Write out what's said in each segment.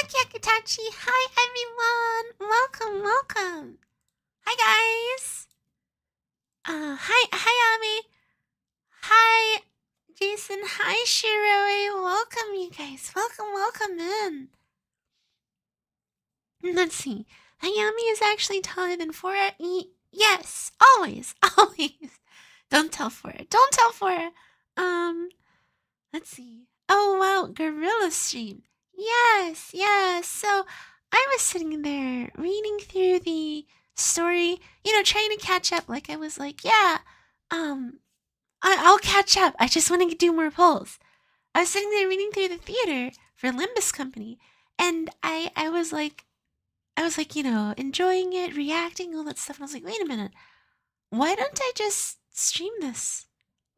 back, Yakutachi. Hi, everyone. Welcome, welcome. Hi, guys. Hi, Hayami. Hi, Jason. Hi, Shiroi. Welcome, you guys. Welcome in. Let's see. Hayami is actually taller than Fora. Yes, always, always. Don't tell Fora. Don't tell Fora. Let's see. Oh, wow, Gorilla Stream. Yes. So I was sitting there reading through the story, trying to catch up. Like I was like, yeah, um, I'll catch up. I just want to do more polls. I was sitting there reading through the theater for Limbus Company, and I was like, enjoying it, reacting, all that stuff. And I was like, wait a minute, why don't I just stream this?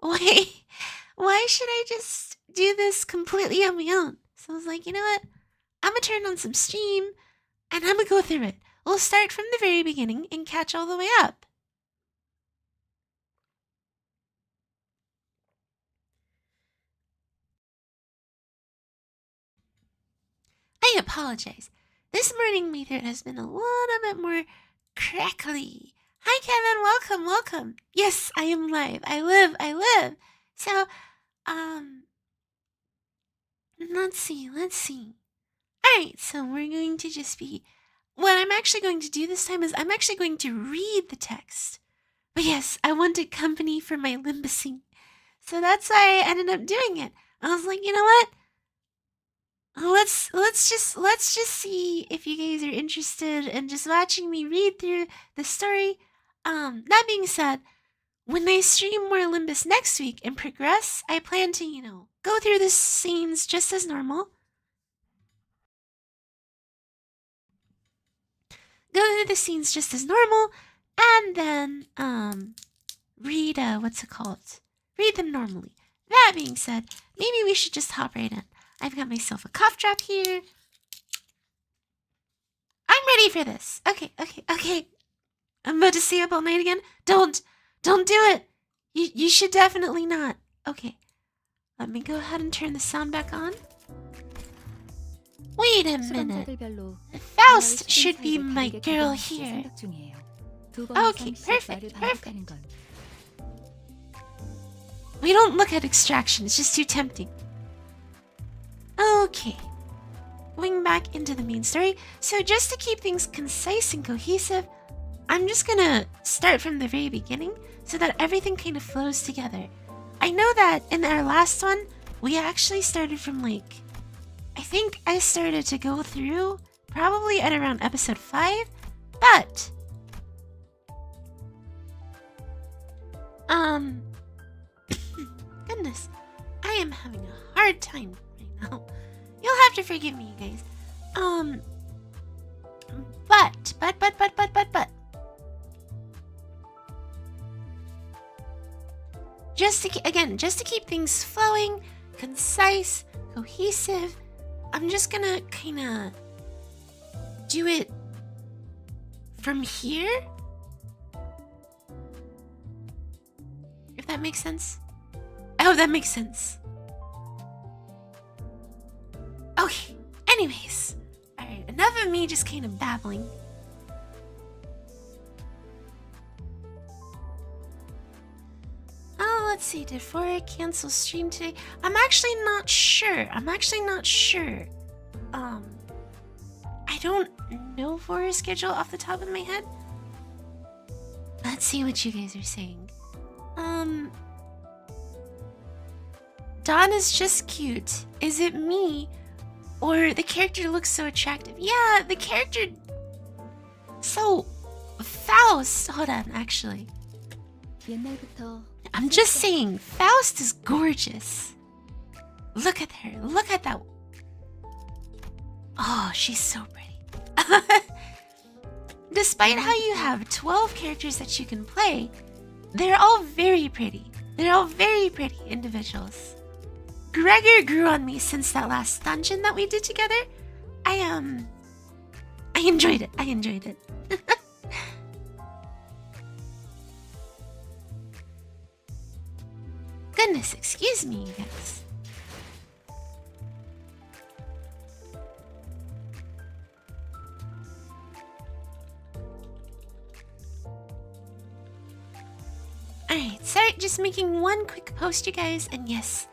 Why should I just do this completely on my own? So I was like, you know what? I'm gonna turn on some stream and I'm gonna go through it. We'll start from the very beginning and catch all the way up. I apologize. This morning my throat has been a little bit more crackly. Hi Kevin, welcome. Yes, I am live. I live. So, let's see. Alright, so we're going to just be... What I'm actually going to do this time is I'm actually going to read the text. But yes, I wanted company for my limbusing. So that's why I ended up doing it. I was like, you know what? Let's just see if you guys are interested in just watching me read through the story. That being said, when I stream more Limbus next week and progress, I plan to, go through the scenes just as normal. Go through the scenes just as normal, and then, read, read them normally. That being said, maybe we should just hop right in. I've got myself a cough drop here. I'm ready for this. Okay. I'm about to stay up all night again. Don't do it. You should definitely not. Okay, let me go ahead and turn the sound back on. Wait a minute. Faust should be my girl here. Okay, perfect. We don't look at extraction, it's just too tempting. Okay. Going back into the main story. So just to keep things concise and cohesive, I'm just gonna start from the very beginning so that everything kind of flows together. I know that in our last one, we actually started from I think I started to go through probably at around episode 5, but goodness, I am having a hard time right now. You'll have to forgive me, you guys. But just to keep things flowing, concise, cohesive, I'm just gonna kind of do it from here. If that makes sense. I hope that makes sense. Okay, anyways. Alright, enough of me just kind of babbling. Oh, let's see, did Fora cancel stream today? I'm actually not sure. I don't know Fora's schedule off the top of my head. Let's see what you guys are saying. Dawn is just cute. Is it me? Or the character looks so attractive? Yeah, the character... So... Faust... Hold on, actually. I'm just saying, Faust is gorgeous. Look at her. Look at that. Oh, she's so pretty. Despite how you have 12 characters that you can play, they're all very pretty. They're all very pretty individuals. Gregor grew on me since that last dungeon that we did together. I enjoyed it. Goodness, excuse me, you guys. Alright, sorry, just making one quick post, you guys, and yes,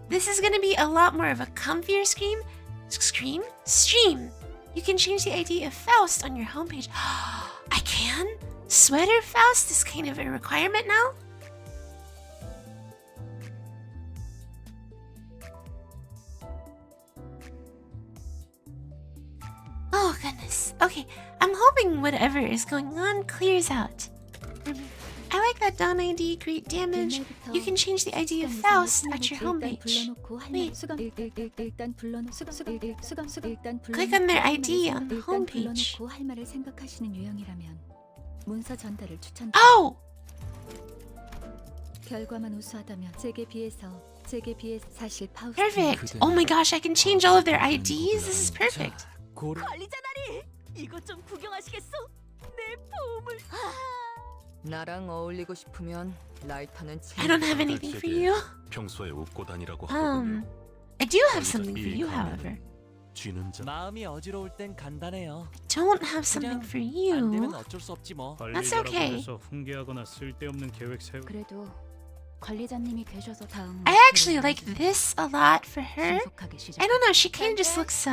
this is gonna be a lot more of a comfier stream. You can change the ID of Faust on your homepage. I can? Sweater Faust is kind of a requirement now? Oh goodness. Okay, I'm hoping whatever is going on clears out. I like that Dawn ID, great damage. You can change the ID of Faust at your homepage. Wait. Click on their ID on the homepage. Oh! Perfect! Oh my gosh, I can change all of their IDs? This is perfect. I don't have anything for you. I do have something for you, however. Don't have something for you. That's okay. I actually like this a lot for her. I don't know, she kind of just looks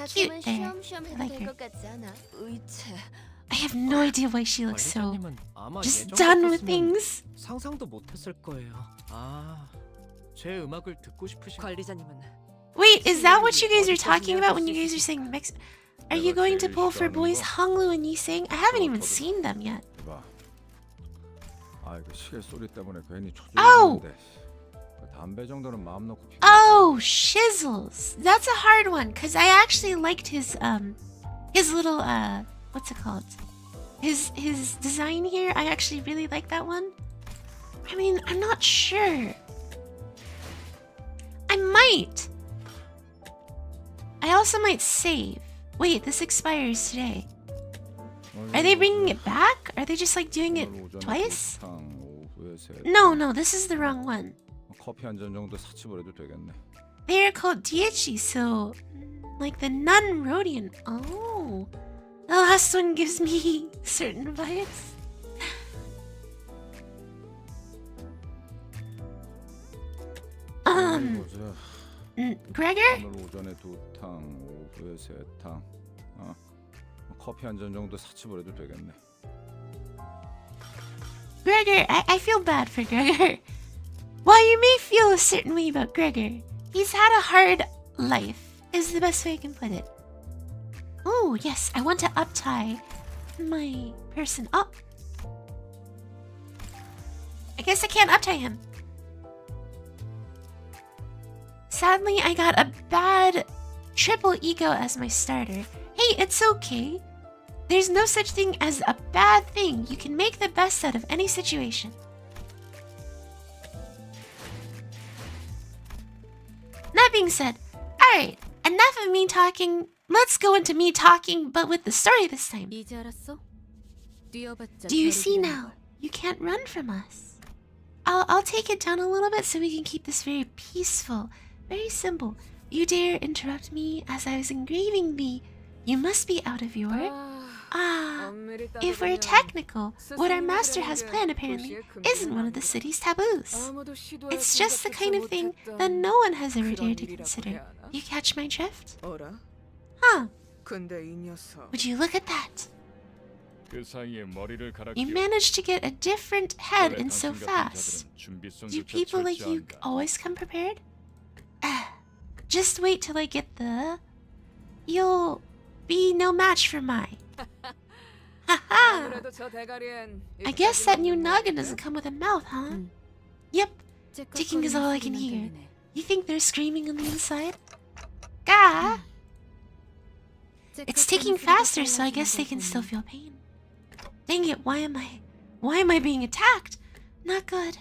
cute there. I like her. I have no idea why she looks so just done with things. Wait, is that what you guys are talking about when you guys are saying mix? Are you going to pull for boys Honglu and Yiseng? I haven't even seen them yet. Oh! Oh, shizzles. That's a hard one, because I actually liked his little, what's it called? His design here. I actually really like that one. I mean, I'm not sure. I might. I also might save. Wait, this expires today. Are they bringing it back? Are they just like doing it twice? No, this is the wrong one. They are called DHG, so like the non-Rhodian. Oh, the last one gives me certain vibes. Gregor? Gregor, I feel bad for Gregor. While you may feel a certain way about Gregor, he's had a hard life, is the best way I can put it. Oh, yes, I want to up-tie my person up. I guess I can't up-tie him. Sadly, I got a bad triple ego as my starter. Hey, it's okay. There's no such thing as a bad thing. You can make the best out of any situation. That being said, alright, enough of me talking. Let's go into me talking, but with the story this time. Do you see now? You can't run from us. I'll take it down a little bit so we can keep this very peaceful, very simple. You dare interrupt me as I was engraving thee. You must be out of your... if we're technical, what our master has planned apparently isn't one of the city's taboos. It's just the kind of thing that no one has ever dared to consider. You catch my drift? Huh. Would you look at that? You managed to get a different head in so fast. Do people like you always come prepared? Just wait till I get the... You'll be no match for mine. Haha! I guess that new noggin doesn't come with a mouth, huh? Yep. Ticking is all I can hear. You think they're screaming on the inside? Gah! It's ticking faster, so I guess they can still feel pain. Dang it, why am I being attacked? Not good.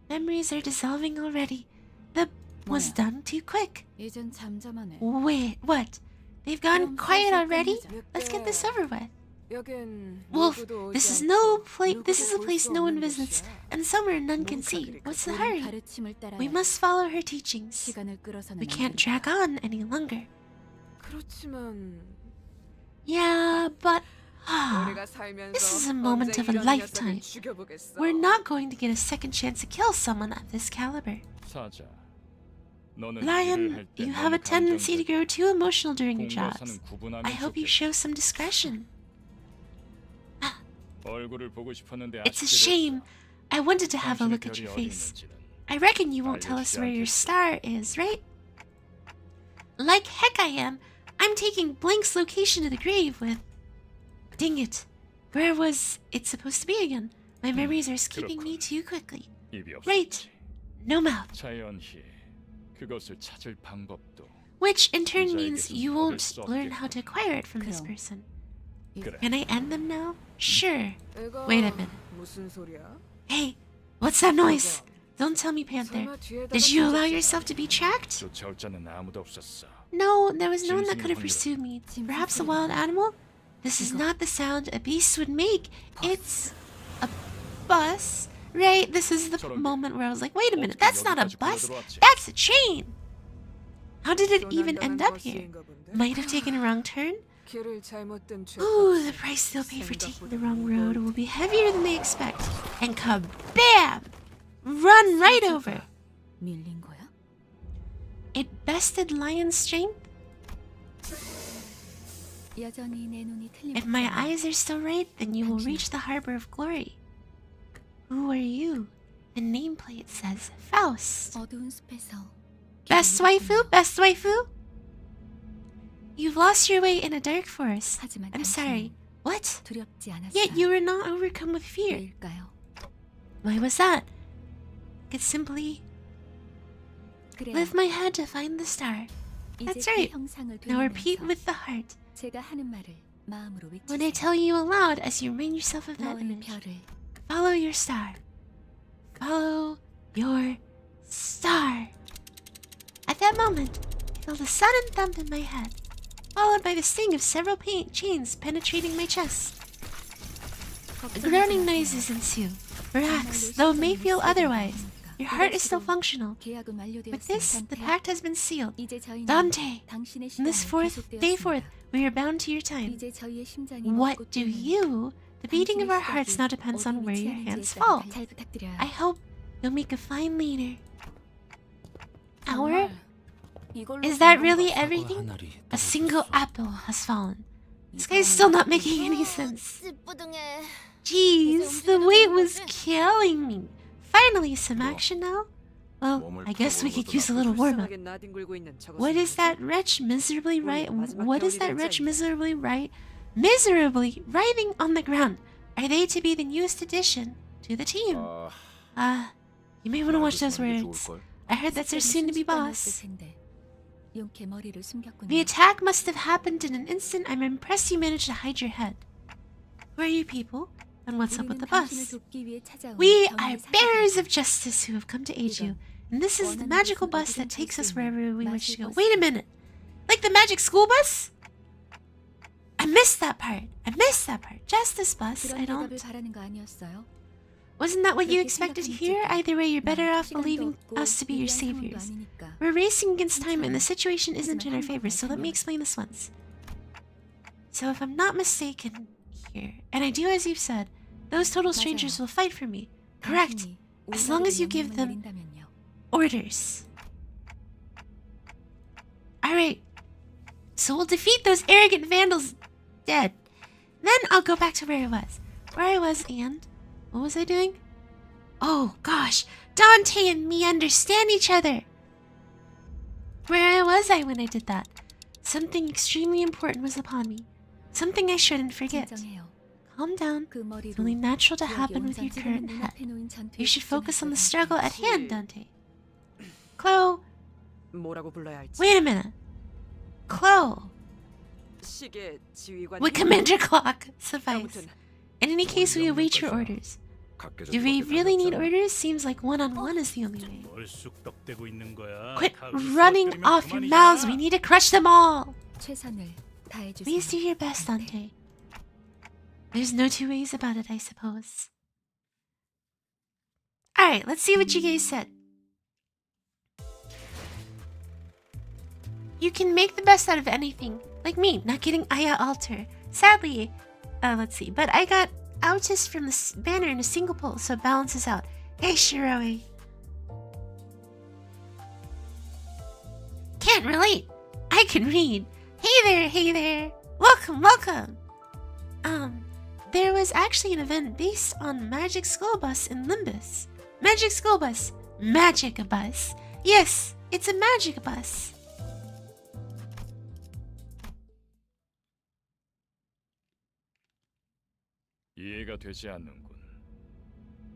Memories are dissolving already. The was done too quick. Wait, what? They've gone quiet already? Let's get this over with. Wolf, this is a place no one visits, and somewhere none can see. What's the hurry? We must follow her teachings. We can't drag on any longer. Yeah, but This is a moment of a lifetime. We're not going to get a second chance to kill someone of this caliber. Lion, you have a tendency to grow too emotional during your jobs. I hope you show some discretion. It's a shame. I wanted to have a look at your face. I reckon you won't tell us where your star is, right? Like heck I am. I'm taking Blank's location to the grave with... Dang it. Where was it supposed to be again? My memories are escaping me too quickly. Right. No mouth. Which in turn means you won't learn how to acquire it from this person. Can I end them now? Sure. Wait a minute. Hey, what's that noise? Don't tell me, Panther. Did you allow yourself to be tracked? No, there was no one that could have pursued me. Perhaps a wild animal? This is not the sound a beast would make. It's a bus. Right, this is the moment where I was like, wait a minute, that's not a bus, that's a train. How did it even end up here? Might have taken a wrong turn? Ooh, the price they'll pay for taking the wrong road will be heavier than they expect. And kabam! Run right over. It bested Lion's strength? If my eyes are still right, then you will reach the Harbor of Glory. Who are you? The nameplate says Faust. Best waifu? Best waifu? You've lost your way in a dark forest. I'm sorry. What? Yet you were not overcome with fear. Why was that? I could simply lift my head to find the star. That's right. Now repeat with the heart. When I tell you aloud as you remind yourself of that image, follow your star. Follow your star. At that moment, I felt a sudden thump in my head, followed by the sting of several chains penetrating my chest. Groaning noises ensue. Relax, though it may feel otherwise. Your heart is still functional. With this, the pact has been sealed. Dante, from this day forth, we are bound to your time. What do you? The beating of our hearts now depends on where your hands fall. I hope you'll make a fine leader. Hour? Is that really everything? A single apple has fallen. This guy's still not making any sense. Jeez, the weight was killing me. Finally, some action now? Well, I guess we could use a little warm-up. What is that wretch miserably miserably writhing on the ground? Are they to be the newest addition to the team? You may want to watch those words. I heard that's our soon-to-be boss. The attack must have happened in an instant. I'm impressed you managed to hide your head. Who are you people? And what's up with the bus? We are bearers of justice who have come to aid you. And this is the magical bus that takes us wherever we wish to go. Wait a minute. Like the magic school bus? I missed that part. Justice bus, I don't... Wasn't that what you expected to hear? Either way, you're better off believing us to be your saviors. We're racing against time and the situation isn't in our favor, so let me explain this once. So if I'm not mistaken here, and I do as you've said, those total strangers will fight for me. Correct. As long as you give them orders. Alright. So we'll defeat those arrogant vandals dead. Then I'll go back to where I was and... What was I doing? Oh gosh, Dante and me understand each other. Where was I when I did that? Something extremely important was upon me. Something I shouldn't forget. Calm down. It's only natural to happen with your current head. You should focus on the struggle at hand, Dante. Chloe. Wait a minute. Chloe. Would Commander Clock suffice? In any case, we await your orders. Do we really need orders? Seems like one-on-one is the only way. Quit running off your mouths. We need to crush them all. Please do your best, Dante. There's no two ways about it, I suppose. Alright, let's see what you guys said. You can make the best out of anything. Like me, not getting Aya Alter. Sadly, let's see. But I got autist from the banner in a single pull, so it balances out. Hey, Shiroi. Can't relate. I can read. Hey there. Welcome. There was actually an event based on Magic School Bus in Limbus. Magic School Bus. Magic Bus. Yes, it's a magic bus. 이해가 되지 않는군.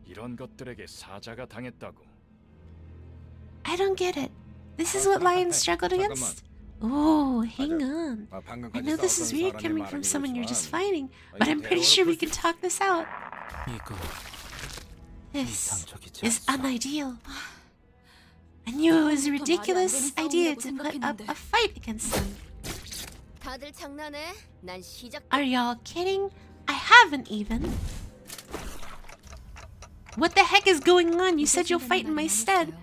이런 것들에게 사자가 당했다고. I don't get it. This is what lions struggled against? Oh, hang on. I know this is weird coming from someone you're just fighting, but I'm pretty sure we can talk this out. This is unideal. I knew it was a ridiculous idea to put up a fight against them. Are y'all kidding? I haven't even. What the heck is going on? You said you'll fight in my stead.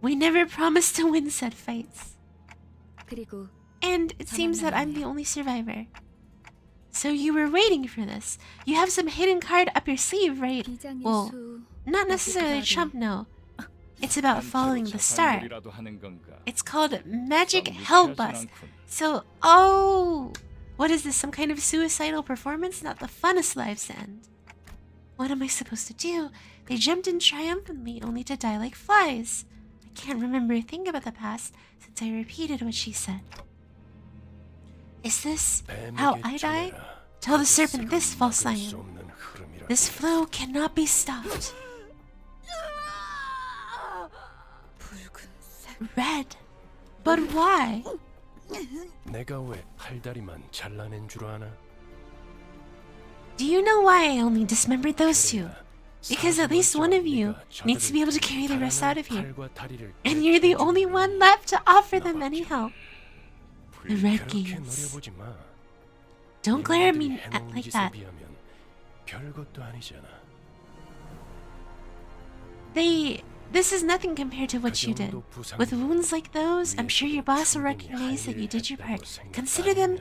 We never promised to win said fights. And it seems that I'm the only survivor. So you were waiting for this. You have some hidden card up your sleeve, right? Well, not necessarily a trump, no. It's about following the star. It's called Magic Hell Bus. So, oh, what is this? Some kind of suicidal performance? Not the funnest lives to end. What am I supposed to do? They jumped in triumphantly, only to die like flies. I can't remember a thing about the past since I repeated what she said. Is this how I die? Tell the serpent this, false lion. This flow cannot be stopped. Red? But why? Do you know why I only dismembered those two? Because at least one of you needs to be able to carry the rest out of here. And you're the only one left to offer them any help. The red gaze. Don't glare at me like that. This is nothing compared to what you did. With wounds like those, I'm sure your boss will recognize that you did your part. Consider them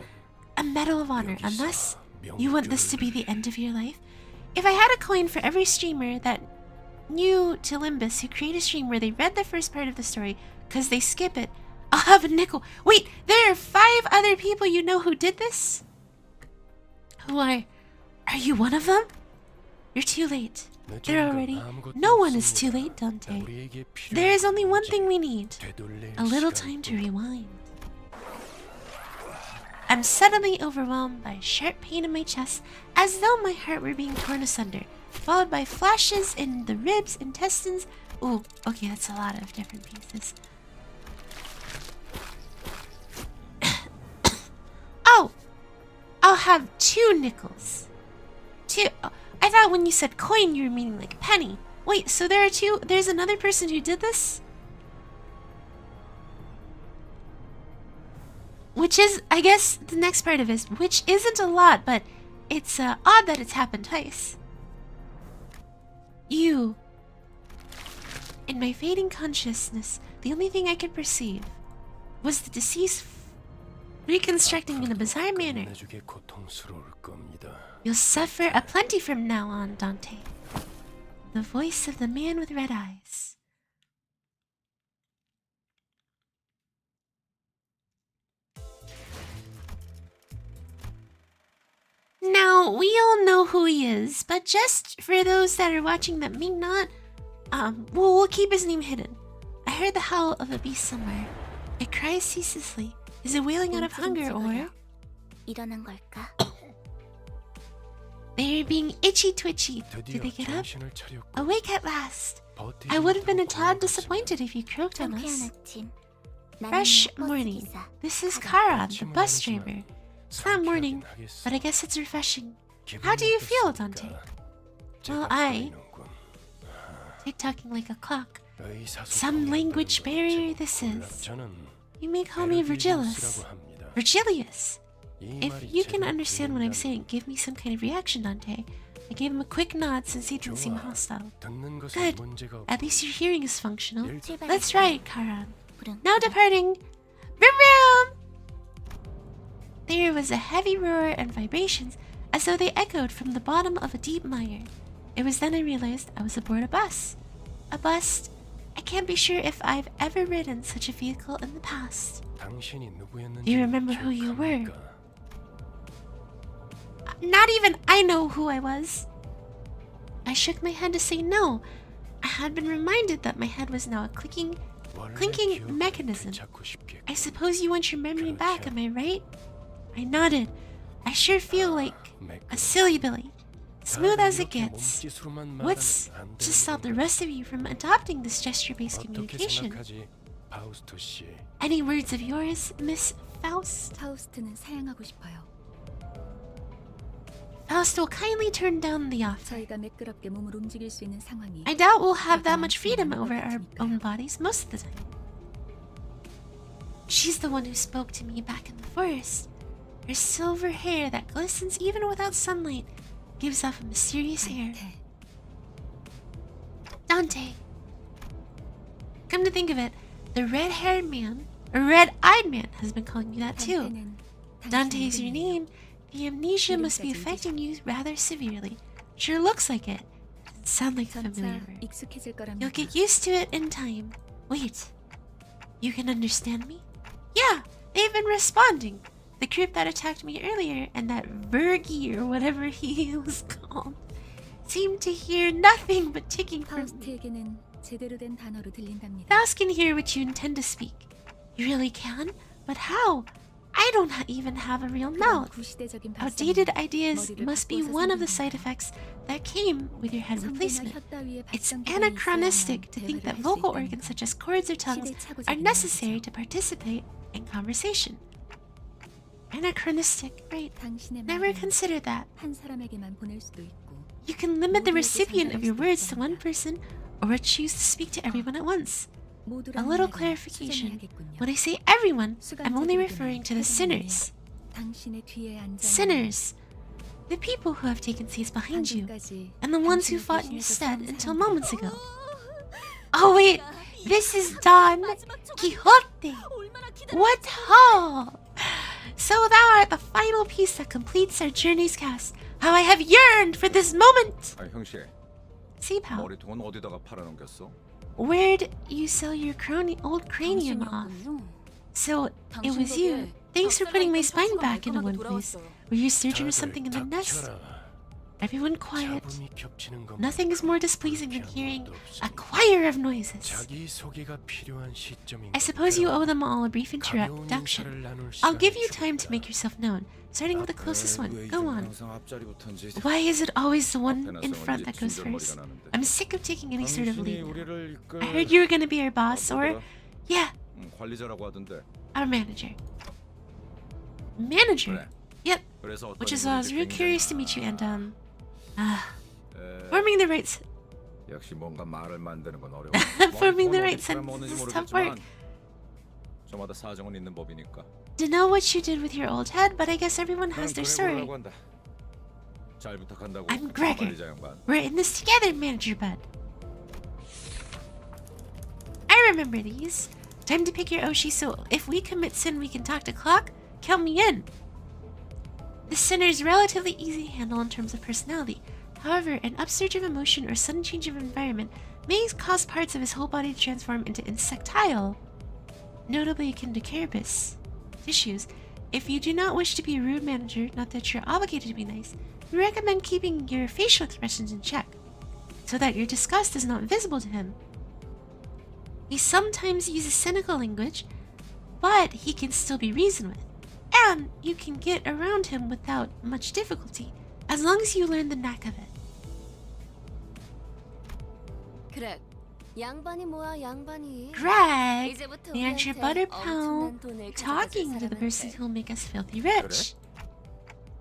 a medal of honor, unless you want this to be the end of your life. If I had a coin for every streamer that new to Limbus who create a stream where they read the first part of the story because they skip it, I'll have a nickel. Wait, there are 5 other people you know who did this? Who are you one of them? You're too late. They're already. No one is too late, Dante. There is only one thing we need. A little time to rewind. I'm suddenly overwhelmed by a sharp pain in my chest, as though my heart were being torn asunder, followed by flashes in the ribs, intestines. Ooh, okay, that's a lot of different pieces. Oh! I'll have 2 nickels. 2. Oh, I thought when you said coin, you were meaning like penny. Wait, so there are 2. There's another person who did this? Which is, I guess, the next part of this, which isn't a lot, but it's odd that it's happened twice. You. In my fading consciousness, the only thing I could perceive was the deceased reconstructing in a bizarre manner. You'll suffer aplenty from now on, Dante. The voice of the man with red eyes. Now, we all know who he is, but just for those that are watching that may not, we'll keep his name hidden. I heard the howl of a beast somewhere. It cries ceaselessly. Is it wailing out of hunger, or... They're being itchy-twitchy. Did they get up? Awake at last. I would have been a tad disappointed if you croaked on us. Fresh morning. This is Kara, the bus driver. It's not morning, but I guess it's refreshing. How do you feel, Dante? Well, tick-tocking like a clock. Some language barrier this is. You may call me Virgilius. Virgilius! If you can understand what I'm saying, give me some kind of reaction, Dante. I gave him a quick nod since he didn't seem hostile. Good. At least your hearing is functional. Let's ride, Karan. Now departing. Vroom vroom! There was a heavy roar and vibrations as though they echoed from the bottom of a deep mire. It was then I realized I was aboard a bus. A bus. I can't be sure if I've ever ridden such a vehicle in the past. Do you remember who you were? Not even I know who I was. I shook my head to say no. I had been reminded that my head was now a clinking mechanism. I suppose you want your memory back, am I right? I nodded. I sure feel like a silly Billy. Smooth as it gets. What's to stop the rest of you from adopting this gesture-based communication? Any words of yours, Miss Faust? 파우스트는 사양하고 싶어요. Faust will kindly turn down the offer. 저희가 매끄럽게 몸을 움직일 수 있는 상황이 I doubt we'll have that much freedom over our own bodies most of the time. She's the one who spoke to me back in the forest. Her silver hair that glistens even without sunlight gives off a mysterious air. Dante. Come to think of it, the red-haired man, or red-eyed man, has been calling you that too. Dante's your name. The amnesia must be affecting you rather severely. Sure looks like it. Doesn't sound like a familiar word. 익숙해질 거랍니다. You'll get used to it in time. Wait. You can understand me? Yeah, they've been responding. The group that attacked me earlier and that Vergi or whatever he was called seemed to hear nothing but ticking from me. 파우스트에게는 제대로 된 단어로 들린답니다. Faust can hear what you intend to speak. You really can? But how? I don't even have a real mouth. 구시대적인 Outdated ideas must be one of the side effects that came with your head replacement. It's anachronistic to think that vocal organs such as chords or tongues are necessary to participate in conversation. Anachronistic, right? Never considered that. 한 사람에게만 보낼 수도 있고. You can limit the recipient of your words to one person or choose to speak to everyone at once. A little clarification. When I say everyone, I'm only referring to the sinners. Sinners. The people who have taken seats behind you, and the ones who fought in your stead until moments ago. Oh wait, this is Don Quixote. What ho! So thou art the final piece that completes our journey's cast. How I have yearned for this moment! 형씨, See, pal, 머리통은 어디다가 팔아넘겼어? where'd you sell your old cranium off? So, it was you. Thanks for putting my spine back into one place. Were you a surgeon or something in the nest? Everyone quiet. Nothing is more displeasing than hearing a choir of noises. I suppose you owe them all a brief introduction. I'll give you time to make yourself known, starting with the closest one. Go on. Why is it always the one in front that goes first? I'm sick of taking any sort of lead now. I heard you were gonna be our boss, or... Yeah, 관리자라고 하던데. our manager. Manager? Yep. Which is why I was real curious to meet you and, forming the right... 역시 뭔가 말을 만드는 건 어려워. forming the right sentence is tough work. 저마다 사정은 있는 법이니까. To know what you did with your old head, but I guess everyone has their story. 잘 부탁한다고. I'm Gregor. 관리자 양반. We're in this together, Manager Bud. I remember these. Time to pick your Oshi, so if we commit sin, we can talk to Clock. Count me in. The sinner is relatively easy to handle in terms of personality. However, an upsurge of emotion or sudden change of environment may cause parts of his whole body to transform into insectile, notably akin to carapace tissues. If you do not wish to be a rude manager, not that you're obligated to be nice, we recommend keeping your facial expressions in check, so that your disgust is not visible to him. He sometimes uses cynical language, but he can still be reasoned with, and you can get around him without much difficulty, as long as you learn the knack of it. 그래. 양반이 뭐야, 양반이. Greg, 이제부터 Manager 우리한테 Butterpound, 엄청난 돈을 talking 가져가줄 to the person 사람한테. who'll make us filthy rich.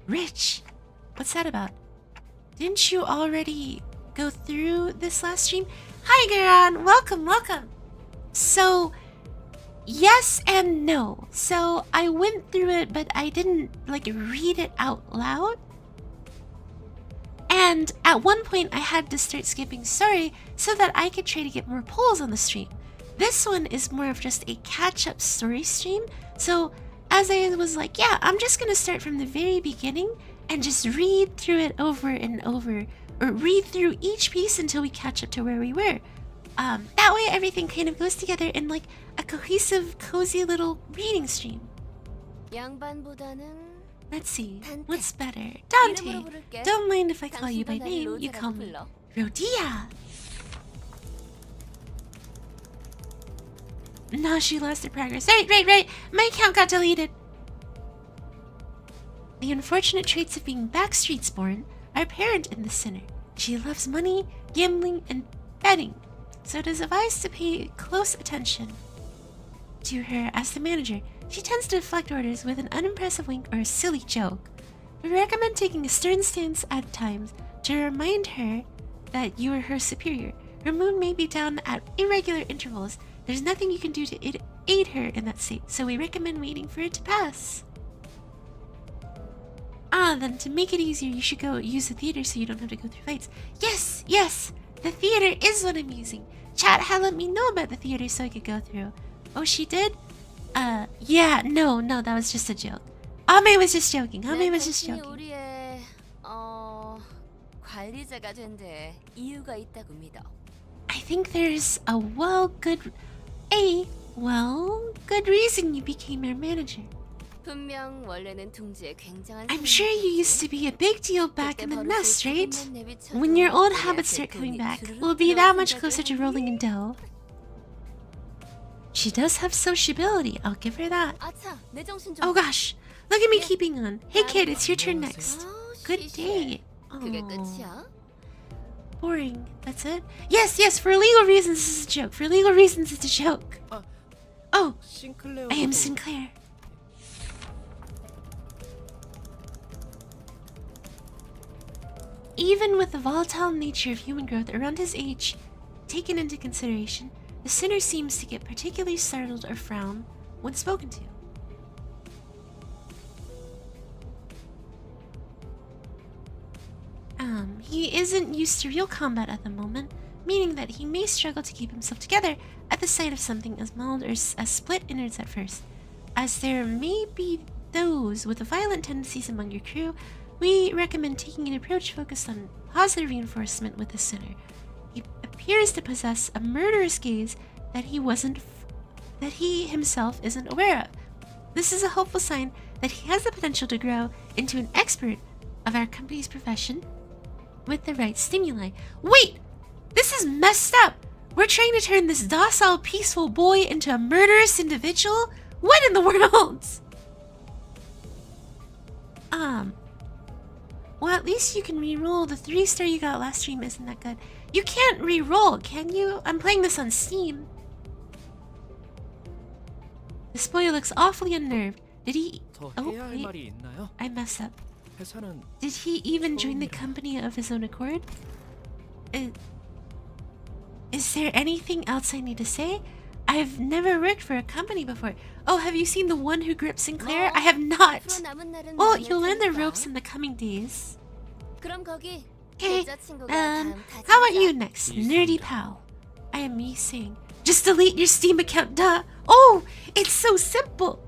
Rich? What's that about? Didn't you already go through this last stream? Hi, Garan. Welcome, welcome. So, yes and no. So, I went through it, but I didn't, read it out loud. And at one point, I had to start skipping story so that I could try to get more polls on the stream. This one is more of just a catch-up story stream. So, as I was like, yeah, I'm just gonna start from the very beginning and just read through it over and over, or read through each piece until we catch up to where we were. That way everything kind of goes together in like a cohesive, cozy little reading stream. 양반보다는 Let's see, Dante. what's better? 이름으로 Dante. 부를게. Don't mind if I call you by 당신도 나를 name, you 로제라고 call me 불러. Rhodia. No, she lost her progress. Right. My account got deleted. The unfortunate traits of being backstreets born are apparent in the sinner. She loves money, gambling, and betting, so it is advised to pay close attention to her as the manager. She tends to deflect orders with an unimpressive wink or a silly joke. We recommend taking a stern stance at times to remind her that you are her superior. Her mood may be down at irregular intervals. There's nothing you can do to aid her in that state, so we recommend waiting for it to pass. Then to make it easier, you should go use the theater so you don't have to go through fights. Yes, the theater is what I'm using. Chat had let me know about the theater so I could go through. Oh, she did? Yeah, no, that was just a joke. Ame was just joking. Ame was just 당신이 joking. 우리의 관리자가 된 데 이유가 있다고 믿어. I think there's a good reason you became our manager. 분명 원래는 둥지에 굉장한 I'm sure you used to be a big deal back in the 그때 nest, right? 버릇을 조금만 내비쳐도 When your old 우리한테 habits start 돈이 coming back, 주르륵 we'll be that much 들어올 closer to 생각을 rolling in dough. She does have sociability, I'll give her that. 아차, 내 정신 좀. Oh gosh, look at me Yeah. keeping on. Hey kid, it's your turn next. 아우, Good 시시해. day. 그게 Oh, 끝이야? boring. That's it? Yes, for legal reasons this is a joke. For legal reasons it's a joke. Oh, I am Sinclair. Even with the volatile nature of human growth around his age taken into consideration, the sinner seems to get particularly startled or frown when spoken to. He isn't used to real combat at the moment, meaning that he may struggle to keep himself together at the sight of something as mild or as split innards at first. As there may be those with violent tendencies among your crew, we recommend taking an approach focused on positive reinforcement with the sinner. He appears to possess a murderous gaze that he himself isn't aware of. This is a hopeful sign that he has the potential to grow into an expert of our company's profession with the right stimuli. Wait! This is messed up! We're trying to turn this docile, peaceful boy into a murderous individual? What in the world? Well, at least you can re-roll. The 3-star you got last stream isn't that good. You can't re-roll, can you? I'm playing this on Steam. This boy looks awfully unnerved. Did he... Oh, wait. I messed up. Did he even join the company of his own accord? Is there anything else I need to say? I've never worked for a company before. Oh, have you seen The One Who Gripped Sinclair? I have not. 앞으로 남은 날은 Well, 많을 you'll learn the 테니까. ropes in the coming days. 그럼 거기 Okay, 여자친구가 다음 how about 타자니까. you next, nerdy pal? I am me saying, just delete your Steam account, duh. Oh, it's so simple.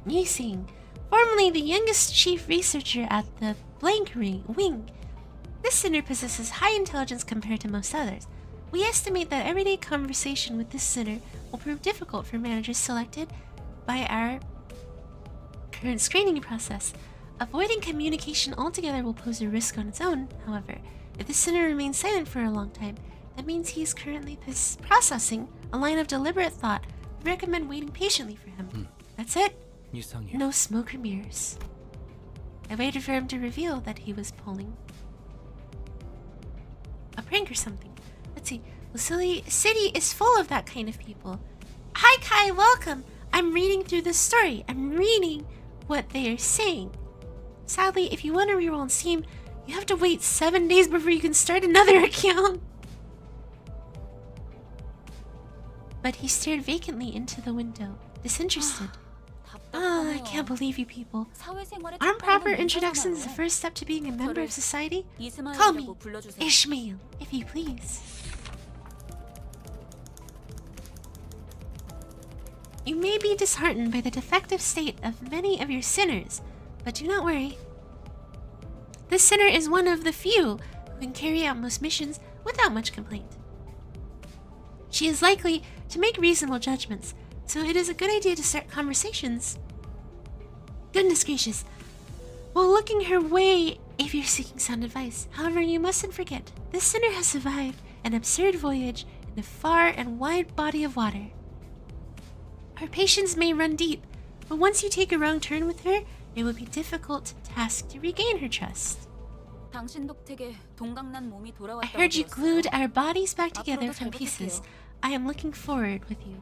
Me saying, formerly the youngest chief researcher at the Blank Wing. This sinner possesses high intelligence compared to most others. We estimate that everyday conversation with this sinner will prove difficult for managers selected by our current screening process. Avoiding communication altogether will pose a risk on its own, however. If the sinner remains silent for a long time, that means he is currently processing a line of deliberate thought. We recommend waiting patiently for him. That's it. No smoke or mirrors. I waited for him to reveal that he was pulling a prank or something. Let's see. The city is full of that kind of people. Hi Kai, welcome. I'm reading through the story. I'm reading what they are saying. Sadly, if you want to reroll on Steam, you have to wait 7 days before you can start another account. But he stared vacantly into the window, disinterested. I can't believe you people. Aren't proper introductions the first step to being a member of society? Call me Ishmael, if you please. You may be disheartened by the defective state of many of your sinners, but do not worry. This sinner is one of the few who can carry out most missions without much complaint. She is likely to make reasonable judgments, so it is a good idea to start conversations. Goodness gracious. While looking her way if you're seeking sound advice, however, you mustn't forget, this sinner has survived an absurd voyage in a far and wide body of water. Her patience may run deep, but once you take a wrong turn with her, it will be a difficult task to regain her trust. 당신 덕택에 동강난 몸이 I 돌아왔다고 heard you 들었어요. glued our bodies back together 앞으로도 from 잘 pieces. 부탁해요. I am looking forward with you.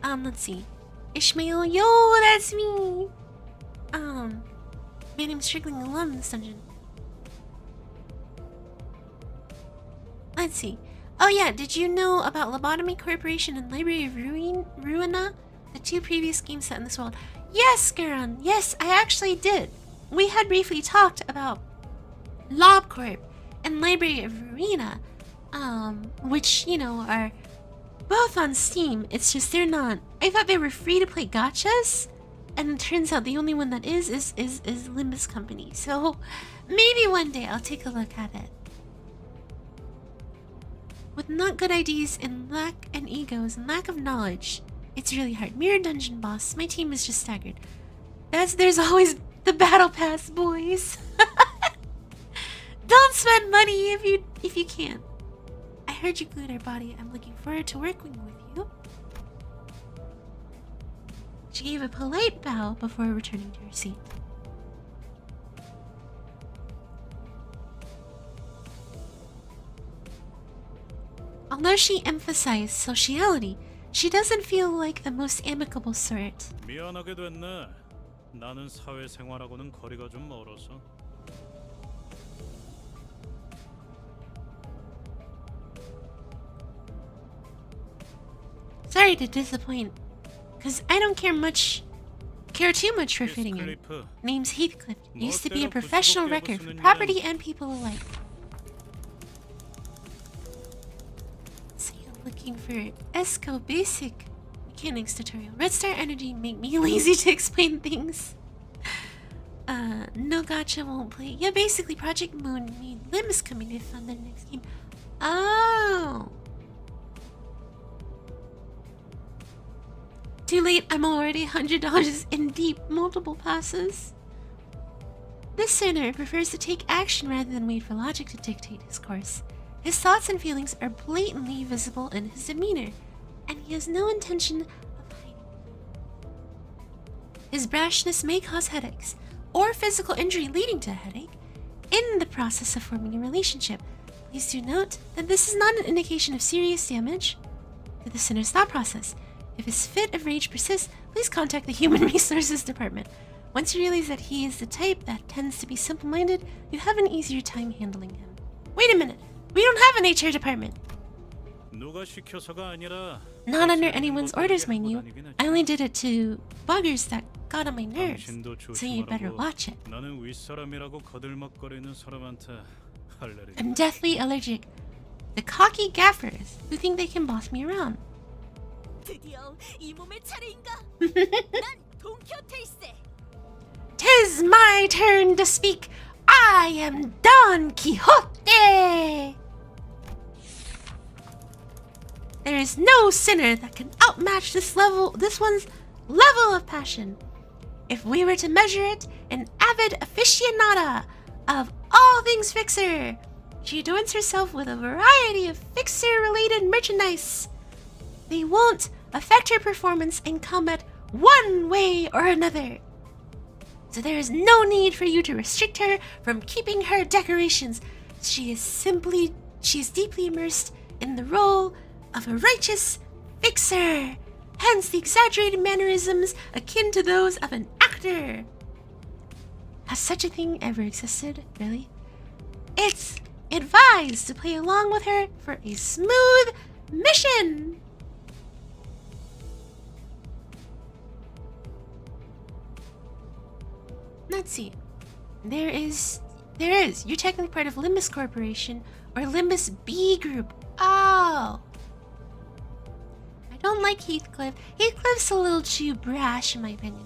Let's see. Ishmael, yo, that's me! Man, I'm struggling alone in this dungeon. Let's see. Oh yeah, did you know about Lobotomy Corporation and Library of Ruina? The two previous games set in this world. Yes, Garon, yes, I actually did. We had briefly talked about LobCorp and Library of Ruina, which, you know, are both on Steam. It's just they're not. I thought they were free to play gachas, and it turns out the only one that is Limbus Company. So maybe one day I'll take a look at it. With not good ideas and lack and egos and lack of knowledge, it's really hard. Mirror Dungeon Boss, my team is just staggered. There's always the battle pass, boys. Don't spend money if you can't. I heard you glued our body. I'm looking forward to working with you. She gave a polite bow before returning to her seat. Although she emphasized sociality, she doesn't feel like the most amicable sort. 미안하게 됐네. 나는 사회생활하고는 거리가 좀 멀어서. Sorry to disappoint, because I don't care too much for fitting in. Name's Heathcliff. Used to be a professional wrecker for property and people alike. So you're looking for ESCO basic mechanics tutorial. Red Star Energy make me lazy to explain things. No gacha won't play. Yeah, basically Project Moon need Limbus coming to fund their next game. Oh. Too late, I'm already $100 in deep, multiple passes. This sinner prefers to take action rather than wait for logic to dictate his course. His thoughts and feelings are blatantly visible in his demeanor, and he has no intention of hiding. His brashness may cause headaches, or physical injury leading to a headache, in the process of forming a relationship. Please do note that this is not an indication of serious damage to the sinner's thought process. If his fit of rage persists, please contact the Human Resources Department. Once you realize that he is the type that tends to be simple-minded, you have an easier time handling him. Wait a minute! We don't have an HR department! Not under anyone's orders, mind you. I only did it to buggers that got on my nerves, so you better watch it. I'm deathly allergic. The cocky gaffers who think they can boss me around. 드디어 이 몸의 차례인가? 난 돈키호테일세. 'Tis my turn to speak. I am Don Quixote. There is no sinner that can outmatch this one's level of passion. If we were to measure it, an avid aficionada of all things Fixer, she adorns herself with a variety of Fixer-related merchandise. They won't affect her performance in combat one way or another. So there is no need for you to restrict her from keeping her decorations. She is deeply immersed in the role of a righteous fixer, hence the exaggerated mannerisms akin to those of an actor. Has such a thing ever existed, really? It's advised to play along with her for a smooth mission. Let's see. There is. You're technically part of Limbus Corporation or Limbus B Group. Oh. I don't like Heathcliff. Heathcliff's a little too brash in my opinion.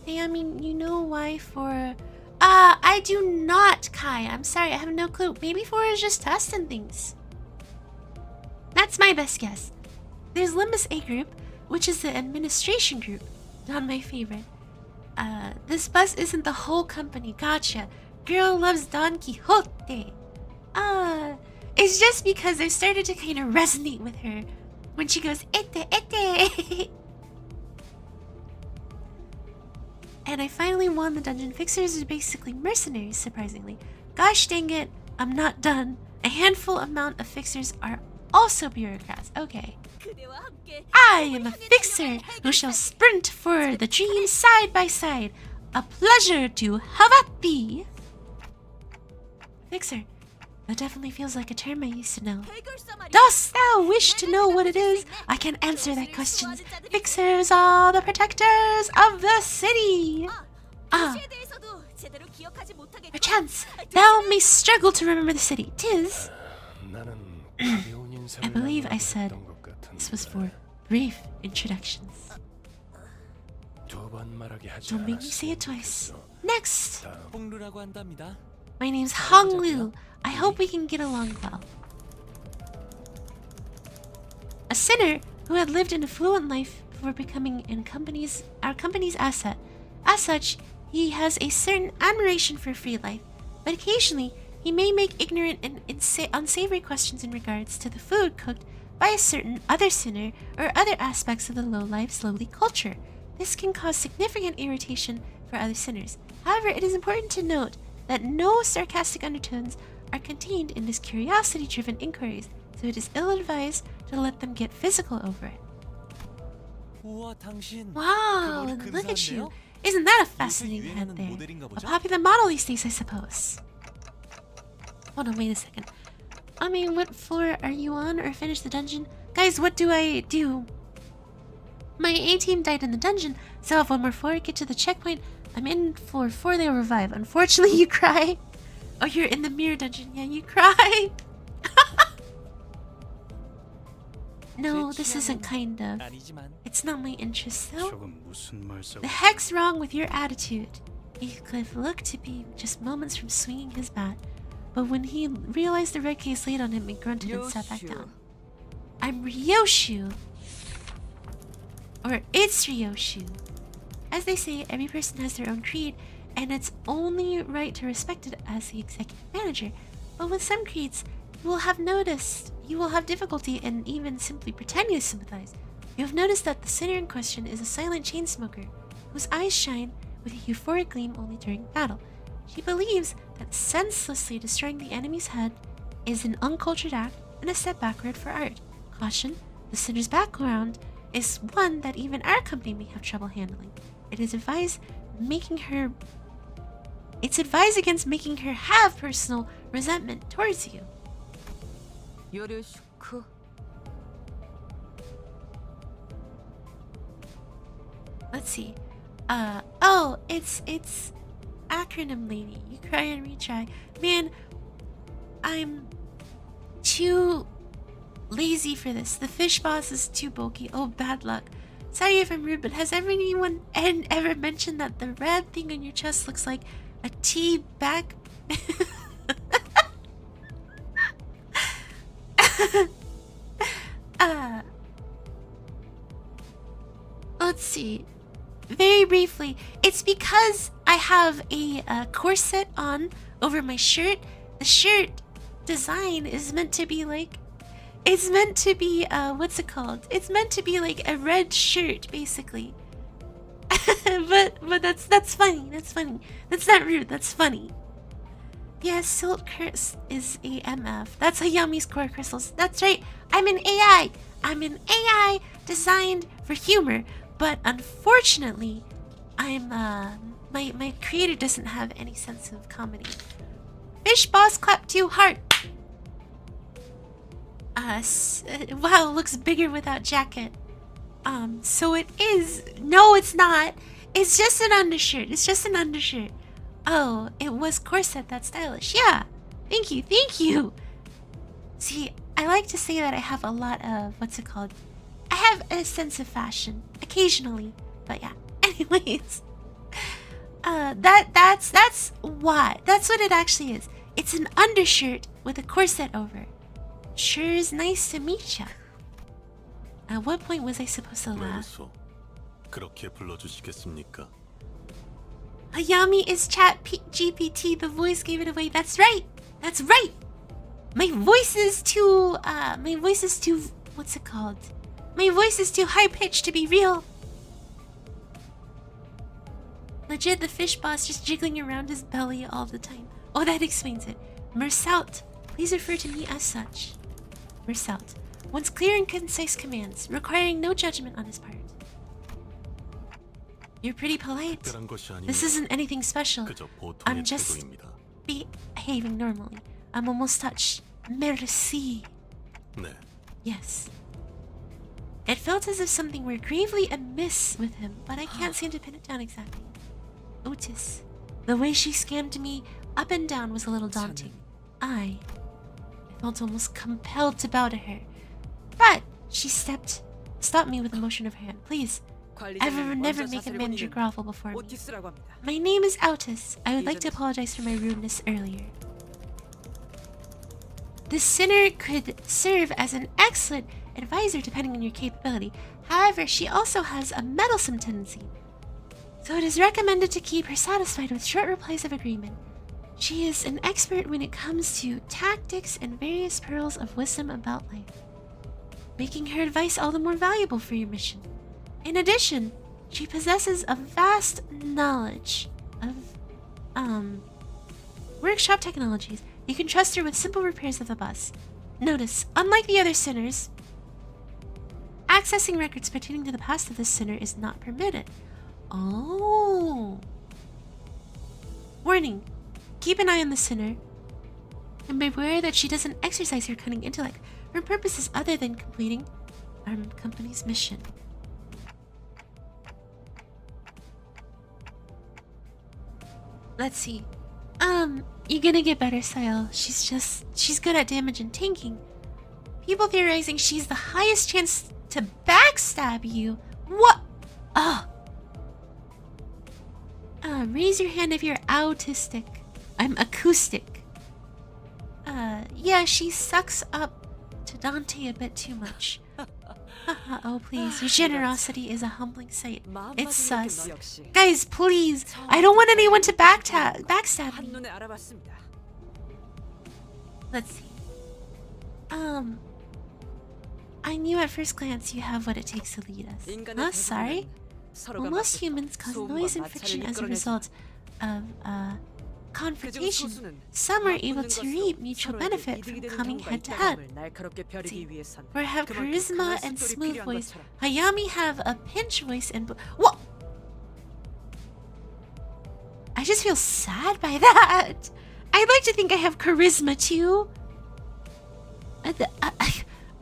Hey, I mean, you know why for... I do not, Kai. I'm sorry, I have no clue. Maybe 4 is just testing things. That's my best guess. There's Limbus A group, which is the administration group. Not my favorite. This bus isn't the whole company. Gotcha. Girl loves Don Quixote. It's just because I started to kind of resonate with her when she goes, ete, ete. And I finally won the dungeon. Fixers are basically mercenaries, surprisingly. Gosh dang it, I'm not done. A handful amount of fixers are also bureaucrats. Okay. I am a fixer who shall sprint for the dream side by side. A pleasure to have at thee. Fixer. That definitely feels like a term I used to know. Dost thou wish to know what it is? I can answer that question. Fixers are the protectors of the city. Perchance, thou may struggle to remember the city. 'Tis. I believe I said this was for brief introductions. Don't make me say it twice. Next! My name's Honglu. I hope we can get along well. A sinner who had lived an affluent life before becoming our company's asset. As such, he has a certain admiration for free life, but occasionally he may make ignorant and unsavory questions in regards to the food cooked by a certain other sinner or other aspects of the low-life, lowly culture. This can cause significant irritation for other sinners. However, it is important to note that no sarcastic undertones are contained in his curiosity-driven inquiries, so it is ill-advised to let them get physical over it. Wow, look at you. Isn't that a fascinating head there? A popular model these days, I suppose. Hold on, wait a second. I mean, what floor are you on or finish the dungeon? Guys, what do I do? My A-team died in the dungeon, so I have one more floor. Get to the checkpoint. I'm in floor 4, they'll revive. Unfortunately, you cry. Oh, you're in the mirror dungeon. Yeah, you cry. No, this isn't kind of. It's not my interest, though. The heck's wrong with your attitude? Heathcliff looked to be just moments from swinging his bat, but when he realized the red case laid on him, he grunted and sat back down. I'm Ryoshu. Or it's Ryoshu. As they say, every person has their own creed, and it's only right to respect it as the executive manager. But with some creeds, you will have difficulty in even simply pretending to sympathize. You have noticed that the sinner in question is a silent chain smoker, whose eyes shine with a euphoric gleam only during battle. She believes that senselessly destroying the enemy's head is an uncultured act and a step backward for art. Caution, the sinner's background is one that even our company may have trouble handling. It's advised against making her have personal resentment towards you. Let's see. Oh, it's acronym lady. You cry and retry. Man, I'm too lazy for this. The fish boss is too bulky. Oh, bad luck. Sorry if I'm rude, but has anyone ever mentioned that the red thing on your chest looks like a tea bag? Let's see. Very briefly, it's because I have a corset on over my shirt. The shirt design is meant to be like... It's meant to be, what's it called? It's meant to be like a red shirt, basically. but that's funny. That's funny. That's not rude. That's funny. Yes, Silt Curse is a MF. That's Hayami's core crystals. That's right. I'm an AI. I'm an AI designed for humor. But unfortunately, I'm my creator doesn't have any sense of comedy. Fish boss clap too hard. Wow, looks bigger without jacket. So it is. No, it's not. It's just an undershirt. It's just an undershirt. Oh, it was corset. That's stylish. Yeah. Thank you. Thank you. See, I like to say that I have a lot of, what's it called? I have a sense of fashion occasionally, but yeah. Anyways, that's why. That's what it actually is. It's an undershirt with a corset over. Sure is nice to meet ya. At what point was I supposed to laugh? 그렇게 불러주시겠습니까? Hayami is Chat GPT. The voice gave it away. That's right. That's right. My voice is too. What's it called? My voice is too high pitched to be real. Legit, the fish boss just jiggling around his belly all the time. Oh, that explains it. Mersaut. Please refer to me as such. Mersaut. Wants clear and concise commands, requiring no judgment on his part. You're pretty polite. This isn't anything special. I'm just behaving normally. I'm almost touched. Merci. 네. Yes. It felt as if something were gravely amiss with him, but I can't seem to pin it down exactly. Otis. The way she scammed me up and down was a little daunting. I felt almost compelled to bow to her. But she stopped me with a motion of her hand. Please, I've never make a manager grovel before me. My name is Otis. I would like to apologize for my rudeness earlier. The sinner could serve as an excellent advisor depending on your capability. However, she also has a meddlesome tendency. So it is recommended to keep her satisfied with short replies of agreement. She is an expert when it comes to tactics and various pearls of wisdom about life, making her advice all the more valuable for your mission. In addition, she possesses a vast knowledge of workshop technologies. You can trust her with simple repairs of the bus. Notice, unlike the other sinners, accessing records pertaining to the past of this sinner is not permitted. Oh. Warning. Keep an eye on the sinner, and beware that she doesn't exercise her cunning intellect for purposes other than completing our company's mission. Let's see. You're gonna get better, Sayal. She's good at damage and tanking. People theorizing she's the highest chance to backstab you. What? Raise your hand if you're autistic. I'm acoustic. Yeah, she sucks up to Dante a bit too much. Oh, please. Your generosity is a humbling sight. It's sus. Guys, please. I don't want anyone to backstab me. Let's see. I knew at first glance you have what it takes to lead us. Huh? Sorry? Well, most humans cause noise and friction as a result of, confrontation. Some are able to reap mutual benefit from coming head to head. We have charisma and smooth voice. Hayami have a pinch voice and what? I just feel sad by that. I'd like to think I have charisma too.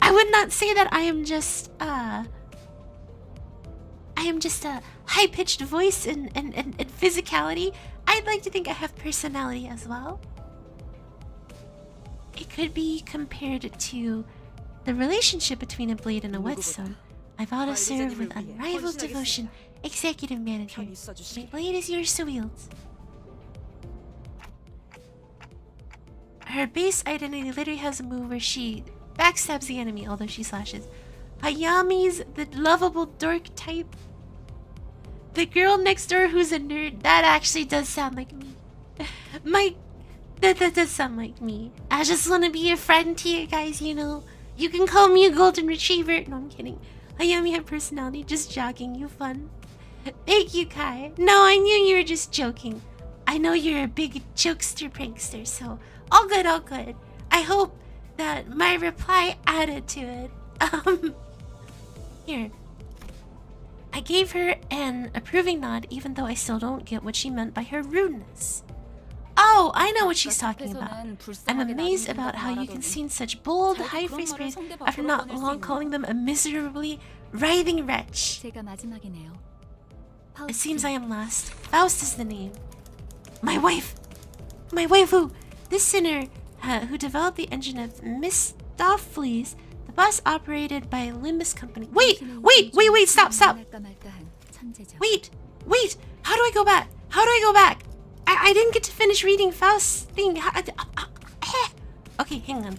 I would not say that I am just a high-pitched voice and physicality. I'd like to think I have personality as well. It could be compared to the relationship between a blade and a whetstone. I vow to serve with unrivaled devotion, Executive Manager. My blade is yours to wield. Her base identity literally has a move where she backstabs the enemy, although she slashes. Hayami's the lovable dork type. The girl next door who's a nerd, that actually does sound like me. That does sound like me. I just want to be a friend to you guys, you know. You can call me a golden retriever. No, I'm kidding. Hayami had personality, just jogging. You fun. Thank you, Kai. No, I knew you were just joking. I know you're a big jokester prankster, so all good, all good. I hope that my reply added to it. Here. I gave her an approving nod, even though I still don't get what she meant by her rudeness. Oh, I know what she's talking about. I'm amazed about how you can seem such bold, high-phrased praise after not long calling them a miserably writhing wretch. It seems I am last. Faust is the name. My wife! My waifu! This sinner who developed the engine of Mistopheles, the bus operated by Limbus company. Wait, stop. Wait. How do I go back? I didn't get to finish reading Faust's thing. Okay, hang on.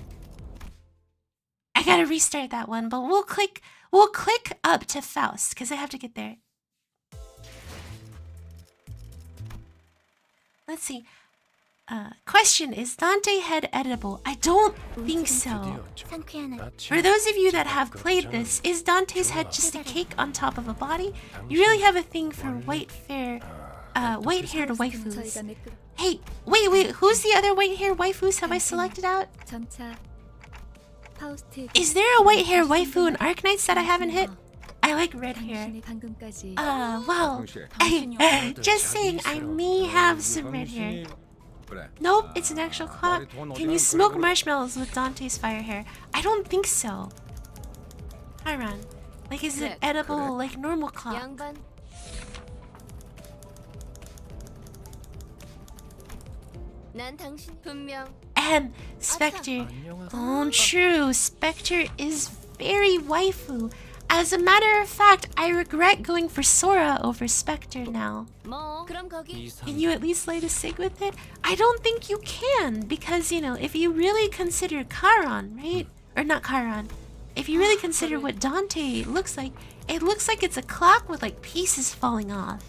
I gotta restart that one, but we'll click up to Faust because I have to get there. Let's see. Question, is Dante head editable? I don't think so. For those of you that have played this, is Dante's head just a cake on top of a body? You really have a thing for white-haired waifus. Hey, wait, who's the other white-haired waifus have I selected out? Is there a white-haired waifu in Arknights that I haven't hit? I like red hair. Well, just saying, I may have some red hair. Nope, it's an actual clock. Can you smoke marshmallows with Dante's fire hair? I don't think so. Chiron. Like, is it edible like normal clock? And Spectre. Oh, true. Spectre is very waifu. As a matter of fact, I regret going for Sora over Spectre now. Can you at least light a cig with it? I don't think you can, because, you know, if you really consider Charon, right? Or not Charon. If you really consider what Dante looks like, it looks like it's a clock with, like, pieces falling off.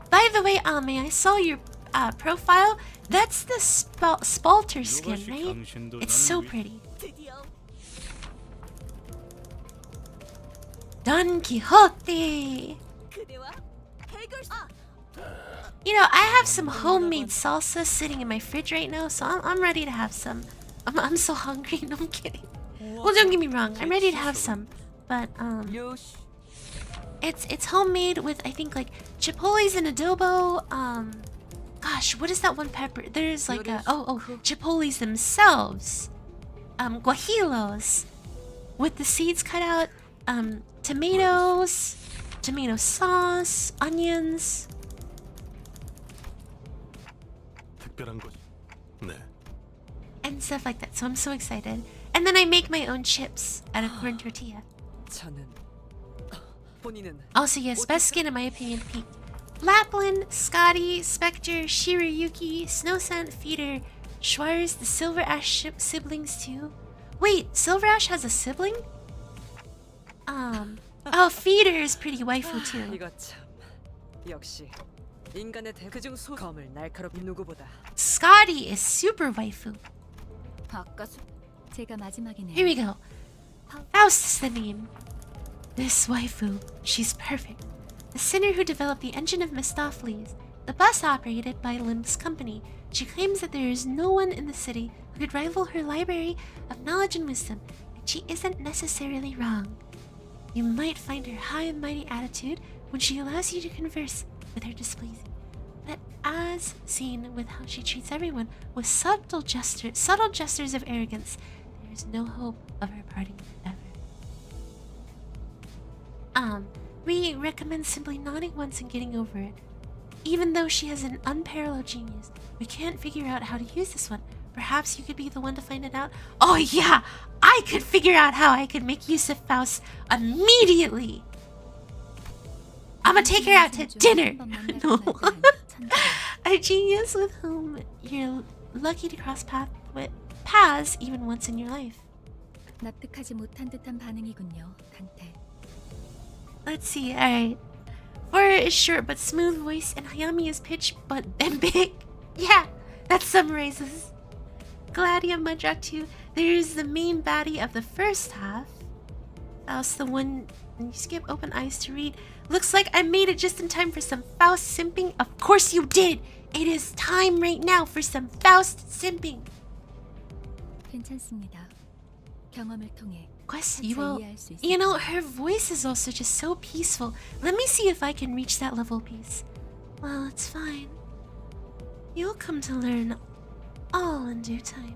By the way, Ame, I saw your profile. That's the Spalter skin, right? It's so pretty. Don Quixote! You know, I have some homemade salsa sitting in my fridge right now, so I'm ready to have some. I'm so hungry, no, I'm kidding. Well, don't get me wrong, I'm ready to have some. But, it's homemade with, I think, like, chipotles and adobo, gosh, what is that one pepper? There's like a chipotles themselves, guajilos, with the seeds cut out, tomatoes, tomato sauce, onions. And stuff like that. So I'm so excited. And then I make my own chips out of corn tortilla. Also, yes, best skin in my opinion, peak. Lapland, Scotty, Spectre, Shirayuki, Snowsand, Feeder, Schwarz, the Silver Ash siblings too. Wait, Silver Ash has a sibling? Oh, Feeder is pretty waifu too. Scotty is super waifu. Here we go. Faust is the name. This waifu, she's perfect. The sinner who developed the engine of Mephistopheles, the bus operated by Limbus company. She claims that there is no one in the city who could rival her library of knowledge and wisdom, and she isn't necessarily wrong. You might find her high and mighty attitude when she allows you to converse with her displeasing, but as seen with how she treats everyone with subtle gestures of arrogance, there is no hope of her parting ever. We recommend simply nodding once and getting over it. Even though she has an unparalleled genius, we can't figure out how to use this one. Perhaps you could be the one to find it out? Oh yeah! I could figure out how I could make use of Faust immediately! I'm gonna take her out to dinner! No. A genius with whom you're lucky to cross paths even once in your life. Let's see, alright. Fora is short but smooth voice, and Hayami is pitch but and big. Yeah, that summarizes. Gladia Mudrak 2. There's the main baddie of the first half. Faust, the one you skip open eyes to read. Looks like I made it just in time for some Faust simping. Of course you did! It is time right now for some Faust simping. Quest, you know, her voice is also just so peaceful. Let me see if I can reach that level piece. Well, it's fine. You'll come to learn all in due time.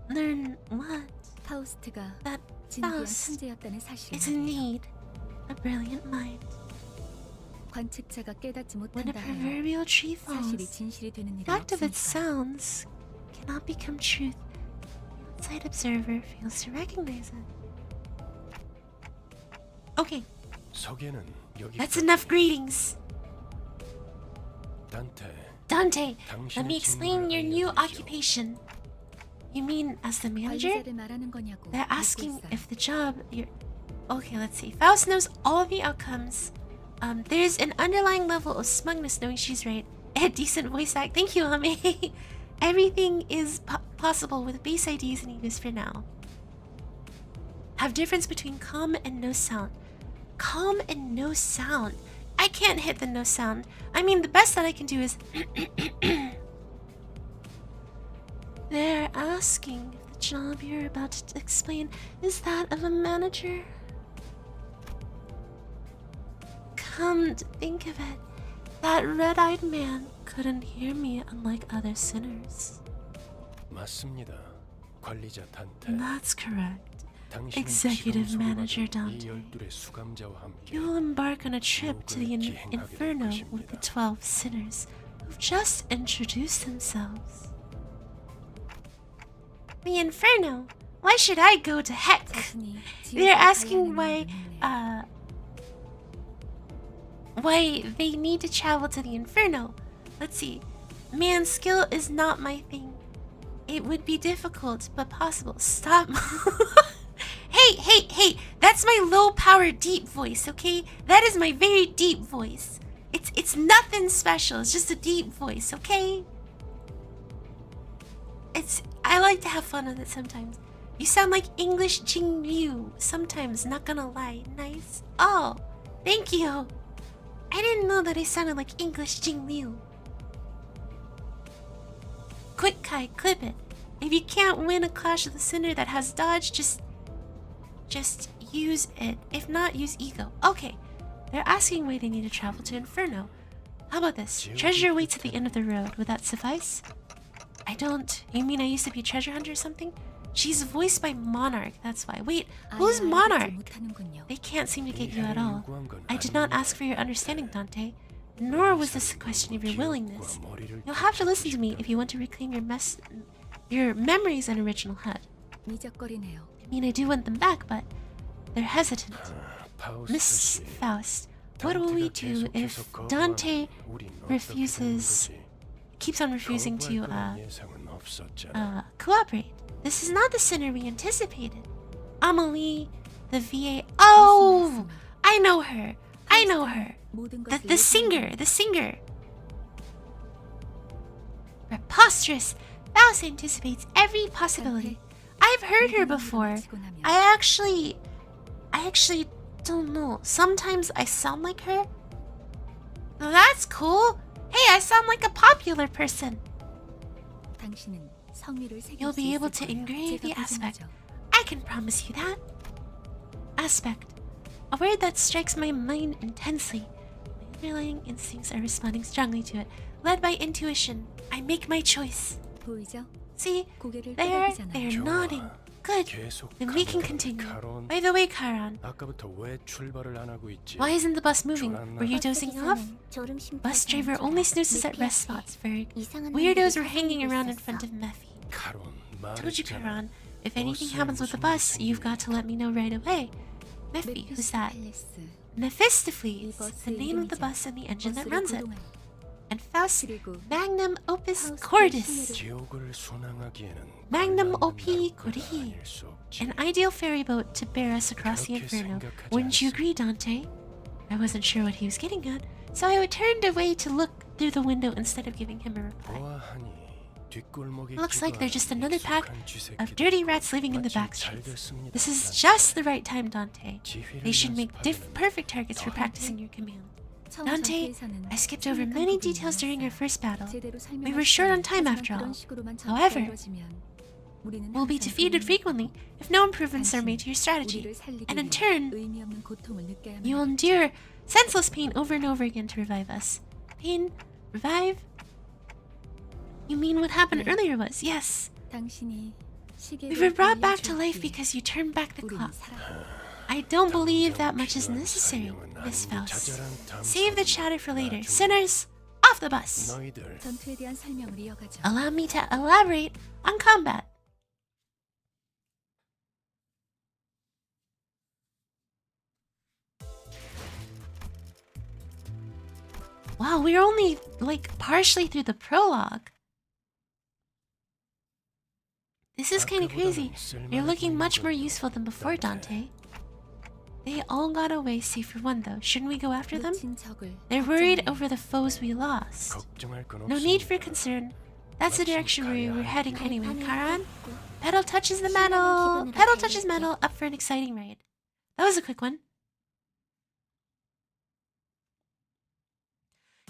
Learn what? That Faust is indeed a brilliant mind. 관측자가 깨닫지 When a 못한다 해요. proverbial tree 사실이 falls, 진실이 되는 일은 fact of its 없으니까. sounds cannot become truth. The outside observer fails to recognize it. Okay, 서계는 여기 that's enough greetings. 단테 Dante, let 당신의 me explain your 직무를 new 알려드리죠. occupation. You mean as the manager? 관리자를 말하는 거냐고 They're 묻고 asking 있어요. if the job you're... Okay, let's see. Faust knows all of the outcomes. There's an underlying level of smugness knowing she's right. A decent voice act. Thank you, Ame. Everything is possible with base IDs and egos for now. Have difference between calm and no sound. Calm and no sound. I can't hit the no sound. I mean, the best that I can do is... They're asking if the job you're about to explain is that of a manager. Come to think of it, that red-eyed man couldn't hear me unlike other sinners. 맞습니다. 관리자 단테. That's correct. 당신은 Executive 지금 Manager 소개받은 이 Dante. 12의 수감자와 함께 You'll embark on a trip to the 지옥을 기행하게 될 inferno with the 것입니다. 12 sinners who've just introduced themselves. The inferno? Why should I go to heck? 자신이 They're 지옥을 asking 가야 하는 이유는 why they need to travel to the inferno. Let's see. Man, skill is not my thing. It would be difficult, but possible. Stop. Hey, that's my low-powered deep voice, okay? That is my very deep voice. It's nothing special. It's just a deep voice, okay? I like to have fun with it sometimes. You sound like English Jing Liu sometimes, not gonna lie. Nice. Oh, thank you. I didn't know that I sounded like English Jing Liu. Quick Kai, clip it. If you can't win a Clash of the Sinner that has dodge, just use it. If not, use ego. Okay. They're asking why they need to travel to Inferno. How about this? Treasure waits at the end of the road. Would that suffice? I don't. You mean I used to be a treasure hunter or something? She's voiced by Monarch, that's why. Wait, who's 아예 알아듣지 Monarch? 못하는군요. They can't seem to get you 이해를 at all. 요구한 건 I did not 아닙니다. ask for your understanding, Dante. Nor was this a question of your willingness. 기억과 머리를 You'll have to 되찾고 listen to me 싶다. if you want to reclaim your memories and original HUD. 미적거리네요. I mean, I do want them back, but they're hesitant. 파우스트 Miss 씨, Faust, what will we do if 계속해서 거부하면 Dante 우린 어떻게 refuses, 되는 거지? keeps on refusing to 거부할 거란 예상은 없었잖아. cooperate? This is not the sinner we anticipated. Amelie, the VA. Oh, I know her. I know her. 모든 The 것을 singer, the singer. Preposterous. Faust anticipates every possibility. I've heard her before. I actually don't know. Sometimes I sound like her. That's cool. Hey, I sound like a popular person. 당신은 성의를 새길 You'll 수 be able 있을 to 거예요. engrave the 제가 aspect. 보증하죠. I can promise you that. Aspect. A word that strikes my mind intensely. My underlying instincts are responding strongly to it. Led by intuition, I make my choice. 보이죠? See? 고개를 They're 끄덕이잖아요. nodding. Good. 계속 Then we can 가보자, continue. 카론. By the way, Karan, 아까부터 왜 출발을 안 하고 있지? why isn't the bus moving? 졸았나? Were you dozing off? Bus driver only snoozes at rest spots, Ferg. Weirdos were hanging around in front of Mephi. 카론 Told you, 말했잖아. Karan. If anything happens with the bus, you've got to let me know right away. Mephi, who's that? Mephistopheles, the name of the bus and the engine that runs it. And Faust, 그리고 Magnum Opus Faust의 Courteous, 지옥을 순항하기에는 Magnum 걸러내는 Opus 나무가 Cordis. 아닐 수 없지. an ideal ferry boat to bear us across the 그렇게 inferno. 생각하지 Wouldn't you 않소? agree, Dante? I wasn't sure what he was getting at, so I turned away to look through the window instead of giving him a reply. 보아하니 뒷골목에 Looks like they're just 기도하는 another pack 익숙한 쥐새끼들. of dirty rats living in the 마침 back 잘 streets. 됐습니다. This is just the right time, Dante. 지휘를 They should make 연습하기는 perfect targets for 더 practicing your command. 처음 Dante, 전투에서는 I skipped over 생각한 many 부분이 details during our 많았어요. first battle. 제대로 We were short on time 설명하지만 after 하지만 all. 그런 식으로만 However, 전투가 이루어지면 우리는 We'll be 항상 defeated 죽는 frequently if no improvements are made to your strategy. 우리를 살리기 And in 위해 turn, 의미 없는 고통을 느껴야만 You will endure senseless pain over and over again to revive us. Pain? Revive? You mean what happened 네. earlier was? Yes. 당신이 시계를 We were brought back to 돌려주었기에 life because you turned back the 우리는 clock. 살아. I don't believe that much is necessary, Miss Faust. Save the chatter for later. Sinners, off the bus. 너희들 전투에 대한 설명을 이어가죠. Allow me to elaborate on combat. Wow, we're only like partially through the prologue. This is kind of crazy. You're looking much more useful than before, Dante. They all got away save for one though. Shouldn't we go after them? 놓친 적을 They're worried 걱정해요. over the foes we lost. 걱정할 건 No need 없습니다. for concern. That's the direction where we're heading anyway. Karan? Pedal touches the metal. Pedal touches metal. Up for an exciting ride. That was a quick one.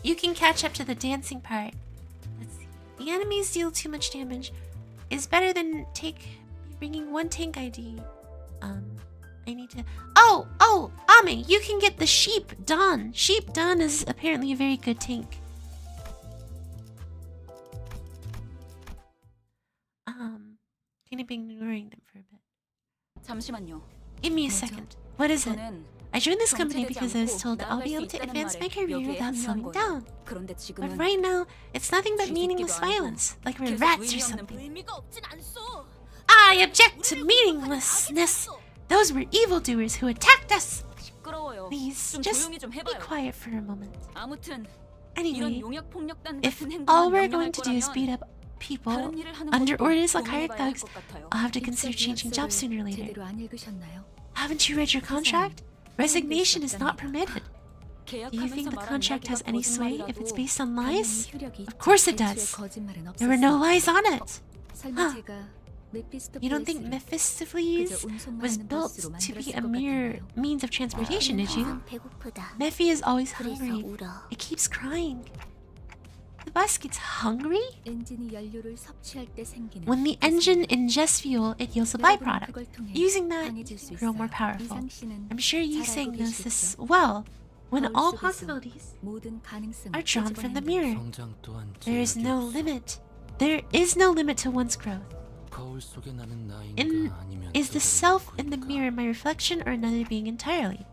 You can catch up to the dancing part. Let's see. The enemies deal too much damage. Is better than bringing one tank ID. I need to. Oh, Ame, you can get the sheep done. Sheep done is apparently a very good tank. Kind of been ignoring them for a bit. 잠시만요. Give me a 뭐죠? second. What is it? 저는 I joined this company 정체되지 because I was 않고 told I'll be 나아갈 able 수 to 있다는 advance my 말에 career 여기에 without 합류한 slowing 거예요. down. 그런데 But 지금은 right now, it's nothing but 쥐 meaningless 새끼도 아니고 violence, like we're 계속 rats or 의미 없는 something. 의미가 없진 않소. I object to 우리를 meaninglessness. 공격하는 Those were evildoers who attacked us. 시끄러워요. Please, 좀 just 조용히 좀 be 해봐요. quiet for a moment. 아무튼 이런 Anyway, 용역 폭력단 if 같은 행동을 all we're 명령할 going to do is beat 거라면 up people 다른 일을 하는 under 것도 orders like 고민해봐야 hired 할 thugs, 것 같아요. I'll have to consider 입사 changing 계약서를 jobs sooner or later. 제대로 안 읽으셨나요? Haven't you read your contract? Resignation is not permitted. Do you think the contract has any sway if it's based on lies? 당연히 효력이 Of course it 애초에 does. 거짓말은 There were no 없었어요. lies on it. 설마 Huh. 제가 You don't think Mephistopheles was built to be a mere means of transportation, did you? 배고프다. Mephi is always 그래서 hungry. 울어. It keeps crying. The bus gets hungry? 엔진이 연료를 섭취할 때 생기는 When the engine ingests fuel, it yields a byproduct. Using that, you 강해질 수 can grow more 있어요. powerful. 이상 씨는 I'm sure you 잘 saying 알고 knows this 계시겠죠? well. When 거울 all 속에서 possibilities 모든 가능성을 are drawn from the 끄집어낸다. mirror, 성장 또한 there is 제약이 no 없어. limit. There is no limit to one's growth. 거울 속에 나는 나인가 In, 아니면 is the 또 다른 self in the 누구인가? mirror my reflection or another being entirely?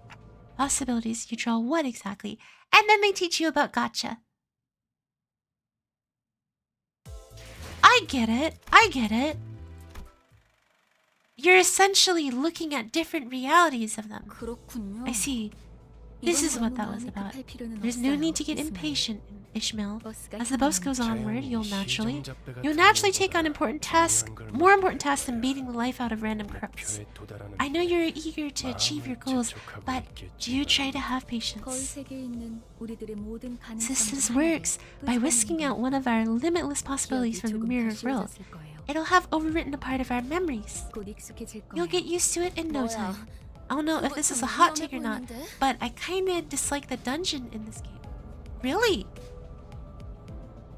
Possibilities, you draw what exactly? And then they teach you about gotcha. I get it. I get it. You're essentially looking at different realities of them. 그렇군요. I see. This is what that was about. There's no need to get impatient, Ishmael. As the bus goes onward, you'll naturally take on important tasks, more important tasks than beating the life out of random crooks. I know you're eager to achieve your goals, but do try to have 거울 patience. 세계에 있는 우리들의 모든 This 가능성을 works by whisking out one of our limitless possibilities from the mirror world. It'll have overwritten a part of our memories. 곧 익숙해질 거예요. You'll get used to it in no 뭐야? time. I don't know if this is a hot take or not, but I kinda dislike the dungeon in this game. Really?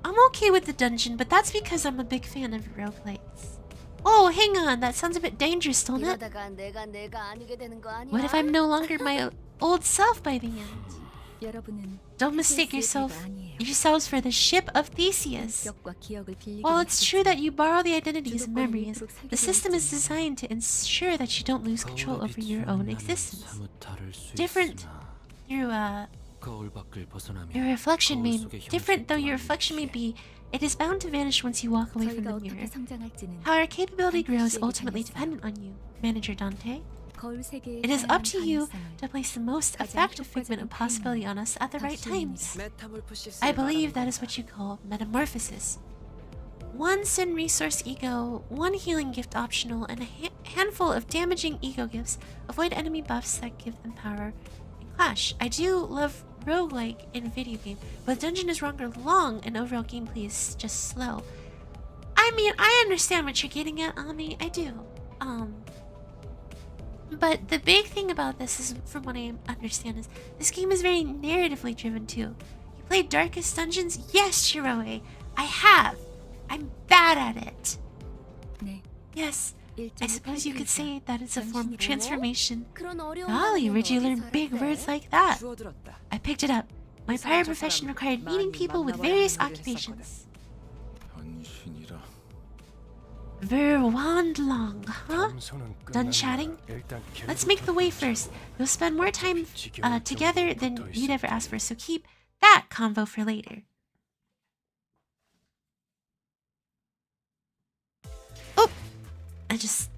I'm okay with the dungeon, but that's because I'm a big fan of roguelites. Oh, hang on, that sounds a bit dangerous, don't it? 이러다가 내가 아니게 되는 거 아니야? What if I'm no longer my old self by the end? 여러분은 Don't mistake yourselves for the ship of Theseus. 기억과 기억을 빌리기 While it's true that you borrow the identities and memories, the system is designed to ensure that you don't lose control over your own existence. 사뭇 다를 수 Different 있으나 through 거울 밖을 벗어나면 your reflection may 거울 속의 different though 형식도 your reflection may 아니지. be, it is bound to vanish once you walk away from 저희가 the mirror. 어떻게 성장할지는 How our capability grows 씨에게 ultimately 달렸어요. dependent on you, Manager Dante. 거울 세계의 It is up to 다양한 you 가능성을 to place the most 가장 effective figment of 효과적인 possibility on us at the right times. I believe that is what you call metamorphosis. One sin resource ego, one healing gift optional, and a handful of damaging ego gifts. Avoid enemy buffs that give them power and clash. I do love roguelike in video game, but dungeon is rather long and overall gameplay is just slow. I mean, I understand what you're getting at, Ami. I do. But the big thing about this is, from what I understand, is this game is very narratively driven too. You played Darkest Dungeons? Yes, Shiroe. I have. I'm bad at it. 네, Yes, I suppose you could 1.8 say that it's a form of transformation. 그런 어려운 Golly, where'd you learn big words like that? 주워들었다. I picked it up. My prior profession required meeting people with various occupations. 현신이라. Verwandlong, huh? 겸손은 Done 끝났나? chatting? 일단 Let's make the way first. You'll spend more time 지겨울 together 정도로 than 붙어 you'd ever 있을 ask for, so keep that convo for later. Oh! I just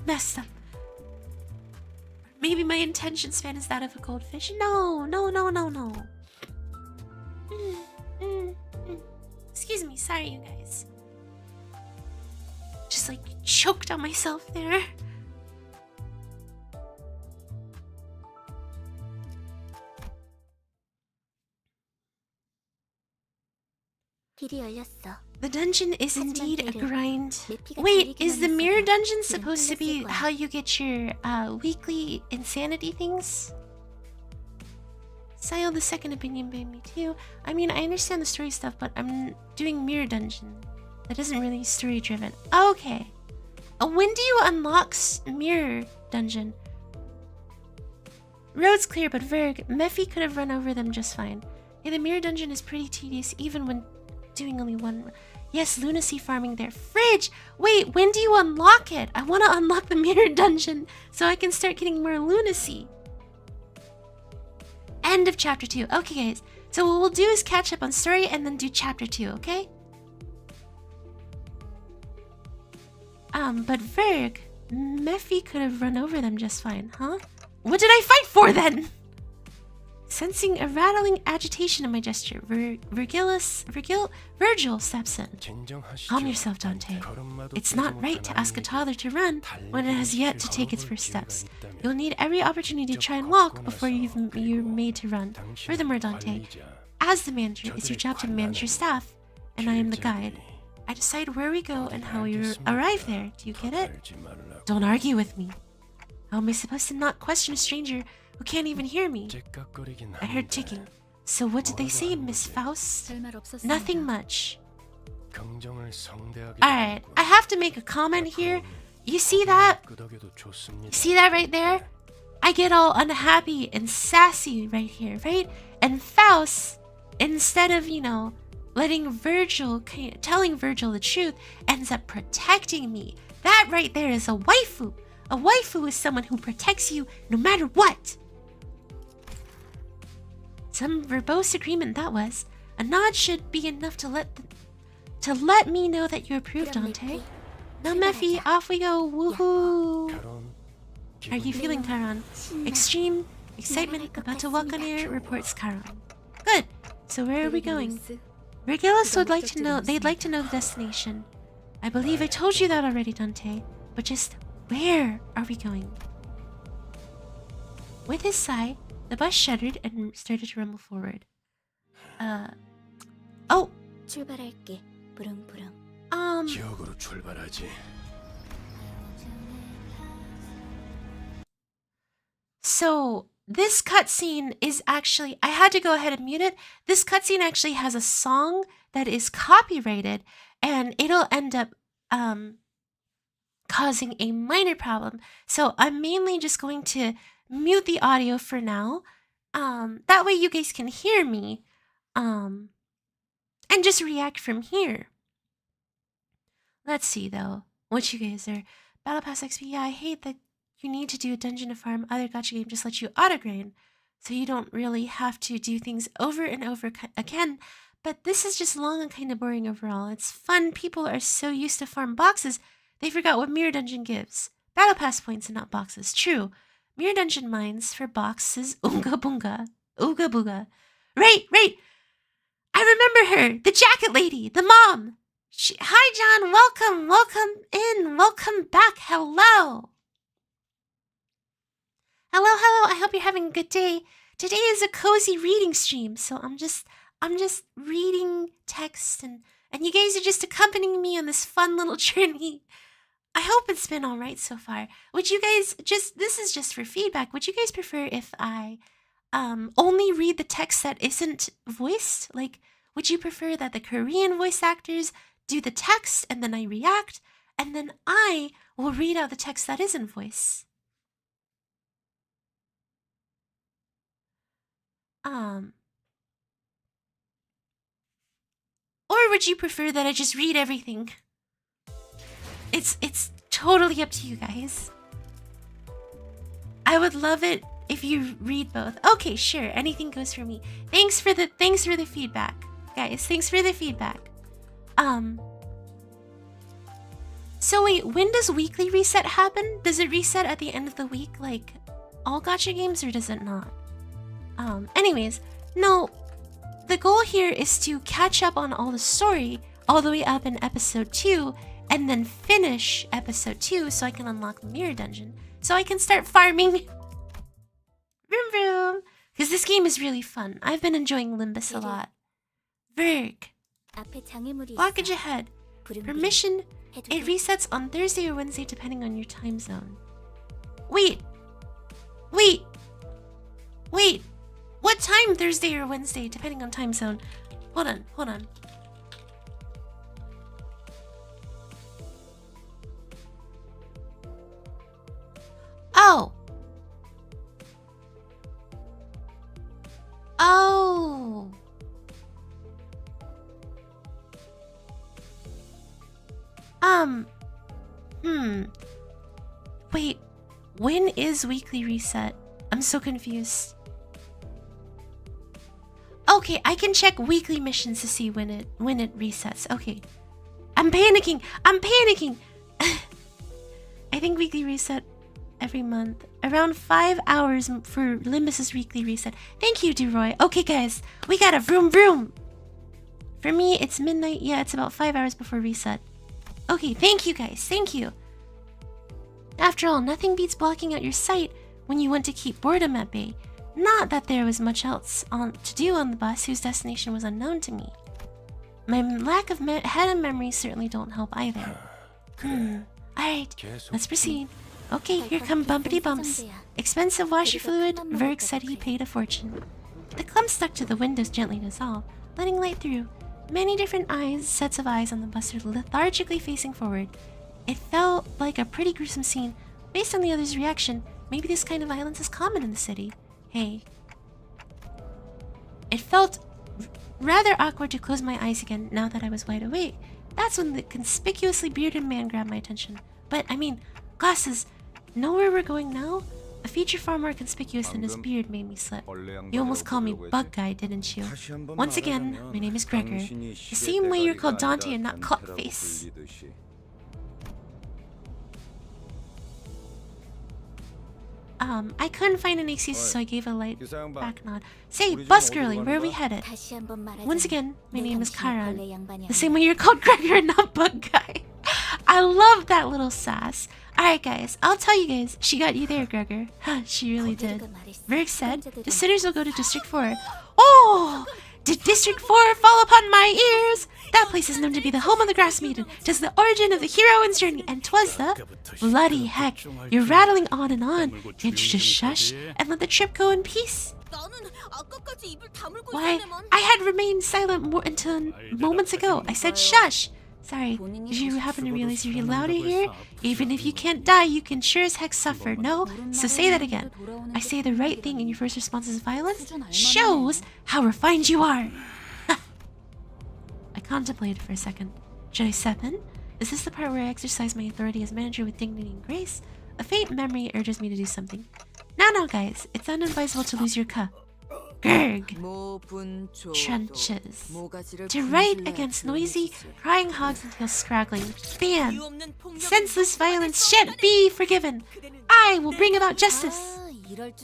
messed up. Maybe my attention span is that of a goldfish. No. Excuse me, sorry you guys. Just like choked on myself there. 길이 열렸어. The dungeon is indeed a grind. 래피가 Wait, 달리기만 is the mirror 했어도 dungeon 그냥 supposed to be 끝났을 거야. how you get your weekly insanity things? Sayo, the second opinion by me too. I mean, I understand the story stuff, but I'm doing mirror dungeon. That isn't really story driven. Okay. When do you unlock mirror dungeon? Road's clear, but Verg, Mephi could have run over them just fine. Yeah, the mirror dungeon is pretty tedious, even when doing only one. Yes, lunacy farming there. Fridge! Wait, when do you unlock it? I want to unlock the mirror dungeon so I can start getting more lunacy. End of chapter 2. Okay, guys. So what we'll do is catch up on story and then do chapter 2, okay? But Verg, Mephi could have run over them just fine, huh? What did I fight for then? Sensing a rattling agitation in my gesture, Virgil steps in. Calm yourself, Dante. It's not right to ask a toddler to run when it has yet to take its first steps. You'll need every opportunity to try and walk before you're made to run. Furthermore, Dante, as the manager, it's your job to manage your staff, and I am the guide. I decide where we go and how we arrive there. Do you get it? Don't argue with me. How am I supposed to not question a stranger who can't even hear me? I heard ticking. So what did they say, Miss Faust? 별말 없었습니다. Nothing much. Alright, I have to make a comment here. You see that? You see that right there? I get all unhappy and sassy right here, right? And Faust, instead of, letting telling Virgil the truth, ends up protecting me. That right there is a waifu. A waifu is someone who protects you no matter what. Some verbose agreement that was. A nod should be enough to let me know that you approve, Dante. Now, Mephi, off we go. Woohoo! How are you feeling, Karan? Extreme excitement, about to walk on air, reports Karan. Good. So where are we going? Regulus would like to know. They'd like to know the destination. I believe I told you that already, Dante. But just where are we going? With his sigh, the bus shuddered and started to rumble forward. Oh. 출발할게. 부릉부릉. 지옥으로 출발하지. So this cutscene is actually, I had to go ahead and mute it. This cutscene actually has a song that is copyrighted, and it'll end up causing a minor problem. So I'm mainly just going to mute the audio for now. That way you guys can hear me, and just react from here. Let's see though, what you guys are. Battle Pass XP, yeah, I hate that you need to do a dungeon to farm. Other gacha game just let you auto-grind, so you don't really have to do things over and over again. But this is just long and kind of boring overall. It's fun. People are so used to farm boxes, they forgot what Mirror Dungeon gives. Battle Pass points and not boxes. True. Mirror Dungeon mines for boxes. Oonga boonga. Ooga booga. Right. I remember her. The jacket lady. The mom. Hi, John. Welcome in. Welcome back. Hello. I hope you're having a good day. Today is a cozy reading stream, so I'm just reading text, and you guys are just accompanying me on this fun little journey. I hope it's been all right so far. Would you guys this is just for feedback. Would you guys prefer if I only read the text that isn't voiced? Like, would you prefer that the Korean voice actors do the text and then I react, and then I will read out the text that isn't voiced? Or would you prefer that I just read everything? It's totally up to you guys. I would love it if you read both. Okay, sure. Anything goes for me. Thanks for the feedback, guys. Thanks for the feedback. So wait, when does weekly reset happen? Does it reset at the end of the week like all gacha games, or does it not? Anyways, no. The goal here is to catch up on all the story all the way up in episode 2 and then finish episode 2 so I can unlock the mirror dungeon. So I can start farming. Vroom vroom. Because this game is really fun. I've been enjoying Limbus a lot. Verg. Blockage ahead. Permission. It resets on Thursday or Wednesday depending on your time zone. Wait. What time Thursday or Wednesday depending on time zone? Hold on. Oh. Wait, when is weekly reset? I'm so confused. Okay, I can check weekly missions to see when it resets. Okay. I'm panicking. I think weekly reset every month. Around 5 hours for Limbus's weekly reset. Thank you, DeRoy. Okay, guys, we got a vroom vroom. For me, it's midnight. Yeah, it's about 5 hours before reset. Okay, thank you, guys. Thank you. After all, nothing beats blocking out your sight when you want to keep boredom at bay. Not that there was much else to do on the bus whose destination was unknown to me. My lack of head and memory certainly don't help either. Alright, let's proceed. Okay, here come bumpity bumps. Expensive washer fluid, Verg said he paid a fortune. The clump stuck to the windows gently dissolved, letting light through. Many different sets of eyes on the bus are lethargically facing forward. It felt like a pretty gruesome scene. Based on the other's reaction, maybe this kind of violence is common in the city. Hey. It felt rather awkward to close my eyes again now that I was wide awake. That's when the conspicuously bearded man grabbed my attention. But, I mean, glasses, know where we're going now? A feature far more conspicuous than his beard made me slip. You almost called me Bug Guy, didn't you? Once again, my name is Gregor. The same way you're called Dante and not Clockface. I couldn't find an excuse, so I gave a light back nod. Say, bus girlie, where are we headed? Once again, my name is Karan. The same way you're called Gregor and not Bug Guy. I love that little sass. Alright guys, I'll tell you guys, she got you there, Gregor. She really did. Verg said, the sitters will go to District 4. Oh! Did District 4 fall upon my ears? That place is known to be the home of the Grass Maiden, just the origin of the heroine's journey, and 'twas the... Bloody heck, you're rattling on and on. Can't you just shush and let the trip go in peace? Why, I had remained silent until moments ago. I said shush. Sorry, did you happen to realize you're allowed to hear? Even if you can't die, you can sure as heck suffer, no? So say that again. I say the right thing and your first response is violence? Shows how refined you are! I contemplated for a second. Should I step in? Is this the part where I exercise my authority as manager with dignity and grace? A faint memory urges me to do something. No, guys, it's unadvisable to lose your cup. Gerg. Trenches. To right against noisy, crying hogs until scraggling. Bam! Senseless violence shan't be forgiven. I will bring about justice.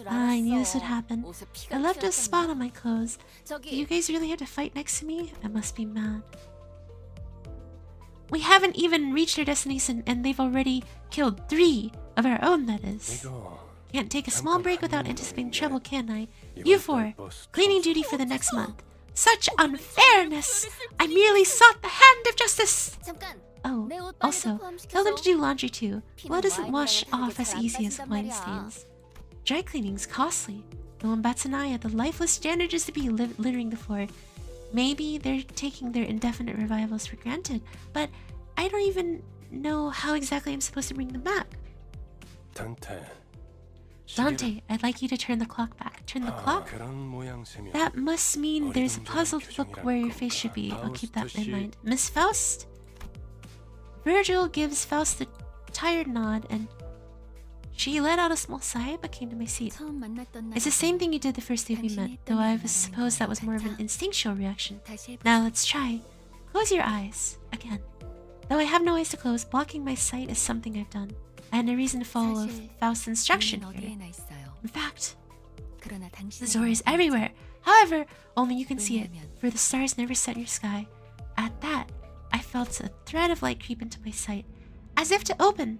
I knew this would happen. I left a spot on my clothes. You guys really had to fight next to me? I must be mad. We haven't even reached our destination and they've already killed 3 of our own, that is. Can't take a small break without anticipating trouble, can I? You 4, cleaning duty for the next month. Such unfairness! I merely sought the hand of justice! Oh, also, tell them to do laundry too. Blood doesn't wash off as easy as wine stains. Dry cleaning's costly. No one bats an eye at the lifeless janitors to be littering the floor. Maybe they're taking their indefinite revivals for granted, but I don't even know how exactly I'm supposed to bring them back. Dante, I'd like you to turn the clock back. Turn the clock? That must mean there's a puzzled look where your face should be. I'll keep that in mind. Miss Faust? Virgil gives Faust a tired nod, and she let out a small sigh but came to my seat. 처음 만났던 It's the same thing you did the first day we met, though I suppose that was more of an instinctual reaction. Now let's try. Close your eyes. Again. Though I have no eyes to close, blocking my sight is something I've done. I had no reason to follow Faust's instruction here. In fact, the door is everywhere. However, only you can see it, for the stars never set in your sky. At that, I felt a thread of light creep into my sight, as if to open.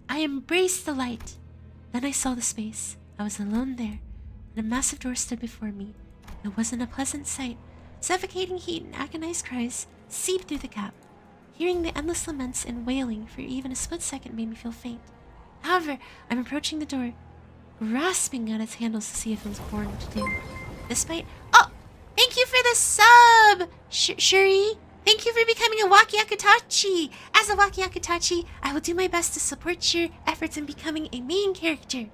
I embraced the light. Then I saw the space. I was alone there, and a massive door stood before me. It wasn't a pleasant sight. Suffocating heat and agonized cries seeped through the gap. Hearing the endless laments and wailing for even a split second made me feel faint. However, I'm approaching the door, grasping at its handles to see if it was born to do. Despite— Oh! Thank you for the sub! Shuri! Thank you for becoming a Wakiakutachi! As a Wakiakutachi, I will do my best to support your efforts in becoming a main character.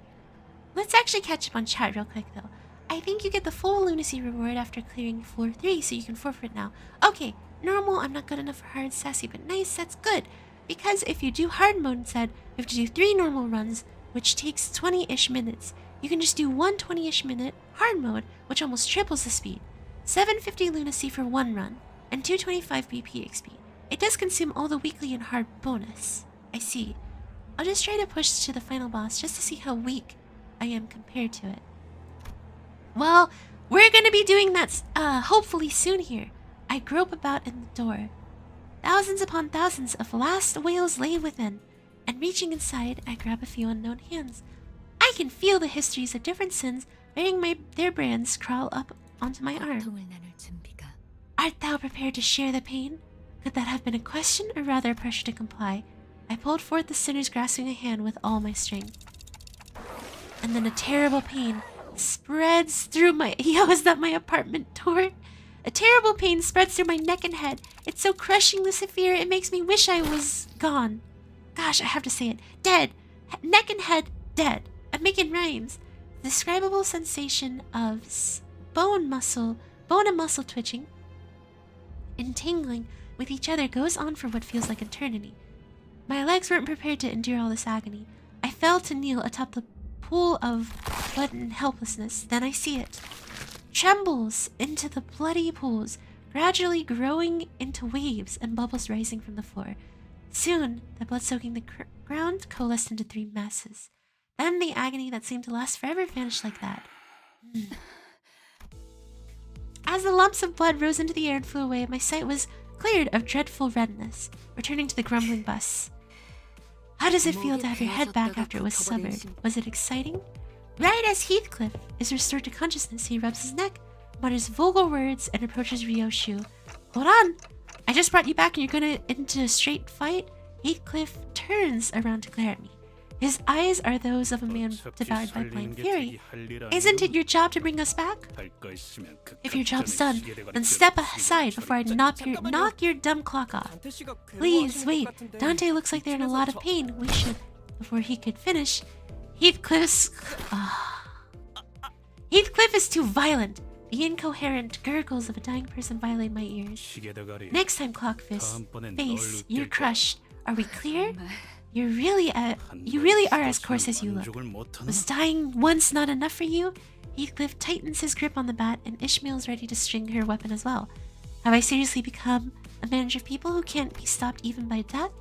Let's actually catch up on chat real quick though. I think you get the full lunacy reward after clearing floor 3, so you can forfeit now. Okay, normal, I'm not good enough for hard. Sassy, but nice, that's good. Because if you do hard mode instead, you have to do 3 normal runs, which takes 20-ish minutes. You can just do 1 20-ish minute hard mode, which almost triples the speed. 750 lunacy for 1 run, and 225 BP XP. It does consume all the weekly and hard bonus. I see. I'll just try to push to the final boss just to see how weak I am compared to it. Well, we're gonna be doing that hopefully soon here. I grope about in the door. Thousands upon thousands of last whales lay within, and reaching inside, I grab a few unknown hands. I can feel the histories of different sins bearing their brands crawl up onto my arm. 고통을 나눌 준비가. Art thou prepared to share the pain? Could that have been a question, or rather a pressure to comply? I pulled forth the sinner's grasping a hand with all my strength. And then a terrible pain spreads through my— Yo, is that my apartment door? A terrible pain spreads through my neck and head. It's so crushingly severe, it makes me wish I was gone. Gosh, I have to say it. Dead. Neck and head, dead. I'm making rhymes. The describable sensation of bone and muscle twitching and tingling with each other goes on for what feels like eternity. My legs weren't prepared to endure all this agony. I fell to kneel atop the pool of blood and helplessness. Then I see it. Trembles into the bloody pools, gradually growing into waves and bubbles rising from the floor. Soon, the blood soaking the ground coalesced into 3 masses. Then the agony that seemed to last forever vanished like that. As the lumps of blood rose into the air and flew away, my sight was cleared of dreadful redness, returning to the grumbling bus. How does it feel to have your head back after it was severed? Was it exciting? Right as Heathcliff is restored to consciousness, he rubs his neck, mutters vulgar words, and approaches Ryoshu. Hold on! I just brought you back and you're gonna into a straight fight? Heathcliff turns around to glare at me. His eyes are those of a man devoured by blind fury. Isn't it your job to bring us back? If your job's done, then step aside before I knock your dumb clock off. Please, wait. Dante looks like they're in a lot of pain. We should— Before he could finish, Heathcliff is too violent. The incoherent gurgles of a dying person violate my ears. Next time, Clockface, face, you're crushed. Are we clear? You really are as coarse as you look. Was dying once not enough for you? Heathcliff tightens his grip on the bat, and Ishmael's ready to string her weapon as well. Have I seriously become a manager of people who can't be stopped even by death?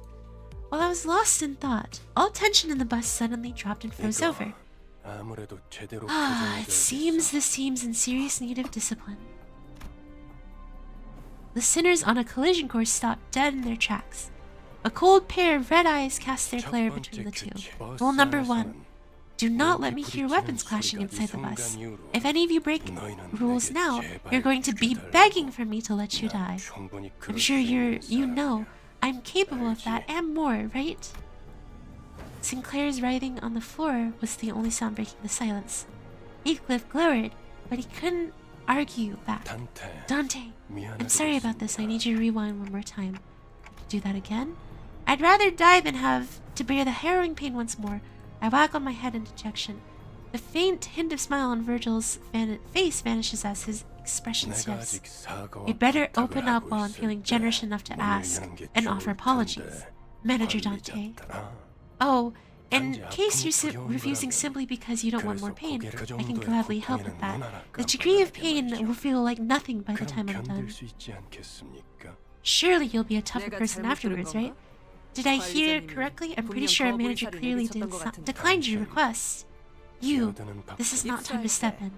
While I was lost in thought, all tension in the bus suddenly dropped and froze over. It seems this team's in serious need of discipline. The sinners on a collision course stopped dead in their tracks. A cold pair of red eyes cast their glare between the two. Rule number 1. Do not let me hear weapons clashing inside the bus. If any of you break rules now, you're going to be begging for me to let you die. I'm sure you know I'm capable of that and more, right? Sinclair's writhing on the floor was the only sound breaking the silence. Heathcliff glowered, but he couldn't argue back. Dante, I'm sorry about this. I need you to rewind one more time. Do that again? I'd rather die than have to bear the harrowing pain once more. I waggle my head in dejection. The faint hint of smile on Virgil's face vanishes as his expressions, 내가 yes. 아직 사과와 You'd better 부탁을 open up 하고 while I'm 있을 feeling 때 generous enough to 문을 ask 여는 게 and 좋을 offer apologies. 텐데. Manager Dante. 관리자더라. Oh, in 단지 case you're 아픔이 두려운 refusing 거라면 simply because you don't want more 그래서 pain, 고개 그 I can 정도의 gladly help with 고통에는 that. 눈알아 The degree of 깜빡하게 pain 말이죠. will feel like nothing by the 그럼 time I'm done. 견딜 수 있지 않겠습니까? Surely you'll be a tougher 내가 person 잘못 들은 afterwards, right? 건가? Did I hear 관리자님이 correctly? I'm pretty 분명 sure our 거부의 manager 살을 clearly 내비쳤던 것 같은데. declined your request. You, 기어드는 this is 박수. not time to step in.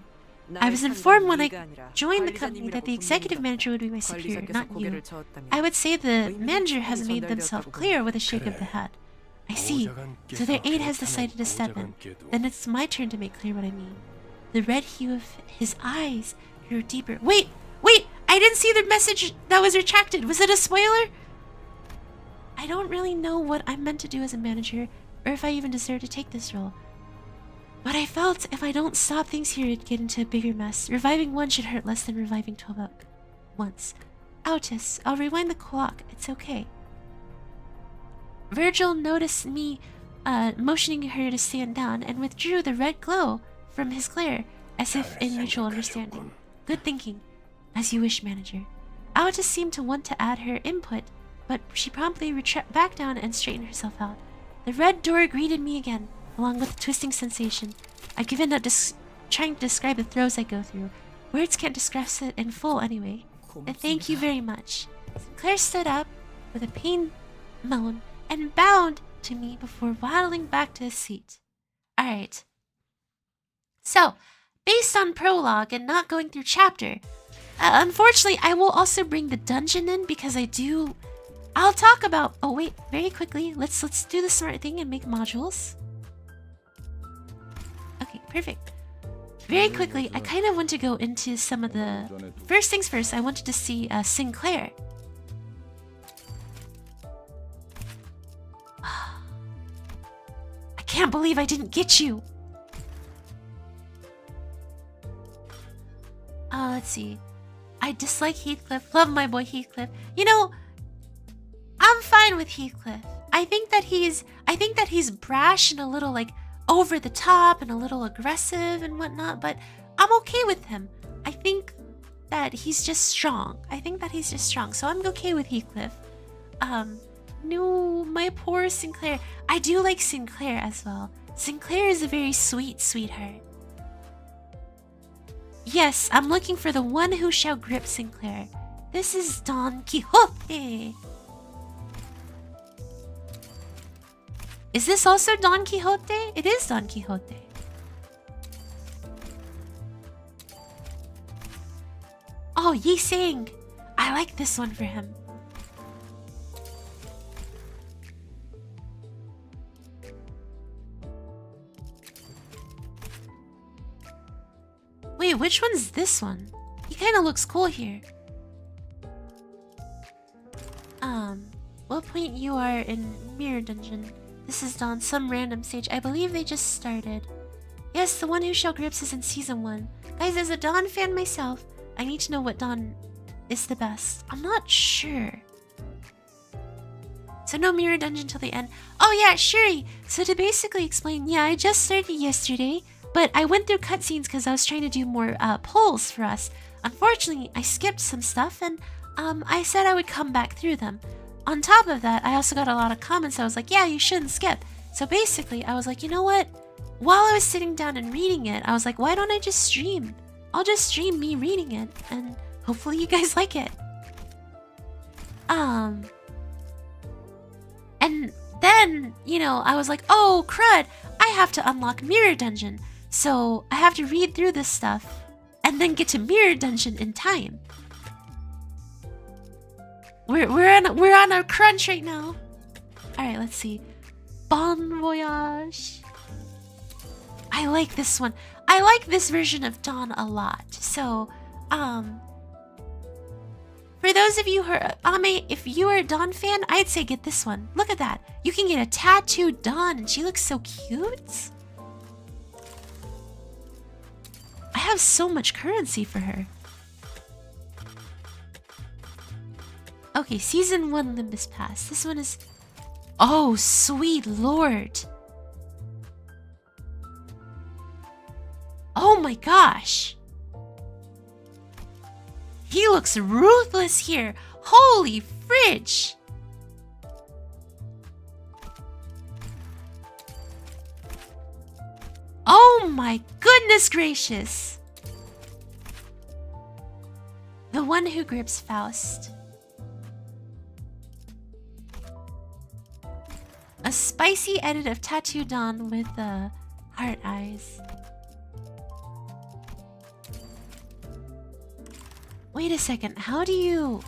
나의 I was 상대는 informed when I 네가 아니라 joined the company that the 관리자님이라고 executive 분명히 manager would be my superior, 관리자께서 not you. 고개를 저었다면 I would say the 의미 manager 있게 has made 전달되었다고 themselves 봅니다. clear with a shake of 그래. the head. I see. So their aide has decided to step in. Then it's my turn to make clear what I mean. The red hue of his eyes grew deeper. Wait! I didn't see the message that was retracted. Was it a spoiler? I don't really know what I'm meant to do as a manager, or if I even deserve to take this role. But I felt if I don't stop things here, it'd get into a bigger mess. Reviving one should hurt less than reviving 12 at once. Autis, I'll rewind the clock. It's okay. Virgil noticed me motioning her to stand down and withdrew the red glow from his glare, as if in mutual understanding. Good thinking. As you wish, manager. Autis seemed to want to add her input, but she promptly backed down and straightened herself out. The red door greeted me again, along with a twisting sensation. I've given up trying to describe the throes I go through. Words can't describe it in full anyway. Thank you very much. Claire stood up with a pained moan and bowed to me before waddling back to his seat. Alright. So, based on prologue and not going through chapter, unfortunately, I will also bring the dungeon in because I'll talk about... Oh wait, very quickly, let's do the smart thing and make modules. Okay, perfect. Very quickly, I kind of want to go into some of the... First things first, I wanted to see Sinclair. I can't believe I didn't get you! Let's see. I dislike Heathcliff, love my boy Heathcliff. You know, I'm fine with Heathcliff. I think that he's brash and a little like over the top and a little aggressive and whatnot, but I'm okay with him. I think that he's just strong. So I'm okay with Heathcliff. No, my poor Sinclair. I do like Sinclair as well. Sinclair is a very sweet sweetheart. Yes, I'm looking for the one who shall grip Sinclair. This is Don Quixote. Is this also Don Quixote? It is Don Quixote. Oh, Yi Sang. I like this one for him. Wait, which one's this one? He kind of looks cool here. What point you are in Mirror Dungeon? This is Dawn, some random stage. I believe they just started. Yes, the one who shall grips is in season 1. Guys, as a Dawn fan myself, I need to know what Dawn is the best. I'm not sure. So no Mirror Dungeon till the end. Oh yeah, Shuri! So to basically explain, yeah, I just started yesterday, but I went through cutscenes because I was trying to do more polls for us. Unfortunately, I skipped some stuff and I said I would come back through them. On top of that, I also got a lot of comments. I was like, yeah, you shouldn't skip. So basically, I was like, you know what? While I was sitting down and reading it, I was like, why don't I just stream? I'll just stream me reading it and hopefully you guys like it. And then, you know, I was like, oh, crud, I have to unlock Mirror Dungeon. So I have to read through this stuff and then get to Mirror Dungeon in time. We're on a crunch right now. Alright, let's see. Bon Voyage. I like this one. I like this version of Dawn a lot. So, for those of you who are, if you are a Dawn fan, I'd say get this one. Look at that. You can get a tattooed Dawn and she looks so cute. I have so much currency for her. Okay, season 1 Limbus Pass. This one is... Oh, sweet lord. Oh my gosh. He looks ruthless here. Holy fridge. Oh my goodness gracious. The one who grips Faust. A spicy edit of Tattoo Dawn with the heart eyes. Wait a second, how do you...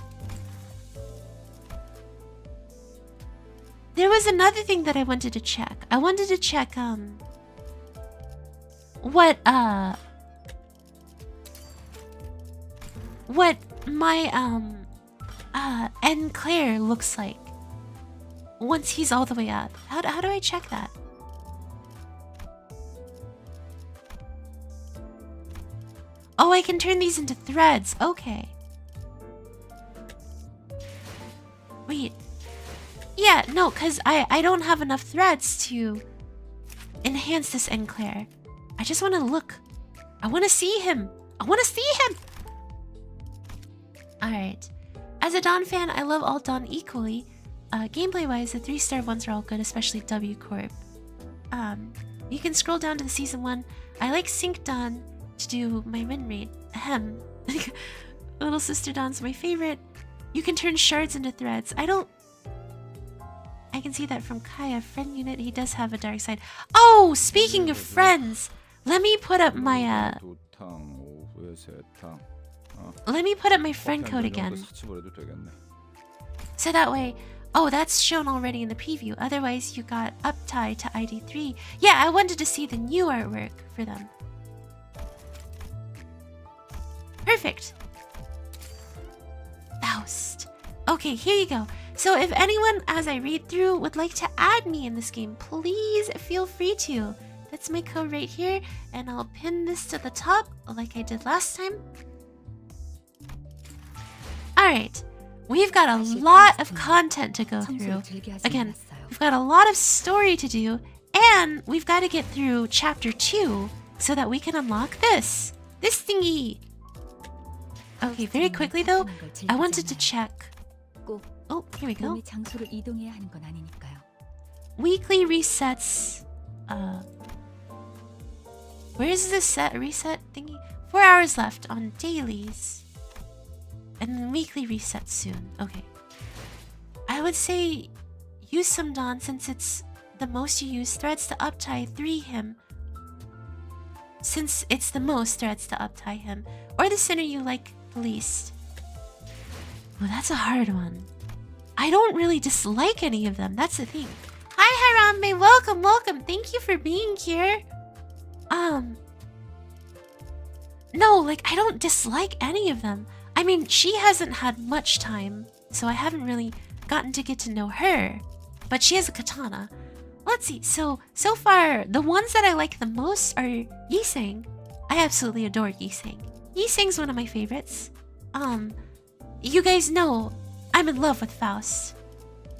There was another thing that I wanted to check. I wanted to check, what my, N. Claire looks like once he's all the way up. How do I check that? Oh, I can turn these into threads. Okay. Wait. Yeah, no, because I don't have enough threads to enhance this N. Claire. I just want to look. I want to see him. I want to see him. Alright. As a Dawn fan, I love all Dawn equally. Gameplay-wise, the 3-star ones are all good, especially W Corp. You can scroll down to the Season 1. I like Sync Dawn to do my win rate. Ahem. Little Sister Dawn's my favorite. You can turn shards into threads. I can see that from Kaya. Friend unit, he does have a dark side. Oh, speaking of friends, let me put up my friend code again. So that way, oh, that's shown already in the preview. Otherwise, you got uptie to ID3. Yeah, I wanted to see the new artwork for them. Perfect. Faust. Okay, here you go. So if anyone, as I read through, would like to add me in this game, please feel free to. That's my code right here, and I'll pin this to the top like I did last time. Alright, we've got a lot of content to go through. Again, we've got a lot of story to do, and we've got to get through chapter 2 so that we can unlock this thingy. Okay, very quickly though, I wanted to check. Oh, here we go. Weekly resets. Where's this reset thingy? 4 hours left on dailies. And then weekly resets soon. Okay. I would say use some Dawn since it's the most you use. Threads to uptie 3 him. Since it's the most threads to uptie him. Or the center you like the least. Oh, that's a hard one. I don't really dislike any of them. That's the thing. Hi, Hayami. Welcome, welcome. Thank you for being here. No, like, I don't dislike any of them. I mean, she hasn't had much time, so I haven't really gotten to get to know her. But she has a katana. Let's see. So far, the ones that I like the most are Yiseng. I absolutely adore Yiseng. Yiseng's one of my favorites. You guys know I'm in love with Faust.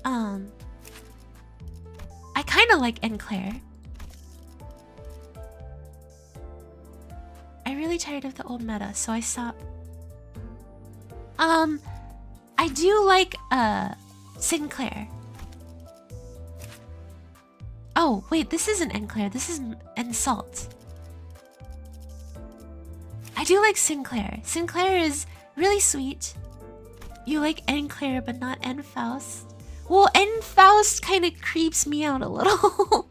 I kind of like N. Claire. I'm really tired of the old meta, so I stopped. I do like Sinclair. Oh, wait, this isn't N. Claire, this is Insult. I do like Sinclair. Sinclair is really sweet. You like N. Claire, but not N. Faust. Well, N. Faust kind of creeps me out a little.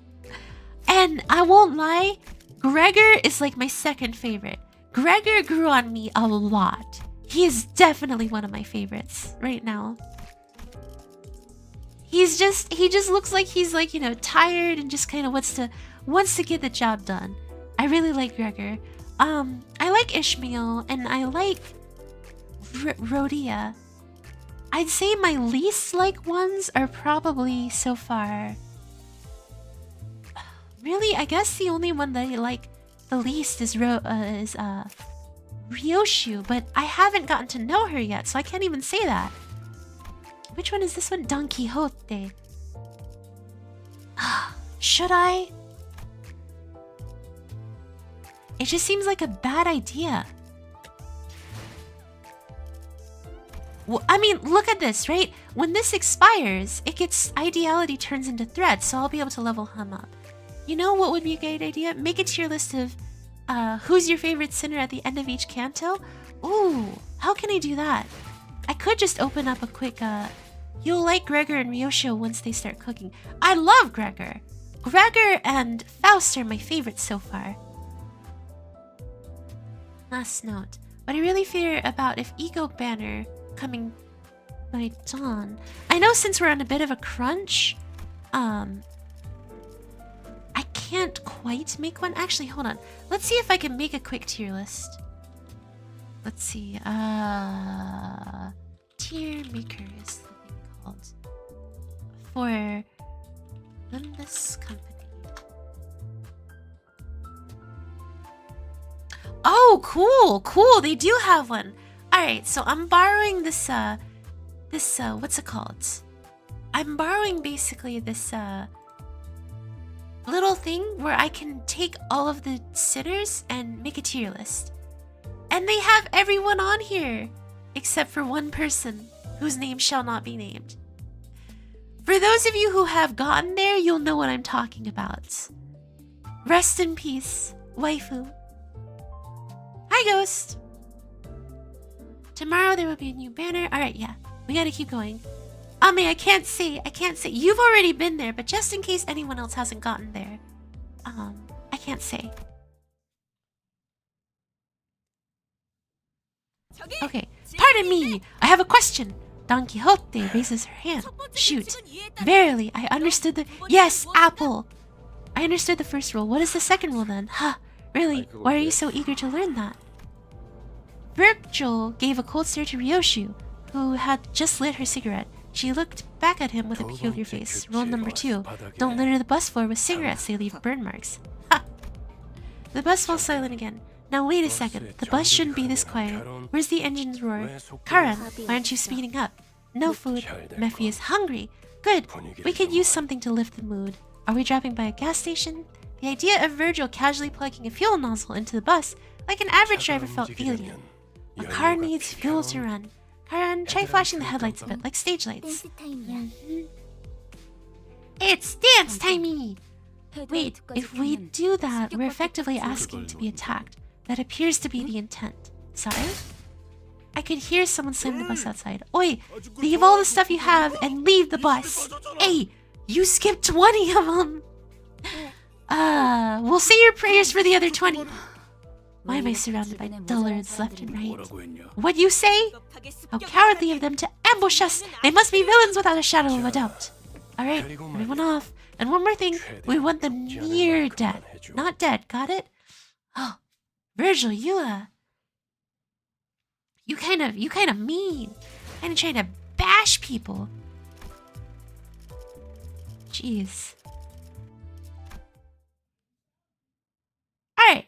And I won't lie, Gregor is like my second favorite. Gregor grew on me a lot. He is definitely one of my favorites right now. He just looks like he's like, you know, tired and just kind of wants to get the job done. I really like Gregor. I like Ishmael and I like Rhodia. I'd say my least like ones are probably so far. Really, I guess the only one that I like the least is Ryoshu, but I haven't gotten to know her yet, so I can't even say that. Which one is this one? Don Quixote. Should I? It just seems like a bad idea. I mean, look at this, right? When this expires, it gets ideality turns into thread, so I'll be able to level him up. You know what would be a great idea? Make a tier list of who's your favorite sinner at the end of each canto. Ooh, how can I do that? I could just open up a quick you'll like Gregor and Ryosho once they start cooking. I love Gregor. Gregor and Faust are my favorites so far. Last note. What I really fear about if Ego Banner coming by dawn. I know since we're on a bit of a crunch, I can't quite make one. Actually, hold on. Let's see if I can make a quick tier list. Let's see. Tier maker is the thing called for Limbus company. Oh, cool. They do have one. All right, so I'm borrowing this what's it called? I'm borrowing basically this little thing where I can take all of the sitters and make a tier list. And they have everyone on here except for one person whose name shall not be named. For those of you who have gotten there, you'll know what I'm talking about. Rest in peace, waifu. Hi, Ghost. Tomorrow there will be a new banner. Alright, yeah. We gotta keep going. Ame, I can't say. You've already been there, but just in case anyone else hasn't gotten there. I can't say. Okay, pardon me. I have a question. Don Quixote raises her hand. Shoot. Verily, I understood the... Yes, apple. I understood the first rule. What is the second rule then? Huh. Really? Why are you so eager to learn that? Virgil gave a cold stare to Ryoshu, who had just lit her cigarette. She looked back at him with a peculiar face. Rule number 2. Don't litter the bus floor with cigarettes, they leave burn marks. Ha! The bus falls silent again. Now wait a second. The bus shouldn't be this quiet. Where's the engine's roar? Karan, why aren't you speeding up? No food. Mephi is hungry. Good. We could use something to lift the mood. Are we dropping by a gas station? The idea of Virgil casually plugging a fuel nozzle into the bus like an average driver felt alien. A car needs fuel to run. Karan, try flashing the headlights a bit, like stage lights. It's dance timey! Wait, if we do that, we're effectively asking to be attacked. That appears to be the intent. Sorry? I could hear someone slam the bus outside. Oi, leave all the stuff you have and leave the bus. Hey, you skipped 20 of them. We'll say your prayers for the other 20. Why am I surrounded by dullards left and right? What'd you say? How cowardly of them to ambush us! They must be villains without a shadow of a doubt. Alright, everyone off. And one more thing, we want them near dead. Not dead, got it? Oh, Virgil, you kind of mean. Kinda trying to bash people. Jeez. Alright.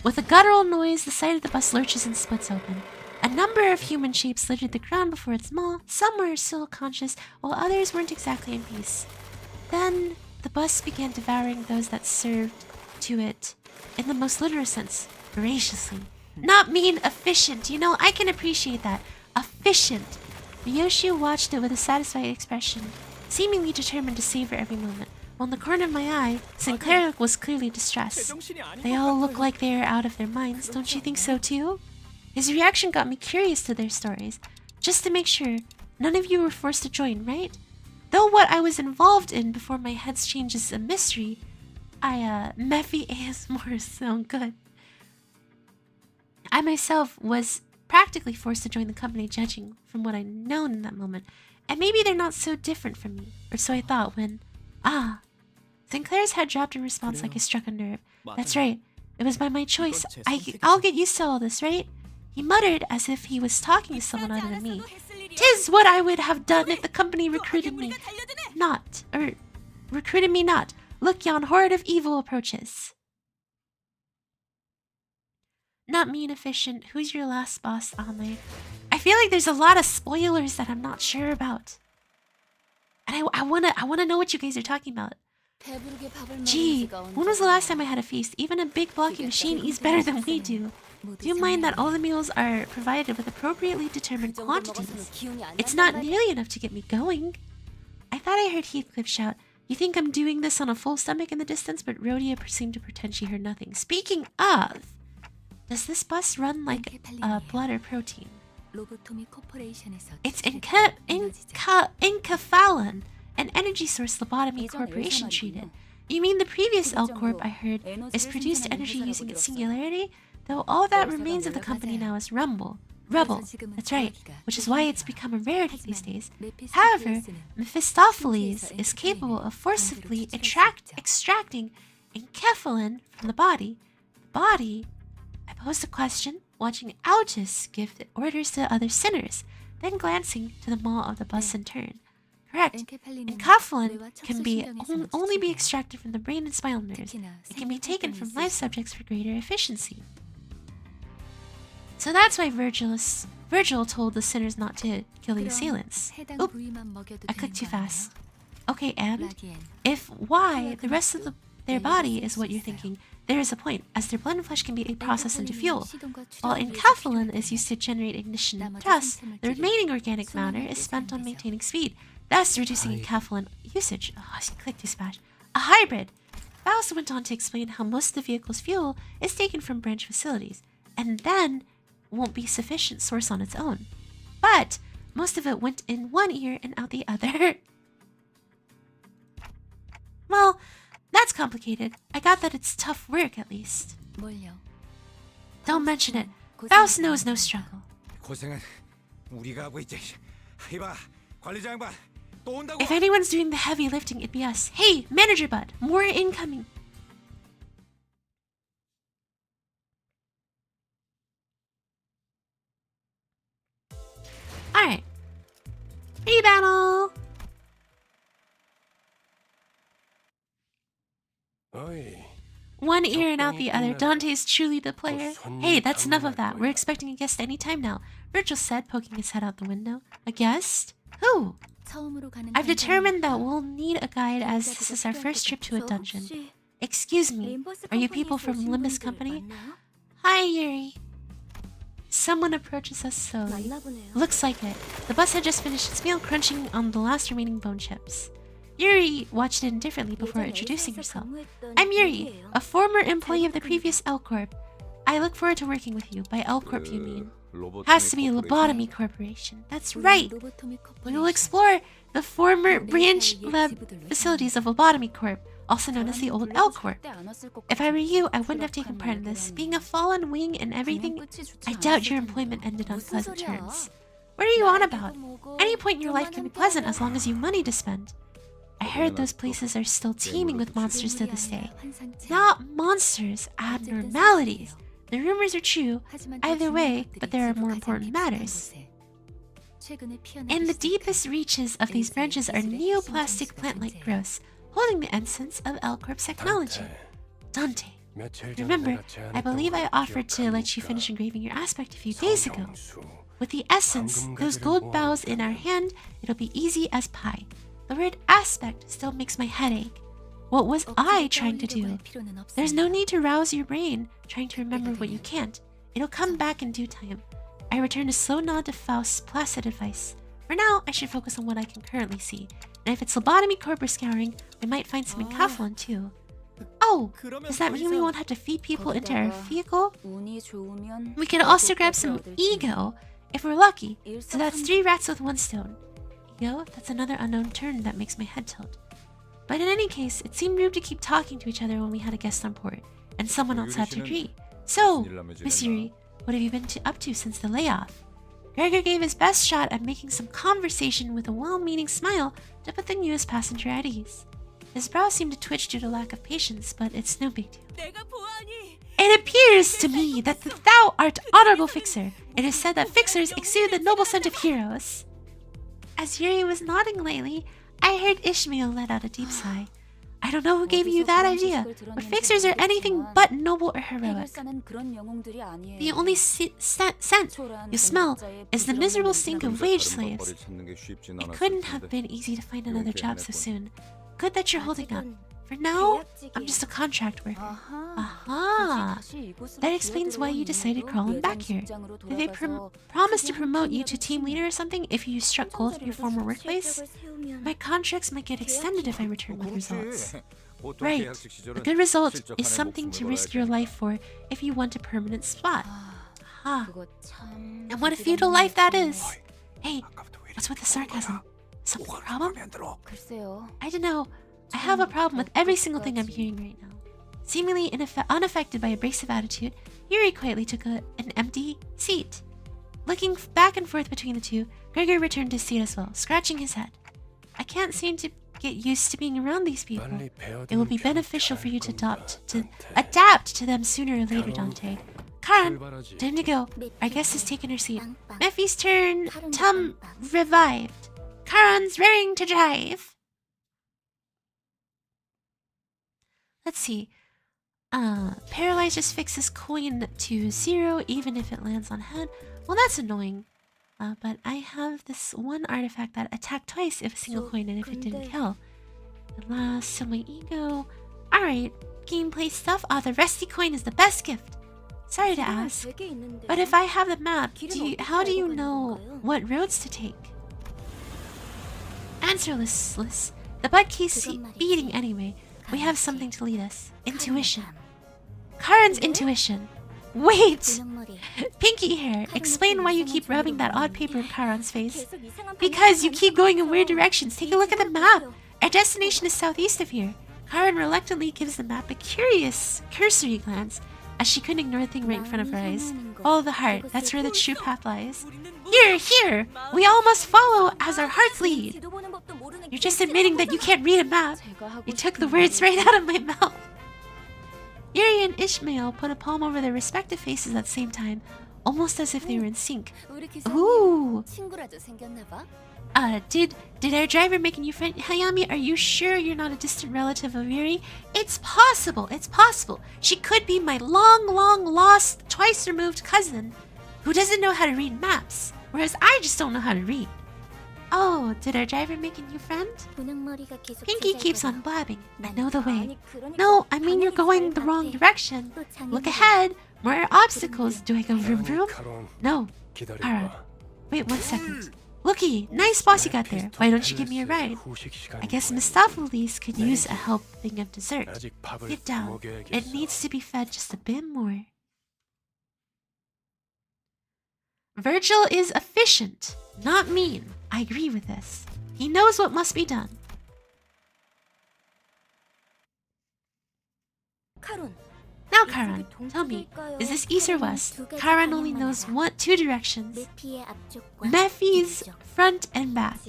With a guttural noise, the side of the bus lurches and splits open. A number of human shapes littered the ground before its maw. Some were still conscious, while others weren't exactly in peace. Then, the bus began devouring those that served to it, in the most literal sense, voraciously. Not mean efficient, you know, I can appreciate that. Efficient. Ryoshu watched it with a satisfied expression, seemingly determined to savor every moment. While in the corner of my eye, Sinclair was clearly distressed. They all look like they are out of their minds, don't you think so too? His reaction got me curious to their stories. Just to make sure, none of you were forced to join, right? Though what I was involved in before my head's change is a mystery, Mephi ASMR sound good. I myself was practically forced to join the company, judging from what I'd known in that moment. And maybe they're not so different from me, or so I thought when... Sinclair's head dropped in response like he struck a nerve. That's right. It was by my choice. I'll get used to all this, right? He muttered as if he was talking to someone other than me. 'Tis what I would have done if the company recruited me not. Look, yon horde of evil approaches. Not mean efficient. Who's your last boss, Ame? I feel like there's a lot of spoilers that I'm not sure about. And I wanna know what you guys are talking about. Gee, when was the last time I had a feast? Even a big blocky machine eats better than we do. Do you mind that all the meals are provided with appropriately determined quantities? It's not nearly enough to get me going. I thought I heard Heathcliff shout, "You think I'm doing this on a full stomach" in the distance, but Rhodia seemed to pretend she heard nothing. Speaking of, does this bus run like blood or protein? It's enkephalin, an energy source Lobotomy Corporation treated. You mean the previous L Corp I heard is produced energy using its singularity? Though all that remains of the company now is rubble. That's right, which is why it's become a rarity these days. However, Mephistopheles is capable of forcibly extracting enkephalin from the body. I posed a question, watching Altus give the orders to other sinners, then glancing to the maw of the bus in turn. Correct. Enkephalin can only be extracted from the brain and spinal nerves. It can be taken from live subjects for greater efficiency. So that's why Virgil told the sinners not to kill the assailants. Oop, I clicked too fast. Okay, and if why the rest of their body is what you're thinking, there is a point, as their blood and flesh can be processed into fuel. While enkephalin is used to generate ignition and thrust, the remaining organic matter is spent on maintaining speed, thus reducing enkephalin usage. Oh, I clicked too fast. A hybrid. Faust went on to explain how most of the vehicle's fuel is taken from branch facilities, and then won't be sufficient source on its own. But most of it went in one ear and out the other. Well, that's complicated. I got that it's tough work, at least. Don't mention it. Faust knows no struggle. If anyone's doing the heavy lifting, it'd be us. Hey, manager bud, more incoming. Alright. Rebattle! One ear and out the other. Dante's truly the player. Hey, that's enough of that. We're expecting a guest any time now, Virgil said, poking his head out the window. A guest? Who? I've determined that we'll need a guide, as this is our first trip to a dungeon. Excuse me, are you people from Limbus Company? Hi, Yuri. Someone approaches us slowly. Looks like it. The bus had just finished its meal, crunching on the last remaining bone chips. Yuri watched it indifferently before introducing herself. I'm Yuri, a former employee of the previous L Corp. I look forward to working with you. By L Corp, you mean? Has to be a Lobotomy Corporation. That's right. We will explore the former branch lab facilities of Lobotomy Corp, also known as the old L Corp. If I were you, I wouldn't have taken part in this. Being a fallen wing and everything, I doubt your employment ended on pleasant terms. What are you on about? Any point in your life can be pleasant as long as you have money to spend. I heard those places are still teeming with monsters to this day. Not monsters, abnormalities. The rumors are true, either way, but there are more important matters. In the deepest reaches of these branches are neoplastic plant-like growths, holding the essence of L Corp's technology. Dante. Remember, I believe I offered to let you finish engraving your aspect a few days ago. With the essence, those gold boughs in our hand, it'll be easy as pie. The word aspect still makes my head ache. What was I trying to do? There's no need to rouse your brain, trying to remember what you can't. It'll come back in due time. I returned a slow nod to Faust's placid advice. For now, I should focus on what I can currently see. And if it's Lobotomy Corp scouring, we might find some enkephalin too. Oh, does that mean we won't have to feed people into our vehicle? We could also grab some ego, if we're lucky. So that's 3 rats with 1 stone. Ego? That's another unknown term that makes my head tilt. But in any case, it seemed rude to keep talking to each other when we had a guest on board, and someone else had to agree. So, Miss Yuri, what have you been up to since the layoff? Gregor gave his best shot at making some conversation with a well-meaning smile to put the newest passenger at ease. His brow seemed to twitch due to lack of patience, but it's no big deal. It appears to me that thou art honorable fixer. It is said that fixers exude the noble scent of heroes. As Yuri was nodding lightly, I heard Ishmael let out a deep sigh. I don't know who gave you that idea, but fixers are anything but noble or heroic. The only scent you smell is the miserable stink of wage slaves. It couldn't have been easy to find another job so soon. Good that you're holding up. For now, I'm just a contract worker. Aha! That explains why you decided crawling back here. Did they promise to promote you to team leader or something if you struck gold in your former workplace? My contracts might get extended if I return with results. Right. A good result is something to risk your life for if you want a permanent spot. Aha. And what a futile life that is! Hey, what's with the sarcasm? Something problem? I don't know. I have a problem with every single thing I'm hearing right now. Seemingly unaffected by abrasive attitude, Yuri quietly took an empty seat. Looking back and forth between the two, Gregor returned to his seat as well, scratching his head. I can't seem to get used to being around these people. It will be beneficial for you to adapt to them sooner or later, Dante. Karan, time to go. Our guest has taken her seat. Mephi's turn. Tum revived. Karan's raring to drive. Let's see. Paralyze just fixes coin to 0 even if it lands on head. Well, that's annoying. But I have this one artifact that attacked twice if a single coin and if it didn't kill. It lasts so my ego. Alright, gameplay stuff. The rusty coin is the best gift. Sorry to ask, but if I have the map, how do you know what roads to take? Answerless. The butt keeps beating anyway. We have something to lead us. Intuition. Karen's intuition. Wait! Pinky hair, explain why you keep rubbing that odd paper in Karen's face. Because you keep going in weird directions. Take a look at the map. Our destination is southeast of here. Karen reluctantly gives the map a curious, cursory glance, as she couldn't ignore the thing right in front of her eyes. Follow the heart. That's where the true path lies. Here! We all must follow as our hearts lead. You're just admitting that you can't read a map. You took the words right out of my mouth. Yuri and Ishmael put a palm over their respective faces at the same time, almost as if they were in sync. Ooh! Did our driver make a new friend? Hayami, are you sure you're not a distant relative of Yuri? It's possible. She could be my long lost, twice removed cousin who doesn't know how to read maps, whereas I just don't know how to read. Oh, did our driver make a new friend? Pinky keeps on blabbing. I know the way. No, I mean you're going the wrong direction. Look ahead. More obstacles. Do I go vroom vroom? No. Alright. Wait 1 second. Looky, nice boss you got there. Why don't you give me a ride? I guess Mistopheles could use a helping of dessert. Get down. It needs to be fed just a bit more. Virgil is efficient, not mean. I agree with this. He knows what must be done. Now, Karan, tell me, is this east or west? Karan only knows two directions. Mephi's front and back.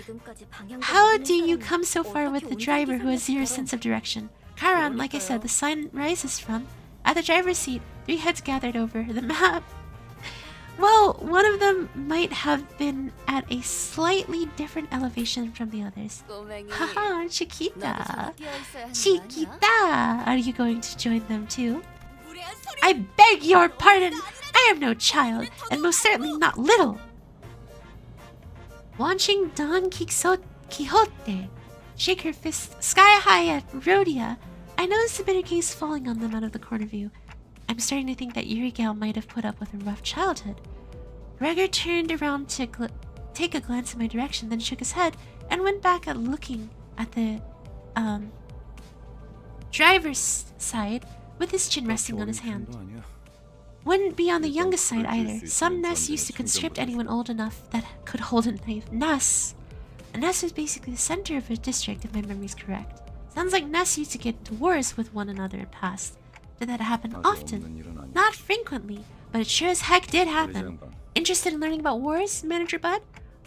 How do you come so far with the driver who has zero sense of direction? Karan, like I said, the sign rises from. At the driver's seat, 3 heads gathered over the map. Well, one of them might have been at a slightly different elevation from the others. Haha, Chiquita. Chiquita! Are you going to join them too? I beg your pardon! I am no child, and most certainly not little! Watching Don Quixote shake her fist sky high at Rhodia, I noticed a bitter gaze falling on them out of the corner view. I'm starting to think that Yuri Gal might have put up with a rough childhood. Gregor turned around to take a glance in my direction, then shook his head and went back at looking at the driver's side with his chin resting on his hand. Wouldn't be on the youngest side either. Some Ness used to conscript anyone old enough that could hold a knife. Ness! A Ness was basically the center of a district, if my memory's correct. Sounds like Ness used to get into wars with one another in past. Did that happen often? Not frequently, but it sure as heck did happen. Interested in learning about wars, Manager Bud?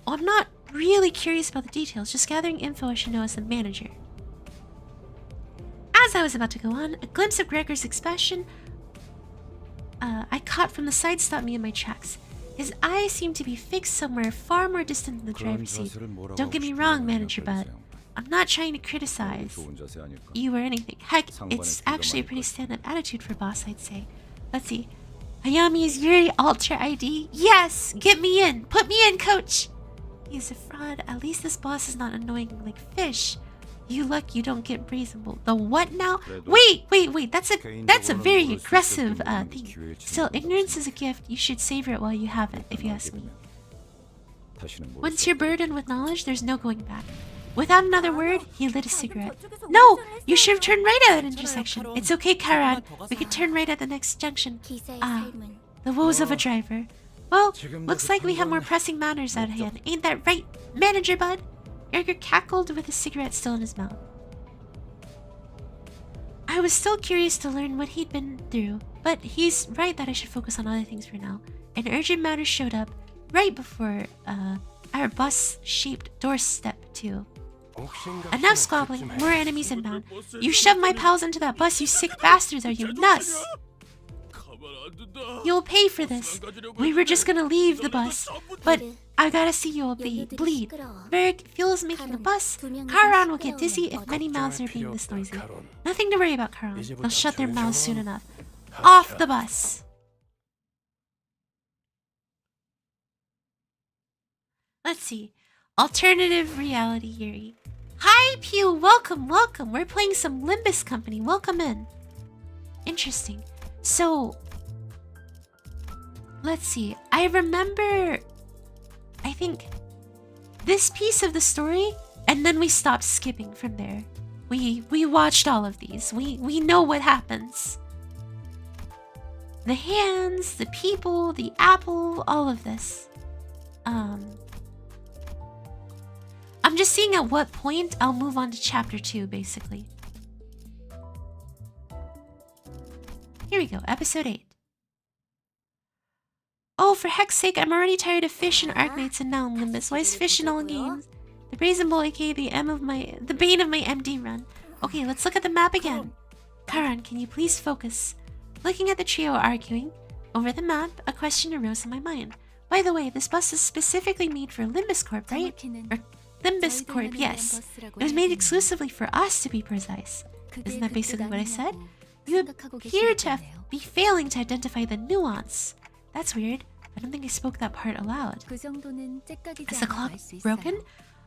Oh, I'm not really curious about the details, just gathering info I should know as the manager. As I was about to go on, a glimpse of Gregor's expression I caught from the side stopped me in my tracks. His eyes seemed to be fixed somewhere far more distant than the driver's seat. Don't get me wrong, Manager Bud. I'm not trying to criticize you or anything. Heck, it's actually a pretty stand-up attitude for a boss, I'd say. Let's see. Hayami is Yuri Alter ID? Yes! Get me in! Put me in, coach! He's a fraud. At least this boss is not annoying like fish. You luck you don't get brazen bull. The what now? 그래도 Wait. That's a very aggressive thing. Still, ignorance is a gift. You should savor it while you have it, if you ask me. 다시는 모를 Once 수 you're burdened with knowledge, there's no going back. Without another word, he lit a cigarette. No! You should have turned right at that intersection. It's okay, Karan. We could turn right at the next junction. 기사의 Ah, 삶은 the woes of a driver. Well, looks like we have more pressing matters at hand. Ain't that right, Manager Bud? Erger cackled with his cigarette still in his mouth. I was still curious to learn what he'd been through, but he's right that I should focus on other things for now. An urgent matter showed up right before our bus-shaped doorstep too. Enough squabbling, more enemies inbound. You shoved my pals into that bus, you sick bastards, are you nuts? You'll pay for this. We were just gonna leave the bus, but I gotta see you all bleed. Berg, fuel's making the bus. Karan will get dizzy if many mouths are being this noisy. Nothing to worry about, Karan. They'll shut their mouths soon enough. Off the bus. Let's see. Alternative reality Yuri. Hi, Pew. Welcome. We're playing some Limbus Company. Welcome in. Interesting. So, let's see. I remember, I think, this piece of the story, and then we stopped skipping from there. We watched all of these. We know what happens. The hands, the people, the apple, all of this. I'm just seeing at what point I'll move on to chapter 2, basically. Here we go, episode 8. Oh, for heck's sake, I'm already tired of fish and Arknights and now in Limbus. Why is fish in all games? The Brazen Bull, aka the bane of my MD run. Okay, let's look at the map again. Karan, can you please focus? Looking at the trio arguing over the map, a question arose in my mind. By the way, this bus is specifically made for Limbus Corp, right? Or Limbus Corp, yes. It was made exclusively for us, to be precise. Isn't that basically what I said? You appear to be failing to identify the nuance. That's weird. I don't think I spoke that part aloud. Is the clock broken?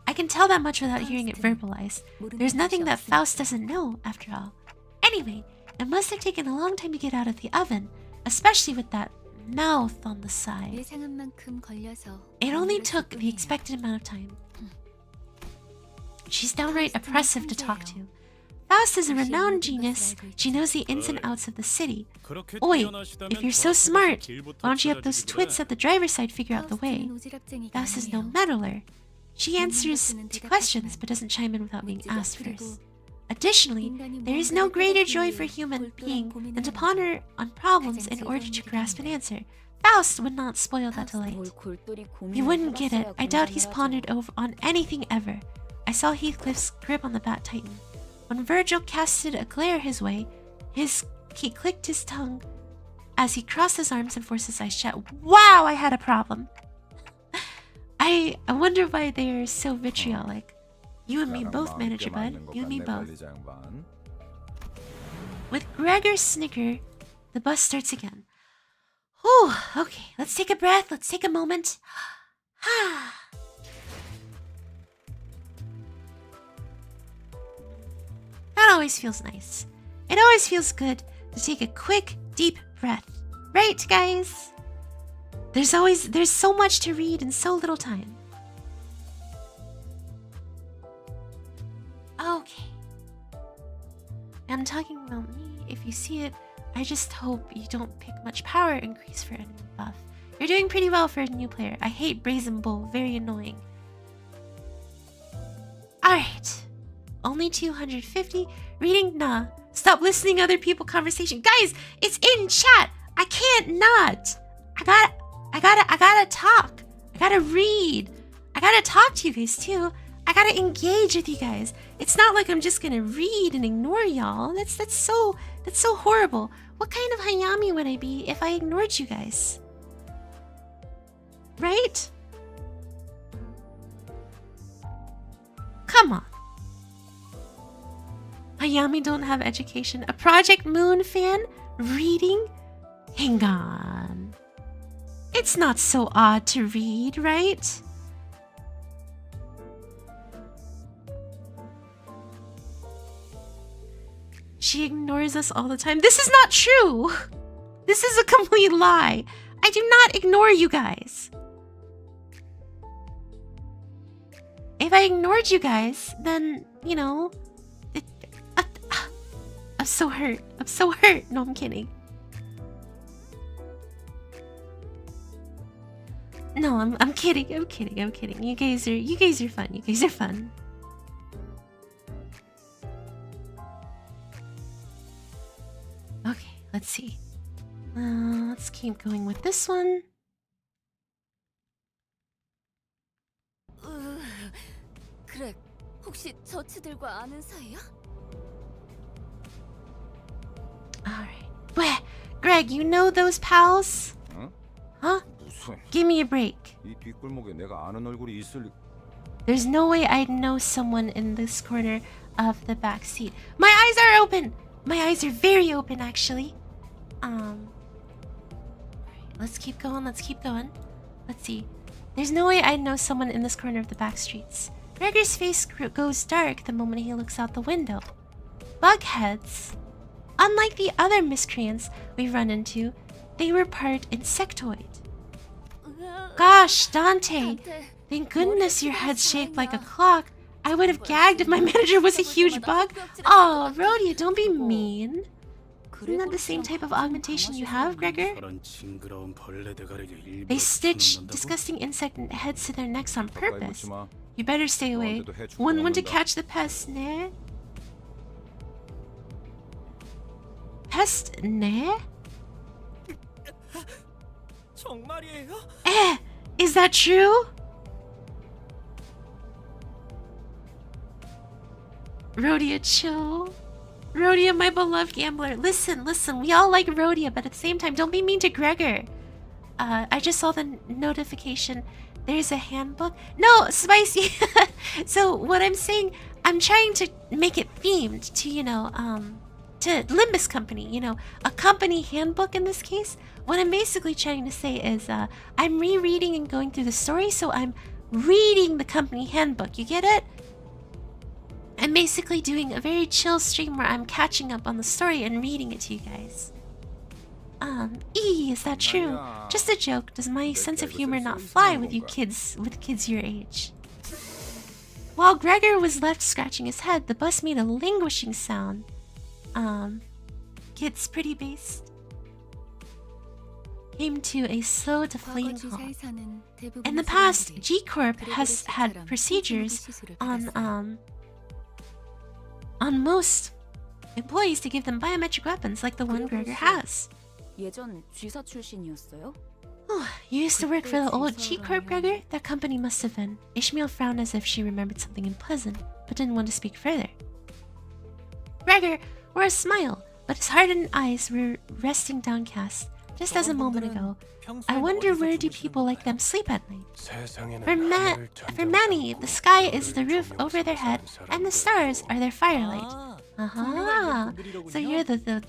I can tell that much without hearing it verbalized. There's nothing that Faust doesn't know, after all. Anyway, it must have taken a long time to get out of the oven, especially with that mouth on the side. It only took the expected amount of time. She's downright oppressive to talk to. Faust is a renowned genius. She knows the ins and outs of the city. Oi, if you're so smart, why don't you help those twits at the driver's side figure out the way? Faust is no meddler. She answers to questions but doesn't chime in without being asked first. Additionally, there is no greater joy for a human being than to ponder on problems in order to grasp an answer. Faust would not spoil that delight. You wouldn't get it. I doubt he's pondered over on anything ever. I saw Heathcliff's grip on the Bat Titan. When Virgil casted a glare his way, he clicked his tongue as he crossed his arms and forced his eyes shut. Wow, I had a problem. I wonder why they're so vitriolic. You and me both, Manager Bud. You and me both. With Gregor's snicker, the bus starts again. Whew, okay, let's take a breath. Let's take a moment. That always feels nice. It always feels good to take a quick, deep breath. Right, guys? There's so much to read in so little time. Okay. I'm talking about me. If you see it, I just hope you don't pick much power increase for enemy buff. You're doing pretty well for a new player. I hate Brazen Bull. Very annoying. Alright. Only 250? Reading? Nah. Stop listening to other people conversation. Guys, it's in chat. I can't not. I gotta talk. I gotta read. I gotta talk to you guys too. I gotta engage with you guys. It's not like I'm just gonna read and ignore y'all. That's so horrible. What kind of Hayami would I be if I ignored you guys? Right? Come on. Hayami don't have education. A Project Moon fan? Reading? Hang on. It's not so odd to read, right? She ignores us all the time. This is not true. This is a complete lie. I do not ignore you guys. If I ignored you guys, then, you know, I'm so hurt. I'm so hurt. No, I'm kidding. No, I'm kidding. I'm kidding. I'm kidding. You guys are fun. You guys are fun. Okay, let's see. Let's keep going with this one. 그래, 혹시 저치들과 아는 사이야? Alright. Wait, Greg, you know those pals? Huh? 무슨? Give me a break. 이 뒷골목에 내가 아는 얼굴이 있을 리... There's no way I'd know someone in this corner of the back seat. My eyes are open! My eyes are very open, actually. Alright, let's keep going, let's keep going. Let's see. There's no way I'd know someone in this corner of the back streets. Gregor's face goes dark the moment he looks out the window. Bugheads. Unlike the other miscreants we've run into, they were part insectoid. Gosh, Dante. Thank goodness your head's shaped like a clock. I would have gagged if my manager was a huge bug. Oh, Rhodia, don't be mean. Isn't that the same type of augmentation you have, Gregor? They stitch disgusting insect heads to their necks on purpose. You better stay away. Wouldn't want to catch the pest, ne? Pest, ne? Is that true? Rhodia, chill. Rhodia, my beloved gambler. Listen, we all like Rhodia, but at the same time, don't be mean to Gregor. I just saw the notification. There's a handbook. No, Spicy. So what I'm saying, I'm trying to make it themed to, you know, to Limbus Company, you know, a company handbook in this case. What I'm basically trying to say is, I'm rereading and going through the story, so I'm reading the company handbook. You get it? I'm basically doing a very chill stream where I'm catching up on the story and reading it to you guys. Is that true? Just a joke. Does my sense of humor not fly with you kids, with kids your age? While Gregor was left scratching his head, the bus made a languishing sound. Kids pretty based. Came to a slow deflating halt. In the past, G-Corp has had procedures on most employees to give them biometric weapons like the one Gregor has. 예전 G사 출신이었어요? You used to work for the old G-Corp, Gregor? That company must have been. Ishmael frowned as if she remembered something unpleasant, but didn't want to speak further. Gregor wore a smile, but his hardened eyes were resting downcast, just as a moment ago. I wonder, where do people like them sleep at night? For many, the sky is the roof over their head, and the stars are their firelight. So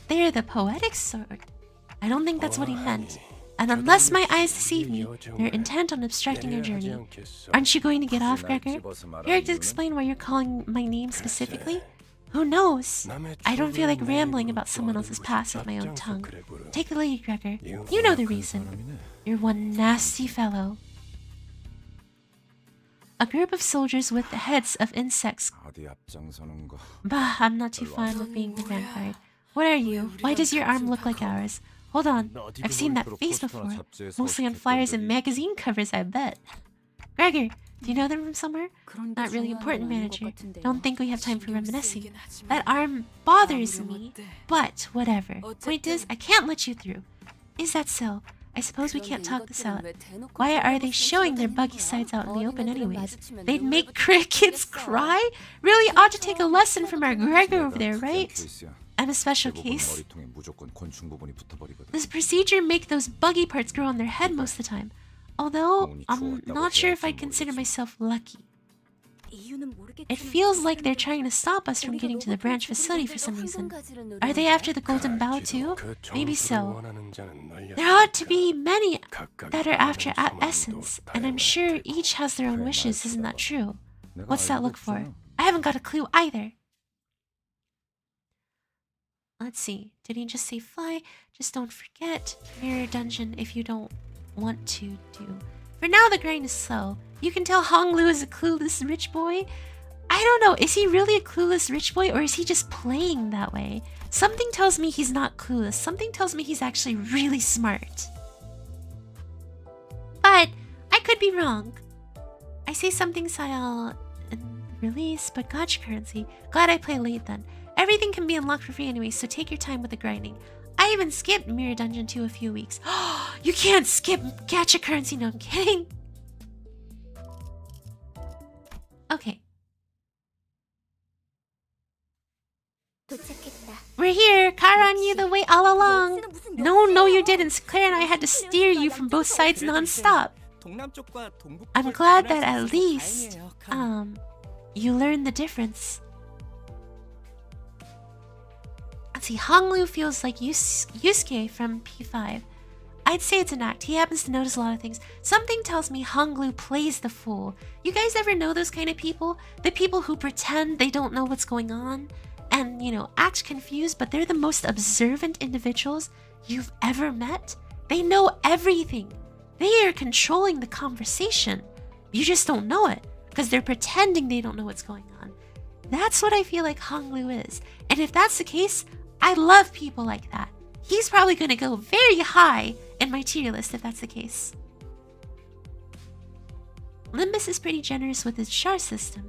they're the poetic sort. I don't think that's what he meant. And unless my eyes deceive me, they're intent on obstructing our journey. Aren't you going to get off, Gregor? Here to explain why you're calling my name specifically? Who knows? I don't feel like rambling about someone else's past with my own tongue. Take the lead, Gregor. You know the reason. You're one nasty fellow. A group of soldiers with the heads of insects. Bah, I'm not too fond of being the vanguard. What are you? Why does your arm look like ours? Hold on, I've seen that face before. Mostly on flyers and magazine covers, I bet. Gregor, do you know them from somewhere? Not really important, manager. Don't think we have time for reminiscing. That arm bothers me, but whatever. Point is, I can't let you through. Is that so? I suppose we can't talk this out. Why are they showing their buggy sides out in the open anyways? They'd make kids cry? Really ought to take a lesson from our Gregor over there, right? I'm a special case. Does procedure make those buggy parts grow on their head most of the time? Although, I'm not sure if I'd consider myself lucky. It feels like they're trying to stop us from getting to the branch facility for some reason. Are they after the Golden Bough too? Maybe so. There ought to be many that are after Essence, and I'm sure each has their own wishes, isn't that true? What's that look for? I haven't got a clue either. Let's see. Did he just say fly? Just don't forget mirror dungeon if you don't want to do. For now, the grind is slow. You can tell Honglu is a clueless rich boy. I don't know. Is he really a clueless rich boy, or is he just playing that way? Something tells me he's not clueless. Something tells me he's actually really smart. But I could be wrong. I say something Sayal release, but gotcha currency. Glad I play late then. Everything can be unlocked for free anyway, so take your time with the grinding. I even skipped Mirror Dungeon 2 a few weeks. You can't skip gacha currency. No, I'm kidding. Okay. We're here. Kara knew the way all along. No, you didn't. Claire and I had to steer you from both sides non-stop. I'm glad that at least, you learned the difference. Let's see, Honglu feels like Yusuke from P5. I'd say it's an act. He happens to notice a lot of things. Something tells me Honglu plays the fool. You guys ever know those kind of people? The people who pretend they don't know what's going on and, you know, act confused, but they're the most observant individuals you've ever met. They know everything. They are controlling the conversation. You just don't know it because they're pretending they don't know what's going on. That's what I feel like Honglu is. And if that's the case, I love people like that. He's probably going to go very high in my tier list if that's the case. Limbus is pretty generous with his char system.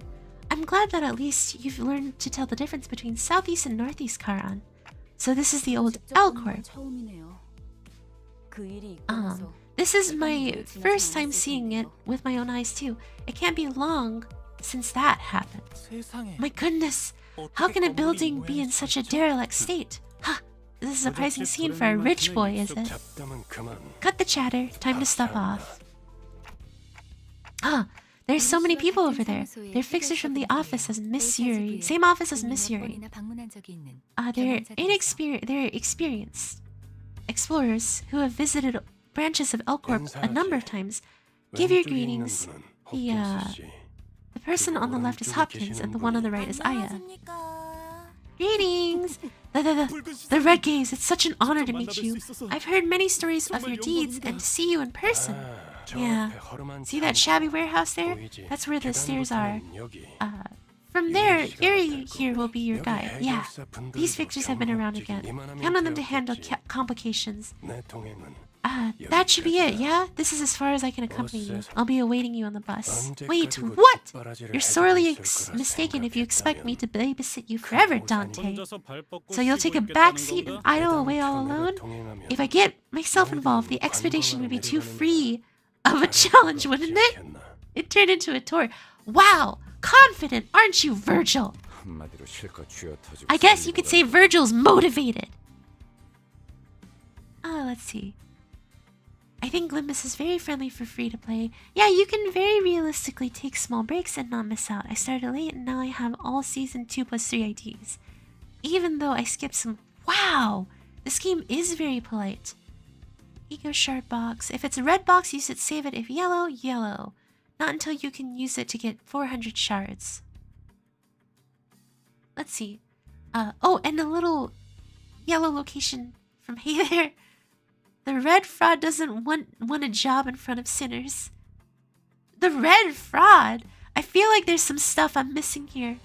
I'm glad that at least you've learned to tell the difference between Southeast and Northeast Karan. So this is the old L Corp. This is my first time seeing it with my own eyes too. It can't be long since that happened. My goodness, how can a building be in such a derelict state? Ha! This is a surprising scene for a rich boy, is it? Cut the chatter. Time to stop off. Ah, there's so many people over there. They're fixers from the office as Miss Yuri. Same office as Miss Yuri. They're experienced explorers who have visited branches of L-Corp a number of times. Give your greetings. The person on the left is Hopkins, and the one on the right is Aya. Greetings! The Red Gaze, it's such an honor to meet you. I've heard many stories of your deeds, and to see you in person. Yeah. See that shabby warehouse there? That's where the stairs are. From there, Yuri here will be your guide. Yeah. These fixtures have been around again. Count on them to handle complications. That should be it, yeah? This is as far as I can accompany you. I'll be awaiting you on the bus. Wait, what? You're sorely mistaken if you expect me to babysit you forever, Dante. So you'll take a back seat and idle away all alone? If I get myself involved, the expedition would be too free of a challenge, wouldn't it? It turned into a tour. Wow! Confident, aren't you, Virgil? I guess you could say Virgil's motivated. Let's see. I think Limbus is very friendly for free to play. Yeah, you can very realistically take small breaks and not miss out. I started late and now I have all season 2 plus 3 IDs. Even though I skipped some... Wow! This game is very polite. Ego shard box. If it's a red box, use it, save it. If yellow, yellow. Not until you can use it to get 400 shards. Let's see. Oh, and a little yellow location from Hey There. The red fraud doesn't want a job in front of sinners. The red fraud? I feel like there's some stuff I'm missing here.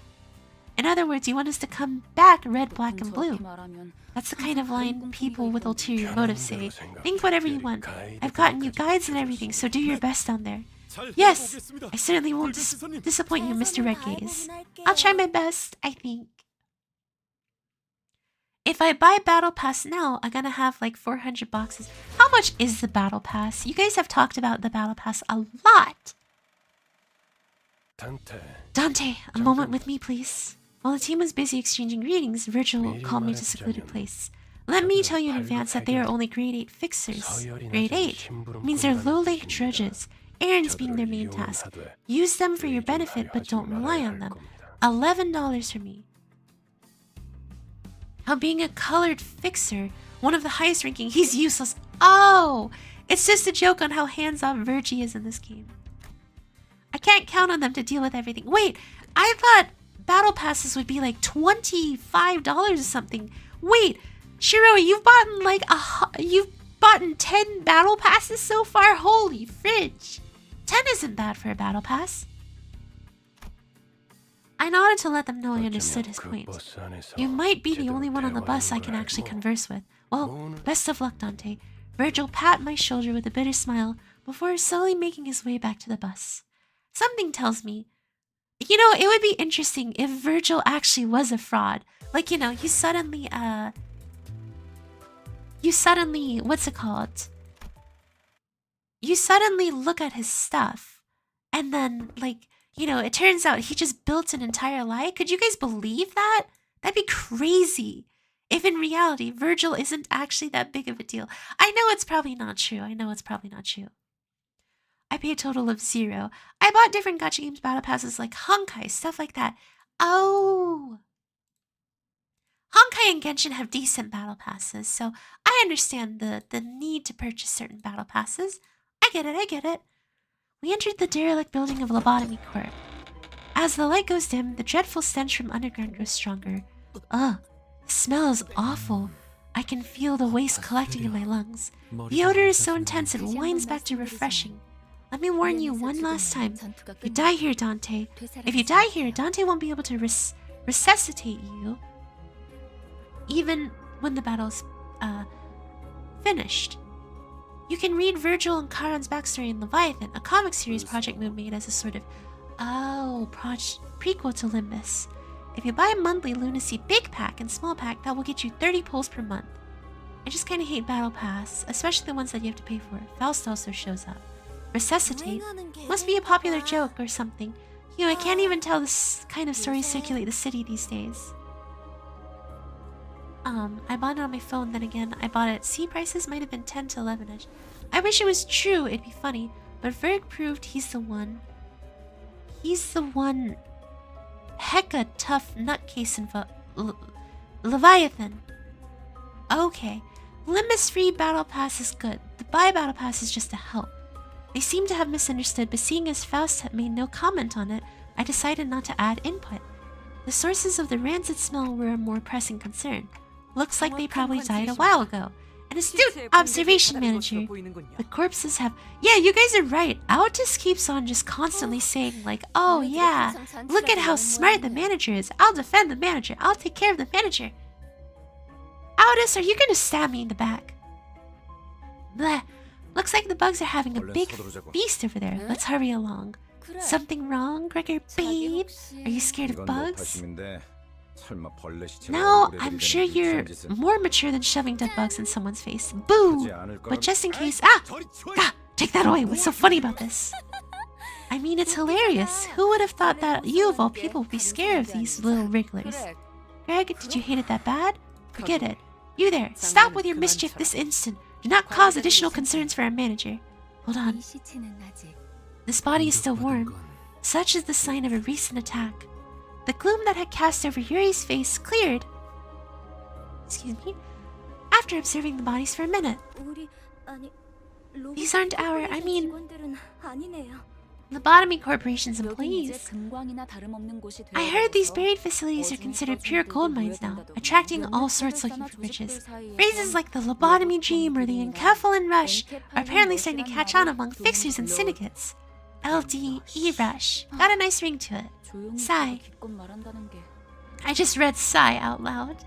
In other words, you want us to come back red, black, and blue. That's the kind of line people with ulterior motives say. Think whatever you want. I've gotten you guides and everything, so do your best down there. Yes, I certainly won't disappoint you, Mr. Red Gaze. I'll try my best, I think. If I buy Battle Pass now, I'm gonna have like 400 boxes. How much is the Battle Pass? You guys have talked about the Battle Pass a lot. Dante, a moment with me, please. While the team was busy exchanging greetings, Virgil called me to a secluded place. Let me tell you in advance that they are only grade 8 fixers. Grade 8 means they're low-lake drudges, errands being their main task. Use them for your benefit, but don't rely on them. $11 for me. How being a colored fixer, one of the highest ranking, he's useless. Oh, it's just a joke on how hands-off Virgie is in this game. I can't count on them to deal with everything. Wait, I thought battle passes would be like $25 or something. Wait, Shiro, you've bought like you've bought 10 battle passes so far? Holy fridge. 10 isn't bad for a battle pass. I nodded to let them know I understood his point. You might be the only one on the bus I can actually converse with. Well, best of luck, Dante. Virgil patted my shoulder with a bitter smile before slowly making his way back to the bus. Something tells me, you know, it would be interesting if Virgil actually was a fraud. Like, you know, you suddenly, what's it called? You suddenly look at his stuff, and then, like, you know, it turns out he just built an entire lie. Could you guys believe that? That'd be crazy. If in reality, Virgil isn't actually that big of a deal. I know it's probably not true. I pay a total of 0. I bought different gacha games battle passes like Honkai, stuff like that. Oh. Honkai and Genshin have decent battle passes, so I understand the need to purchase certain battle passes. I get it. We entered the derelict building of Lobotomy Corp. As the light goes dim, the dreadful stench from underground grows stronger. Ugh, the smell is awful. I can feel the waste collecting in my lungs. The odor is so intense it winds back to refreshing. Let me warn you one last time. You die here, Dante. If you die here, Dante won't be able to resuscitate you, even when the battle's finished. You can read Virgil and Charon's backstory in Leviathan, a comic series Project Moon made as a sort of prequel to Limbus. If you buy a monthly Lunacy big pack and small pack, that will get you 30 pulls per month. I just kinda hate Battle Pass, especially the ones that you have to pay for. Faust also shows up. Resuscitate must be a popular joke or something. You know, I can't even tell this kind of stories circulate the city these days. I bought it on my phone, then again, I bought it at C prices, might have been 10 to 11-ish. I wish it was true, it'd be funny, but Virg proved he's the one. He's the one hecka tough nutcase in Leviathan. Okay, Limbus free battle pass is good. The buy battle pass is just a help. They seem to have misunderstood, but seeing as Faust had made no comment on it, I decided not to add input. The sources of the rancid smell were a more pressing concern. Looks like they probably died a while ago. An astute observation, manager. The corpses have... Yeah, you guys are right. Altus keeps on just constantly saying like, oh yeah, look at how smart the manager is. I'll defend the manager. I'll take care of the manager. Altus, are you gonna stab me in the back? Bleh. Looks like the bugs are having a big feast over there. Let's hurry along. Something wrong, Gregor, babe? Are you scared of bugs? No, I'm sure you're more mature than shoving dead bugs in someone's face. Boo! But just in case... Take that away. What's so funny about this? I mean, it's hilarious. Who would have thought that you, of all people, would be scared of these little wrigglers? Greg, did you hate it that bad? Forget it. You there, stop with your mischief this instant. Do not cause additional concerns for our manager. Hold on. This body is still warm. Such is the sign of a recent attack. The gloom that had cast over Yuri's face cleared. Excuse me? After observing the bodies for a minute. These aren't our, Lobotomy Corporation's employees. I heard these buried facilities are considered pure gold mines now, attracting all sorts looking for riches. Phrases like the lobotomy dream or the enkephalin rush are apparently starting to catch on among fixers and syndicates. LDE rush. Got a nice ring to it. Sigh. I just read sigh out loud.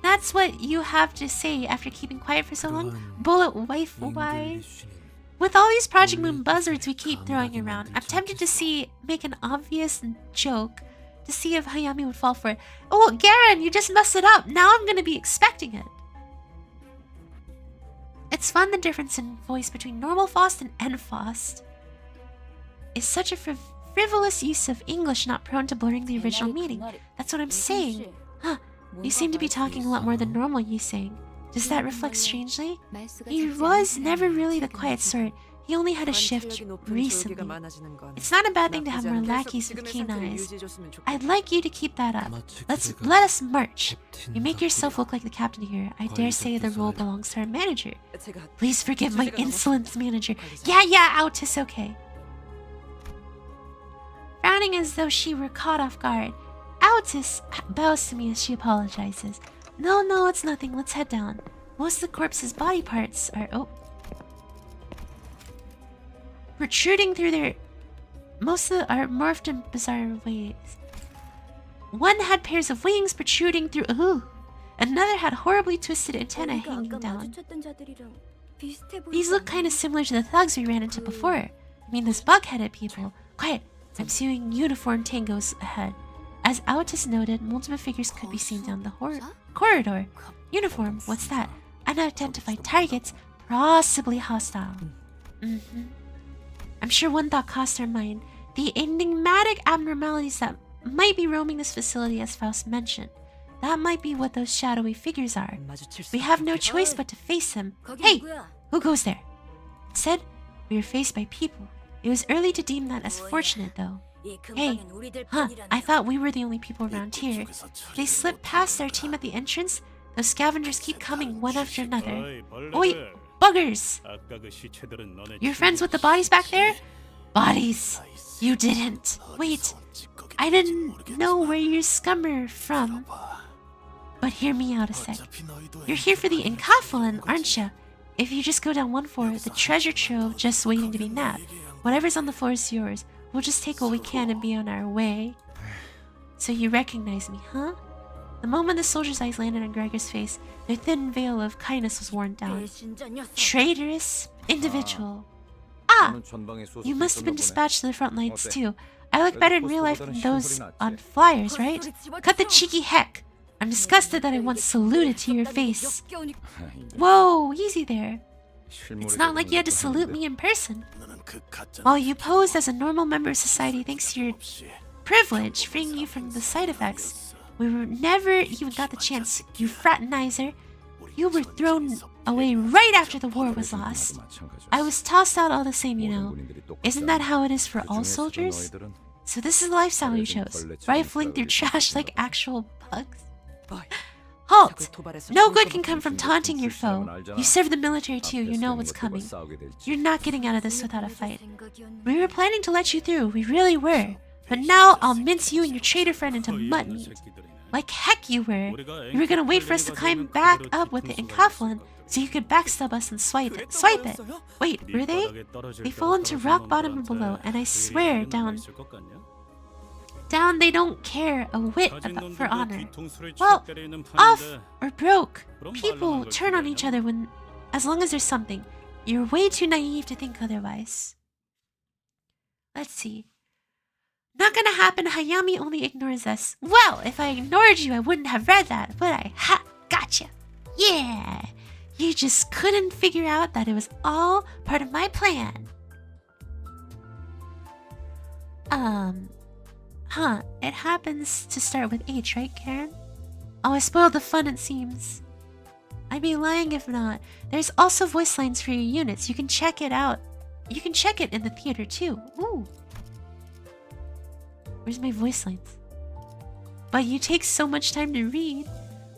That's what you have to say after keeping quiet for so long? Bullet wife, why? With all these Project Moon buzzwords we keep throwing around, I'm tempted to make an obvious joke to see if Hayami would fall for it. Oh, Garen, you just messed it up. Now I'm gonna be expecting it. It's fun the difference in voice between normal Faust and N-Faust. Is such a frivolous use of English not prone to blurring the original meaning. That's what I'm saying. Huh. You seem to be talking a lot more than normal, you saying. Does that reflect strangely? He was never really the quiet sort. He only had a shift recently. It's not a bad thing to have more lackeys with keen eyes. I'd like you to keep that up. Let us march. You make yourself look like the captain here. I dare say the role belongs to our manager. Please forgive my insolence, manager. Yeah, Altus, okay. sounding as though she were caught off guard. Altus bows to me as she apologizes. No, it's nothing. Let's head down. Most of the corpse's body parts are protruding through their... Most of them are morphed in bizarre ways. One had pairs of wings protruding through... Ooh! Another had horribly twisted antennae hanging down. These look kind of similar to the thugs we ran into before. I mean, those bug-headed people. Quiet! I'm seeing uniform tangos ahead. As Altus noted, multiple figures could be seen down the corridor. Uniform? What's that? Unidentified targets, possibly hostile. I'm sure one thought crossed our mind. The enigmatic abnormalities that might be roaming this facility, as Faust mentioned. That might be what those shadowy figures are. We have no choice but to face them. Hey! Who goes there? Instead, we were faced by people. It was early to deem that as fortunate, though. Hey! Huh, I thought we were the only people around here. They slipped past our team at the entrance. Those scavengers keep coming one after another. Oi! Buggers! You're friends with the bodies back there? Bodies! You didn't. Wait, I didn't know where you're scummer from. But hear me out a sec. You're here for the Inkafalin, aren't ya? If you just go down one floor, the treasure trove just waiting to be nabbed. Whatever's on the floor is yours. We'll just take what we can and be on our way. So you recognize me, huh? The moment the soldier's eyes landed on Gregor's face, their thin veil of kindness was worn down. Traitorous individual. Ah! You must have been dispatched to the front lines too. I look better in real life than those on flyers, right? Cut the cheeky heck! I'm disgusted that I once saluted to your face. Whoa, easy there. It's not like you had to salute me in person. While you posed as a normal member of society thanks to your privilege, freeing you from the side effects, we were never even got the chance, you fraternizer. You were thrown away right after the war was lost. I was tossed out all the same, you know. Isn't that how it is for all soldiers? So this is the lifestyle you chose, rifling through trash like actual bugs? Halt! No good can come from taunting your foe. You serve the military too, you know what's coming. You're not getting out of this without a fight. We were planning to let you through, we really were. But now I'll mince you and your traitor friend into mud meat. Like heck you were. You were gonna wait for us to climb back up with the Inkafalin so you could backstab us and swipe it. Swipe it! Wait, were they? They fall into rock bottom and below, and I swear down they don't care a whit about for honor. Well, off or broke, people turn on each other when, as long as there's something. You're way too naive to think otherwise. Let's see. Not gonna happen, Hayami only ignores us. Well, if I ignored you, I wouldn't have read that, would I? Ha! Gotcha! Yeah! You just couldn't figure out that it was all part of my plan. Huh, it happens to start with H, right, Karen? Oh, I spoiled the fun, it seems. I'd be lying if not. There's also voice lines for your units. You can check it out. You can check it in the theater, too. Ooh. Where's my voice lines? But you take so much time to read.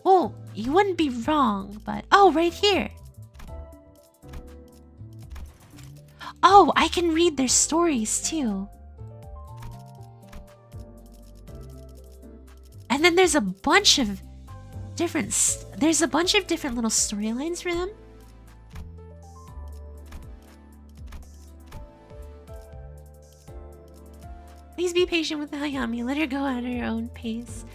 Well, you wouldn't be wrong, but... Oh, right here. Oh, I can read their stories, too. And then there's a bunch of different little storylines for them. Please be patient with Hayami. Let her go at her own pace.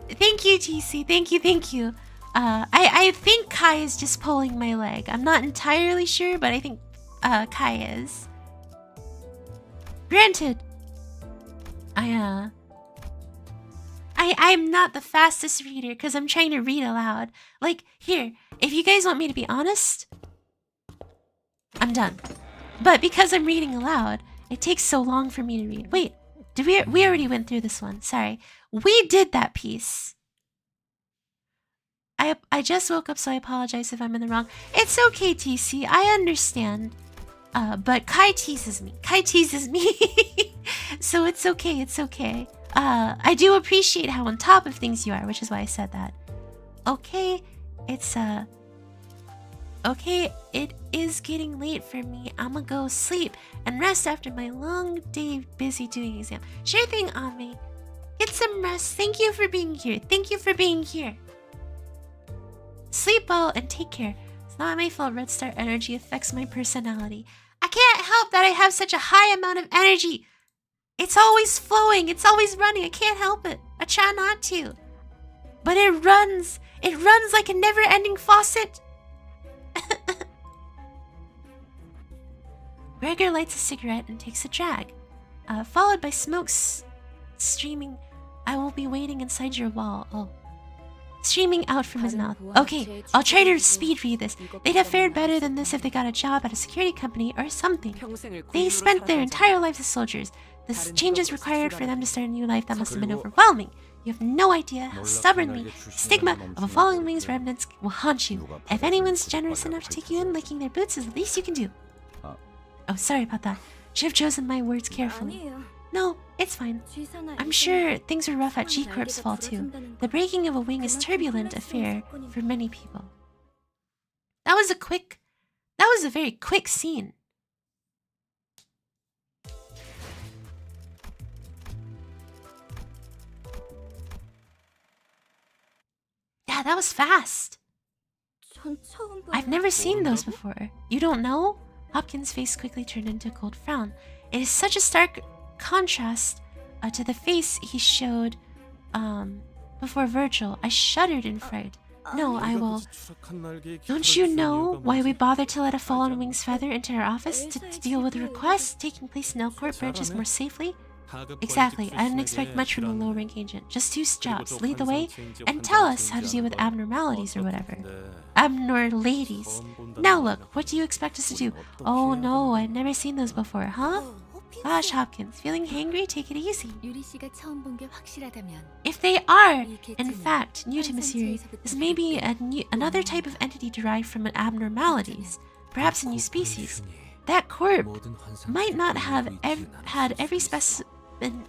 Thank you, TC. Thank you. I think Kai is just pulling my leg. I'm not entirely sure, but I think Kai is. Granted, I'm not the fastest reader because I'm trying to read aloud. Like, here, if you guys want me to be honest, I'm done. But because I'm reading aloud, it takes so long for me to read. Wait, did we already went through this one. Sorry. We did that piece. I just woke up, so I apologize if I'm in the wrong. It's okay, TC. I understand. But Kai teases me. So it's okay. I do appreciate how on top of things you are, which is why I said that. Okay, it's Okay, it is getting late for me. I'ma go sleep and rest after my long day busy doing exam. Sure thing, Ame. Get some rest. Thank you for being here. Thank you for being here. Sleep well and take care. It's not my fault Red Star energy affects my personality. I can't help that I have such a high amount of energy. It's always flowing. It's always running. I can't help it. I try not to. But it runs. It runs like a never-ending faucet. Gregor lights a cigarette and takes a drag, followed by smoke streaming. I will be waiting inside your wall. Oh. Streaming out from his mouth. Okay, I'll try to speed read this. They'd have fared better than this if they got a job at a security company or something. They spent their entire lives as soldiers. The changes required for them to start a new life, that must have been overwhelming. You have no idea how stubbornly the stigma of a falling wings remnants will haunt you. If anyone's generous enough to take you in, licking their boots is the least you can do. Oh, sorry about that. Should have chosen my words carefully. No, it's fine. I'm sure things were rough at G-Corp's fall too. The breaking of a wing is a turbulent affair for many people. That was a very quick scene. Yeah, that was fast. I've never seen those before. You don't know? Hopkins' face quickly turned into a cold frown. It is such a stark contrast to the face he showed before Virgil. I shuddered in fright. No, I will. Don't you know why we bothered to let a fallen wing's feather into our office to deal with requests taking place in Elcourt branches more safely? Exactly. I didn't expect much from a low-rank agent. Just 2 jobs. Lead the way and tell us how to deal with abnormalities or whatever. Abnormalities. Now look, what do you expect us to do? Oh no, I've never seen those before, huh? Gosh, Hopkins, feeling hangry? Take it easy. If they are, in fact, new to Missouri, this may be another type of entity derived from abnormalities. Perhaps a new species. That corp might not have had every specimen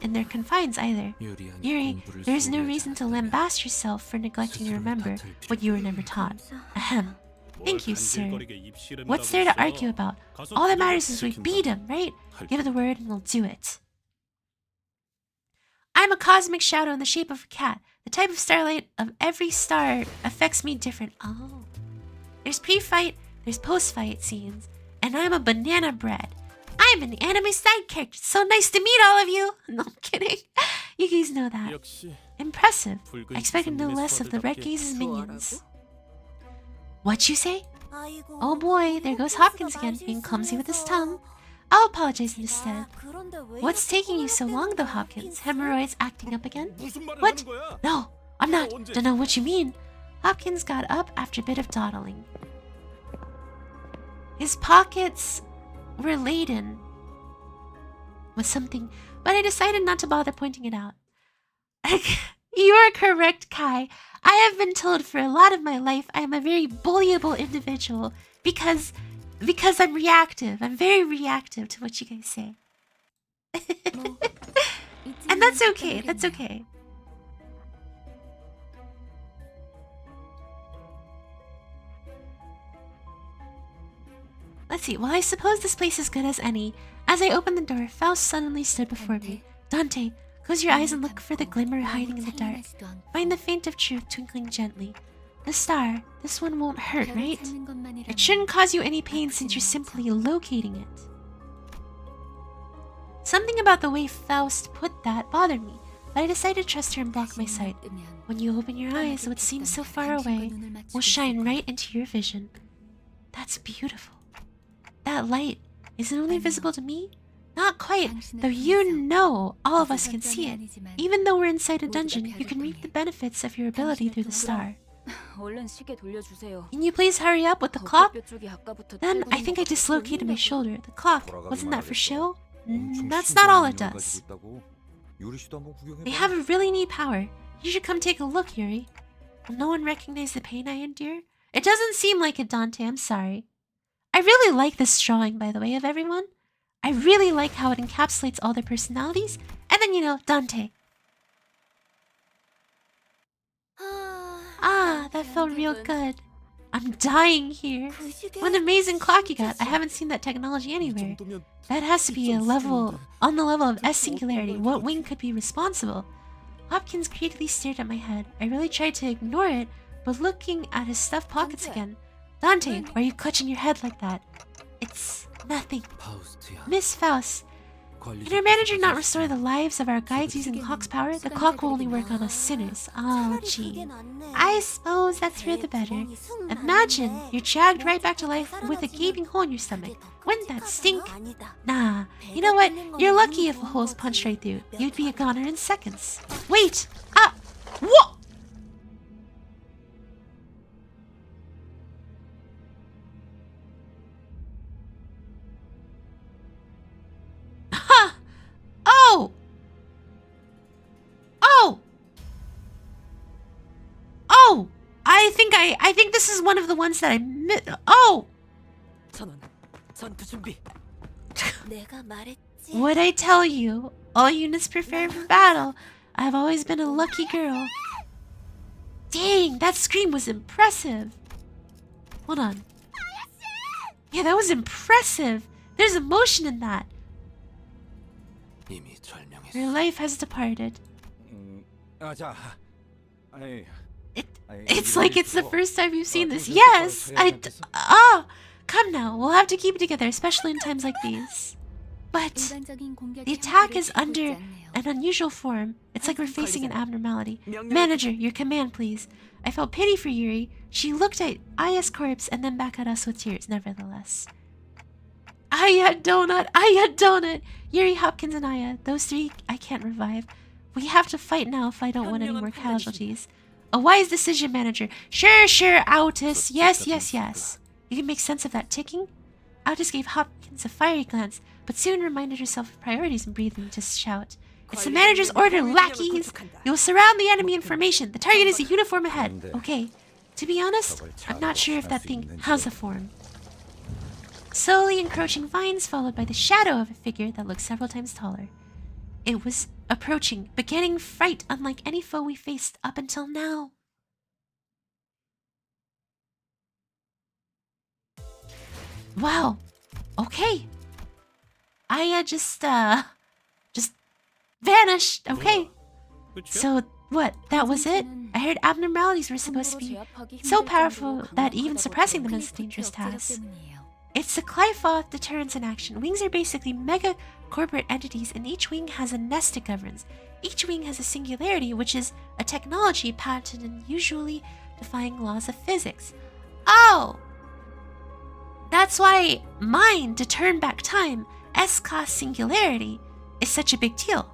in their confines either. Yuri, there is no reason to lambast yourself for neglecting to remember what you were never taught. Ahem. Thank you, sir. What's there to argue about? All that matters is we beat him, right? Give the word and we'll do it. I'm a cosmic shadow in the shape of a cat. The type of starlight of every star affects me different. Oh. There's pre-fight, there's post-fight scenes, and I'm a banana bread. I'm an anime side character. So nice to meet all of you. No, I'm kidding. You guys know that. Impressive. I expected no less of the Red Gaze's minions. What'd you say? Oh boy, there goes Hopkins again, being clumsy with his tongue. I'll apologize instead. What's taking you so long though, Hopkins? Hemorrhoids acting up again? What? No, I'm not. Don't know what you mean. Hopkins got up after a bit of dawdling. His pockets were laden with something, but I decided not to bother pointing it out. You are correct, Kai. I have been told for a lot of my life I am a very bullyable individual because I'm reactive. I'm very reactive to what you guys say. And that's okay. That's okay. Let's see. Well, I suppose this place is good as any. As I opened the door, Faust suddenly stood before me. Dante, close your eyes and look for the glimmer hiding in the dark. Find the faint of truth twinkling gently. The star, this one won't hurt, right? It shouldn't cause you any pain since you're simply locating it. Something about the way Faust put that bothered me, but I decided to trust her and block my sight. When you open your eyes, what seems so far away will shine right into your vision. That's beautiful. That light, is it only visible to me? Not quite, though you know all of us can see it. Even though we're inside a dungeon, you can reap the benefits of your ability through the star. Can you please hurry up with the clock? Then I think I dislocated my shoulder. The clock, wasn't that for show? That's not all it does. They have a really neat power. You should come take a look, Yuri. Will no one recognize the pain I endure? It doesn't seem like it, Dante, I'm sorry. I really like this drawing, by the way, of everyone. I really like how it encapsulates all their personalities. And then, you know, Dante. Ah, that felt real good. I'm dying here. What an amazing clock you got. I haven't seen that technology anywhere. That has to be a level on the level of S singularity. What wing could be responsible? Hopkins creatively stared at my head. I really tried to ignore it, but looking at his stuffed pockets again. Dante, why are you clutching your head like that? It's nothing. 파우스트야. Miss Faust, can our manager not restore the lives of our guides using clock's power? The clock will only work on us sinners. Oh, gee. I suppose that's for the better. Imagine you're dragged right back to life with a gaping hole in your stomach. Wouldn't that stink? Nah. You know what? You're lucky if a hole's punched right through. You'd be a goner in seconds. Wait! Ah! What? Oh! Oh! Oh! I think this is one of the ones that I missed. Oh! What'd I tell you? All units prepared for battle. I've always been a lucky girl. Dang, that scream was impressive. Hold on. Yeah, that was impressive. There's emotion in that. 이미 절명했어. Your life has departed. 자, 아이, It's like it's the first time you've seen this. Yes! Oh! Come now, we'll have to keep it together, especially in times like these. But the attack is under an unusual form. It's like we're facing an abnormality. Manager, your command, please. I felt pity for Yuri. She looked at Aya's corpse and then back at us with tears, nevertheless. Aya, Donut! Yuri, Hopkins, and Aya. Those three I can't revive. We have to fight now if I don't want any more casualties. A wise decision, Manager. Sure, Autis. Yes. You can make sense of that ticking? Autis gave Hopkins a fiery glance, but soon reminded herself of priorities and breathing to shout. It's the manager's order, lackeys! You will surround the enemy in formation. The target is a uniform ahead. Okay. To be honest, I'm not sure if that thing has a form. Slowly encroaching vines followed by the shadow of a figure that looked several times taller. It was approaching, beginning fright unlike any foe we faced up until now. Wow. Okay. Aya just vanished. Okay. So what? That was it? I heard abnormalities were supposed to be so powerful that even suppressing them is a dangerous task. It's the Clyfoth deterrence in action. Wings are basically mega corporate entities, and each wing has a nest it governs. Each wing has a singularity, which is a technology patented and usually defying laws of physics. Oh! That's why mine, to turn back time, S-class singularity, is such a big deal.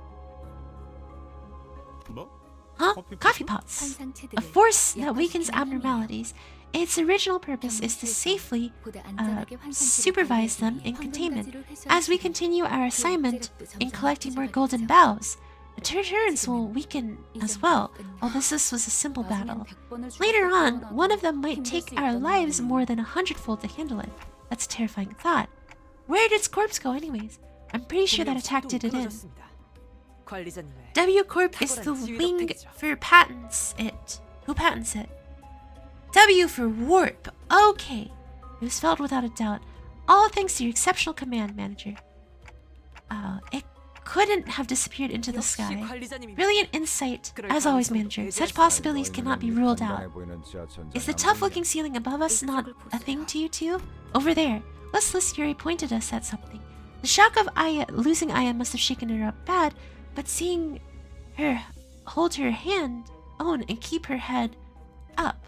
Huh? Coffee pots. A force that weakens abnormalities. Its original purpose is to safely supervise them in containment. As we continue our assignment in collecting more golden bows, the deterrence will weaken as well, although this was a simple battle. Later on, one of them might take our lives more than 100-fold to handle it. That's a terrifying thought. Where did its corpse go anyways? I'm pretty sure that attack did it in. W Corp is the wing for patents it. Who patents it? W for warp. Okay. It was felt without a doubt. All thanks to your exceptional command, Manager. It couldn't have disappeared into the sky. Brilliant insight, as always, Manager. Such possibilities cannot be ruled out. Is the tough-looking ceiling above us not a thing to you two? Over there. Listless Yuri pointed us at something. The shock of losing Aya must have shaken her up bad, but seeing her hold her hand, own, and keep her head up.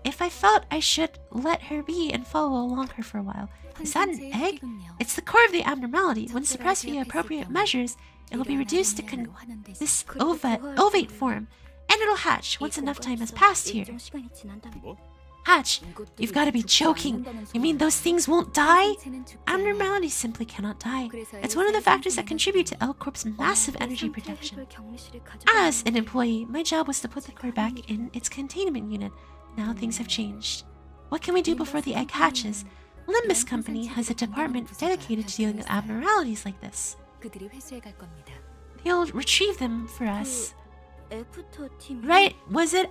If I felt I should let her be and follow along her for a while. Is that an egg? It's the core of the abnormality. When suppressed via appropriate measures, it will be reduced to this ovate form, and it'll hatch once enough time has passed here. Hatch? You've got to be joking. You mean those things won't die? Abnormalities simply cannot die. It's one of the factors that contribute to L Corp's massive energy protection. As an employee, my job was to put the core back in its containment unit. Now things have changed. What can we do before the egg hatches? Limbus Company has a department dedicated to dealing with abnormalities like this. They'll retrieve them for us. Right? Was it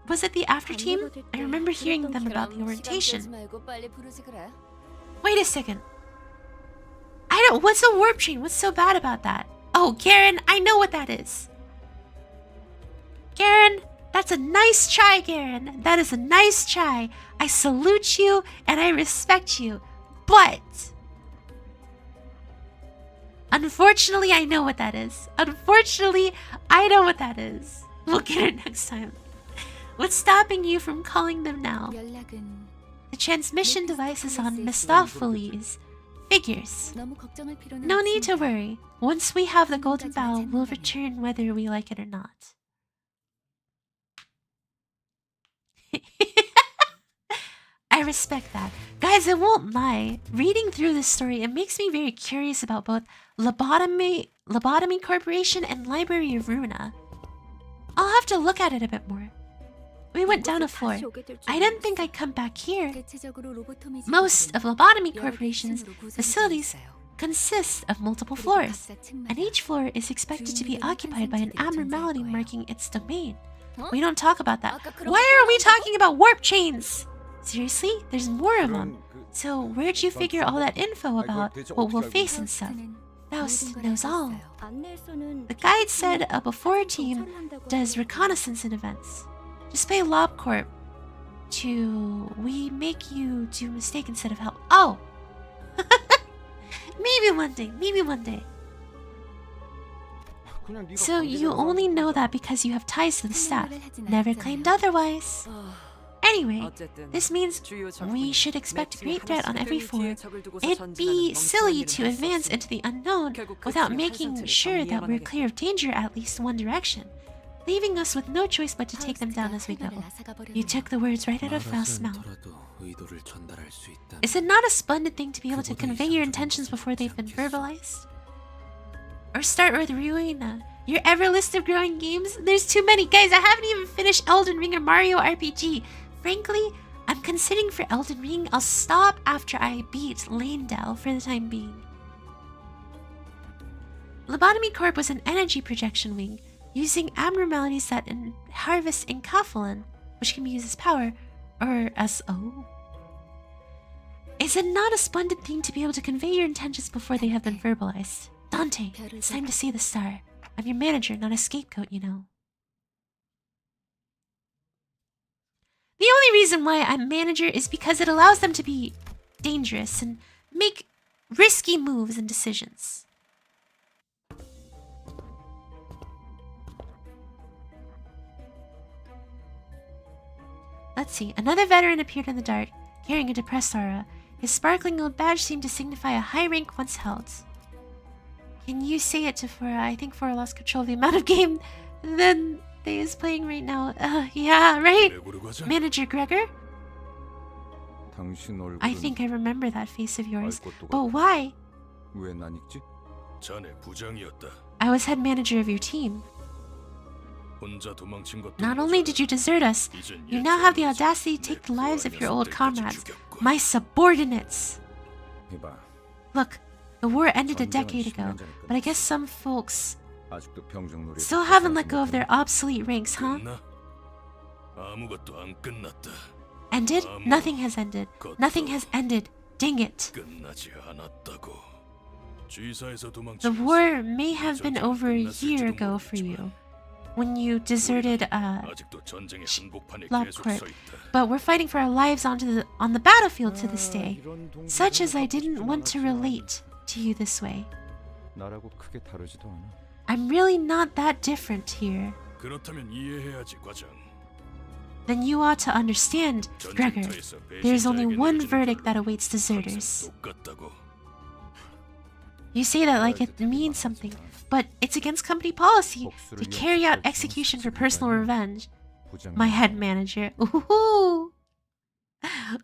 Was it the after team? I remember hearing them about the orientation. 말고 빨리 부르지 그래. Wait a second. What's a warp train? What's so bad about that? Oh, Garen, I know what that is. Garen, that's a nice try, Garen. That is a nice try. I salute you and I respect you. But unfortunately, I know what that is. Unfortunately, I know what that is. We'll get it next time. What's stopping you from calling them now? 연락은 The transmission device is on Mistopheles. Figures. 너무 걱정할 필요는 No need to 없습니다. worry. Once we have the golden bow, we'll return whether we like it or not. I respect that. Guys, I won't lie. Reading through this story, it makes me very curious about both Lobotomy Corporation and Library of Runa. I'll have to look at it a bit more. We went down a floor. I didn't think I'd come back here. 대체적으로 로보토미 Most of Lobotomy Corporation's facilities consist of multiple floors, and each floor is expected to be occupied by an abnormality marking its domain. We don't talk about that. Why are we talking about warp chains? Seriously? There's more of them. So where'd you figure all that info about what we'll face and stuff? Faust knows all. The guide said a before team does reconnaissance and events. Just pay LobCorp to... We make you do mistake instead of help. Oh! Maybe one day. Maybe one day. So you only know that because you have ties to the staff. Never claimed otherwise. Anyway, this means we should expect a great threat on every floor. It'd be silly to advance into the unknown without making sure that we're clear of danger at least one direction, leaving us with no choice but to take them down as we go. You took the words right out of Faust's mouth. Is it not a splendid thing to be able to convey your intentions before they've been verbalized? Or start with Ruina, your ever list of growing games? There's too many. Guys, I haven't even finished Elden Ring or Mario RPG. Frankly, I'm considering for Elden Ring, I'll stop after I beat Lanedale for the time being. Lobotomy Corp was an energy projection wing, using abnormalities that harvest enkephalin, which can be used as power, or as... oh. Is it not a splendid thing to be able to convey your intentions before they have been verbalized? Dante, it's time to see the star. I'm your manager, not a scapegoat, you know. The only reason why I'm manager is because it allows them to be dangerous and make risky moves and decisions. Let's see. Another veteran appeared in the dark, carrying a depressed aura. His sparkling gold badge seemed to signify a high rank once held. Can you say it to Fora? I think Fora lost control of the amount of game than they is playing right now. Yeah, right? Manager Gregor? I think I remember that face of yours. But why? I was head manager of your team. Not only did you desert us, you now have the audacity to take the lives of your old comrades, my subordinates. Look, the war ended a decade ago, but I guess some folks still haven't let go of their obsolete ranks, huh? Ended? Nothing has ended. Nothing has ended. Dang it. The war may have been over a year ago for you, when you deserted LobCorp, but we're fighting for our lives on the battlefield to this day. Such as I didn't want to relate to you this way. I'm really not that different here. Then you ought to understand, Gregor. There's only one verdict that awaits deserters. You say that like it means something, but it's against company policy to carry out execution for personal revenge. My head manager. Ooh.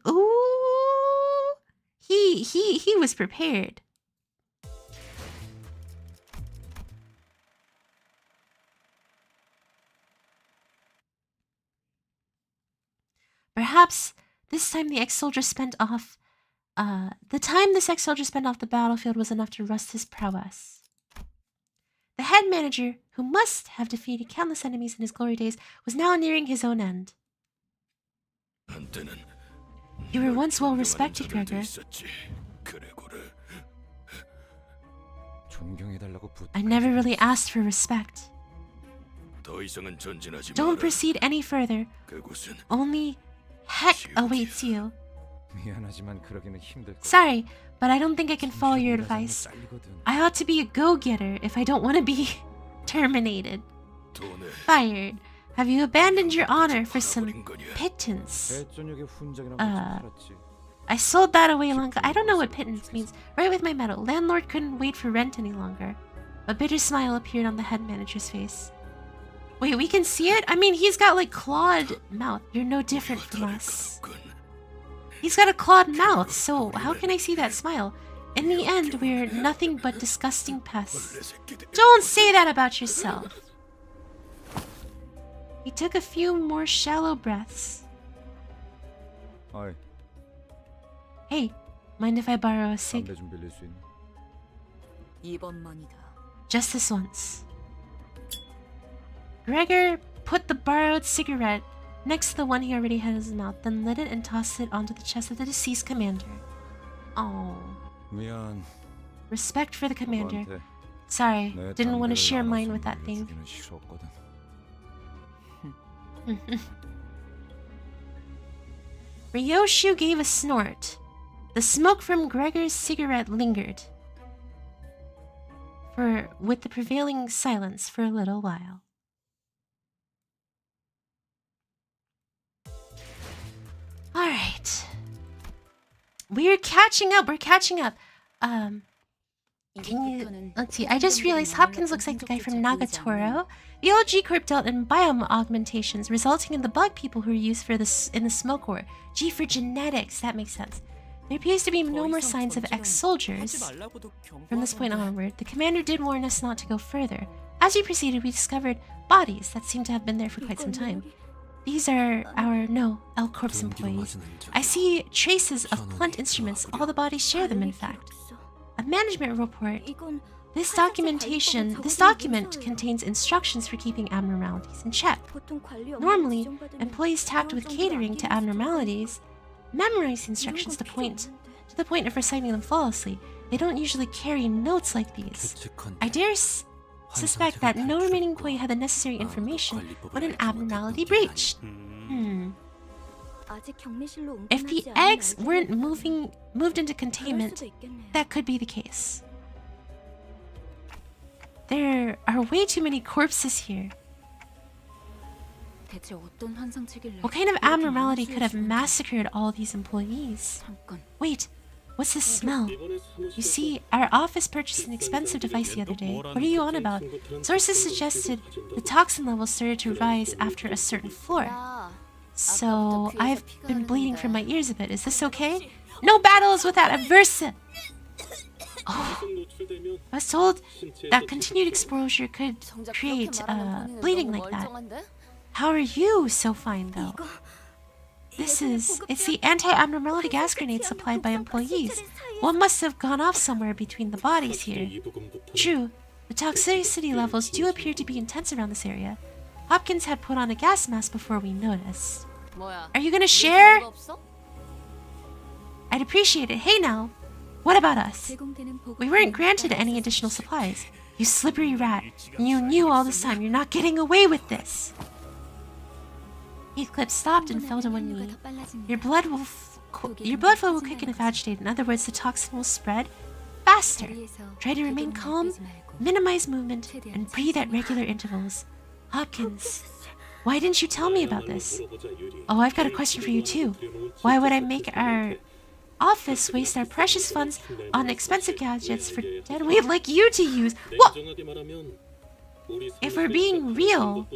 Ooh. He was prepared. Perhaps this time the ex-soldier spent off the battlefield was enough to rust his prowess. The head manager, who must have defeated countless enemies in his glory days, was now nearing his own end. 한때는 You were once well 존경하는 respected, 자들도 Gregor. 있었지. 그래 그래. 존경해달라고 부탁. I never really asked for respect. 더 이상은 전진하지 Don't 마라. proceed any further. 그곳은 Only heck awaits you. 미안하지만 그러기는 힘들 거야. Sorry, but I don't think I can follow your advice. I ought to be a go-getter if I don't want to be terminated, 돈에 fired. Have you abandoned your honor for some 팔아버린 거냐? pittance? 배저녁에 훈장이랑 같이 팔았지. I sold that away long ago. I don't know what pittance means. Right with my metal. Landlord couldn't wait for rent any longer. A bitter smile appeared on the head manager's face. Wait, we can see it? I mean, he's got like clawed mouth. You're no different from us. He's got a clawed mouth, so how can I see that smile? In the end, we're nothing but disgusting pests. Don't say that about yourself. He took a few more shallow breaths. 어이, Hey, mind if I borrow a cig? 담배 좀 빌릴 수 있나? 이번만이다. Just this once. Gregor put the borrowed cigarette next to the one he already had in his mouth, then lit it and tossed it onto the chest of the deceased commander. Oh. 미안. Respect for the commander. 너한테 Sorry, 내 didn't want to 담배를 share mine 나눠서 with that thing. 주기는 싫었거든. Ryoshu gave a snort. The smoke from Gregor's cigarette lingered with the prevailing silence for a little while. Alright. We're catching up. Let's see, I just realized Hopkins looks like the guy from Nagatoro. The old G-Corp dealt in biome augmentations, resulting in the bug people who are used for this in the smoke war. G for genetics, that makes sense. There appears to be no more signs of ex-soldiers. From this point onward, the commander did warn us not to go further. As we proceeded, we discovered bodies that seem to have been there for quite some time. These are our, L Corp's employees. I see traces of blunt instruments. All the bodies share them, in fact. A management report. This document contains instructions for keeping abnormalities in check. Normally, employees tasked with catering to abnormalities memorize the instructions to the point of reciting them flawlessly. They don't usually carry notes like these. I dare suspect that no remaining employee had the necessary information when an abnormality breached. If the eggs weren't moved into containment, that could be the case. There are way too many corpses here. What kind of abnormality could have massacred all these employees? Wait, what's this smell? You see, our office purchased an expensive device the other day. What are you on about? Sources suggested the toxin levels started to rise after a certain floor. So, I've been bleeding from my ears a bit. Is this okay? No battles without adversity! Oh, I was told that continued exposure could create bleeding like that. How are you so fine, though? It's the anti-abnormality gas grenade supplied by employees. One must have gone off somewhere between the bodies here. True, the toxicity levels do appear to be intense around this area. Hopkins had put on a gas mask before we noticed. Are you gonna share? I'd appreciate it. Hey now, what about us? We weren't granted any additional supplies. You slippery rat. You knew all this time. You're not getting away with this. Heathcliff stopped and fell to one knee. Your blood flow will quicken if agitated. In other words, the toxin will spread faster. Try to remain calm, minimize movement, and breathe at regular intervals. Hopkins, why didn't you tell me about this? Oh, I've got a question for you too. Why would I make our office waste our precious funds on expensive gadgets for deadweight like you to use? What? If we're being real,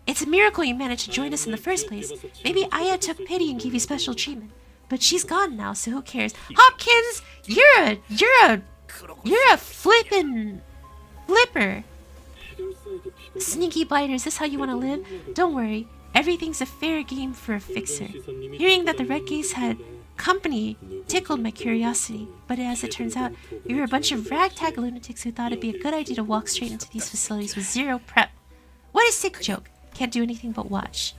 it's a miracle you managed to join us in the first place. Maybe Aya took pity and gave you special treatment, but she's gone now, so who cares? Hopkins, you're a flippin' flipper. Sneaky biter, is this how you want to live? Don't worry, everything's a fair game for a fixer. Hearing that the Red Gaze had company tickled my curiosity, but as it turns out, we were a bunch of ragtag lunatics who thought it'd be a good idea to walk straight into these facilities with zero prep. What a sick joke. Can't do anything but watch.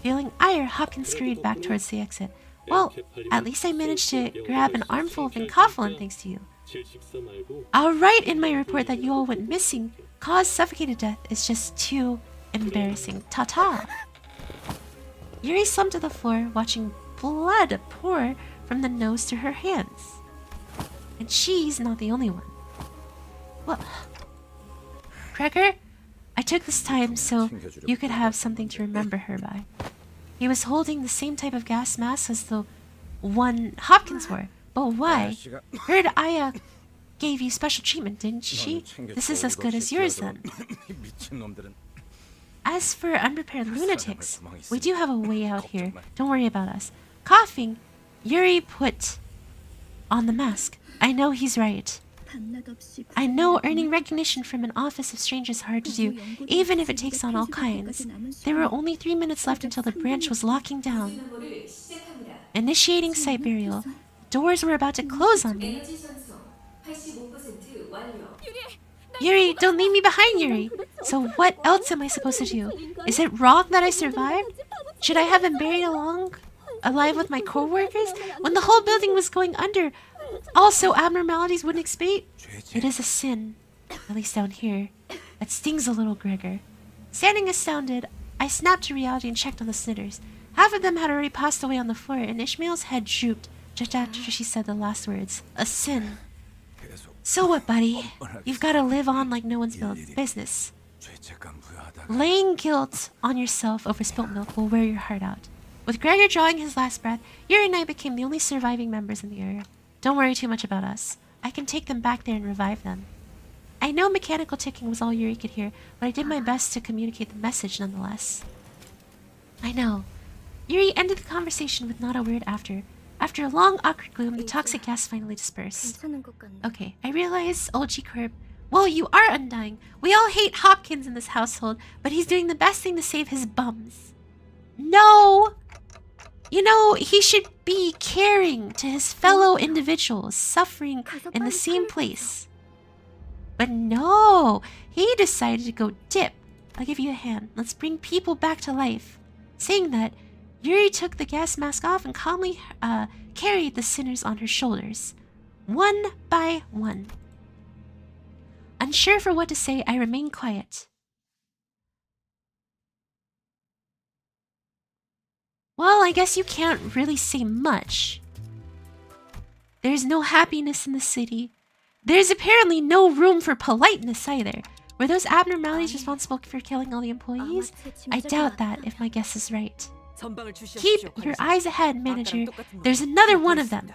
Feeling ire, Hopkins scurried back towards the exit. Well, at least I managed to grab an armful of enkophalin thanks to you. I'll write in my report that you all went missing. Cause suffocated death is just too embarrassing. Ta-ta! Yuri slumped to the floor, watching blood pour from the nose to her hands. And she's not the only one. Well, Gregor, I took this time so you could have something to remember her by. He was holding the same type of gas mask as the one Hopkins wore. But why? Heard Aya gave you special treatment, didn't she? This is as good as yours then. As for unprepared lunatics, we do have a way out here. Don't worry about us. Coughing, Yuri put on the mask. I know he's right. I know earning recognition from an office of strangers is hard to do, even if it takes on all kinds. There were only 3 minutes left until the branch was locking down. Initiating site burial. Doors were about to close on me. Yuri, don't leave me behind, Yuri. So what else am I supposed to do? Is it wrong that I survived? Should I have been buried alive with my co-workers when the whole building was going under? Also, abnormalities wouldn't escape. It is a sin, at least down here. That stings a little, Gregor. Standing astounded, I snapped to reality and checked on the snitters. Half of them had already passed away on the floor, and Ishmael's head drooped just after she said the last words. A sin. So what, buddy? You've got to live on like no one's business. Laying guilt on yourself over spilt milk will wear your heart out. With Gregor drawing his last breath, Yuri and I became the only surviving members in the area. Don't worry too much about us. I can take them back there and revive them. I know mechanical ticking was all Yuri could hear, but I did my best to communicate the message nonetheless. I know. Yuri ended the conversation with not a word after. After a long awkward gloom, the toxic gas finally dispersed. Okay, I realize, old G-Corp. Well, you are undying. We all hate Hopkins in this household, but he's doing the best thing to save his bums. No! You know, he should be caring to his fellow individuals suffering in the same place. But no! He decided to go dip. I'll give you a hand. Let's bring people back to life. Saying that, Yuri took the gas mask off and calmly carried the sinners on her shoulders, one by one. Unsure for what to say, I remained quiet. Well, I guess you can't really say much. There's no happiness in the city. There's apparently no room for politeness either. Were those abnormalities responsible for killing all the employees? I doubt that, if my guess is right. Keep your eyes ahead, manager. There's another one of them.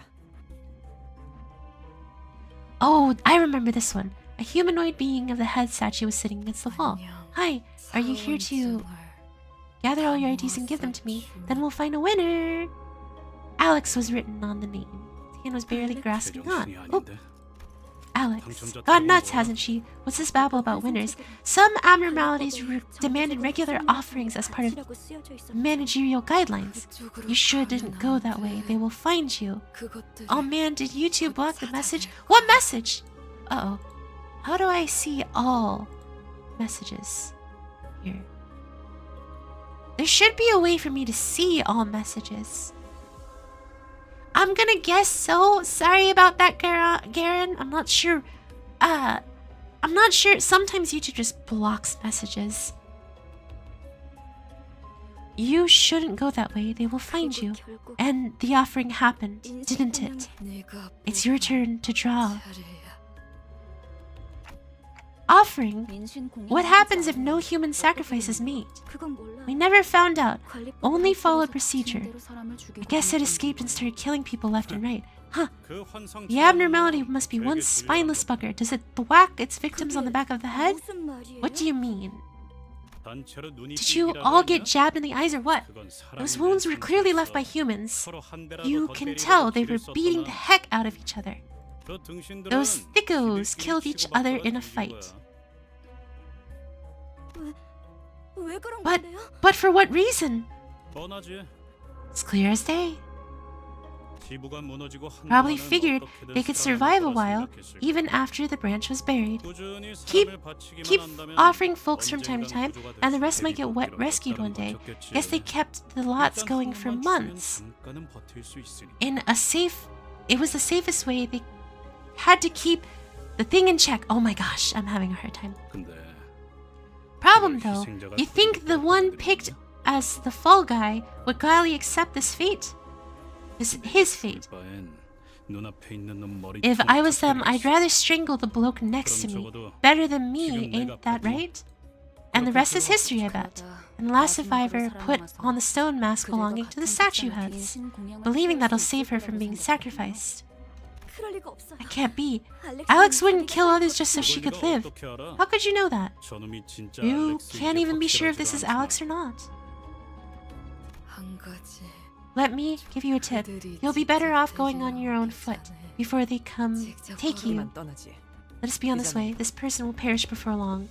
Oh, I remember this one. A humanoid being of the head statue was sitting against the wall. Hi, are you here to gather all your IDs and give them to me? Then we'll find a winner. Alex was written on the name. His hand was barely grasping on. Oh. Alex. Gone nuts, hasn't she? What's this babble about winners? Some abnormalities demanded regular offerings as part of managerial guidelines. You shouldn't go that way. They will find you. Oh man, did YouTube block the message? What message? Uh-oh. How do I see all messages here? There should be a way for me to see all messages. I'm gonna guess so. Sorry about that, Garen. I'm not sure. I'm not sure. Sometimes YouTube just blocks messages. You shouldn't go that way. They will find you. And the offering happened, didn't it? It's your turn to draw. Offering? What happens if no human sacrifice is made? We never found out. Only followed procedure. I guess it escaped and started killing people left and right. Huh. The abnormality must be one spineless bugger. Does it thwack its victims on the back of the head? What do you mean? Did you all get jabbed in the eyes or what? Those wounds were clearly left by humans. You can tell they were beating the heck out of each other. Those thickos killed each other in a fight. But for what reason? It's clear as day. 기부가 무너지고 Probably 한동안은 figured 어떻게든 they could 살아남을 survive a 거라 while, 생각했을 even 거야. after the branch was buried. 꾸준히 Keep 삶을 바치기만 keep 한다면 offering folks from time to time, 언젠간 구조가 and the 돼서 rest might get 대리법기로 rescued one day. Guess they 버텼겠지. kept the lots 일단 going for 후원만 주면 months. 잠깐은 버틸 수 있으니까. It was the safest way. They had to keep the thing in check. Oh my gosh, I'm having a hard time. 근데 Problem though, you think the one picked as the fall guy would gladly accept this fate? His fate. If I was them, I'd rather strangle the bloke next to me. Better than me, ain't that right? And the rest is history, I bet. And the last survivor put on the stone mask belonging to the statue heads, believing that'll save her from being sacrificed. 그럴 리가 없어요. That can't be. Alex wouldn't kill others just so she could live. How could you know that? You can't even be sure if this is Alex or not. 한 가지. Let me give you a tip. You'll be better off going on your own foot before they come take you. Let us be on this way. This person will perish before long.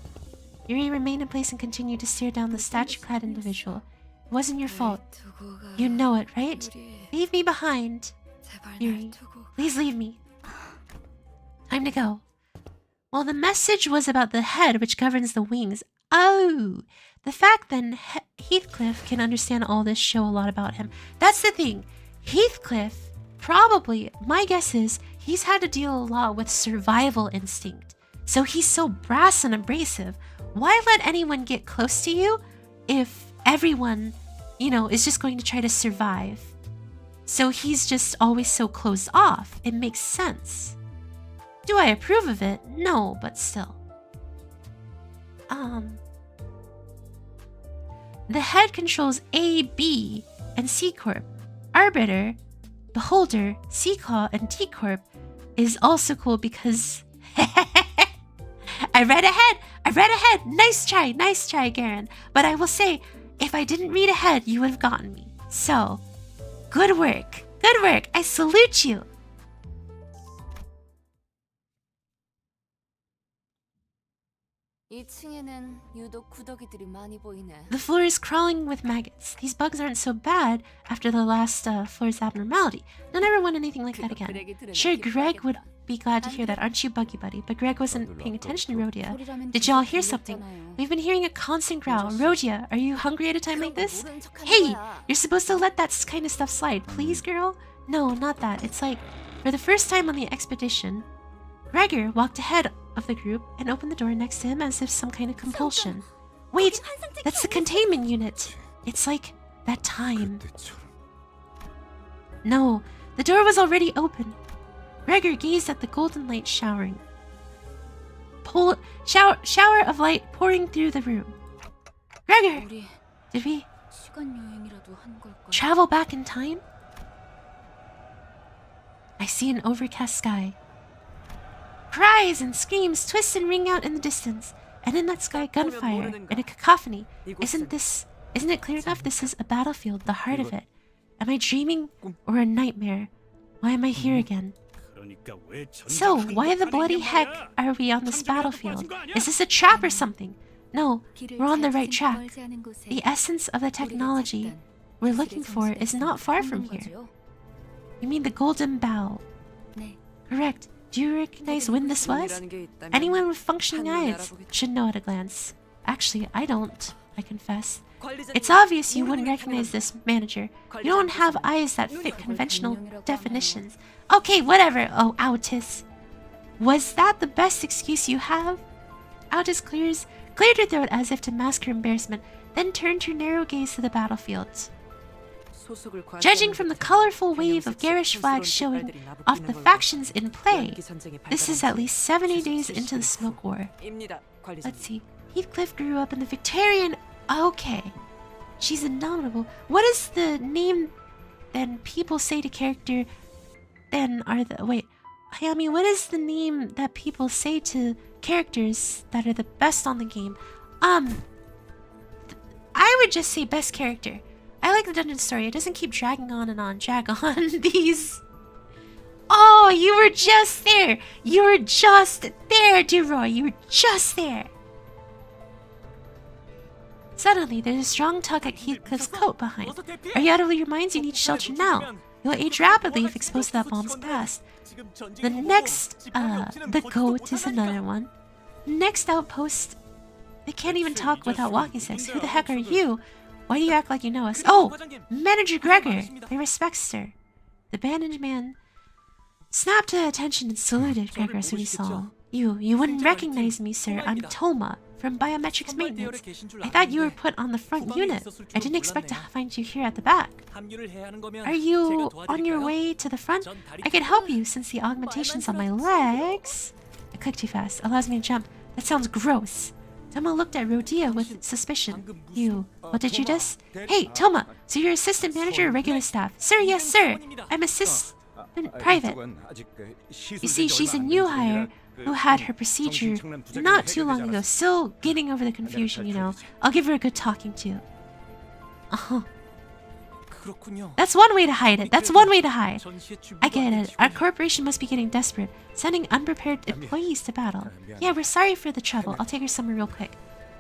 Yuri remained in place and continued to stare down the statue-clad individual. It wasn't your fault. You know it, right? Leave me behind. Yuri, please leave me. Time to go. Well, the message was about the head which governs the wings. Oh, the fact then Heathcliff can understand all this show a lot about him. That's the thing. Heathcliff, probably, my guess is, he's had to deal a lot with survival instinct. So he's so brass and abrasive. Why let anyone get close to you if everyone, is just going to try to survive? So he's just always so closed off. It makes sense. Do I approve of it? No, but still. The head controls A, B, and C Corp. Arbiter, Beholder, C Claw, and D Corp is also cool because I read ahead. Nice try, Garen. But I will say, if I didn't read ahead, you would have gotten me. So, good work. I salute you. 2층에는 유독 구더기들이 많이 보이네. The floor is crawling with maggots. These bugs aren't so bad after the last floor's abnormality. Don't ever want anything like that again. Sure, Greg would be glad to hear that, aren't you, Buggy Buddy? But Greg wasn't paying attention to Rhodia. Did y'all hear something? We've been hearing a constant growl. Rhodia, are you hungry at a time like this? Hey, you're supposed to let that kind of stuff slide, please, girl? No, not that. It's like, for the first time on the expedition, Gregor walked ahead of the group and opened the door next to him as if some kind of compulsion. Wait, that's the containment unit. It's like that time. No, the door was already open. Gregor gazed at the golden light showering. Shower of light pouring through the room. Gregor, did we 시간 여행이라도 한 걸까? travel back in time? I see an overcast sky. Cries and screams twist and ring out in the distance, and in that sky gunfire and a cacophony. Isn't it clear enough? This is a battlefield, the heart of it. Am I dreaming or a nightmare? Why am I here again? So, why the bloody heck are we on this battlefield? Is this a trap or something? No, we're on the right track. The essence of the technology we're looking for is not far from here. You mean the golden bowl? 네. Correct. Do you recognize when this was? Anyone with functioning eyes should know at a glance. Actually, I don't, I confess. It's obvious you wouldn't recognize this, manager. You don't have eyes that fit conventional definitions. Okay, whatever. Oh, Autis. Was that the best excuse you have? Autis cleared her throat as if to mask her embarrassment, then turned her narrow gaze to the battlefield. Judging from the colorful wave of garish flags showing off the factions in play, this is at least 70 days into the Smoke War. Let's see. Heathcliff grew up in the Victorian... Okay. She's indomitable. What is the name then people say to character... Then are the... Wait. Hayami, what is the name that people say to characters that are the best on the game? I would just say best character. I like the dungeon story. It doesn't keep dragging on and on. Drag on these. Oh, you were just there. You were just there, dear Roy. You were just there. Suddenly, there's a strong tug at Heathcliff's coat behind. Are you out of your minds? You need shelter now. You'll age rapidly if exposed to that bomb's blast. The next, the goat is another one. Next outpost, they can't even talk without walking sticks. Who the heck are you? Why do you act like you know us? Oh, Manager Gregor. They respect sir. The bandaged man snapped to attention and saluted Gregor as soon as he saw him. You wouldn't recognize me, sir. I'm Toma, from Biometrics Maintenance. I thought you were put on the front unit. I didn't expect to find you here at the back. Are you on your way to the front? I can help you since the augmentation's on my legs. I clicked too fast. Allows me to jump. That sounds gross. Toma looked at Rodia with suspicion. What did you just? Hey, Toma, so you're assistant manager or regular staff? Sir, yes, sir. I'm assistant private. You see, she's a new hire who had her procedure not too long ago. Still getting over the confusion, you know. I'll give her a good talking to. Oh. That's one way to hide it. That's one way to hide. I get it. Our corporation must be getting desperate, sending unprepared employees to battle. Yeah, we're sorry for the trouble. I'll take her somewhere real quick.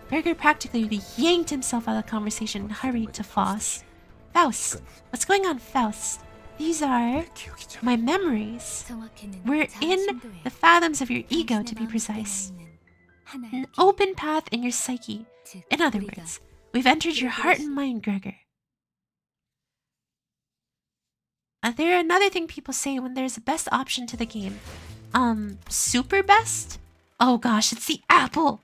Berger practically yanked himself out of the conversation and hurried to Foss. Faust. What's going on, Faust? These are my memories. We're in the fathoms of your ego, to be precise. An open path in your psyche. In other words, we've entered your heart and mind, Gregor. There another thing people say when there's a best option to the game. Super best? Oh gosh, it's the apple!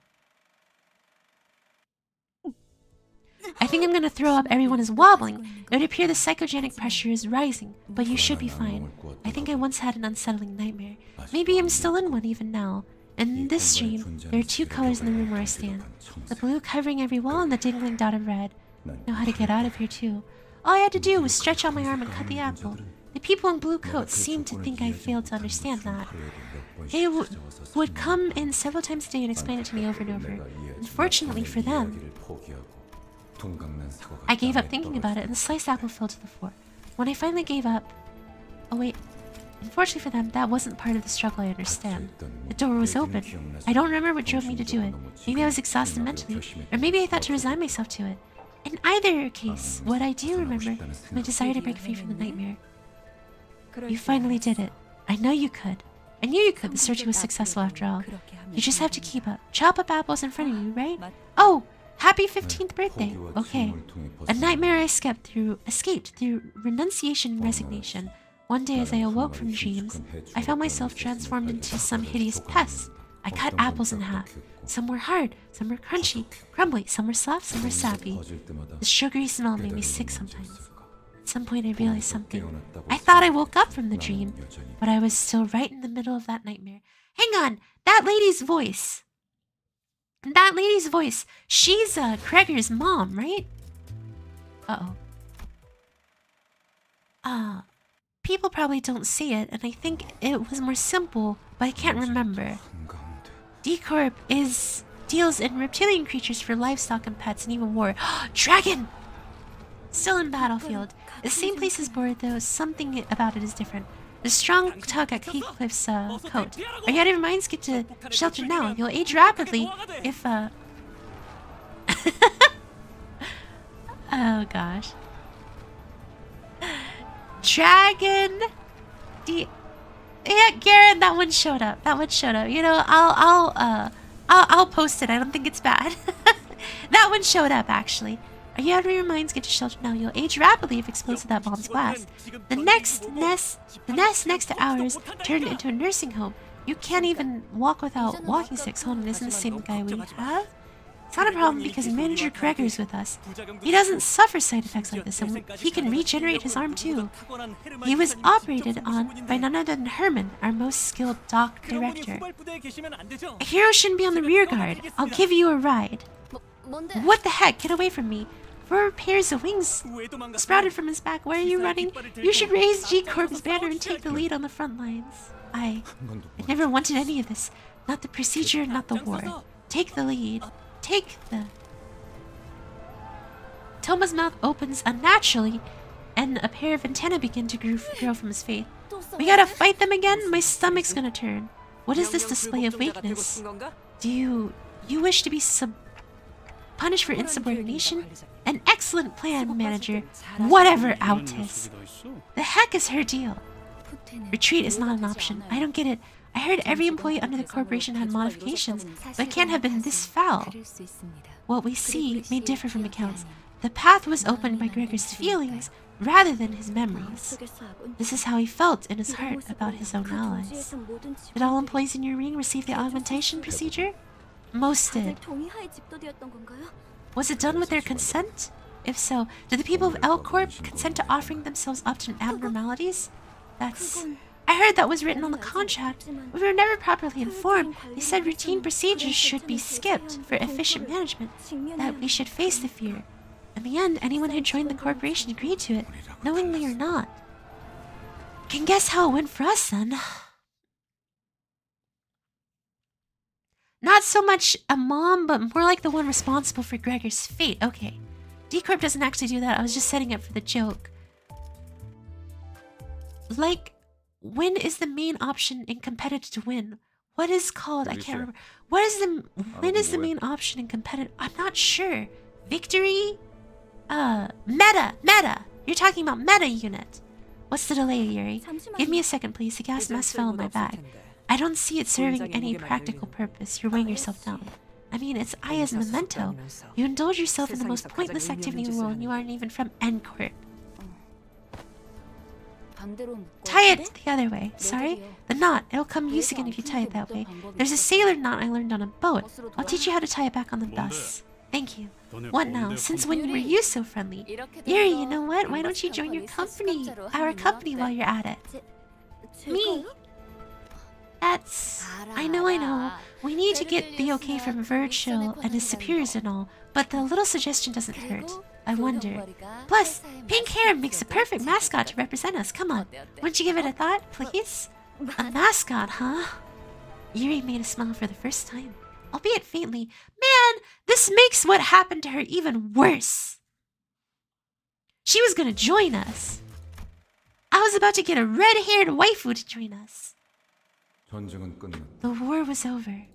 I think I'm gonna throw up. Everyone is wobbling. It would appear the psychogenic pressure is rising, but you should be fine. I think I once had an unsettling nightmare. Maybe I'm still in one even now. In this dream, there are two colors in the room where I stand. The blue covering every wall and the dangling dot of red. Know how to get out of here too. All I had to do was stretch out my arm and cut the apple. The people in blue coats seemed to think I failed to understand that. They would come in several times a day and explain it to me over and over. Unfortunately for them, I gave up thinking about it and the sliced apple fell to the floor. When I finally gave up... Oh wait. Unfortunately for them, that wasn't part of the struggle, I understand. The door was open. I don't remember what drove me to do it. Maybe I was exhausted mentally, or maybe I thought to resign myself to it. In either case, what I do remember is my desire to break free from the nightmare. You finally did it. I know you could. I knew you could. The search was successful after all. You just have to keep up. Chop up apples in front of you, right? Oh! Happy 15th birthday. Okay. A nightmare I escaped through renunciation and resignation. One day as I awoke from dreams, I found myself transformed into some hideous pest. I cut apples in half. Some were hard, some were crunchy, crumbly, some were soft, some were sappy. The sugary smell made me sick sometimes. At some point I realized something. I thought I woke up from the dream, but I was still right in the middle of that nightmare. Hang on! That lady's voice! That lady's voice! She's Gregor's mom, right? Uh-oh. People probably don't see it, and I think it was more simple, but I can't remember. D-Corp deals in reptilian creatures for livestock and pets and even war. Dragon! Still in battlefield. The same place as Board, though something about it is different. The strong tug at Heathcliff's coat. Are you out of your minds? Get to shelter now. You'll age rapidly if Oh gosh. Dragon. Yeah, Garen, that one showed up. That one showed up. You know, I'll post it. I don't think it's bad. That one showed up actually. Are you out of your minds? Get to shelter now. You'll age rapidly if exposed to that bomb's blast. The nest next to ours turned into a nursing home. You can't even walk without walking sticks. Hold on, isn't the same guy we have? It's not a problem because Manager Gregor's with us. He doesn't suffer side effects like this, and he can regenerate his arm too. He was operated on by none other than Herman, our most skilled dock director. A hero shouldn't be on the rear guard. I'll give you a ride. What the heck? Get away from me. 4 pairs of wings sprouted from his back. Why are you running? You should raise G-Corp's banner and take the lead on the front lines. I never wanted any of this. Not the procedure, not the war. Take the lead. Take the... Toma's mouth opens unnaturally, and a pair of antennae begin to grow from his face. We gotta fight them again? My stomach's gonna turn. What is this display of weakness? Do you wish to be Punished for insubordination? An excellent plan, manager. Whatever, Altis. The heck is her deal? Retreat is not an option. I don't get it. I heard every employee under the corporation had modifications, but it can't have been this foul. What we see may differ from accounts. The path was opened by Gregor's feelings rather than his memories. This is how he felt in his heart about his own allies. Did all employees in your ring receive the augmentation procedure? Most did. Was it done with their consent? If so, did the people of L Corp consent to offering themselves up to abnormalities? I heard that was written on the contract. We were never properly informed. They said routine procedures should be skipped for efficient management, that we should face the fear. In the end, anyone who joined the corporation agreed to it, knowingly or not. Can guess how it went for us, then. Not so much a mom, but more like the one responsible for Gregor's fate. Okay. D-Corp doesn't actually do that. I was just setting up for the joke. Like, win is the main option in competitive to win. What is called? I can't remember. What is the win is the main option in competitive? I'm not sure. Victory? Meta. You're talking about meta unit. What's the delay, Yuri? Give me a second, please. The gas mask fell in my bag. I don't see it serving any practical purpose. You're weighing yourself down. I mean, it's I as a memento. You indulge yourself in the most pointless activity in the world, and you aren't even from N Corp. Tie it the other way. Sorry? The knot. It'll come use again if you tie it that way. There's a sailor knot I learned on a boat. I'll teach you how to tie it back on the bus. Thank you. What now? Since when were you so friendly? Yuri, you know what? Why don't you join your company? Our company while you're at it. Me? That's... I know. We need to get the okay from Virgil and his superiors and all, but the little suggestion doesn't hurt. I wonder. Plus, pink hair makes a perfect mascot to represent us. Come on. Won't you give it a thought, please? A mascot, huh? Yuri made a smile for the first time, albeit faintly. Man, this makes what happened to her even worse. She was gonna join us. I was about to get a red-haired waifu to join us. The war was over.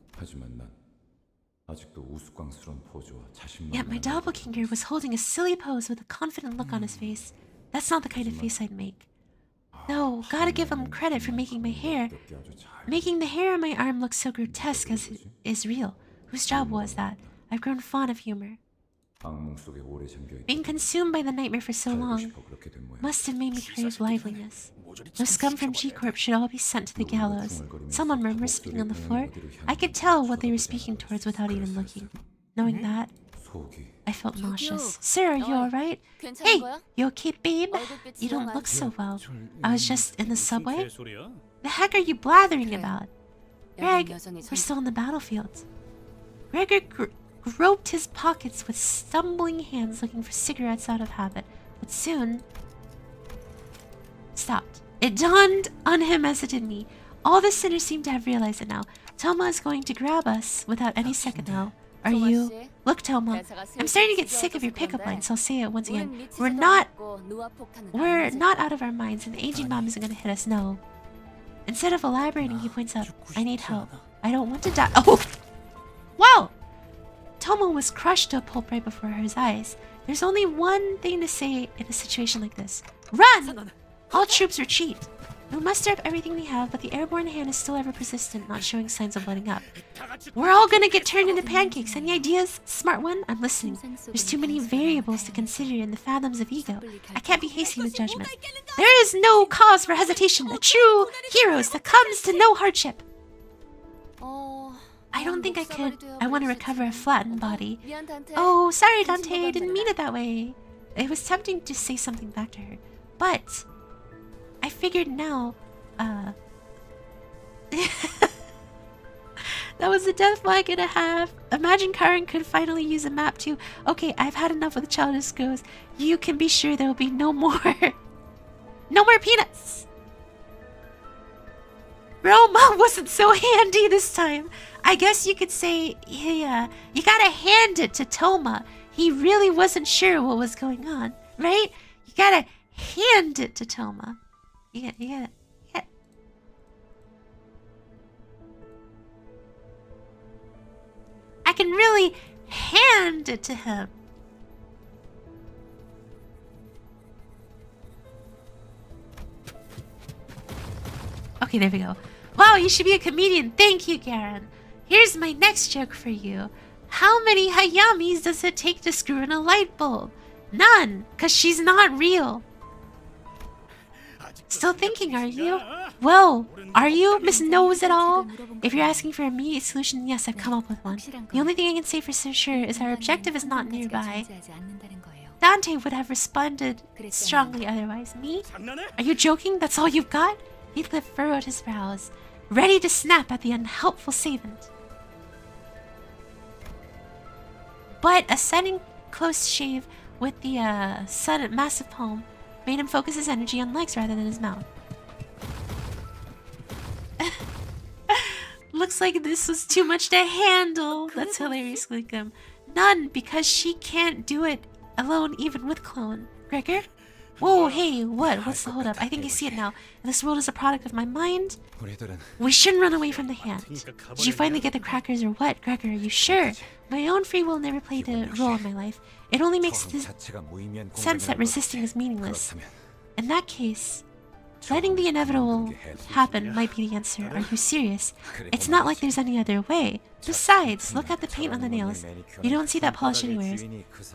Yet my doppelganger was holding a silly pose with a confident look on his face. That's not the kind of face I'd make. No, gotta give him credit for making the hair on my arm look so grotesque as it is real. Whose job was that? I've grown fond of humor. Being consumed by the nightmare for so long must have made me crave liveliness. Those scum from G-Corp should all be sent to the gallows. Someone murmured, speaking on the floor. I could tell what they were speaking towards without even looking. Knowing that, I felt nauseous. Sir, are you alright? Hey, you okay, babe? You don't look so well. I was just in the subway. The heck are you blathering about? Greg, we're still in the battlefield. Gregor groped his pockets with stumbling hands looking for cigarettes out of habit, but soon stopped. It dawned on him as it did me. All the sinners seem to have realized it now. Toma is going to grab us without any second now. Are you? Look, Toma, I'm starting to get sick of your pickup line, so I'll say it once again. We're not out of our minds, and the aging mom isn't going to hit us, no. Instead of elaborating, he points out, I need help. I don't want to die. Oh! Wow! Toma was crushed to a pulp right before his eyes. There's only one thing to say in a situation like this. Run! All troops retreat. We'll muster up everything we have, but the airborne hand is still ever persistent, not showing signs of letting up. We're all gonna get turned into pancakes. Any ideas? Smart one? I'm listening. There's too many variables to consider in the fathoms of ego. I can't be hasty with judgment. There is no cause for hesitation. A true hero succumbs to no hardship. I don't think I could. I want to recover a flattened body. Oh, sorry, Dante. I didn't mean it that way. It was tempting to say something back to her, but I figured now, that was the death flag and a half. Imagine Karen could finally use a map too. Okay, I've had enough of the childish goes. You can be sure there will be no more. No more peanuts. Roma wasn't so handy this time. I guess you could say, yeah, you gotta hand it to Toma. He really wasn't sure what was going on, right? You gotta hand it to Toma. Yeah. I can really hand it to him. Okay, there we go. Wow, you should be a comedian. Thank you, Garen. Here's my next joke for you. How many Hayamis does it take to screw in a light bulb? None, because she's not real. Still thinking, are you? Well, are you, Miss Knows It All? If you're asking for an immediate solution, yes, I've come up with one. The only thing I can say for so sure is our objective is not nearby. Dante would have responded strongly otherwise. Me? Are you joking? That's all you've got? Heathcliff furrowed his brows, ready to snap at the unhelpful savant. But a sudden close shave with the sudden massive palm made him focus his energy on legs rather than his mouth. Looks like this was too much to handle. That's hilarious, Glinkum. None, because she can't do it alone even with clone. Gregor? Whoa, hey, what? What's the holdup? I think I see it now. This world is a product of my mind. We shouldn't run away from the hand. Did you finally get the crackers or what? Gregor, are you sure? My own free will never played a role in my life. It only makes sense that resisting is meaningless. In that case, letting the inevitable happen might be the answer. Are you serious? It's not like there's any other way. Besides, look at the paint on the nails. You don't see that polish anywhere.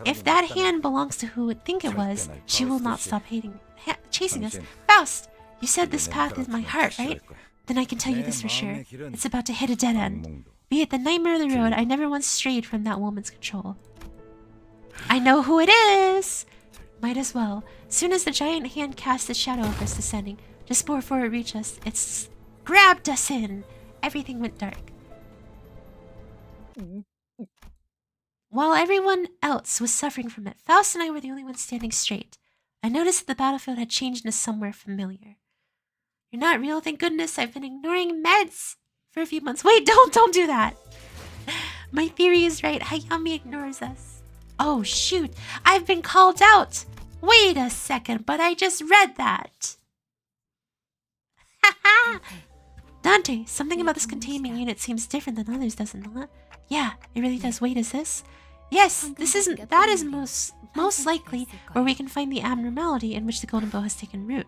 If that hand belongs to who would think it was, she will not stop chasing us. Faust, you said this path is my heart, right? Then I can tell you this for sure. It's about to hit a dead end. Be it the nightmare of the road, I never once strayed from that woman's control. I know who it is! Might as well. Soon as the giant hand cast its shadow over us descending, just before it reached us, it grabbed us in. Everything went dark. While everyone else was suffering from it, Faust and I were the only ones standing straight. I noticed that the battlefield had changed into somewhere familiar. You're not real, thank goodness. I've been ignoring meds for a few months. Wait, don't do that. My theory is right. Hayami ignores us. Oh, shoot. I've been called out. Wait a second, but I just read that. Haha. Dante, something about this containment unit seems different than others, doesn't it? Yeah, it really does. Wait, is this? Yes, that is most likely where we can find the abnormality in which the golden bow has taken root.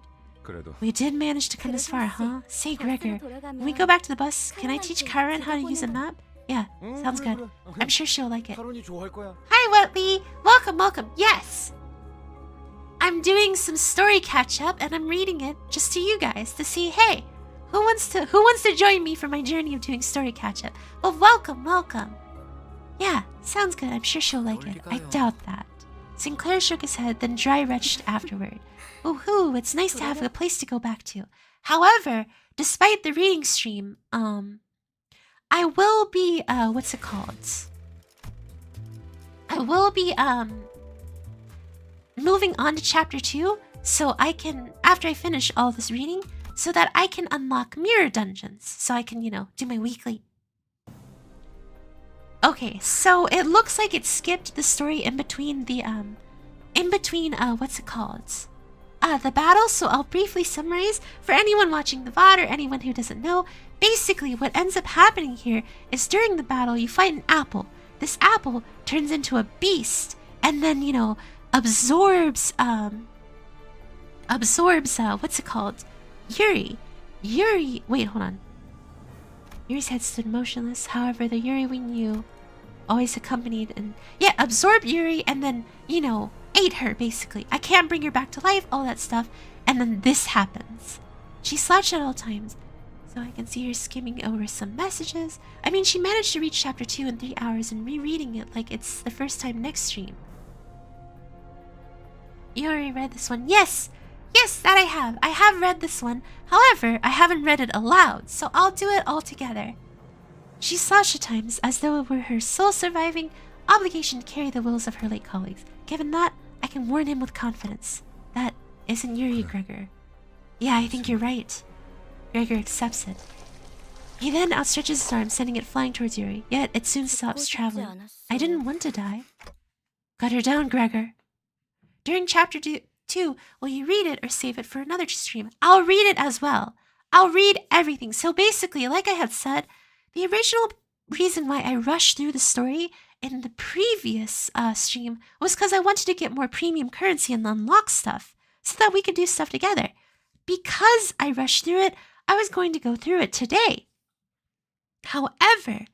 We did manage to come this far, huh? Say, Gregor, when we go back to the bus, can I teach Karen how to use a map? Yeah, sounds good. I'm sure she'll like it. Hi, Whitley! Welcome! Yes! I'm doing some story catch-up, and I'm reading it just to you guys to see, hey, who wants to join me for my journey of doing story catch-up? Well, welcome! Yeah, sounds good. I'm sure she'll like it. I doubt that. Sinclair shook his head, then dry retched afterward. Woohoo! It's nice to have a place to go back to. However, despite the reading stream, I will be what's it called? I will be moving on to chapter 2, so I can, after I finish all this reading, so that I can unlock mirror dungeons, so I can, do my weekly. Okay, so it looks like it skipped the story in between the what's it called? The battle, so I'll briefly summarize for anyone watching the VOD or anyone who doesn't know. Basically, what ends up happening here is during the battle, you fight an apple. This apple turns into a beast, and then, absorbs, what's it called? Yuri, wait, hold on. Yuri's head stood motionless. However, the Yuri we knew always accompanied and, absorbed Yuri and then, ate her, basically. I can't bring her back to life, all that stuff. And then this happens. She slouched at all times, so I can see her skimming over some messages. I mean, she managed to reach chapter 2 in 3 hours and rereading it like it's the first time next stream. You already read this one? Yes, that I have. I have read this one. However, I haven't read it aloud, so I'll do it all together. She slouched at times as though it were her sole surviving obligation to carry the wills of her late colleagues. Given that, I can warn him with confidence. That isn't Yuri, Gregor. Yeah, I think you're right. Gregor accepts it. He then outstretches his arm, sending it flying towards Yuri, yet it soon stops traveling. I didn't want to die. Cut her down, Gregor. During chapter 2, will you read it or save it for another stream? I'll read it as well. I'll read everything. So basically, like I had said, the original reason why I rushed through the story in the previous stream was because I wanted to get more premium currency and unlock stuff so that we could do stuff together. Because I rushed through it, I was going to go through it today. However,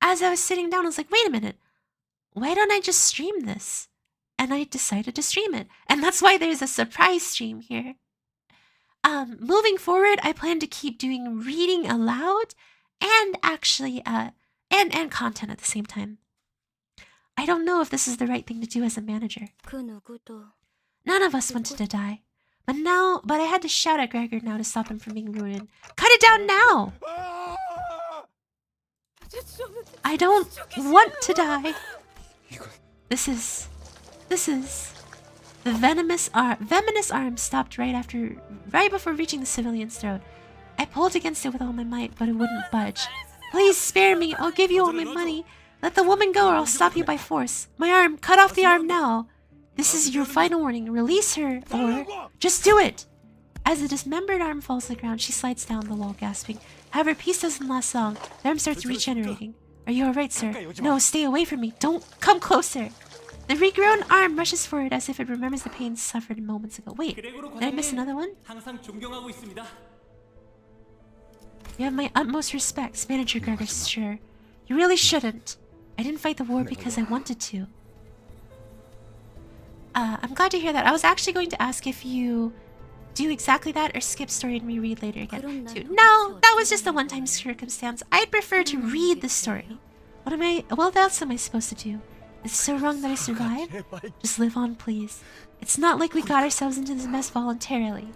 as I was sitting down, I was like, wait a minute, why don't I just stream this? And I decided to stream it. And that's why there's a surprise stream here. Moving forward, I plan to keep doing reading aloud and actually, and content at the same time. I don't know if this is the right thing to do as a manager. None of us wanted to die. But I had to shout at Gregor now to stop him from being ruined. Cut it down now! I don't want to die. This is the venomous arm stopped right before reaching the civilian's throat. I pulled against it with all my might, but it wouldn't budge. Please spare me. I'll give you all my money. Let the woman go or I'll stop you by force. My arm. Cut off the arm now. This is your final warning. Release her or just do it. As the dismembered arm falls to the ground, she slides down the wall, gasping. However, peace doesn't last long. The arm starts regenerating. Are you alright, sir? No, stay away from me. Don't come closer. The regrown arm rushes forward as if it remembers the pain suffered moments ago. Wait, did I miss another one? You have my utmost respect, Manager Gregor, sure. You really shouldn't. I didn't fight the war because I wanted to. I'm glad to hear that. I was actually going to ask if you do exactly that or skip story and reread later again. No, that was just a one-time circumstance. I'd prefer to read the story. What else am I supposed to do? Is it so wrong that I survived? Just live on, please. It's not like we got ourselves into this mess voluntarily.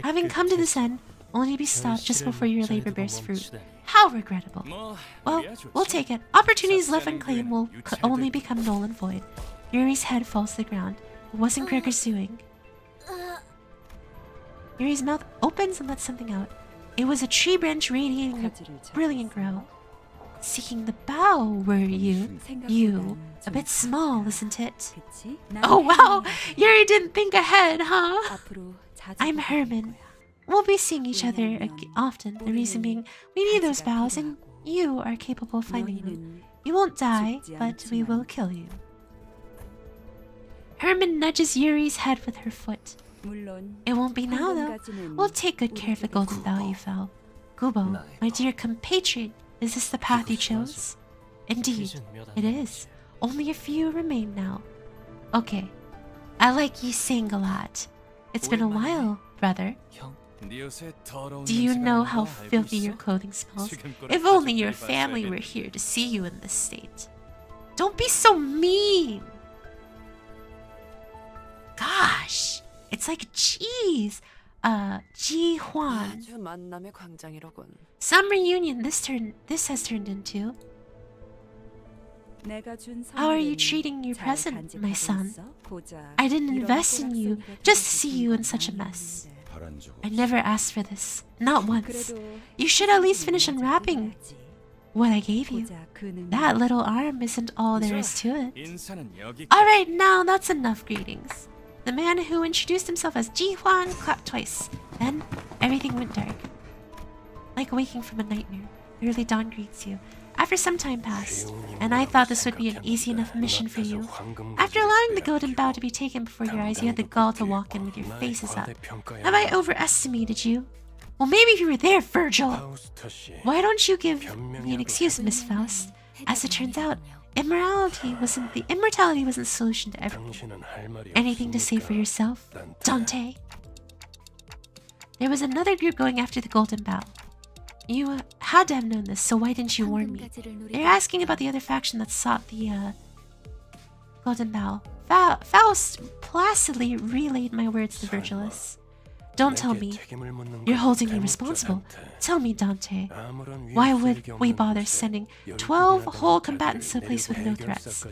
Having come to this end, only to be stopped just before your labor bears fruit. How regrettable. Well, we'll take it. Opportunities left unclaimed will only become null and void. Yuri's head falls to the ground. It wasn't Gregor's doing. Yuri's mouth opens and lets something out. It was a tree branch radiating a brilliant glow. Seeking the bough, were you? You. A bit small, isn't it? Oh wow! Yuri didn't think ahead, huh? I'm Herman. We'll be seeing each other often. The reason being, we need those boughs and you are capable of finding them. You won't die, but we will kill you. Herman nudges Yuri's head with her foot. It won't be now, though. We'll take good care of the golden bough you fell. Gubo, my dear compatriot, is this the path you chose? Indeed, it is. Only a few remain now. Okay. I like you sing a lot. It's been a while, brother. Do you know how filthy your clothing smells? If only your family were here to see you in this state. Don't be so mean! Gosh! It's like cheese! Ji Huan. Some reunion this has turned into. How are you treating your present, my son? I didn't invest in you just to see you in such a mess. I never asked for this, not once. You should at least finish unwrapping what I gave you. That little arm isn't all there is to it. Alright, now that's enough greetings. The man who introduced himself as Ji Huan clapped twice. Then, everything went dark. Like waking from a nightmare, the early dawn greets you. After some time passed, and I thought this would be an easy enough mission for you. After allowing the golden bough to be taken before your eyes, you had the gall to walk in with your faces up. Have I overestimated you? Well, maybe if you were there, Virgil! Why don't you give me an excuse, Miss Faust? As it turns out, immortality wasn't the solution to everything. Anything to say for yourself, Dante? There was another group going after the golden bough. You had to have known this, so why didn't you warn me? They're asking about the other faction that sought the golden bough. Faust placidly relayed my words to Virgilus. Don't tell me you're holding me responsible. Tell me, Dante, why would we bother sending 12 whole combatants to a place with no threats?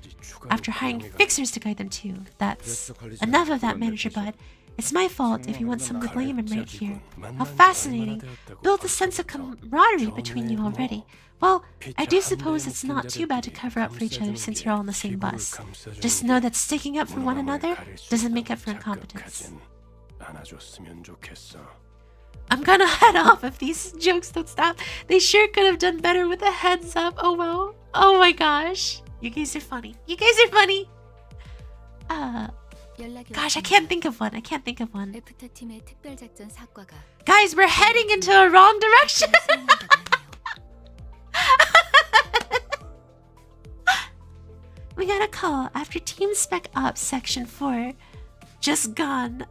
After hiring fixers to guide them too. That's enough of that, Manager Bud. It's my fault if you want someone to blame him right here. How fascinating. Built a sense of camaraderie between you already. Well, I do suppose it's not too bad to cover up for each other since you're all on the same bus. Just know that sticking up for one another doesn't make up for incompetence. I'm gonna head off if these jokes don't stop. They sure could have done better with a heads up. Oh well. Oh my gosh. You guys are funny. You guys are funny. 연락이 Gosh, I 왔습니다. can't think of one. I can't think of one. 애프터 팀의 특별 작전 사과가 Guys, we're heading into a wrong direction. 수행한다고 하네요. We got a call after Team Spec Ops Section 4 just gone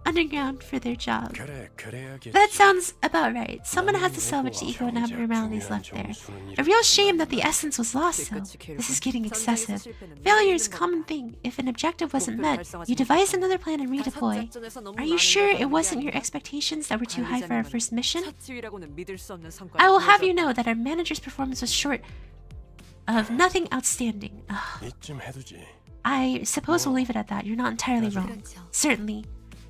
underground for their job. That sounds about right. Someone has to salvage the ego and abnormalities left there. A real shame that the essence was lost, though. This is getting excessive. Failure is a common thing. If an objective wasn't met, you devise another plan and redeploy. Are you sure it wasn't your expectations that were too high for our first mission? I will have you know that our manager's performance was short of nothing outstanding. Ugh. I suppose we'll leave it at that. You're not entirely wrong. 그렇죠. Certainly.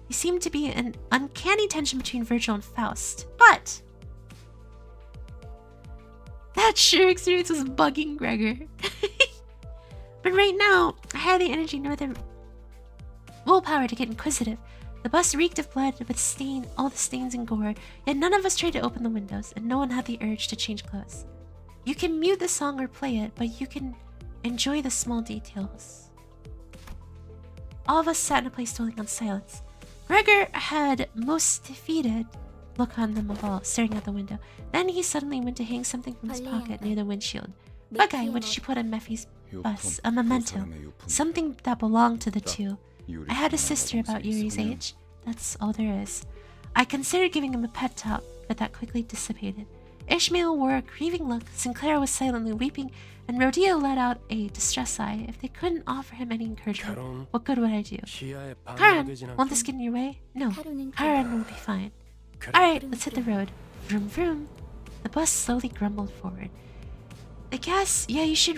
There seemed to be an uncanny tension between Virgil and Faust. But that sure experience was bugging Gregor. But right now, I had the energy nor the willpower to get inquisitive. The bus reeked of blood with all the stains and gore, yet none of us tried to open the windows, and no one had the urge to change clothes. You can mute the song or play it, but you can enjoy the small details. All of us sat in a place dwelling on silence. Gregor had most defeated look on them of all, staring out the window. Then he suddenly went to hang something from his pocket near the windshield. Bug-eye, what did you put on Mephi's bus? A memento. Something that belonged to the two. I had a sister about Yuri's age. That's all there is. I considered giving him a pet talk, but that quickly dissipated. Ishmael wore a grieving look, Sinclair was silently weeping, and Rodeo let out a distress sigh. If they couldn't offer him any encouragement, what good would I do? Karan, won't this get in your way? No, 하루는 Karan will be fine. Alright, let's hit the road. Vroom vroom. The bus slowly grumbled forward. The gas, yeah, you should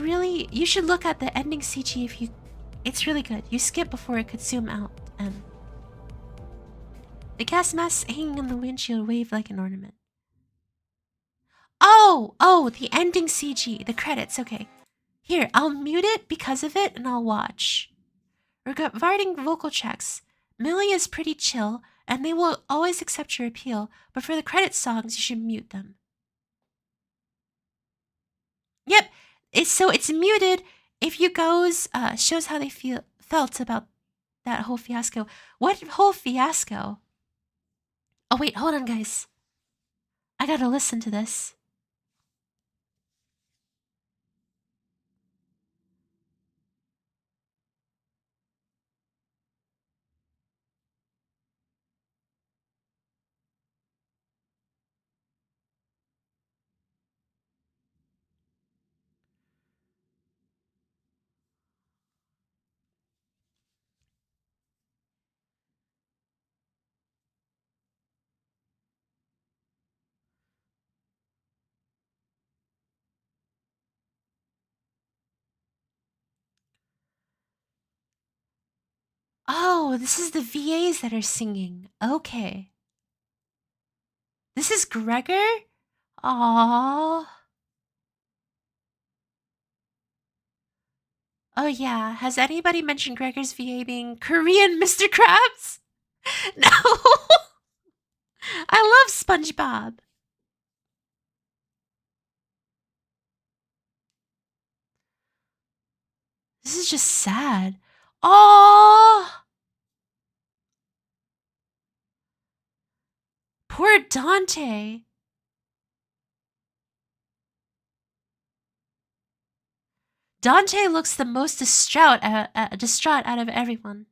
look at the ending CG if you... It's really good. You skip before it could zoom out, and... The gas mask hanging on the windshield waved like an ornament. Oh, the ending CG, the credits, okay. Here, I'll mute it because of it and I'll watch. Regarding vocal checks, Millie is pretty chill and they will always accept your appeal, but for the credit songs, you should mute them. Yep, it's muted if you goes, shows how they felt about that whole fiasco. What whole fiasco? Oh wait, hold on guys. I gotta listen to this. Oh, this is the VAs that are singing. Okay. This is Gregor? Aww. Oh yeah, has anybody mentioned Gregor's VA being Korean Mr. Krabs? No! I love SpongeBob. This is just sad. Oh, poor Dante. Dante looks the most distraught out of everyone.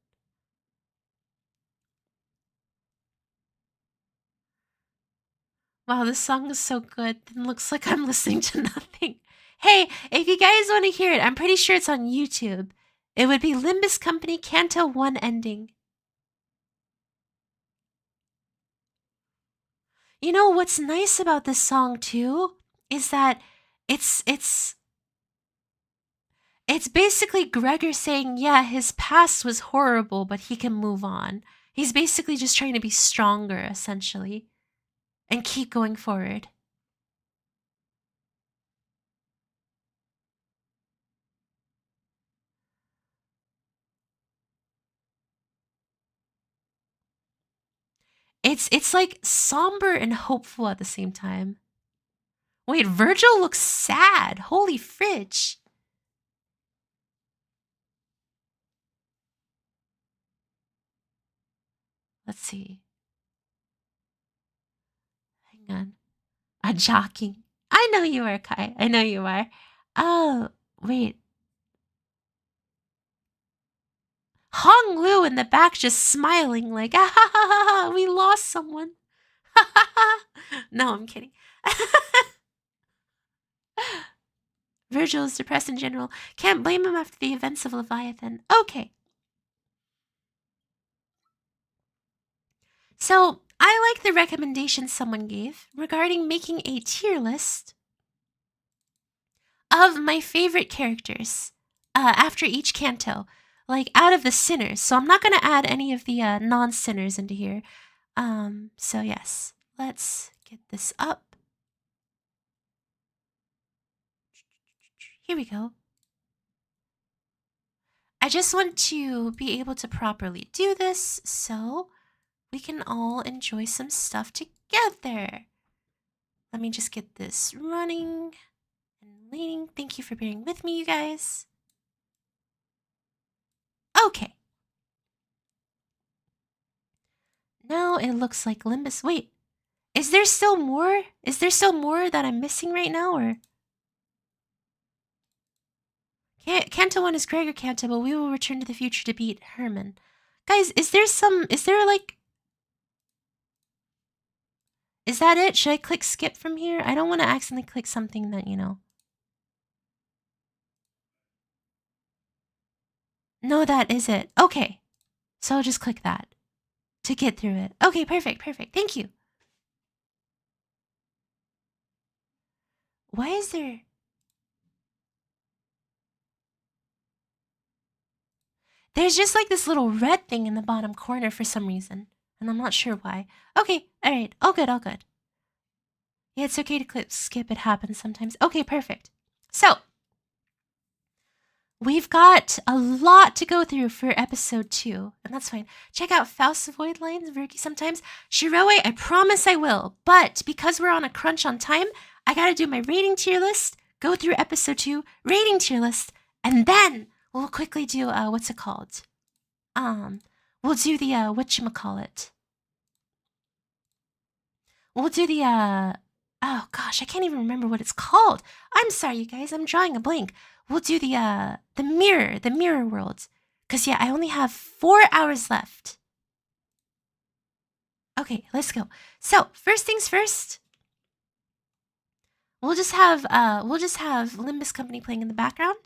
Wow, this song is so good. It looks like I'm listening to nothing. Hey, if you guys want to hear it, I'm pretty sure it's on YouTube. It would be Limbus Company Canto 1 ending. You know what's nice about this song too is that it's basically Gregor saying, yeah, his past was horrible, but he can move on. He's basically just trying to be stronger, essentially, and keep going forward. It's like somber and hopeful at the same time. Wait, Virgil looks sad. Holy fridge. Let's see. Hang on. A jockey. I know you are, Kai. I know you are. Oh, wait. Hong Lu in the back just smiling like, ah, ha, ha, ha, ha, we lost someone. Ha, ha, ha. No, I'm kidding. Virgil is depressed in general. Can't blame him after the events of Leviathan. Okay. So, I like the recommendation someone gave regarding making a tier list of my favorite characters after each canto, like out of the sinners. So I'm not going to add any of the non-sinners into here. So yes, let's get this up. Here we go. I just want to be able to properly do this so we can all enjoy some stuff together. Let me just get this running and leaning. Thank you for bearing with me, you guys. Okay. Now it looks like Limbus. Wait, is there still more? Is there still more that I'm missing right now, or? Canto 1 is Gregor Canto, but we will return to the future to beat Herman. Guys, is there like... Is that it? Should I click skip from here? I don't want to accidentally click something that, you know... No, that is it. Okay. So I'll just click that to get through it. Okay, perfect, perfect. Thank you. Why is there... There's just like this little red thing in the bottom corner for some reason. And I'm not sure why. Okay, alright. All good, all good. Yeah, it's okay to click skip. It happens sometimes. Okay, perfect. So, we've got a lot to go through for episode 2. And that's fine. Check out Faust's Void Lines, Verky sometimes. Shiroe, I promise I will. But because we're on a crunch on time, I gotta do my rating tier list, go through episode 2, rating tier list, and then we'll quickly do, what's it called? We'll do the, whatchamacallit. We'll do the, oh gosh, I can't even remember what it's called. I'm sorry, you guys, I'm drawing a blank. We'll do the mirror world. Because, yeah, I only have 4 hours left. Okay, let's go. So, first things first. We'll just have Limbus Company playing in the background.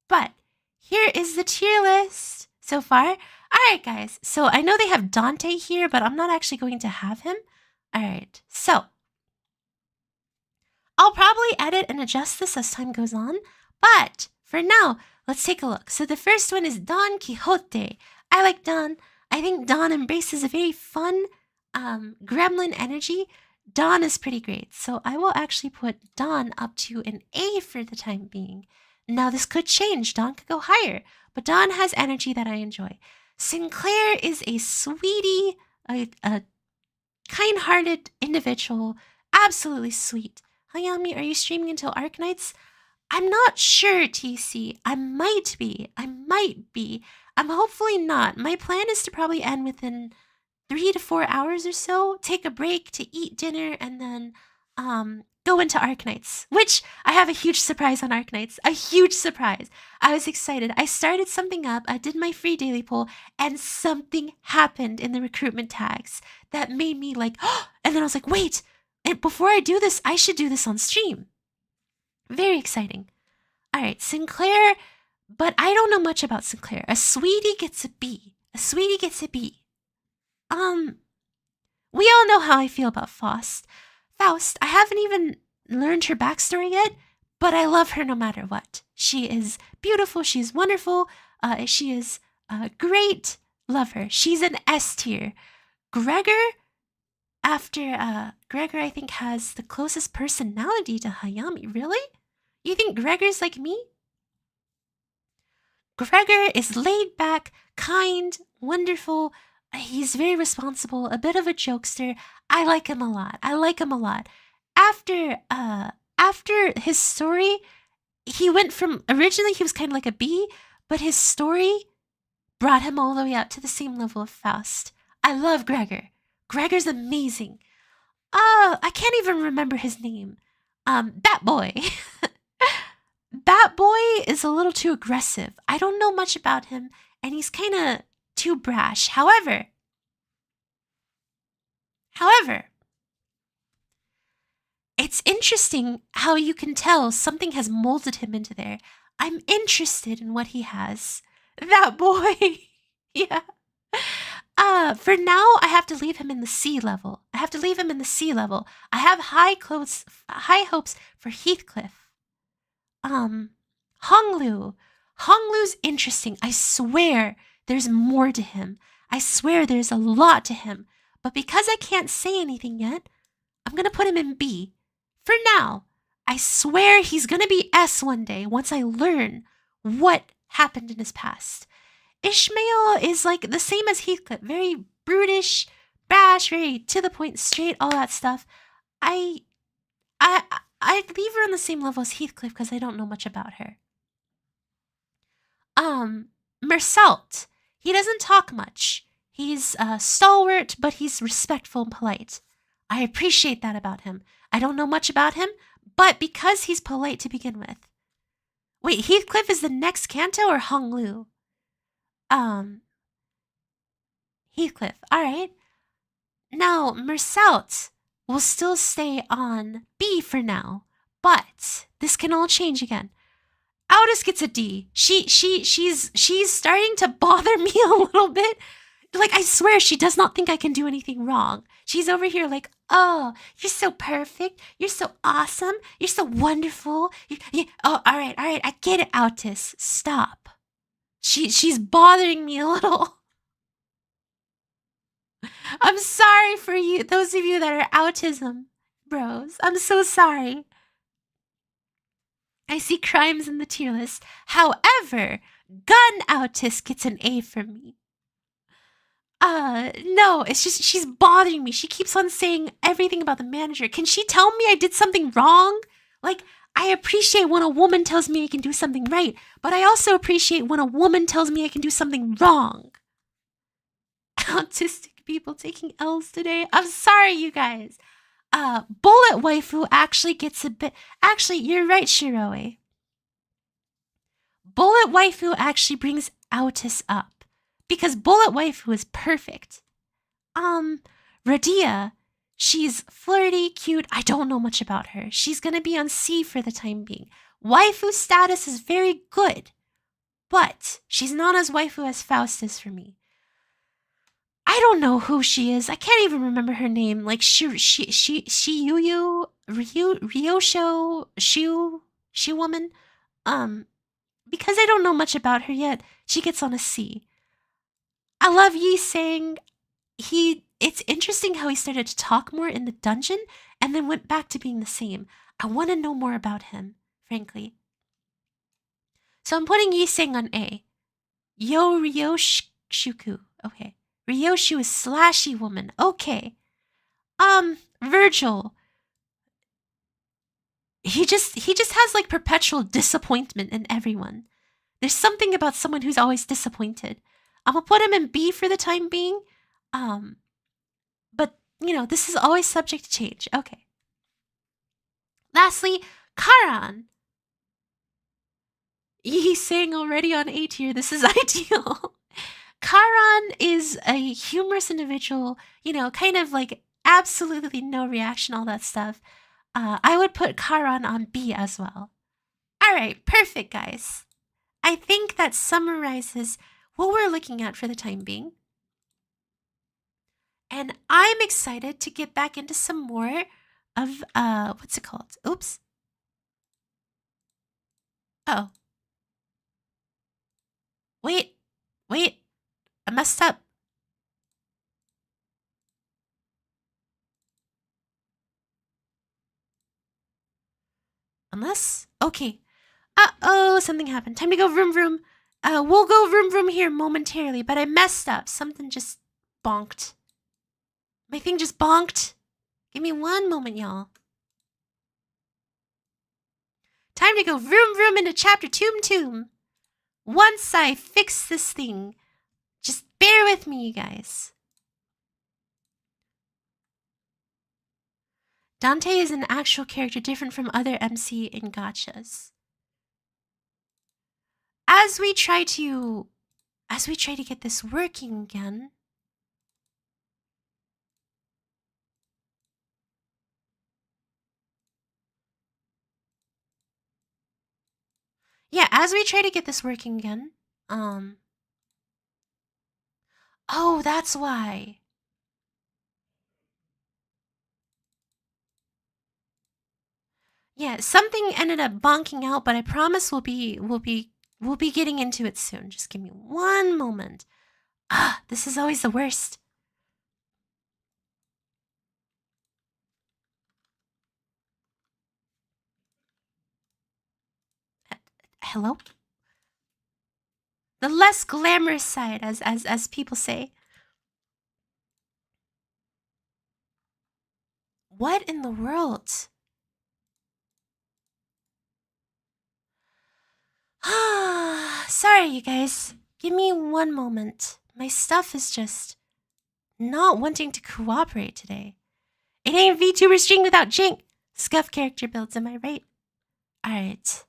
But here is the tier list so far. Alright, guys. So I know they have Dante here, but I'm not actually going to have him. Alright, so I'll probably edit and adjust this as time goes on. But for now, let's take a look. So the first one is Don Quixote. I like Don. I think Don embraces a very fun gremlin energy. Don is pretty great. So I will actually put Don up to an A for the time being. Now, this could change. Don could go higher. But Don has energy that I enjoy. Sinclair is a sweetie, a kind-hearted individual. Absolutely sweet. Hayami, are you streaming until Arknights? I'm not sure, TC. I might be. I'm hopefully not. My plan is to probably end within 3 to 4 hours or so. Take a break to eat dinner and then go into Arknights, which I have a huge surprise on Arknights. A huge surprise. I was excited. I started something up. I did my free daily poll and something happened in the recruitment tags that made me like, oh, and then I was like, wait, and before I do this, I should do this on stream. Very exciting. All right, Sinclair, but I don't know much about Sinclair. A sweetie gets a B. A sweetie gets a B. We all know how I feel about Faust. I haven't even learned her backstory yet, but I love her no matter what. She is beautiful. She's wonderful. She is great. Love her. She's an S tier. Gregor, Gregor, I think, has the closest personality to Hayami. Really? You think Gregor's like me? Gregor is laid back, kind, wonderful. He's very responsible, a bit of a jokester. I like him a lot. After his story, he went from, originally he was kind of like a B, but his story brought him all the way up to the same level of Faust. I love Gregor. Gregor's amazing. I can't even remember his name. Bat Boy. Bat Boy is a little too aggressive. I don't know much about him, and he's kind of too brash. However, it's interesting how you can tell something has molded him into there. I'm interested in what he has. That boy. Yeah. For now, I have to leave him in the C level. I have have high hopes for Heathcliff. Honglu. Honglu's interesting. I swear there's more to him. I swear there's a lot to him. But because I can't say anything yet, I'm gonna put him in B. For now, I swear he's gonna be S one day once I learn what happened in his past. Ishmael is like the same as Heathcliff, very brutish, brash, very to the point, straight, all that stuff. I'd leave her on the same level as Heathcliff because I don't know much about her. Mersault. He doesn't talk much. He's stalwart, but he's respectful and polite. I appreciate that about him. I don't know much about him, but because he's polite to begin with. Wait, Heathcliff is the next Canto or Honglu? Heathcliff. All right. Now, Mersault will still stay on B for now, but this can all change again. Aldous gets a D. She's starting to bother me a little bit. Like, I swear she does not think I can do anything wrong. She's over here like, oh, you're so perfect. You're so awesome. You're so wonderful. Oh, all right. I get it, Aldous. Stop. She's bothering me a little. I'm sorry for you, those of you that are autism bros. I'm so sorry. I see crimes in the tier list. However, Gun Autist gets an A from me. No, it's just she's bothering me. She keeps on saying everything about the manager. Can she tell me I did something wrong? Like, I appreciate when a woman tells me I can do something right, but I also appreciate when a woman tells me I can do something wrong. Autistic people taking L's today. I'm sorry, you guys. Bullet Waifu actually gets a bit... Actually, you're right, Shiroe. Bullet Waifu actually brings Autis up. Because Bullet Waifu is perfect. Radia, she's flirty, cute. I don't know much about her. She's gonna be on C for the time being. Waifu status is very good. But she's not as waifu as Faust is for me. I don't know who she is. I can't even remember her name. Like Shiyuyu, Ryosho, Shu woman. Because I don't know much about her yet, she gets on a C. I love Yi saying it's interesting how he started to talk more in the dungeon and then went back to being the same. I want to know more about him, frankly. So I'm putting Yi saying on A. Ryoshuku. Okay. Ryoshu is slashy woman. Okay. Virgil. He just has like perpetual disappointment in everyone. There's something about someone who's always disappointed. I'm gonna put him in B for the time being. But you know, this is always subject to change. Okay. Lastly, Karan. He's saying already on A tier, this is ideal. Karan is a humorous individual, you know, kind of like absolutely no reaction, all that stuff. I would put Karan on B as well. All right, perfect, guys. I think that summarizes what we're looking at for the time being. And I'm excited to get back into some more of, what's it called? Oops. Oh. Wait. I messed up. Unless, okay. Uh-oh, something happened. Time to go vroom vroom. We'll go vroom vroom here momentarily, but I messed up. Something just bonked. My thing just bonked. Give me one moment, y'all. Time to go vroom vroom into chapter Tomb. Once I fix this thing, just bear with me, you guys. Dante is an actual character different from other MC in gachas. As we try to get this working again. Yeah, as we try to get this working again. Oh, that's why. Yeah, something ended up bonking out, but I promise we'll be getting into it soon. Just give me one moment. Ah, this is always the worst. Hello? The less glamorous side, as people say. What in the world? Sorry, you guys. Give me one moment. My stuff is just not wanting to cooperate today. It ain't VTuber string without Jink. Scuff character builds, am I right? Alright.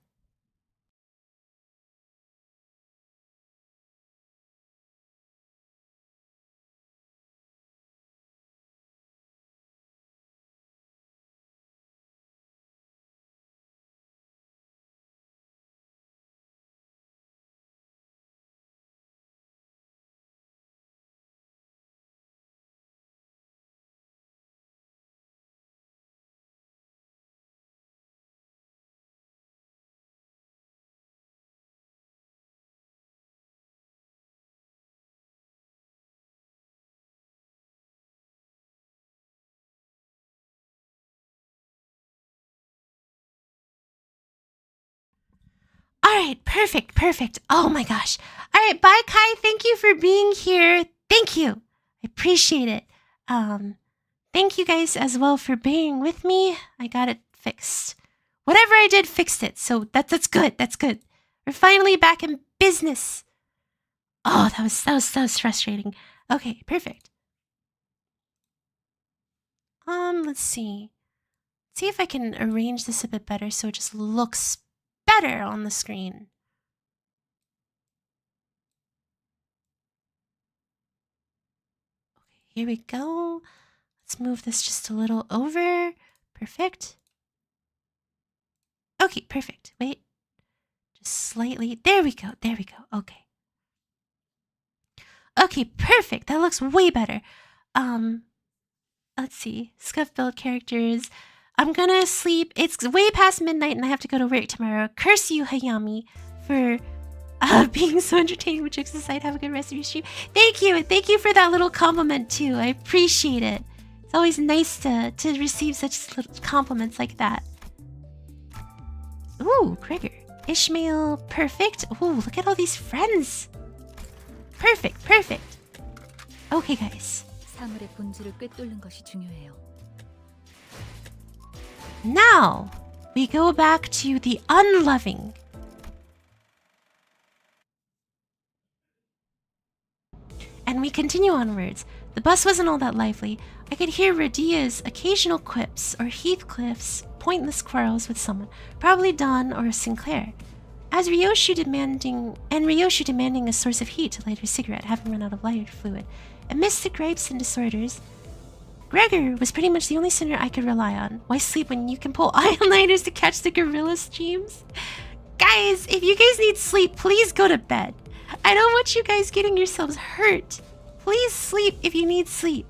Alright, perfect. Oh my gosh. Alright, bye Kai, thank you for being here. Thank you. I appreciate it. Thank you guys as well for being with me. I got it fixed. Whatever I did fixed it, so that's good. We're finally back in business. Oh, that was frustrating. Okay, perfect. Let's see. See if I can arrange this a bit better so it just looks better on the screen. Okay, here we go. Let's move this just a little over. Perfect. Okay, perfect. Wait. Just slightly. There we go. Okay. Okay, perfect. That looks way better. Let's see. Scuff build characters. I'm gonna sleep. It's way past midnight and I have to go to work tomorrow. Curse you, Hayami, for being so entertaining with jokes aside. Have a good rest of your stream. Thank you. Thank you for that little compliment too. I appreciate it. It's always nice to receive such little compliments like that. Ooh, Gregor. Ishmael, perfect. Ooh, look at all these friends. Perfect. Okay, guys. 사물의 본질을 꿰뚫는 것이 중요해요. Now, we go back to the unloving. And we continue onwards. The bus wasn't all that lively. I could hear Radia's occasional quips or Heathcliff's pointless quarrels with someone, probably Don or Sinclair. As Ryoshu demanding a source of heat to light her cigarette, having run out of lighter fluid. Amidst the gripes and disorders, Gregor was pretty much the only sinner I could rely on. Why sleep when you can pull all-nighters to catch the gorilla streams? Guys, if you guys need sleep, please go to bed. I don't want you guys getting yourselves hurt. Please sleep if you need sleep.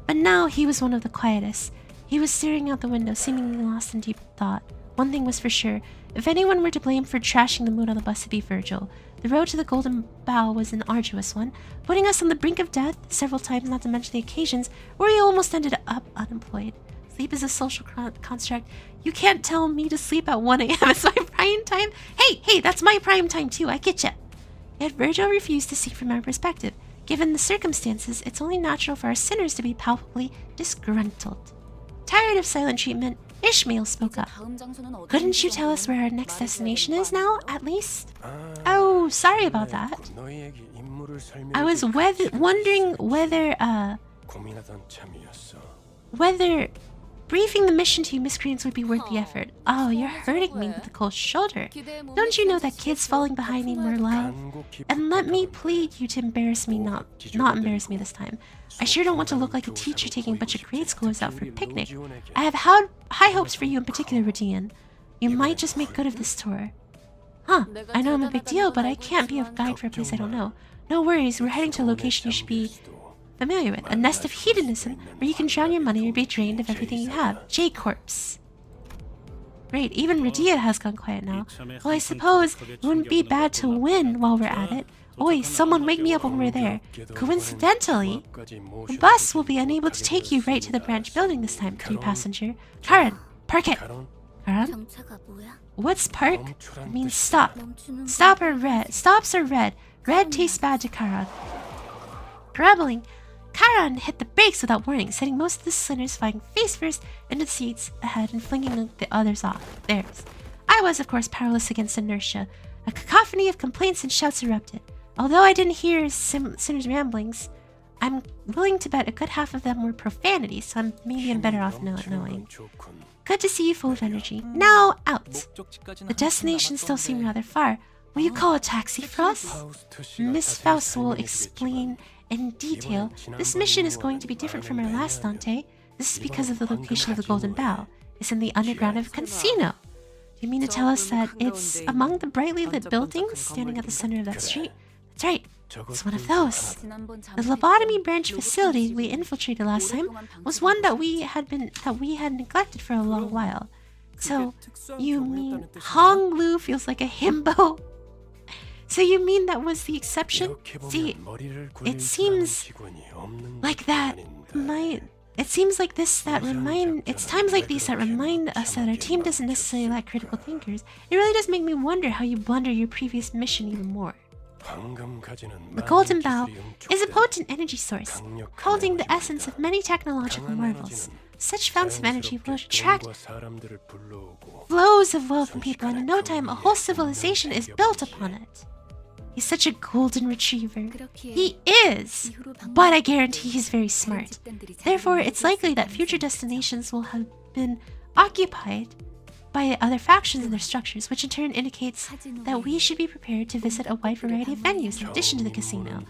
But now he was one of the quietest. He was staring out the window, seemingly lost in deep thought. One thing was for sure. If anyone were to blame for trashing the mood on the bus, it'd be Virgil. The road to the Golden Bough was an arduous one, putting us on the brink of death several times, not to mention the occasions where we almost ended up unemployed. Sleep is a social construct. You can't tell me to sleep at 1 a.m. It's my prime time. Hey, that's my prime time too, I get ya. Yet Virgil refused to see from our perspective. Given the circumstances, it's only natural for our sinners to be palpably disgruntled. Tired of silent treatment, Ishmael spoke up. Couldn't you tell us where our next destination is now, at least? Oh, sorry about that. I was wondering whether whether briefing the mission to you miscreants would be worth the effort. Oh, you're hurting me with the cold shoulder. Don't you know that kids falling behind need more love? And let me plead you to embarrass me, not embarrass me this time. I sure don't want to look like a teacher taking a bunch of grade schoolers out for a picnic. I have high hopes for you in particular, Rodian. You might just make good of this tour. Huh, I know I'm a big deal, but I can't be a guide for a place I don't know. No worries, we're heading to a location you should be familiar with. A nest of hedonism where you can drown your money or be drained of everything you have. J-Corpse. Great, even Radia has gone quiet now. Well, I suppose it wouldn't be bad to win while we're at it. Oi, someone wake me up when we're there. Coincidentally, the bus will be unable to take you right to the branch building this time, dear passenger. Karen, park it! Karen? What's park? It means stop. Stop or red. Stops are red. Red tastes bad to Karan. Grumbling, Karan hit the brakes without warning, sending most of the sinners flying face first into the seats ahead and flinging the others off. Theirs. I was, of course, powerless against inertia. A cacophony of complaints and shouts erupted. Although I didn't hear sinners' ramblings, I'm willing to bet a good half of them were profanity, so maybe I'm better off not knowing. Good to see you full of energy. Now, out. The destinations still seem rather far. Will you call a taxi for us? Miss Faust will explain in detail. This mission is going to be different from our last, Dante. This is because of the location of the Golden Bough. It's in the underground of a casino. Do you mean to tell us that it's among the brightly lit buildings standing at the center of that street? That's right. It's one of those. The lobotomy branch facility we infiltrated last time was one that we had neglected for a long while. So, you mean Hong Lu feels like a himbo? So you mean that was the exception? See, it seems like that might... It seems like this that remind... It's times like these that remind us that our team doesn't necessarily lack critical thinkers. It really does make me wonder how you blunder your previous mission even more. The Golden Bough is a potent energy source, holding the essence of many technological marvels. Such founts of energy will attract flows of wealth from people, and in no time a whole civilization is built upon it. He's such a golden retriever. He is, but I guarantee he's very smart. Therefore, it's likely that future destinations will have been occupied by other factions and their structures, which in turn indicates that we should be prepared to visit a wide variety of venues in addition to the casino.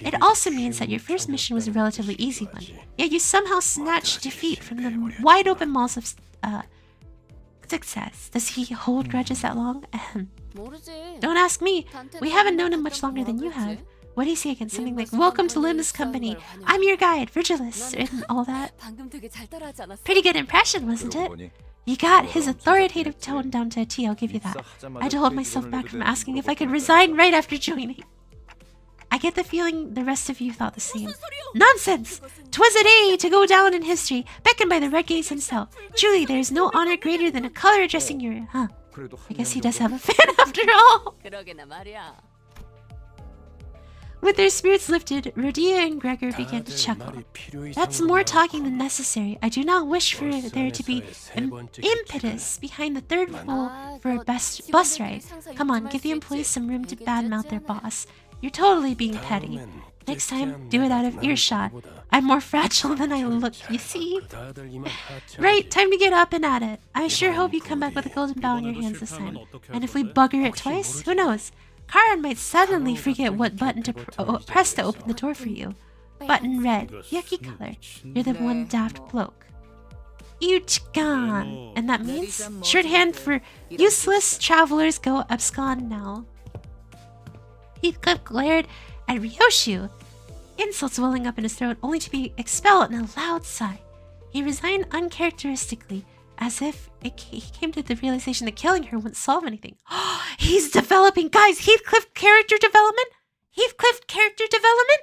It also means that your first mission was a relatively easy one, yet you somehow snatched defeat from the wide open maws of success. Does he hold grudges that long? Don't ask me. We haven't known him much longer than you have. What do you say again? Something like, "Welcome to Limbus Company. I'm your guide, Virgilus," and all that. Pretty good impression, wasn't it? You got his authoritative tone down to a T, I'll give you that. I had to hold myself back from asking if I could resign right after joining. I get the feeling the rest of you thought the same. Nonsense! 'Twas a day to go down in history, beckoned by the Red Gaze himself. Truly, there is no honor greater than a color addressing your... Huh. I guess he does have a fan after all. With their spirits lifted, Rodia and Gregor began to chuckle. That's more talking than necessary. I do not wish for there to be impetus behind the third wheel for a bus ride. Come on, give the employees some room to badmouth their boss. You're totally being petty. Next time, do it out of earshot. I'm more fragile than I look, you see? Right, time to get up and at it. I sure hope you come back with a golden bough in your hands this time. And if we bugger it twice, who knows? Karan might suddenly forget what button to press to open the door for you. Button red, yucky color. You're the one daft bloke. Uchgan. And that means shorthand for useless travelers go abscond now. Heathcliff glared at Ryoshu, insults welling up in his throat, only to be expelled in a loud sigh. He resigned uncharacteristically, as if he came to the realization that killing her wouldn't solve anything. He's developing, guys! Heathcliff character development? Heathcliff character development?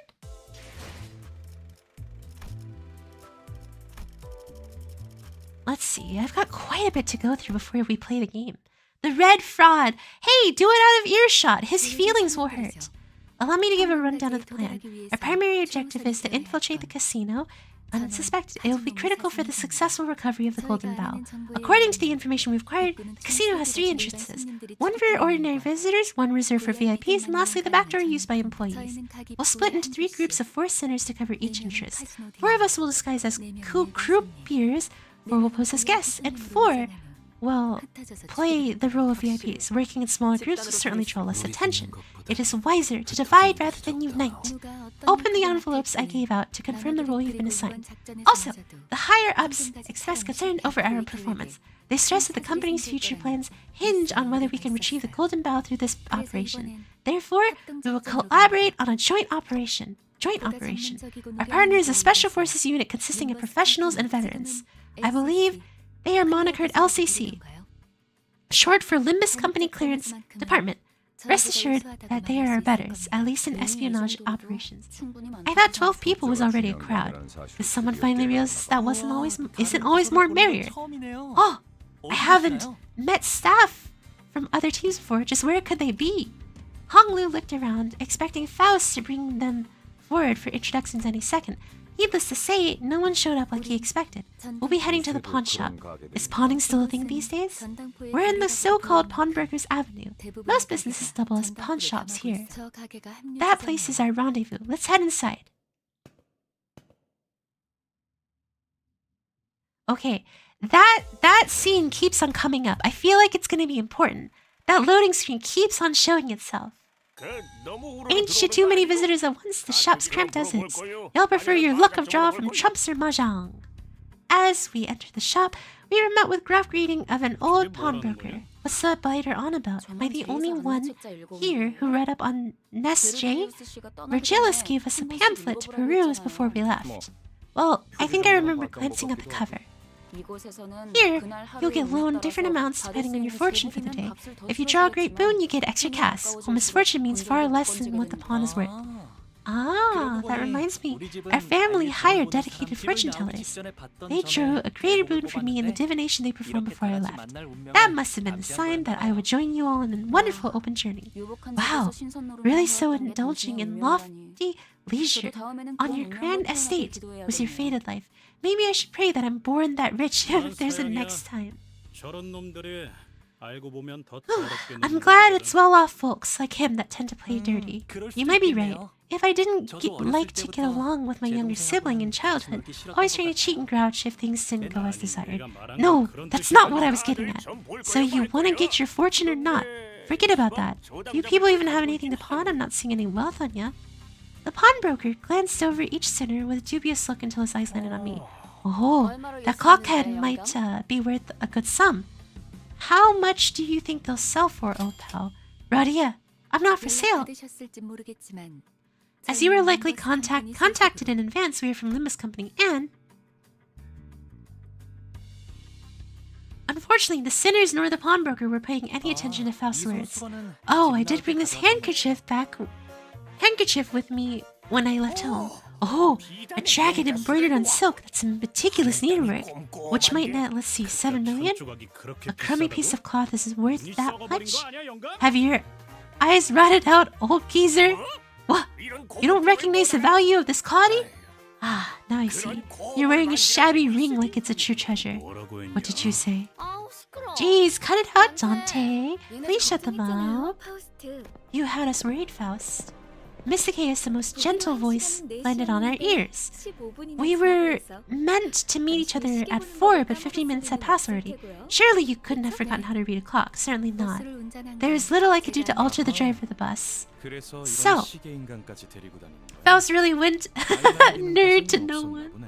Let's see, I've got quite a bit to go through before we play the game. The red fraud! Hey, do it out of earshot! His feelings will hurt. Allow me to give a rundown of the plan. Our primary objective is to infiltrate the casino unsuspected. It will be critical for the successful recovery of the Golden Bough. According to the information we've acquired, the casino has 3 entrances. One for ordinary visitors, one reserved for VIPs, and lastly the back door used by employees. We'll split into 3 groups of 4 sinners to cover each entrance. 4 of us will disguise as croupiers, 4 will pose as guests, and 4 will play the role of VIPs. Working in smaller groups will certainly draw less attention. It is wiser to divide rather than unite. Open the envelopes I gave out to confirm the role you've been assigned. Also, the higher-ups express concern over our performance. They stress that the company's future plans hinge on whether we can retrieve the Golden Bough through this operation. Therefore, we will collaborate on a joint operation. Our partner is a special forces unit consisting of professionals and veterans. I believe they are monikered LCC, short for Limbus Company Clearance Department. Rest assured that they are our betters, at least in espionage operations. I thought 12 people was already a crowd. Did someone finally realize that isn't always more merrier? Oh, I haven't met staff from other teams before. Just where could they be? Hong Lu looked around, expecting Faust to bring them forward for introductions any second. Needless to say, no one showed up like he expected. We'll be heading to the pawn shop. Is pawning still a thing these days? We're in the so-called Pawnbrokers Avenue. Most businesses double as pawn shops here. That place is our rendezvous. Let's head inside. Okay, that scene keeps on coming up. I feel like it's going to be important. That loading screen keeps on showing itself. Ain't you too many visitors at once? The shop's cramped as is. You'll prefer your luck of draw from trumps or mahjong. As we enter the shop, we are met with gruff greeting of an old pawnbroker. What's the biter on about? Am I the only one here who read up on Nest J? Virgilus gave us a pamphlet to peruse before we left. Well, I think I remember glancing at the cover. Here, you'll get loaned different amounts depending on your fortune for the day. If you draw a great boon, you get extra cash, while misfortune means far less than what the pawn is worth. Ah, that reminds me. Our family hired dedicated fortune tellers. They drew a greater boon for me in the divination they performed before I left. That must have been a sign that I would join you all in a wonderful open journey. Wow, really so indulging in lofty leisure on your grand estate was your fated life. Maybe I should pray that I'm born that rich if there's a next time. I'm glad it's well-off folks like him that tend to play dirty. You might be right. If I didn't like to get along with my younger sibling in childhood, always trying to cheat and grouch if things didn't go as desired. No, that's not what I was getting at. So you want to get your fortune or not? Forget about that. Do you people even have anything to pawn? I'm not seeing any wealth on ya. The pawnbroker glanced over each sinner with a dubious look until his eyes landed on me. Oh, that clockhead might be worth a good sum. How much do you think they'll sell for, old pal? Radia, I'm not for sale. As you were likely contacted in advance, we are from Limbus Company, and unfortunately, the sinners nor the pawnbroker were paying any attention to Faust's words. Oh, I did bring this handkerchief with me when I left home. Oh, a dragon embroidered on silk. That's some meticulous needlework, which might net, let's see, 7 million? A crummy piece of cloth is worth that much? Have your eyes rotted out, old geezer? What? You don't recognize the value of this clothing? Ah, now I see. You're wearing a shabby ring like it's a true treasure. What did you say? Jeez, cut it out, Dante. Please shut them up. You had us worried, Faust. Mysticus, the most gentle voice, landed on our ears. We were meant to meet each other at 4, but 15 minutes had passed already. Surely you couldn't have forgotten how to read a clock. Certainly not. There is little I could do to alter the drive of the bus. So, Faust really went nerd to no one.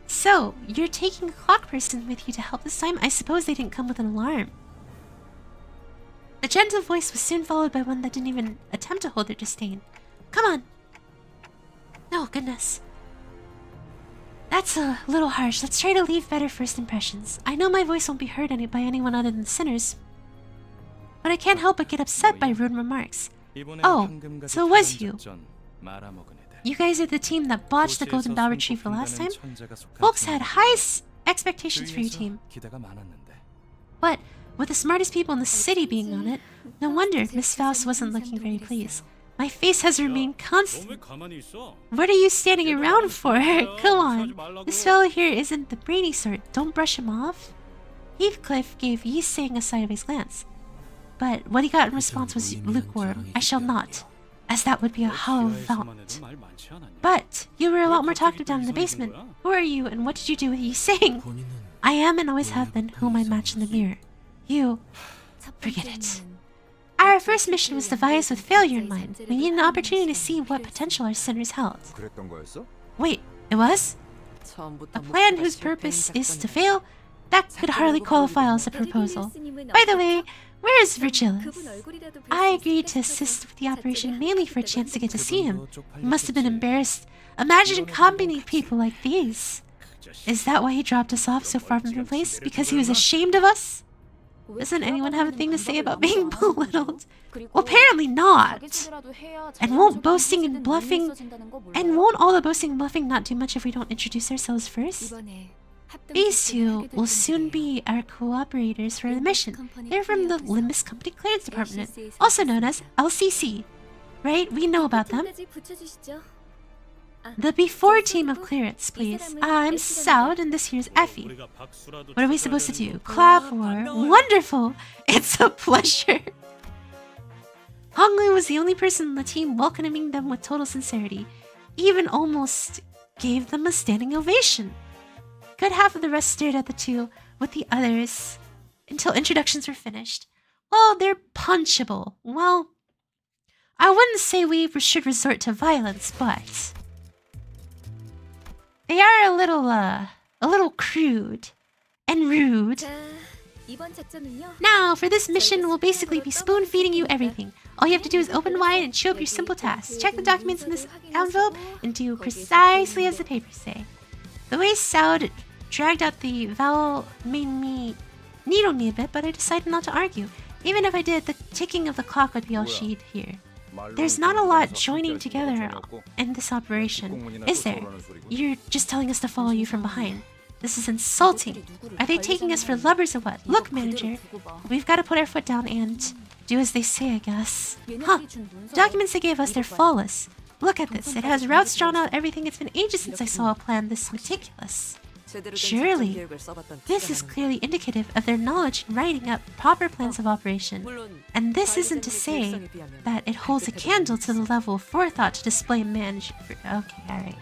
So, you're taking a clock person with you to help this time? I suppose they didn't come with an alarm. The gentle voice was soon followed by one that didn't even attempt to hold their disdain. Come on. No, goodness. That's a little harsh. Let's try to leave better first impressions. I know my voice won't be heard by anyone other than the sinners, but I can't help but get upset by rude remarks. Oh, so it was you. You guys are the team that botched the Golden Bough retrieval last time? Folks had high expectations for your team. But with the smartest people in the city being on it, no wonder Miss Faust wasn't looking very pleased. My face has remained constant. 넌왜 가만히 있어? What are you standing around for? Come on. This fellow here isn't the brainy sort. Don't brush him off. Heathcliff gave Yi Sing a sideways glance. But what he got in response was lukewarm. I shall not, as that would be a hollow vaunt. 말 많지 않았냐? But you were a lot more talkative down in the basement. Who are you and what did you do with Yi Sing? 본인은 I am and always have been whom I match in the mirror. You. Forget it. Our first mission was devised with failure in mind. We need an opportunity to see what potential our sinners held. 그랬던 거였어? Wait, it was? A plan whose purpose is to fail? That could hardly qualify as a proposal. By the way, where is Virgilius? I agreed to assist with the operation mainly for a chance to get to see him. He must have been embarrassed. Imagine accompanying people like these. Is that why he dropped us off so far from the place? Because he was ashamed of us? Doesn't anyone have a thing to say about being belittled? Well, apparently not. And won't boasting and bluffing... And won't all the boasting and bluffing not do much if we don't introduce ourselves first? These two will soon be our cooperators for the mission. They're from the Limbus Company Clearance Department, also known as LCC. Right? We know about them. The before team of clearance, please. I'm Saud and this here's Effie. 우리가 박수라도 What are we supposed to do? Clap or... Wonderful! It's a pleasure! Honglu was the only person on the team welcoming them with total sincerity. Even almost gave them a standing ovation. Good half of the rest stared at the two with the others until introductions were finished. Well, they're punchable. Well, I wouldn't say we should resort to violence, but... they are a little crude and rude. Now, for this mission, we'll basically be spoon-feeding you everything. All you have to do is open wide and show up your simple tasks. Check the documents in this envelope and do precisely as the papers say. The way Saud dragged out the vowel made me needle me a bit, but I decided not to argue. Even if I did, the ticking of the clock would be all she'd hear. There's not a lot joining together in this operation, is there? You're just telling us to follow you from behind. This is insulting. Are they taking us for lubbers or what? Look, manager, we've got to put our foot down and do as they say, I guess. Huh. The documents they gave us, they're flawless. Look at this. It has routes drawn out everything. It's been ages since I saw a plan this meticulous. Surely, this is clearly indicative of their knowledge in writing up proper plans of operation. And this isn't to say that it holds a candle to the level of forethought to display management. Okay, alright.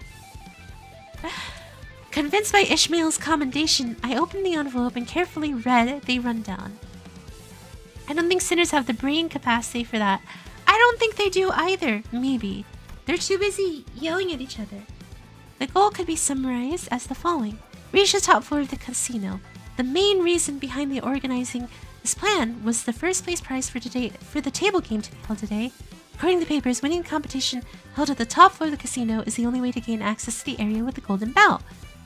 Convinced by Ishmael's commendation, I opened the envelope and carefully read the rundown. I don't think sinners have the brain capacity for that. I don't think they do either, maybe. They're too busy yelling at each other. The goal could be summarized as the following. Reach the top floor of the casino. The main reason behind the organizing this plan was the first place prize for the table game to be held today. According to the papers, winning the competition held at the top floor of the casino is the only way to gain access to the area with the golden bell.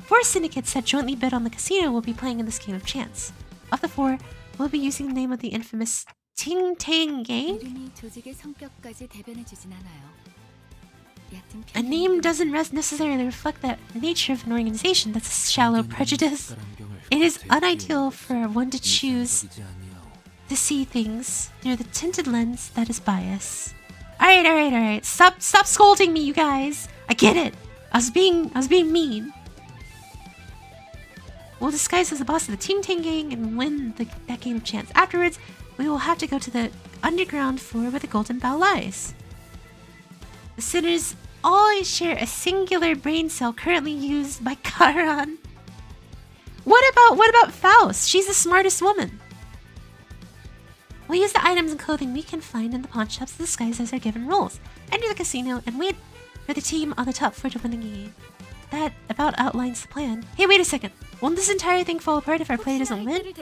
4 syndicates that jointly bid on the casino will be playing in this game of chance. Of the 4, we'll be using the name of the infamous Ting Tang Gang. A name doesn't necessarily reflect the nature of an organization. That's a shallow prejudice. It is unideal for one to choose to see things through the tinted lens that is bias. Alright. Stop scolding me, you guys. I get it. I was being mean. We'll disguise as the boss of the Ting Tang Gang and win that game of chance. Afterwards, we will have to go to the underground floor where the golden bow lies. The sinners always share a singular brain cell currently used by Karan. What about Faust? She's the smartest woman. We'll use the items and clothing we can find in the pawn shops to disguise as our given roles. Enter the casino and wait for the team on the top floor to win the game. That about outlines the plan. Hey, wait a second. Won't this entire thing fall apart if our player doesn't win?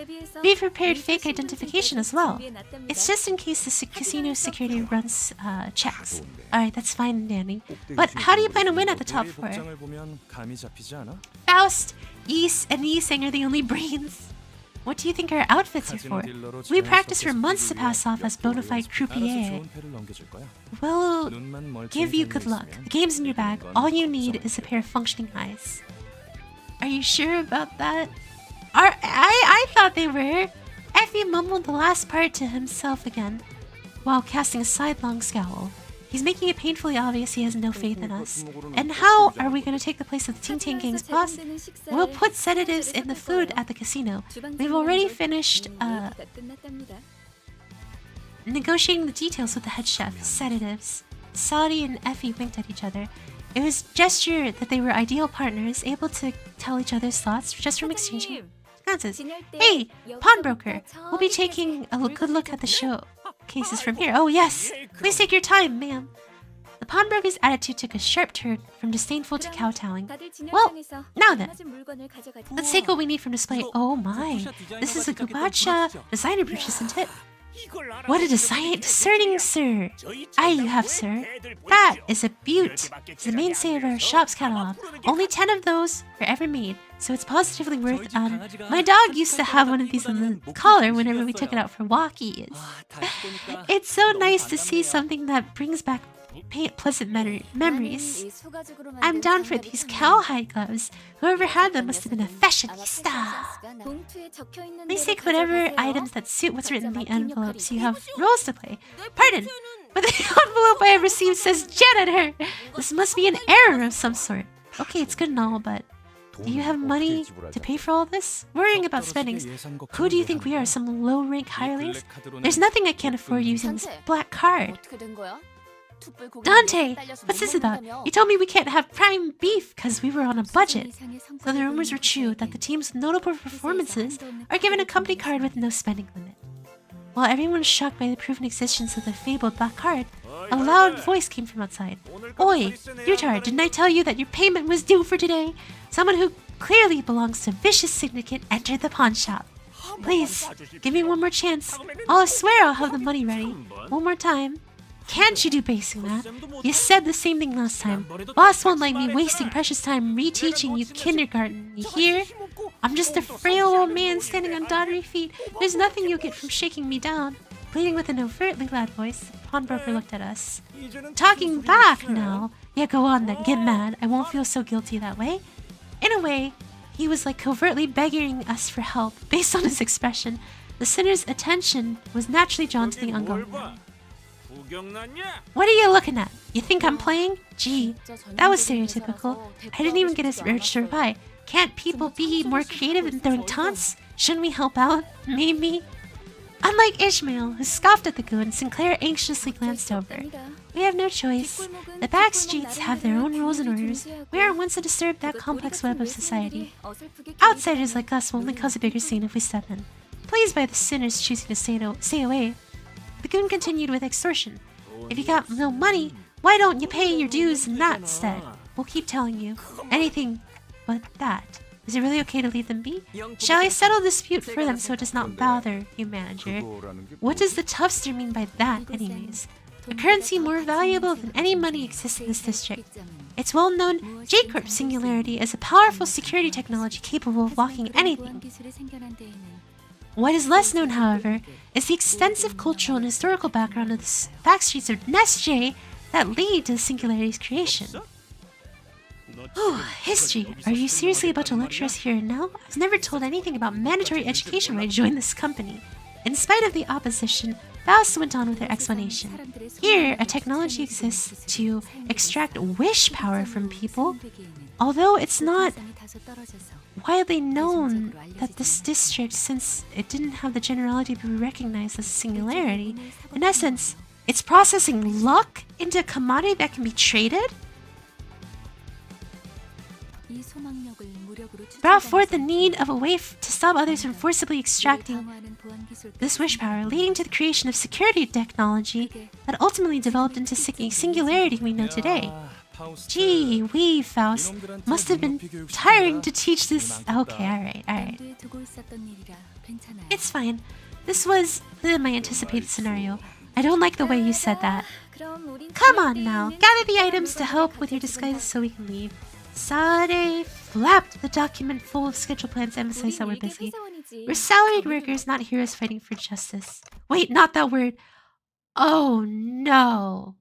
We've prepared fake identification as well. It's just in case the casino security runs checks. Alright, that's fine and dandy. But how do you plan to win at the top floor? Faust, Ys, and Yiseng are the only brains. What do you think our outfits are for? We practiced for months to pass off as bona fide croupier. We'll give you good luck. The game's in your bag. All you need is a pair of functioning eyes. Are you sure about that? I thought they were. Effie mumbled the last part to himself again, while casting a sidelong scowl. He's making it painfully obvious he has no faith in us. And how are we going to take the place of the Ting Tang Gang's boss? We'll put sedatives in the food at the casino. We've already finished negotiating the details with the head chef. Sedatives. Saudi and Effie winked at each other. It was a gesture that they were ideal partners, able to tell each other's thoughts just from exchanging glances. Hey, pawnbroker, we'll be taking a good look at the showcases from here. Oh yes, please take your time, ma'am. The pawnbroker's attitude took a sharp turn from disdainful to kowtowing. Well, now then, let's take what we need from display. Oh my, this is a Gubacha designer brooch, isn't it? What a discerning sir! Aye, you have, sir. That is a beaut. It's the mainstay of our shop's catalog. Only 10 of those were ever made, so it's positively worth. My dog used to have one of these on the collar whenever we took it out for walkies. It's so nice to see something that brings back pleasant memories. I'm down for these cowhide gloves. Whoever had them must have been a fashionista. Please take whatever items that suit what's written in the envelopes. You have roles to play. Pardon, but the envelope I have received says janitor. This must be an error of some sort. Okay, it's good and all, but do you have money to pay for all this? Worrying about spendings. Who do you think we are, some low-rank hirelings? There's nothing I can't afford using this black card. Dante, what's this about? You told me we can't have prime beef because we were on a budget. So the rumors were true that the teams with notable performances are given a company card with no spending limit. While everyone was shocked by the proven existence of the fabled black card, a loud voice came from outside. Oi, Utard, didn't I tell you that your payment was due for today? Someone who clearly belongs to a vicious syndicate entered the pawn shop. Please, give me one more chance. I'll swear I'll have the money ready. One more time. Can't you do basic math? You said the same thing last time. Boss won't like me wasting precious time reteaching you kindergarten. You hear? I'm just a frail old man standing on dottery feet. There's nothing you'll get from shaking me down. Pleading with an overtly loud voice, the pawnbroker looked at us. Talking back now. Yeah, go on then. Get mad. I won't feel so guilty that way. In a way, he was like covertly begging us for help. Based on his expression, the sinner's attention was naturally drawn to the ongoing man. What are you looking at? You think I'm playing? Gee, that was stereotypical. I didn't even get his urge to reply. Can't people be more creative in throwing taunts? Shouldn't we help out? Maybe? Unlike Ishmael, who scoffed at the goon, Sinclair anxiously glanced over. We have no choice. The back streets have their own rules and orders. We aren't ones to disturb that complex web of society. Outsiders like us will only cause a bigger scene if we step in. Pleased by the sinners choosing to stay away, the goon continued with extortion. If you got no money, why don't you pay your dues in that instead? We'll keep telling you. Anything but that. Is it really okay to leave them be? Shall I settle the dispute for them so it does not bother you, manager? What does the toughster mean by that, anyways? A currency more valuable than any money exists in this district. It's well known J-Corp Singularity is a powerful security technology capable of locking anything. What is less known, however, is the extensive cultural and historical background of the backstreets of Nest J that lead to the Singularity's creation. History. Are you seriously about to lecture us here and now? I was never told anything about mandatory education when I joined this company. In spite of the opposition, Faust went on with her explanation. Here, a technology exists to extract wish power from people, although it's not widely known that this district, since it didn't have the generality to be recognized as a singularity, in essence, it's processing luck into a commodity that can be traded? Brought forth the need of a way to stop others from forcibly extracting this wish power, leading to the creation of security technology that ultimately developed into singularity we know today. Gee wee, Faust. Must have been tiring to teach this. Okay, alright. It's fine. This was my anticipated scenario. I don't like the way you said that. Come on now, gather the items to help with your disguises so we can leave. Sade flapped the document full of schedule plans to emphasize that we're busy. We're salaried workers, not heroes fighting for justice. Wait, not that word. Oh no.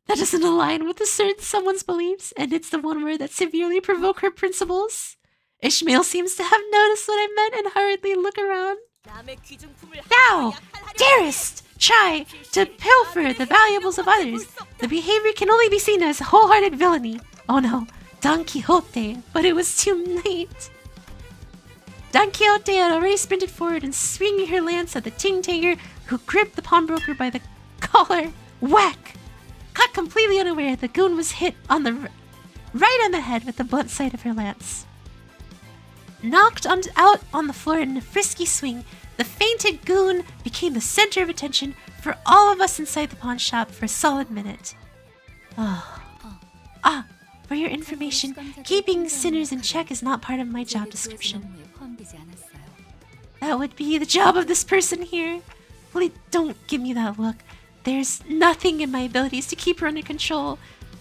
Oh that doesn't align with a certain someone's beliefs, and it's the one word that severely provoke her principles. Ishmael seems to have noticed what I meant and hurriedly look around. Thou darest try to pilfer the valuables of others. The behavior can only be seen as wholehearted villainy. Oh no, Don Quixote, but it was too late. Don Quixote had already sprinted forward and swinging her lance at the ting-tanger, who gripped the pawnbroker by the collar. Whack! Caught completely unaware, the goon was hit on the right on the head with the blunt side of her lance. Knocked out on the floor in a frisky swing, the fainted goon became the center of attention for all of us inside the pawn shop for a solid minute. For your information, keeping sinners in check is not part of my job description. That would be the job of this person here. Please don't give me that look. There's nothing in my abilities to keep her under control.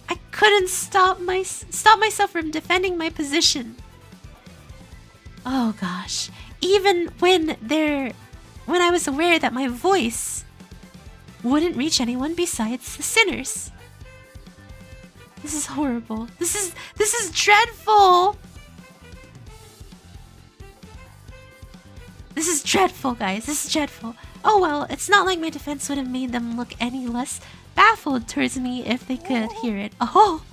I couldn't stop myself from defending my position. Oh gosh. Even when I was aware that my voice wouldn't reach anyone besides the sinners. This is horrible. This is dreadful. This is dreadful, guys. This is dreadful. Oh well, it's not like my defense would have made them look any less baffled towards me if they could hear it. Oh!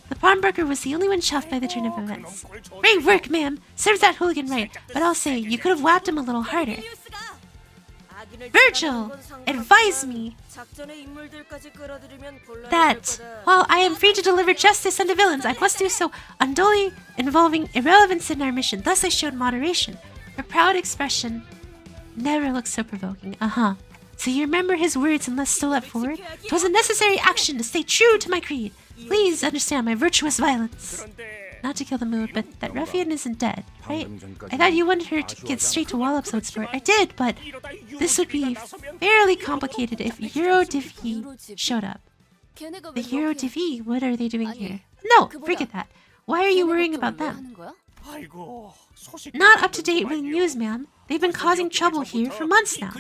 The pawnbroker was the only one chuffed by the turn of events. Great work, ma'am! Serves that hooligan right, but I'll say, you could have whacked him a little harder. Virgil! Advise me that, while I am free to deliver justice unto villains, I must do so unduly involving irrelevance in our mission. Thus I showed moderation. Her proud expression never looked so provoking. So you remember his words and thus still leapt forward? 'Twas a necessary action to stay true to my creed. Please understand my virtuous violence. Not to kill the mood, but that ruffian isn't dead, right? I thought you wanted her to get straight to Wallop's sport. I did, but this would be fairly complicated if Euro Divi showed up. The Euro Divi? What are they doing here? No, forget that. Why are you worrying about them? Not up to date with the news, ma'am. They've been causing trouble here for months now.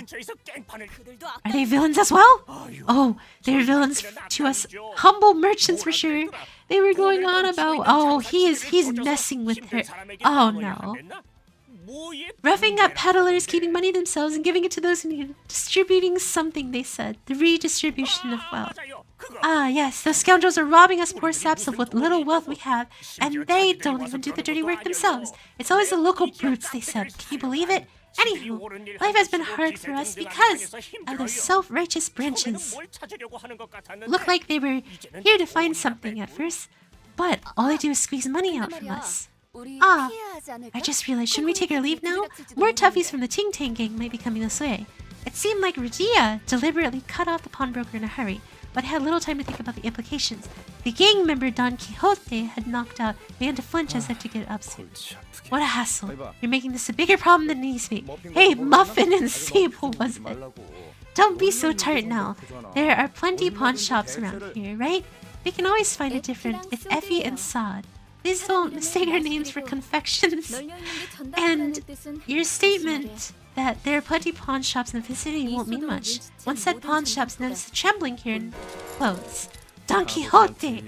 Are they villains as well? Oh, they're villains to us humble merchants for sure. They were going on about, oh, he's messing with her. Oh no. Roughing up peddlers, keeping money themselves and giving it to those who need it. Distributing something, they said. The redistribution of wealth. Ah, yes, those scoundrels are robbing us poor saps of what little wealth we have, and they don't even do the dirty work themselves. It's always the local brutes, they said. Can you believe it? Anywho, life has been hard for us because of those self-righteous branches. Looked like they were here to find something at first, but all they do is squeeze money out from us. Ah, I just realized, shouldn't we take our leave now? More toughies from the Ting Tang gang might be coming this way. It seemed like Radia deliberately cut off the pawnbroker in a hurry, but had little time to think about the implications. The gang member Don Quixote had knocked out, began to flinch as if to get up soon. What a hassle. You're making this a bigger problem than it needs to be. Hey, Muffin and Sable, was it? Don't be so tart now. There are plenty of pawn shops around here, right? We can always find a different. It's Effie and Sod. Please don't mistake our names for confections. And your statement that there are plenty of pawn shops in the vicinity won't mean much. Once said pawn shops noticed the trembling here in clothes. Don Quixote!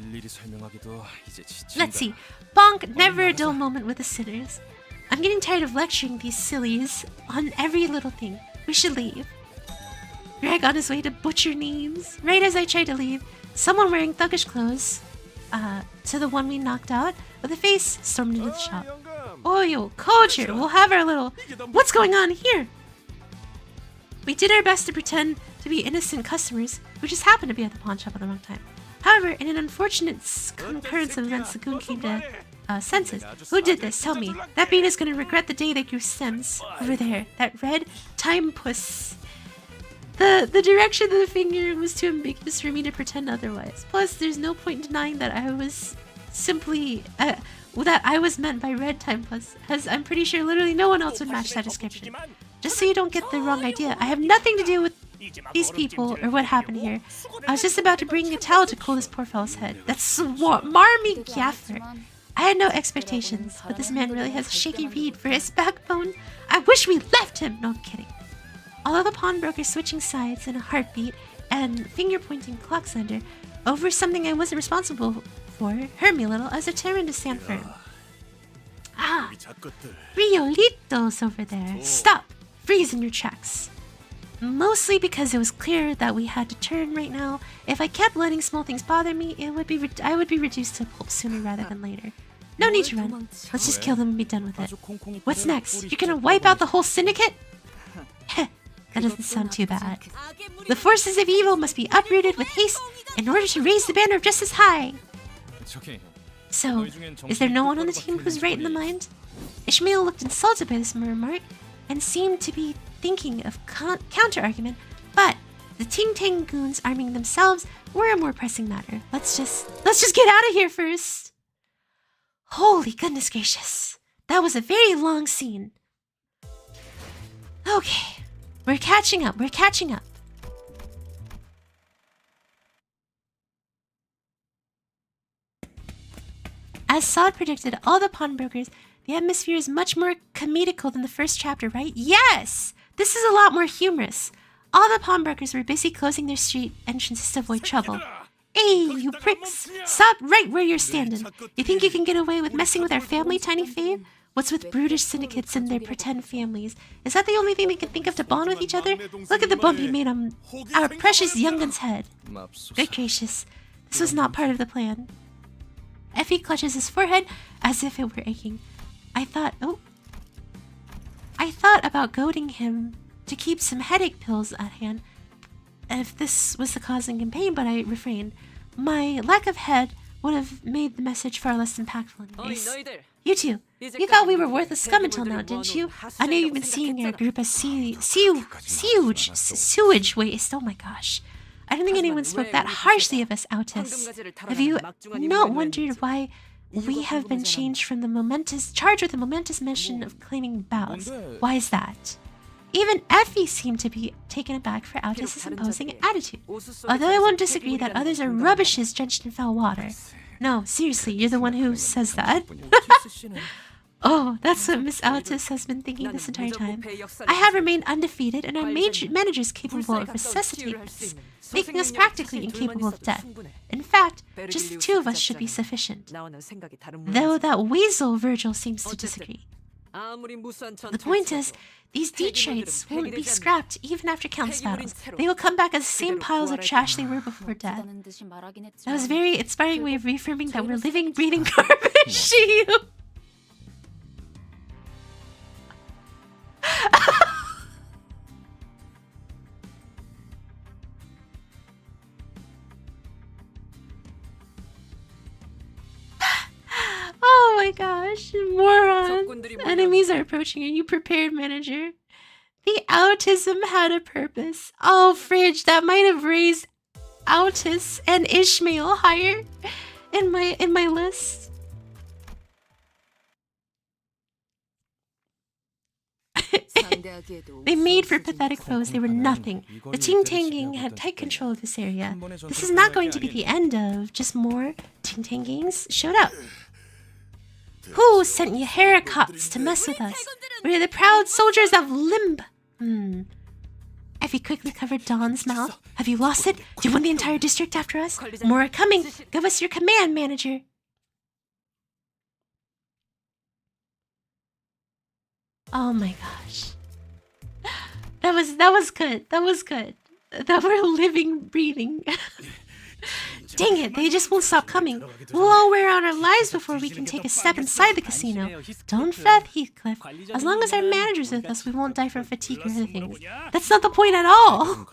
Let's see. Bonk, never a dull moment with the sinners. I'm getting tired of lecturing these sillies on every little thing. We should leave. Greg on his way to butcher names. Right as I tried to leave, someone wearing thuggish clothes, to the one we knocked out, with a face stormed into the shop. Oh, yo, Kojer, we'll have our little... What's going on here? We did our best to pretend to be innocent customers who just happened to be at the pawn shop at the wrong time. However, in an unfortunate concurrence of events, the goon came to senses. Who did this? Tell me. That bean is going to regret the day that grew stems. Over there. That red time puss. The direction of the finger was too ambiguous for me to pretend otherwise. Plus, there's no point in denying that I was simply... that I was meant by red time puss, as I'm pretty sure literally no one else would match that description. Just so you don't get the wrong idea, I have nothing to do with these people or what happened here. I was just about to bring a towel to cool this poor fellow's head. That's Marmy Gaffer. I had no expectations, but this man really has a shaky reed for his backbone. I wish we left him! No, I'm kidding. Although the pawnbroker switching sides in a heartbeat and finger-pointing clock slender over something I wasn't responsible for hurt me a little. I was determined to stand firm. Ah, 이 작것들. Riolitos over there. Stop! Freeze in your tracks. Mostly because it was clear that we had to turn right now. If I kept letting small things bother me, I would be reduced to pulp sooner rather than later. No need to run. Let's just kill them and be done with it. What's next? You're gonna wipe out the whole syndicate? Heh, that doesn't sound too bad. The forces of evil must be uprooted with haste in order to raise the banner of justice high. So, is there no one on the team who's right in the mind? Ishmael looked insulted by this remark and seemed to be thinking of counter-argument, but the Ting Tang goons arming themselves were a more pressing matter. Let's just get out of here first. Holy goodness gracious. That was a very long scene. Okay. We're catching up. As Sod predicted, all the pawnbrokers, the atmosphere is much more comedical than the first chapter, right? Yes! This is a lot more humorous. All the pawnbrokers were busy closing their street entrances to avoid trouble. Hey, you pricks! Stop right where you're standing. You think you can get away with messing with our family, Tiny Fave? What's with brutish syndicates and their pretend families? Is that the only thing they can think of to bond with each other? Look at the bump you made on our precious youngun's head. Good gracious. This was not part of the plan. Effie clutches his forehead as if it were aching. I thought about goading him to keep some headache pills at hand if this was the causing him pain, but I refrained. My lack of head would have made the message far less impactful anyways. You two, you thought we were worthless scum until now, didn't you? I know you've been seeing your group as sewage waste. Oh my gosh. I don't think anyone spoke that harshly of us autists. Have you not wondered why we have been charged with the momentous mission of claiming bows? Why is that? Even Effie seemed to be taken aback for Autis's imposing attitude. Although I won't disagree that others are rubbishes drenched in foul water. No, seriously, you're the one who says that? Oh, that's what Miss Autis has been thinking this entire time. I have remained undefeated, and our managers capable of resuscitating us, making us practically incapable of death. In fact, just the two of us should be sufficient. Though that weasel Virgil seems to disagree. The point is, these detrites won't be scrapped even after countless battles. They will come back as the same piles of trash they were before death. That was a very inspiring way of reaffirming that we're living, breathing garbage to you. Oh my gosh, morons. Enemies are approaching. Are you prepared, manager? The autism had a purpose. Oh, fridge, that might have raised Autis and Ishmael higher in my list. They made for pathetic foes. They were nothing. The Ting Tang gang had tight control of this area. This is not going to be the end of just more Ting Tang gangs showed up. Who sent you haircuts to mess with us? We're the proud soldiers of Limbus. Effie quickly covered Dawn's mouth. Have you lost it? Do you want the entire district after us? More are coming. Give us your command, manager. Oh my gosh. That was good. That was good. That we're living, breathing. Dang it, they just won't stop coming. We'll all wear out our lives before we can take a step inside the casino. Don't fret, Heathcliff. As long as our manager's with us, we won't die from fatigue or other things. That's not the point at all.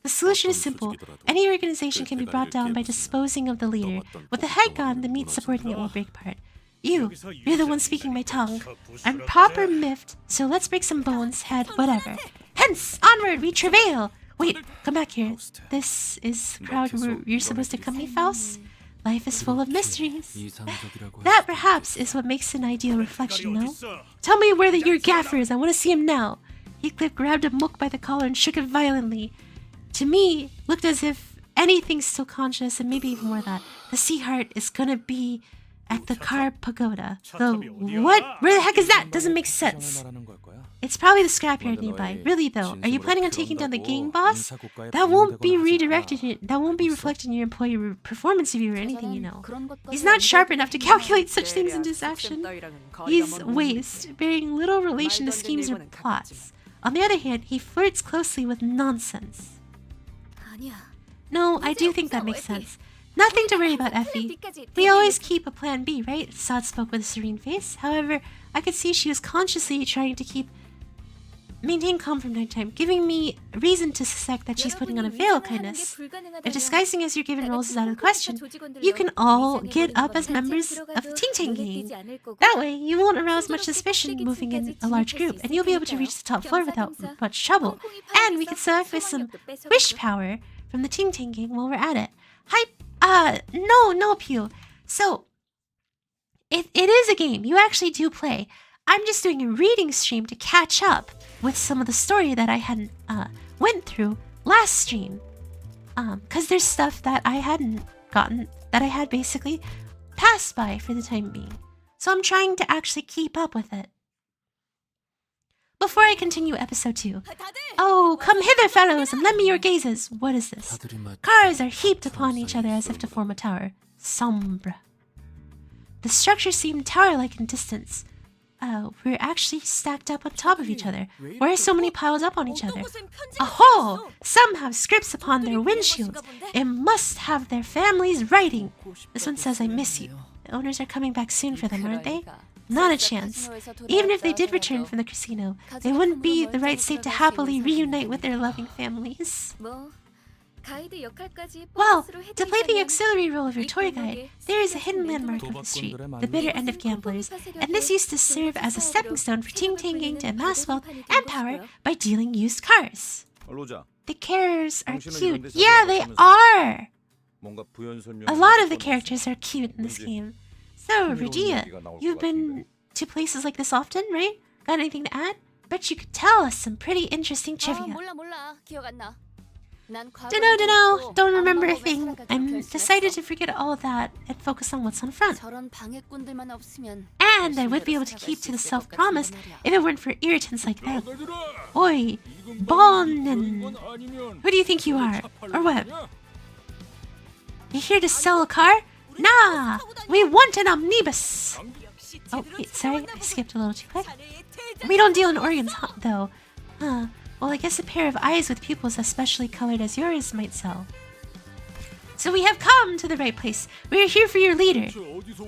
The solution is simple. Any organization can be brought down by disposing of the leader. With the head gone, the meat supporting it will break apart. You're the one speaking my tongue. I'm proper miffed, so let's break some bones, head, whatever. Hence, onward, we travail! Wait, come back here. This is the crowd where you're supposed to come me, Faust? Life is full of mysteries. That, perhaps, is what makes an ideal reflection, no? Tell me where your gaffer is. I want to see him now. Heathcliff grabbed a Mook by the collar and shook it violently. To me, looked as if anything's still conscious, and maybe even more that. The Sea Heart is gonna be at the Car Pagoda. The what? Where the heck is that? Doesn't make sense. It's probably the scrapyard nearby. Really though, are you planning on taking down the gang boss? That won't be redirected. That won't be reflected in your employee performance review or anything, you know. He's not sharp enough to calculate such things into his action. He's waste, bearing little relation to schemes or plots. On the other hand, he flirts closely with nonsense. No, I do think that makes sense. Nothing to worry about, Effie. We always keep a plan B, right? Sod spoke with a serene face. However, I could see she was consciously trying to maintain calm from time to time, giving me reason to suspect that she's putting on a veil of kindness. If disguising as your given roles is out of the question, you can all get up as members of the Ting Tang gang. That way, you won't arouse much suspicion moving in a large group, and you'll be able to reach the top floor without much trouble. And we can select with some wish power from the Ting Tang gang while we're at it. No, Pew. So, it is a game. You actually do play. I'm just doing a reading stream to catch up with some of the story that I hadn't went through last stream. Because there's stuff that I hadn't gotten, that I had basically passed by for the time being. So I'm trying to actually keep up with it. Before I continue episode 2, oh, come hither, fellows, and lend me your gazes. What is this? Cars are heaped upon each other as if to form a tower. Sombre. The structure seemed tower-like in distance. We're actually stacked up on top of each other. Why are so many piled up on each other? Aho! Some have scripts upon their windshields. It must have their families' writing. This one says, I miss you. The owners are coming back soon for them, aren't they? Not a chance. Even if they did return from the casino, they wouldn't be the right state to happily reunite with their loving families. Well, to play the auxiliary role of your tour guide, there is a hidden landmark of the street, the bitter end of gamblers, and this used to serve as a stepping stone for Ting Tang Gang to amass wealth and power by dealing used cars. The characters are cute. Yeah, they are! A lot of the characters are cute in this game. So, Radia, you've been to places like this often, right? Got anything to add? Bet you could tell us some pretty interesting trivia. Dunno, don't remember a thing. I'm decided to forget all of that and focus on what's on front. And I would be able to keep to the self-promise if it weren't for irritants like them. Oi, Bonnen. Who do you think you are? Or what? You here to sell a car? Nah, we want an omnibus. Oh, wait, sorry, I skipped a little too quick. We don't deal in organs, though. Well, I guess a pair of eyes with pupils as specially colored as yours might sell. So we have come to the right place. We are here for your leader.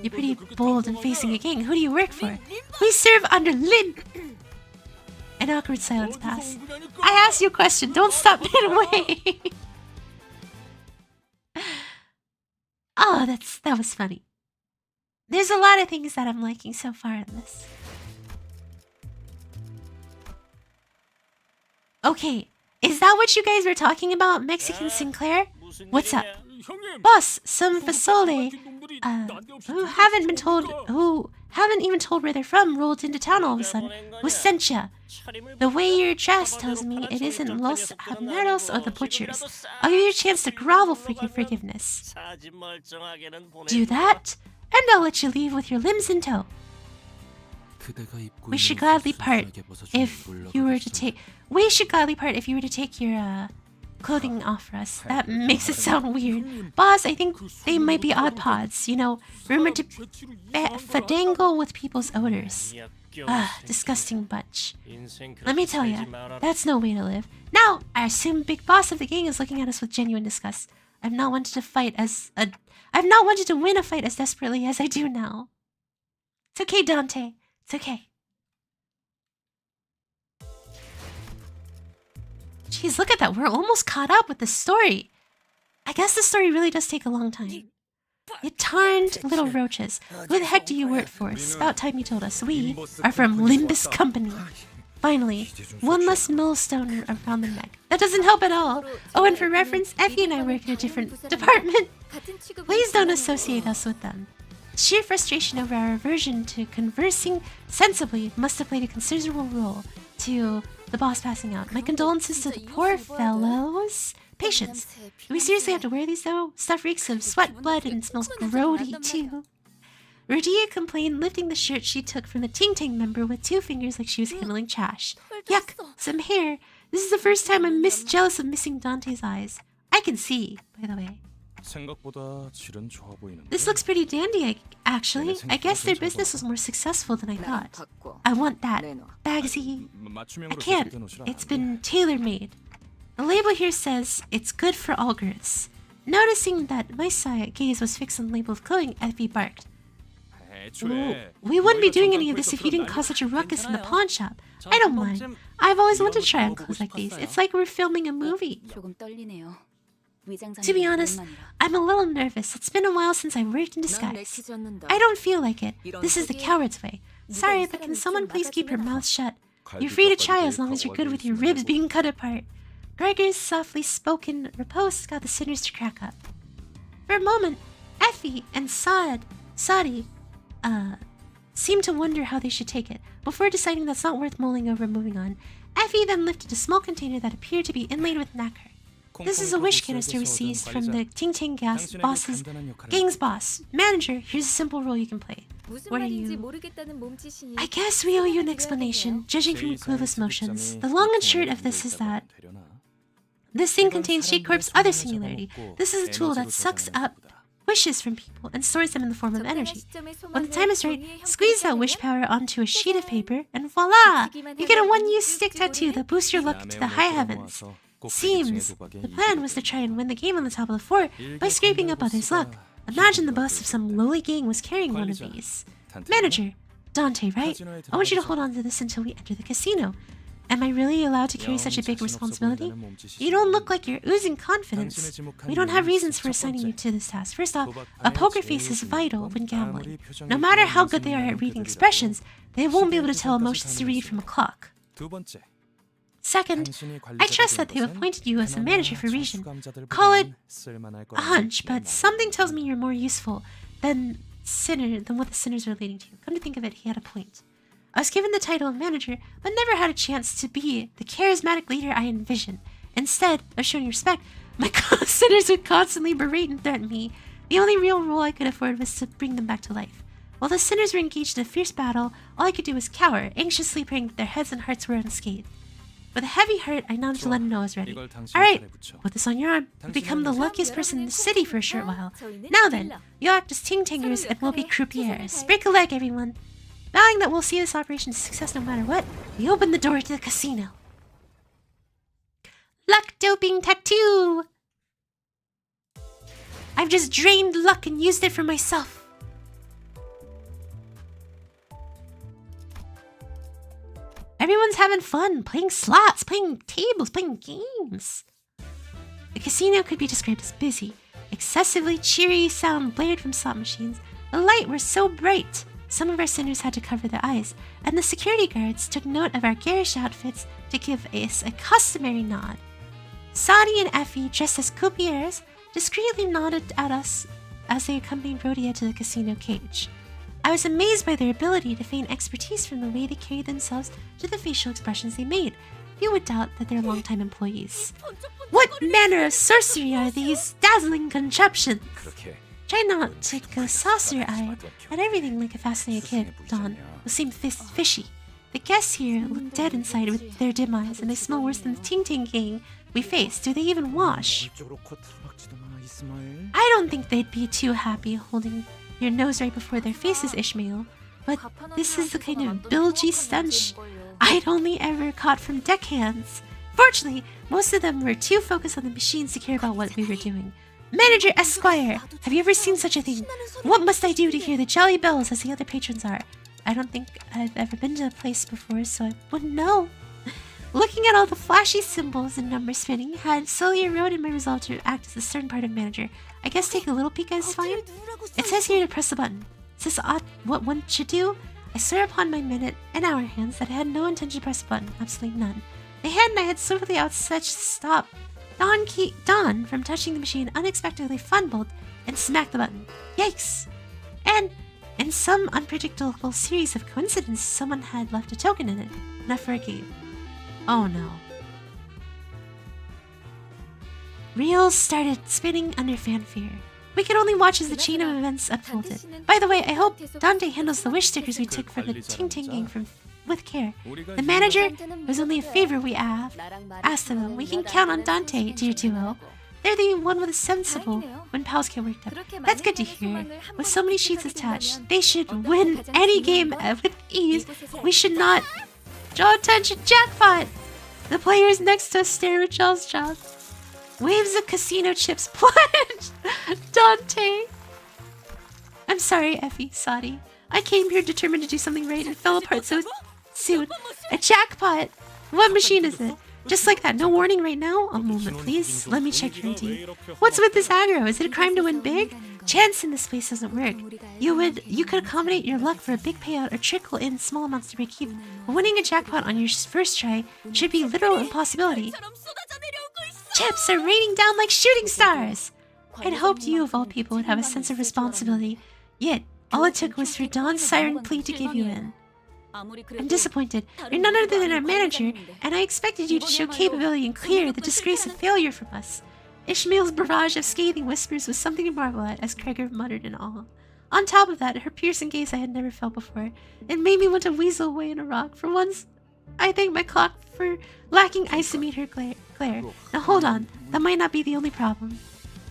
You're pretty bold and facing a gang. Who do you work for? We serve under Lin. An awkward silence passed. I asked you a question. Don't stop midway. Oh, that was funny. There's a lot of things that I'm liking so far in this. Okay, is that what you guys were talking about, Mexican Sinclair? What's up? Boss, some fasole, who haven't even told where they're from, rolled into town all of a sudden. Was sent ya. The way your dress tells me it isn't Los Habaneros or the Butchers. I'll give you a chance to grovel for your forgiveness. Do that, and I'll let you leave with your limbs in tow. We should gladly part if you were to take... We should gladly part if you were to take your, clothing off for us. That makes it sound weird. Boss, I think they might be odd pods, you know, rumored to fadangle with people's odors. Disgusting bunch. Let me tell ya, that's no way to live. Now, I assume Big Boss of the gang is looking at us with genuine disgust. I've not wanted to win a fight as desperately as I do now. It's okay, Dante. It's okay. Jeez, look at that. We're almost caught up with the story. I guess the story really does take a long time. You tarned little roaches. Who the heck do you work for? It's about time you told us. We are from Limbus Company. Finally, one less millstone around the neck. That doesn't help at all. Oh, and for reference, Effie and I work in a different department. Please don't associate us with them. Sheer frustration over our aversion to conversing sensibly must have played a considerable role to the boss passing out. My condolences to the poor fellows. Patience. Do we seriously have to wear these though? Stuff reeks of sweat, blood, and smells grody too. Rudia complained, lifting the shirt she took from the Ting Tang member with 2 fingers like she was handling trash. Yuck, some hair. This is the first time I'm jealous of missing Dante's eyes. I can see, by the way. 생각보다 질은 좋아 보이는데. This looks pretty dandy, actually. I guess their business was more successful than I thought. I want that. Bagsy. I can't. It's been tailor-made. The label here says, it's good for all girths. Noticing that my gaze was fixed on the label of clothing, Effie barked. We wouldn't be doing any of this if you didn't cause such a ruckus in the pawn shop. I don't mind. I've always wanted to try on clothes like these. It's like we're filming a movie. 조금 떨리네요. To be honest, I'm a little nervous. It's been a while since I worked in disguise. I don't feel like it. This is the coward's way. Sorry, but can someone please keep your mouth shut? You're free to try as long as you're good with your ribs being cut apart. Gregor's softly spoken riposte got the sinners to crack up. For a moment, Effie and Sadi seemed to wonder how they should take it. Before deciding that's not worth mulling over and moving on, Effie then lifted a small container that appeared to be inlaid with nacre. This is a wish canister we seized from the Ting Ting gang's boss. Manager, here's a simple role you can play. What are you? I guess we owe you an explanation, judging from clueless motions. The long and short of this is that this thing contains J-Corp's other singularity. This is a tool that sucks up wishes from people and stores them in the form of energy. When the time is right, squeeze that wish power onto a sheet of paper, and voila! You get a one-use stick tattoo that boosts your luck to the high heavens. Seems the plan was to try and win the game on the top of the fort by scraping up others' luck. Imagine the boss if some lowly gang was carrying one of these. Manager, Dante, right? I want you to hold on to this until we enter the casino. Am I really allowed to carry such a big responsibility? You don't look like you're oozing confidence. We don't have reasons for assigning you to this task. First off, a poker face is vital when gambling. No matter how good they are at reading expressions, they won't be able to tell emotions to read from a clock. Second, I trust that they've appointed you as the manager for a reason. Call it a hunch, but something tells me you're more useful than what the sinners are leading to. Come to think of it, he had a point. I was given the title of manager, but never had a chance to be the charismatic leader I envisioned. Instead of showing respect, my sinners would constantly berate and threaten me. The only real role I could afford was to bring them back to life. While the sinners were engaged in a fierce battle, all I could do was cower, anxiously praying that their heads and hearts were unscathed. With a heavy heart, I nodded to let him know I was ready. Alright, put this on your arm. You'll become the luckiest person in the city for a short while. Now then, you'll act as ting-tangers and we'll be croupiers. Break a leg, everyone. Vowing that we'll see this operation to success no matter what, we open the door to the casino. Luck doping tattoo! I've just drained luck and used it for myself. Everyone's having fun, playing slots, playing tables, playing games. The casino could be described as busy. Excessively cheery sound blared from slot machines. The lights were so bright, some of our sinners had to cover their eyes, and the security guards took note of our garish outfits to give us a customary nod. Sadi and Effie, dressed as croupiers, discreetly nodded at us as they accompanied Rhodia to the casino cage. I was amazed by their ability to feign expertise from the way they carried themselves to the facial expressions they made. Few would doubt that they're longtime employees. What manner of sorcery are these dazzling contraptions? Try not to go saucer-eyed at everything like a fascinated kid, Dawn, who seemed fishy. The guests here look dead inside with their dim eyes, and they smell worse than the Ting Ting gang we face. Do they even wash? I don't think they'd be too happy holding your nose right before their faces, Ishmael. But this is the kind of bilgy stench I'd only ever caught from deckhands. Fortunately, most of them were too focused on the machines to care about what we were doing. Manager Esquire, have you ever seen such a thing? What must I do to hear the jolly bells as the other patrons are? I don't think I've ever been to a place before, so I wouldn't know. Looking at all the flashy symbols and numbers spinning had slowly eroded my resolve to act as a certain part of manager. I guess take a little peek is fine. It says here to press the button. Is this what one should do? I swear upon my minute and hour hands that I had no intention to press the button. Absolutely none. The hand I had swiftly outstretched to stop Dawn from touching the machine unexpectedly fumbled and smacked the button. Yikes! And in some unpredictable series of coincidences, someone had left a token in it. Enough for a game. Oh no. Reels started spinning under fanfare. We can only watch as the chain of events unfolded. By the way, I hope Dante handles the wish stickers we took from the Ting Ting gang with care. The manager was only a favor we asked of them. We can count on Dante, dear duo. They're the one with a sensible when pals get worked up. That's good to hear. With so many sheets attached, they should win any game with ease. We should not draw attention. Jackpot! The players next to us stare at Jaw's jaw. Waves of casino chips plunged. Dante. I'm sorry, Effie. Sorry. I came here determined to do something right and fell apart so soon. A jackpot. What machine is it? Just like that. No warning right now? A moment, please. Let me check your ID. What's with this aggro? Is it a crime to win big? Chance in this place doesn't work. You could accommodate your luck for a big payout or trickle in small amounts to break even. But winning a jackpot on your first try should be a literal impossibility. Chips are raining down like shooting stars! I'd hoped you of all people would have a sense of responsibility. Yet, all it took was for Dawn's siren plea to give you in. I'm disappointed. You're none other than our manager, and I expected you to show capability and clear the disgrace of failure from us. Ishmael's barrage of scathing whispers was something to marvel at, as Kreger muttered in awe. On top of that, her piercing gaze I had never felt before. It made me want to weasel away in a rock. For once, I thank my clock for lacking isometer glare. Now hold on, that might not be the only problem.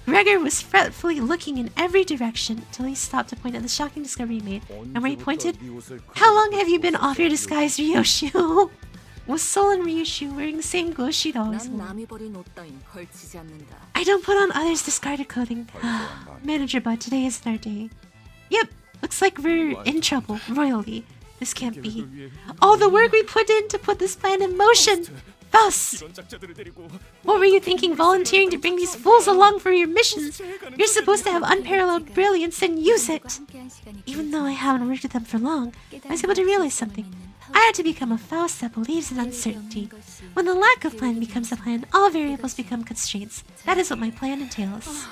Gregor was fretfully looking in every direction until he stopped to point at the shocking discovery he made. And where he pointed, how long have you been off your disguise, Ryoshu? Was sullen Ryoshu wearing the same clothes she'd always worn? I don't put on others' discarded clothing. Manager Bud, today isn't our day. Yep, looks like we're in trouble, royally. This can't be. All the work we put in to put this plan in motion! Thus! What were you thinking, volunteering to bring these fools along for your missions? You're supposed to have unparalleled brilliance and use it! Even though I haven't worked with them for long, I was able to realize something. I had to become a Faust that believes in uncertainty. When the lack of plan becomes a plan, all variables become constraints. That is what my plan entails.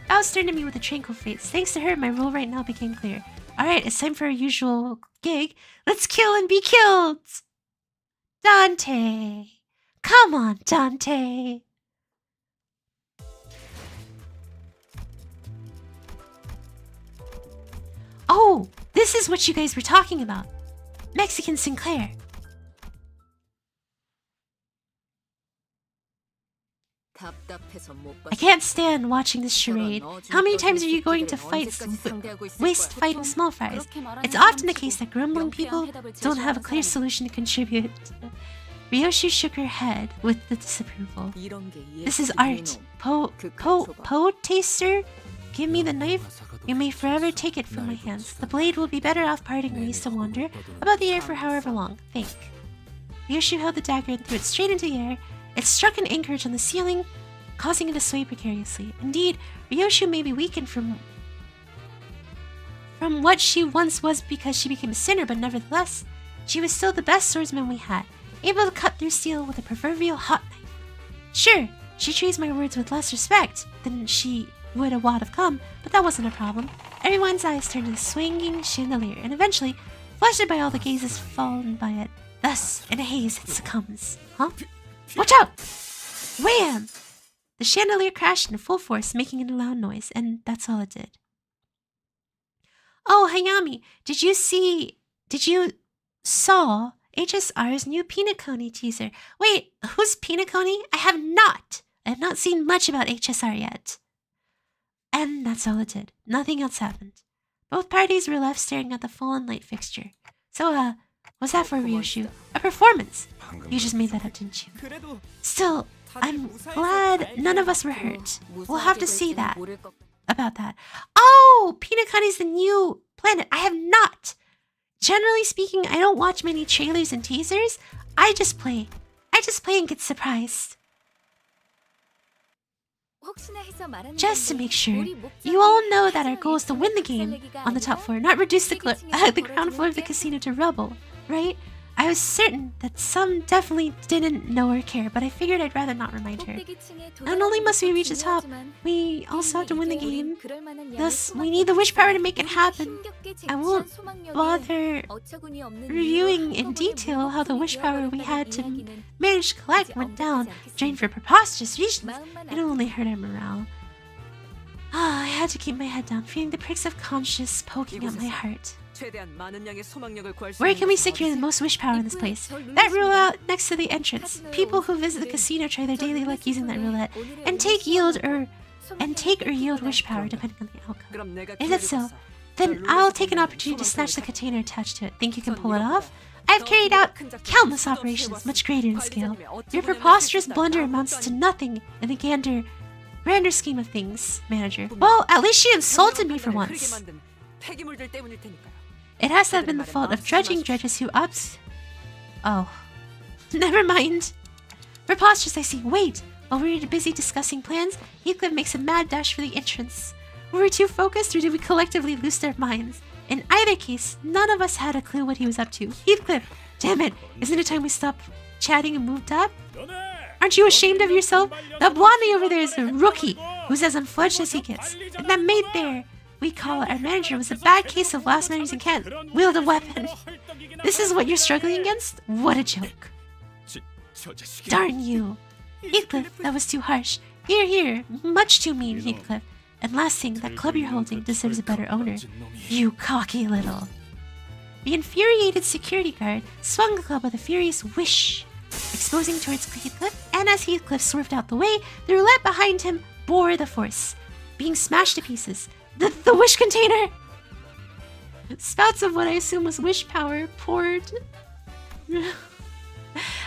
Faust turned to me with a tranquil face. Thanks to her, my role right now became clear. Alright, it's time for our usual gig. Let's kill and be killed! Dante! Come on, Dante! Oh, this is what you guys were talking about. Mexican Sinclair. I can't stand watching this charade. How many times are you going to waste fighting small fries? It's often the case that grumbling people don't have a clear solution to contribute. Ryoshu shook her head with the disapproval. This is art. Taster? Give me the knife. You may forever take it from my hands. The blade will be better off parting ways to wander about the air for however long. Think. Ryoshu held the dagger and threw it straight into the air. It struck an anchorage on the ceiling, causing it to sway precariously. Indeed, Ryoshu may be weakened from what she once was because she became a sinner, but nevertheless, she was still the best swordsman we had, able to cut through steel with a proverbial hot knife. Sure, she treats my words with less respect than she would a wad of cum, but that wasn't a problem. Everyone's eyes turned to the swinging chandelier, and eventually, flustered by all the gazes fallen by it, thus, in a haze, it succumbs. Huh? Watch out! Wham! The chandelier crashed in full force, making a loud noise, and that's all it did. Oh, Hayami, did you saw HSR's new Peanut Coney teaser? Wait, who's Peanut Coney? I have not seen much about HSR yet. And that's all it did. Nothing else happened. Both parties were left staring at the fallen light fixture. So, what's that for, Ryoshu? A performance! You just made that up, didn't you? Still, I'm glad none of us were hurt. We'll have to see that. About that. Oh! Peanut Coney's the new planet. I have not! Generally speaking, I don't watch many trailers and teasers. I just play and get surprised. Just to make sure, you all know that our goal is to win the game on the top floor, not reduce the ground floor of the casino to rubble, right? I was certain that some definitely didn't know or care, but I figured I'd rather not remind her. Not only must we reach the top, we also have to win the game. Thus, we need the wish power to make it happen. I won't bother reviewing in detail how the wish power we had to manage to collect went down, drained for preposterous reasons. It'll only hurt our morale. had to keep my head down, feeling the pricks of conscience poking at my heart. Where can we secure the most wish power in this place? That roulette next to the entrance. People who visit the casino try their daily luck using that roulette and take or yield wish power depending on the outcome. Is it so? Then I'll take an opportunity to snatch the container attached to it. Think you can pull it off? I've carried out countless operations, much greater in scale. Your preposterous blunder amounts to nothing in the grander scheme of things, manager. Well, at least she insulted me for once. It has to have been the fault of drudging judges who Oh. Never mind. Preposterous, I see. Wait! While we were busy discussing plans, Heathcliff makes a mad dash for the entrance. Were we too focused, or did we collectively lose their minds? In either case, none of us had a clue what he was up to. Heathcliff! Damn it! Isn't it time we stopped chatting and moved up? Aren't you ashamed of yourself? That blondie over there is a rookie who's as unfledged as he gets. And that maid there we call our manager was a bad case of last manners and can't wield a weapon. This is what you're struggling against? What a joke. Darn you. Heathcliff, that was too harsh. Here, here. Much too mean, Heathcliff. And last thing, that club you're holding deserves a better owner. You cocky little. The infuriated security guard swung the club with a furious whish, exposing towards Heathcliff, and as Heathcliff swerved out the way, the roulette behind him bore the force, being smashed to pieces. The wish container! Spouts of what I assume was wish power poured.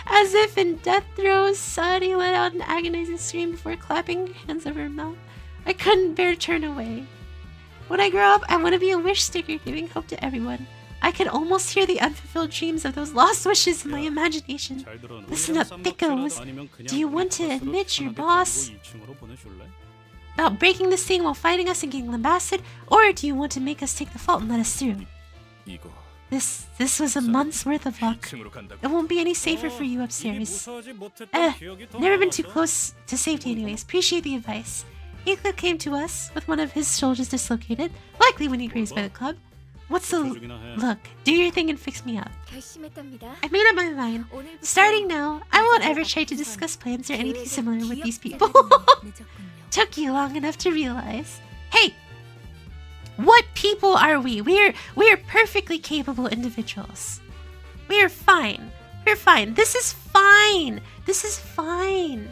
As if in death throes, Sadie let out an agonizing scream before clapping hands over her mouth. I couldn't bear to turn away. When I grow up, I want to be a wish sticker giving hope to everyone. I can almost hear the unfulfilled dreams of those lost wishes in my imagination. Listen up, thickos. Do you want to admit your boss about breaking this thing while fighting us and getting lambasted? Or do you want to make us take the fault and let us through? This was a month's worth of luck. It won't be any safer for you upstairs. Never been too close to safety anyways. Appreciate the advice. Heathcliff came to us with one of his shoulders dislocated, likely when he grazed by the club. What's the look? Do your thing and fix me up. I made up my mind. Starting now, I won't ever try to discuss plans or anything similar with these people. Took you long enough to realize. Hey! What people are we? We're perfectly capable individuals. We're fine. We're fine. This is fine. This is fine.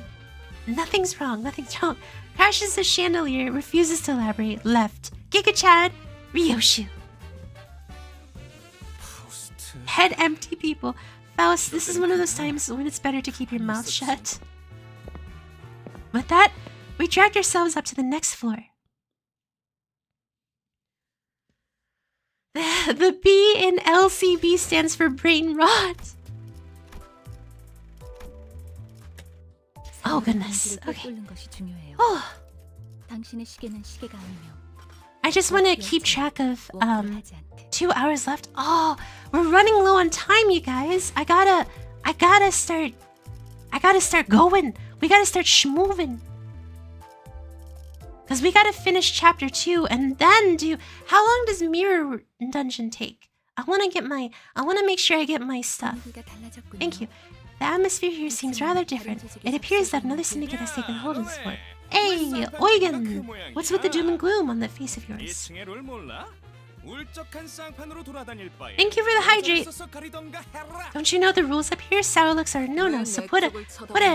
Nothing's wrong. Nothing's wrong. Crashes the chandelier, refuses to elaborate, left. Giga Chad, Ryoshu. Head empty people. Faust, this is one of those times when it's better to keep your mouth shut. With that, we dragged ourselves up to the next floor. The B in LCB stands for brain rot. Oh goodness. Okay. Oh. I just want to keep track of 2 hours left. Oh, we're running low on time, you guys. I gotta start going. We gotta start schmoving. Cause we gotta finish chapter 2 and then do. How long does Mirror Dungeon take? I wanna make sure I get my stuff. Thank you. The atmosphere here seems rather different. It appears that another syndicate has taken hold of this fort. Hey, Eugen! What's with the doom and gloom on that face of yours? Thank you for the hydrate! Don't you know the rules up here? Sour looks are no-no, so put a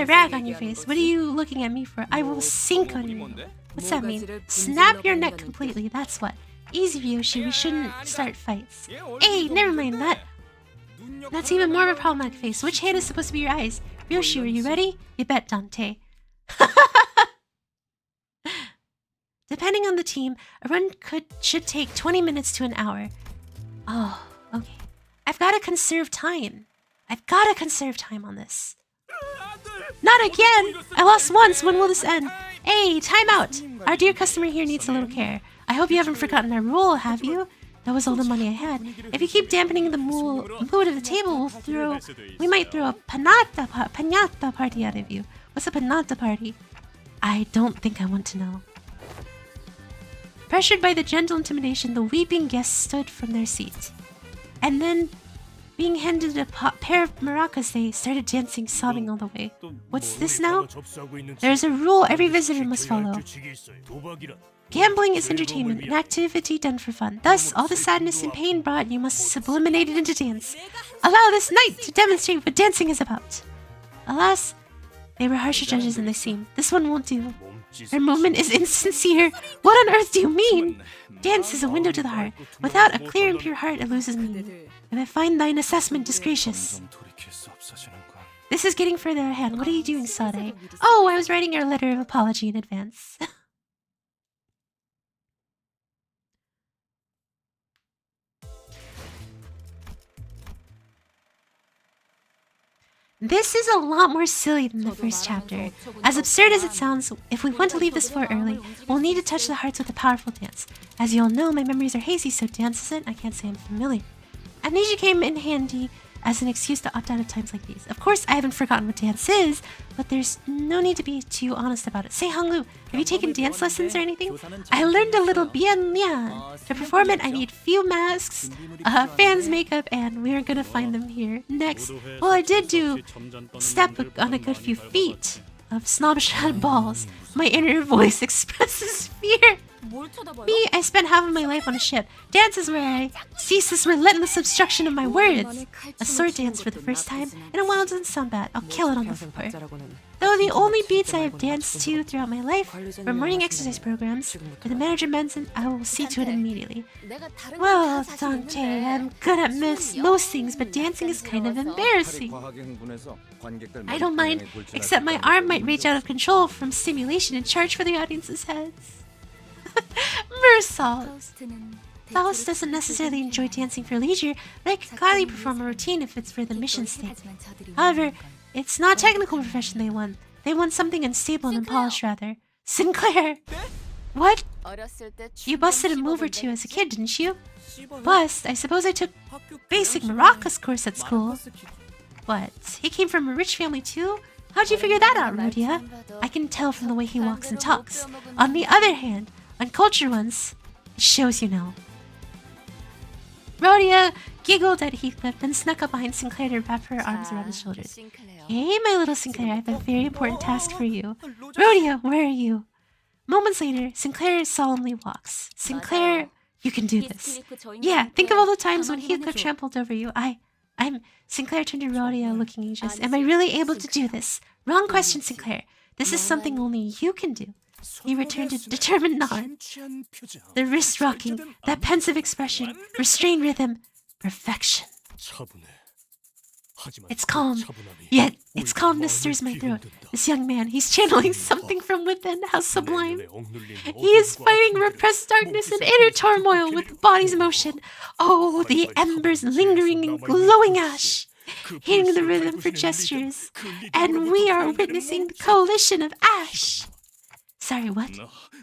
rag on your face. What are you looking at me for? I will sink on you. What's that mean? Snap your neck completely, that's what. Easy, Ryoshi, we shouldn't start fights. Hey, never mind that. That's even more of a problematic face. Which hand is supposed to be your eyes? Ryoshi, are you ready? You bet, Dante. Depending on the team, a run should take 20 minutes to an hour. Oh, okay. I've got to conserve time. I've got to conserve time on this. Not again! I lost once. When will this end? Hey, time out! Our dear customer here needs a little care. I hope you haven't forgotten our rule, have you? That was all the money I had. If you keep dampening the mood of the table, we might throw a piñata party out of you. What's a piñata party? I don't think I want to know. Pressured by the gentle intimidation, the weeping guests stood from their seats. And then, being handed a pair of maracas, they started dancing, sobbing all the way. What's this now? There's a rule every visitor must follow. Gambling is entertainment, an activity done for fun. Thus, all the sadness and pain brought you must sublimate it into dance. Allow this night to demonstrate what dancing is about. Alas, they were harsher judges than they seem. This one won't do. Her movement is insincere. What on earth do you mean? Dance is a window to the heart. Without a clear and pure heart, it loses meaning. If I find thine assessment disgracious. This is getting further ahead. What are you doing, Sade? Oh, I was writing your letter of apology in advance. This is a lot more silly than the first chapter. As absurd as it sounds, if we want to leave this floor early, we'll need to touch the hearts with a powerful dance. As you all know, my memories are hazy, so dance isn't. I can't say I'm familiar. Amnesia came in handy as an excuse to opt out of times like these. Of course, I haven't forgotten what dance is, but there's no need to be too honest about it. Say, Honglu, have you taken dance lessons or anything? I learned a little bien lian. To perform it, I need few masks, fans makeup, and we're gonna find them here. Next, well, I did do step on a good few feet of snobshad balls. My inner voice expresses fear. Me, I spent half of my life on a ship. Dance is where I cease this relentless obstruction of my words. A sword dance for the first time, and a while doesn't sound bad. I'll kill it on the floor. Though the only beats I have danced to throughout my life were morning exercise programs, for the manager mentioned, I will see to it immediately. Well, Dante, I'm good at most things, but dancing is kind of embarrassing. I don't mind, except my arm might rage out of control from stimulation and charge for the audience's heads. Mersal. Faust doesn't necessarily enjoy dancing for leisure, but I can gladly perform a routine if it's for the mission state. However, it's not a technical profession they want. They want something unstable and unpolished, rather. Sinclair! What? You busted a move or two as a kid, didn't you? Bust? I suppose I took basic maracas course at school. What? He came from a rich family too? How'd you figure that out, Rhodia? I can tell from the way he walks and talks. On the other hand, uncultured ones, it shows you know. Rhodia giggled at Heathcliff, then snuck up behind Sinclair to wrap her arms around his shoulders. Hey, my little Sinclair, I have a very important task for you. Rhodia, where are you? Moments later, Sinclair solemnly walks. Sinclair, you can do this. Yeah, think of all the times when Heathcliff trampled over you. I'm... Sinclair turned to Rhodia, looking anxious. Am I really able to do this? Wrong question, Sinclair. This is something only you can do. He returned a determined nod. The wrist rocking, that pensive expression, restrained rhythm, perfection. It's calm, yet its calmness stirs my throat. This young man, he's channeling something from within. How sublime. He is fighting repressed darkness and inner turmoil with the body's motion. Oh, the embers lingering in glowing ash, hitting the rhythm for gestures. And we are witnessing the coalition of ash. Sorry, what?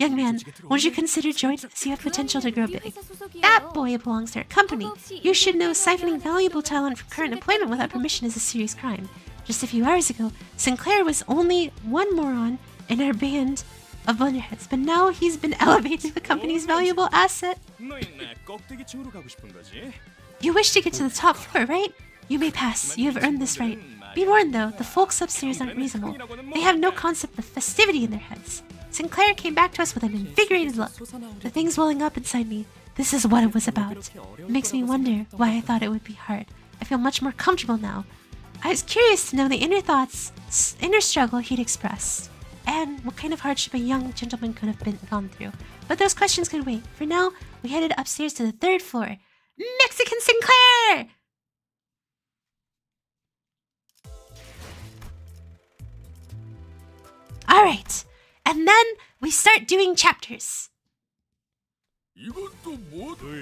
Young man, won't you consider joining us? You have potential to grow big. That boy belongs to our company. You should know siphoning valuable talent from current employment without permission is a serious crime. Just a few hours ago, Sinclair was only one moron in our band of blunderheads, but now he's been elevated to the company's valuable asset. You wish to get to the top floor, right? You may pass. You have earned this right. Be warned, though, the folks upstairs aren't reasonable. They have no concept of festivity in their heads. Sinclair came back to us with an invigorated look. The things welling up inside me. This is what it was about. It makes me wonder why I thought it would be hard. I feel much more comfortable now. I was curious to know the inner thoughts, inner struggle he'd expressed, and what kind of hardship a young gentleman could have gone through. But those questions could wait. For now, we headed upstairs to the 3rd floor. Mexican Sinclair! Alright. And then we start doing chapters.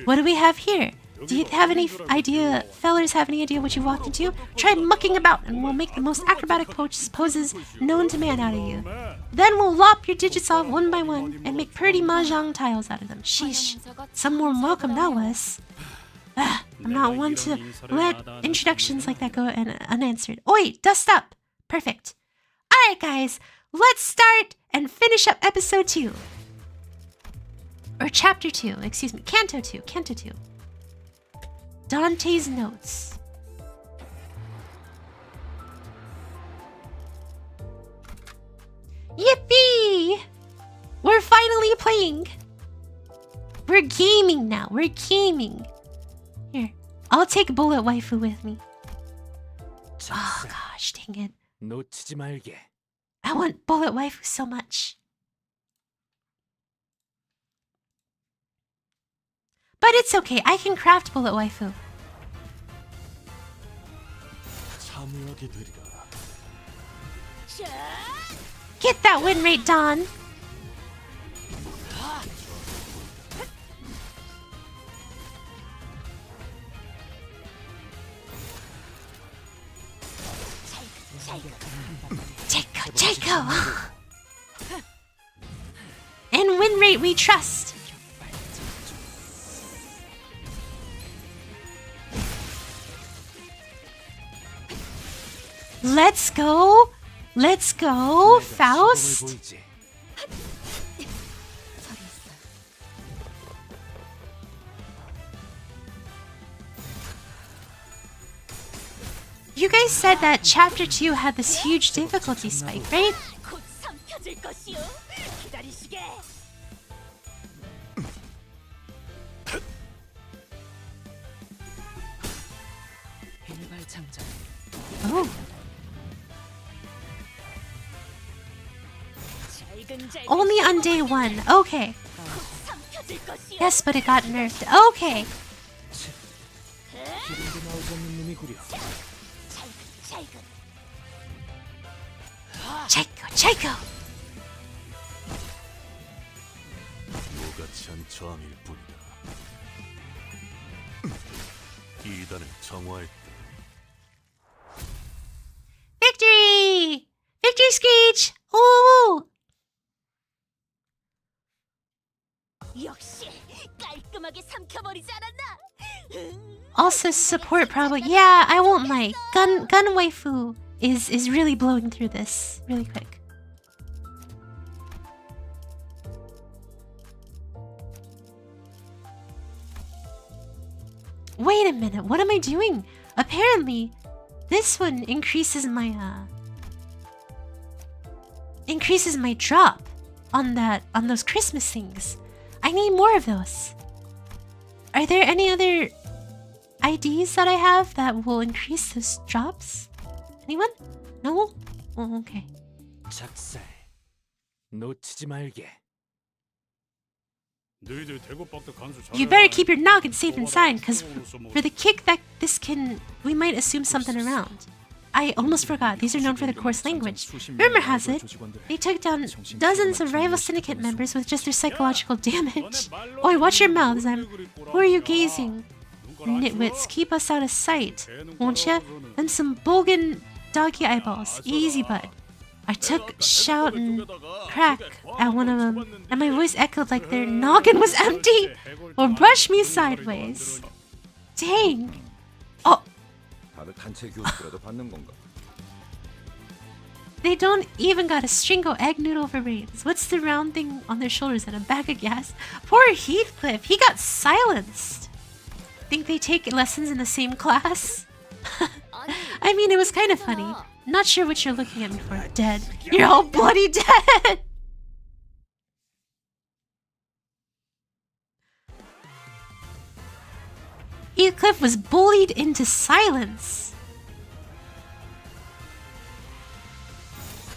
What do we have here? Do you have any idea, fellers have any idea what you walked into? Try mucking about and we'll make the most acrobatic poses known to man out of you. Then we'll lop your digits off one by one and make pretty mahjong tiles out of them. Sheesh. Some warm welcome that was. I'm not one to let introductions like that go unanswered. Oi, dust up. Perfect. Alright guys, let's start and finish up episode 2. Or chapter 2, excuse me, Canto 2, Canto 2. Dante's Notes. Yippee! We're finally playing! We're gaming now. We're gaming. Here, I'll take Bullet Waifu with me. Oh gosh, dang it. 놓치지 말게. I want Bullet Waifu so much. But it's okay. I can craft Bullet Waifu. 참여하게 되리라. Get that win rate, Dawn. Jacob. And win rate we trust. Let's go. Let's go, Faust. You guys said that chapter 2 had this huge difficulty spike, right? Oh. Only on day 1. Okay. Yes, but it got nerfed. Okay. Jacob. 무가치한 저항일 뿐이다. 2단을 정화했다. Victory! Victory screech! Ooh! Also support probably. Yeah, I won't lie. Gun waifu is really blowing through this really quick. Wait a minute, what am I doing? Apparently, this one increases my drop on those Christmas things. I need more of those. Are there any other IDs that I have that will increase those drops? Anyone? No? Oh, okay. 작살. 놓치지 말게. You better keep your noggin safe inside, because for the kick that this can, we might assume something around. I almost forgot, these are known for their coarse language. Rumor has it, they took down dozens of rival syndicate members with just their psychological damage. Oi, watch your mouths, who are you gazing? Nitwits, keep us out of sight, won't ya? Them some bogan doggy eyeballs, easy bud. I took shout and crack at one of them, and my voice echoed like their noggin was empty, or brushed me sideways. Dang. Oh. They don't even got a stringo egg noodle for brains. What's the round thing on their shoulders and a bag of gas? Poor Heathcliff, he got silenced. Think they take lessons in the same class? I mean, it was kind of funny. Not sure what you're looking at me for. Dead. You're all bloody dead! Heathcliff was bullied into silence.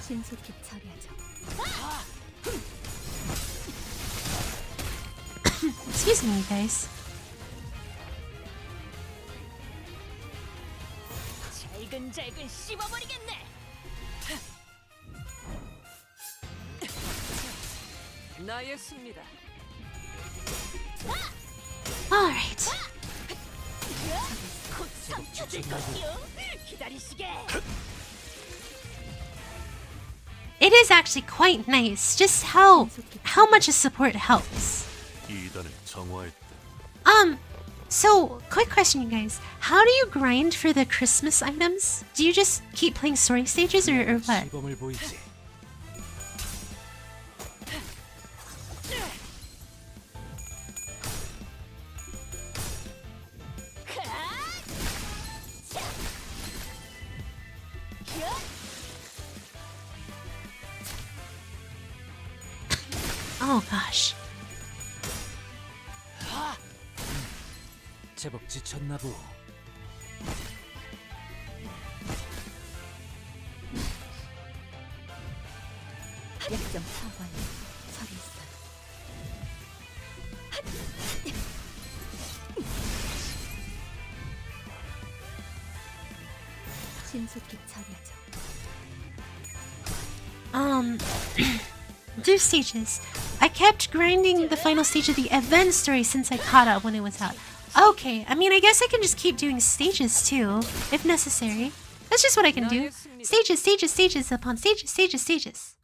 신속히 처리하죠. Excuse me, guys. All right. It is actually quite nice just how much a support helps. 2단을 정화했다. So quick question, you guys. How do you grind for the Christmas items? Do you just keep playing story stages or what? 시범을 보이지. Oh gosh. 제법 지쳤나 보. 약점 사관 처리했어. 신속히 처리하죠. Do stages. I kept grinding the final stage of the event story since I caught up when it was out. Okay, I mean, I guess I can just keep doing stages too, if necessary. That's just what I can do. Stages, stages, stages upon stages, stages, stages.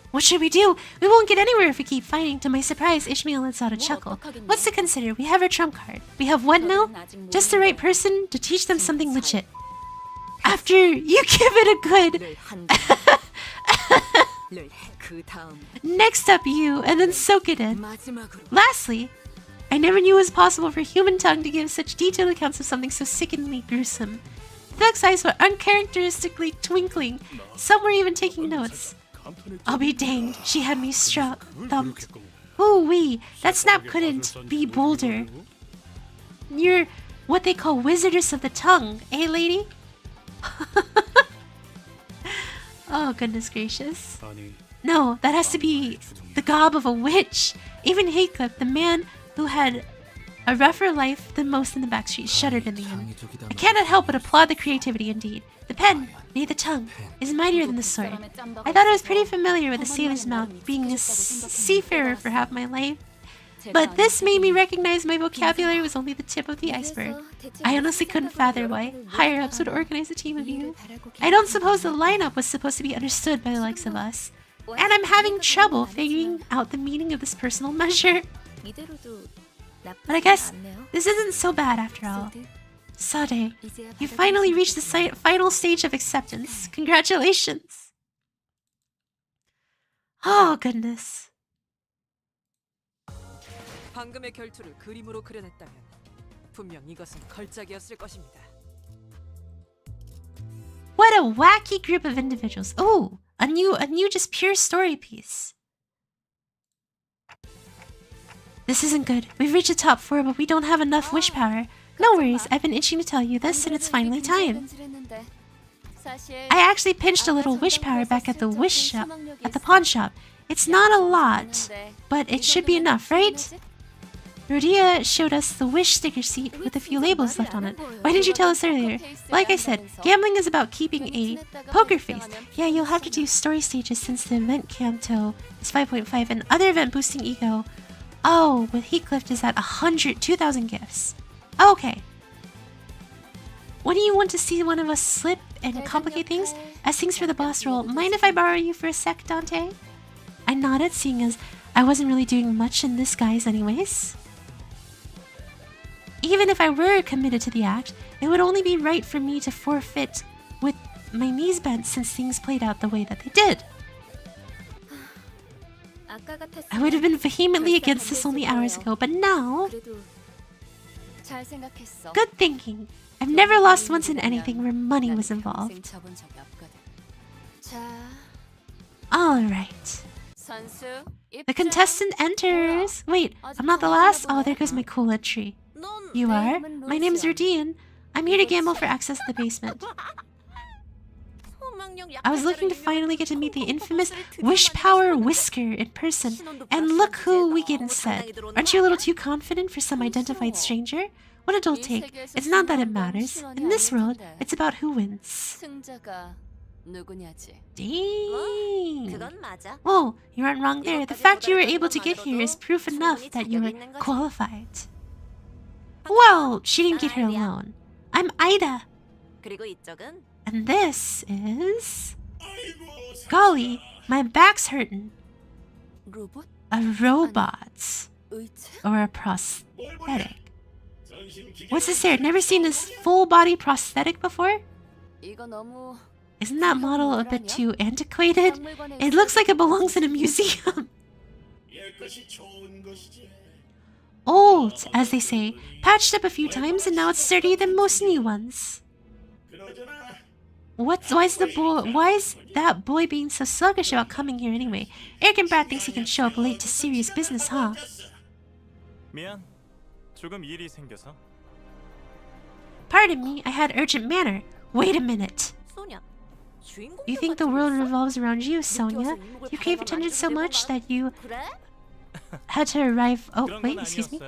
What should we do? We won't get anywhere if we keep fighting. To my surprise, Ishmael lets out a chuckle. What's to consider? We have our trump card. We have what now? Just the right person to teach them something legit. After you give it a good... Next up you, and then soak it in. Lastly, I never knew it was possible for human tongue to give such detailed accounts of something so sickeningly gruesome. Thug's eyes were uncharacteristically twinkling. Some were even taking notes. I'll be danged, she had me struck, thumped. Ooh-wee, that snap couldn't be bolder. You're what they call wizardess of the tongue, eh, lady? Oh, goodness gracious. 아니, No, that has to be the gob of a witch. Even Heathcliff, the man who had a rougher life than most in the backstreet, shuddered in the end. I cannot help but applaud the creativity indeed. The pen, nay the tongue, is mightier than the sword. I thought I was pretty familiar with the sailor's mouth, being a seafarer for half my life. But this made me recognize my vocabulary was only the tip of the iceberg. I honestly couldn't fathom why higher-ups would organize a team of you. I don't suppose the lineup was supposed to be understood by the likes of us. And I'm having trouble figuring out the meaning of this personal measure. But I guess this isn't so bad after all. Sade, you finally reached the final stage of acceptance. Congratulations. Oh, goodness. 방금의 결투를 그림으로 그려냈다면 분명 이것은 걸작이었을 것입니다. What a wacky group of individuals. Oh, a new just pure story piece. This isn't good. We've reached the top 4, but we don't have enough wish power. No worries, I've been itching to tell you this, and it's finally time. I actually pinched a little wish power back at the pawn shop. It's not a lot, but it should be enough, right? Rodia showed us the wish sticker sheet with a few labels left on it. Why didn't you tell us earlier? Like I said, gambling is about keeping a poker face. Yeah, you'll have to do story stages since the event Canto is 5.5 and other event boosting ego. Oh, with Heathcliff is at 2,000 gifts. Okay. When do you want to see one of us slip and complicate things? As things for the boss roll, mind if I borrow you for a sec, Dante? I nodded, seeing as I wasn't really doing much in this guise anyways. Even if I were committed to the act, it would only be right for me to forfeit with my knees bent since things played out the way that they did. I would have been vehemently against this only hours ago, but now... Good thinking. I've never lost once in anything where money was involved. Alright. The contestant enters! Wait, I'm not the last? Oh, there goes my cool entry. You are? My name's Rudian. I'm here to gamble for access to the basement. I was looking to finally get to meet the infamous Wish Power Whisker in person. And look who we get instead. Aren't you a little too confident for some identified stranger? What a dull take. It's not that it matters. In this world, it's about who wins. Dang. Oh, you aren't wrong there. The fact you were able to get here is proof enough that you were qualified. Well, she didn't get here alone. I'm Ida. And this is... Golly, my back's hurting. A robot. Or a prosthetic. What's this here? Never seen this full-body prosthetic before? Isn't that model a bit too antiquated? It looks like it belongs in a museum. Old, as they say, patched up a few times and now it's sturdier than most new ones. Why is that boy being so sluggish about coming here anyway? Arrogant brat thinks he can show up late to serious business, huh? 미안. 조금 일이 생겨서. Pardon me, I had urgent matter. Wait a minute. You think the world revolves around you, Sonia? You crave attention so much that you had to arrive. Oh, wait, excuse me.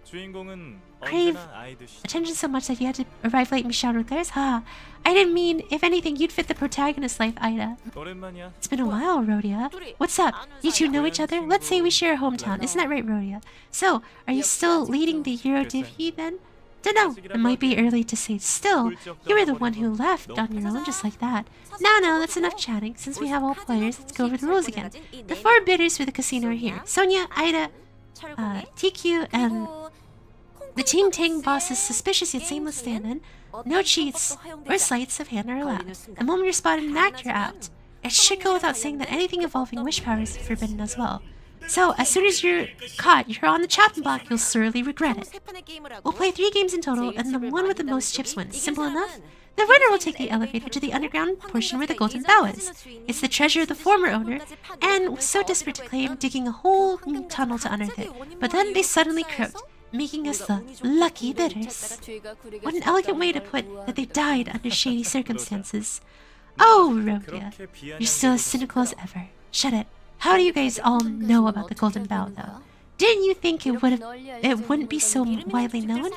주인공은 Crave 언제나 아이듯이. attention so much that you had to arrive late and be showered with theirs? Ha! I didn't mean, if anything, you'd fit the protagonist's life, Ida. 오랜만이야. It's been a while, Rhodia. What's up? You two know each other? Let's say we share a hometown. Isn't that right, Rhodia? So, are you still leading the Hero Divhi then? Dunno. It might be early to say. Still, you were the one who left on your own just like that. No, that's enough chatting. Since we have all players, let's go over the rules again. The 4 bidders for the casino are here. Sonia, Ida, TQ, and the Ting Ting boss's suspicious yet shameless stand-in. No cheats or sleights of hand are allowed. The moment you're spotted in an act, you're out. It should go without saying that anything involving wish power is forbidden as well. So, as soon as you're caught, you're on the chopping block, you'll sorely regret it. We'll play 3 games in total, and the one with the most chips wins. Simple enough? The winner will take the elevator to the underground portion where the golden bow is. It's the treasure of the former owner, and was so desperate to claim, digging a whole new tunnel to unearth it. But then they suddenly croaked, making us the lucky bidders. What an elegant way to put that they died under shady circumstances. Oh, Rhodia, you're still as cynical as ever. Shut it. How do you guys all know about the golden bow, though? Didn't you think it wouldn't be so widely known?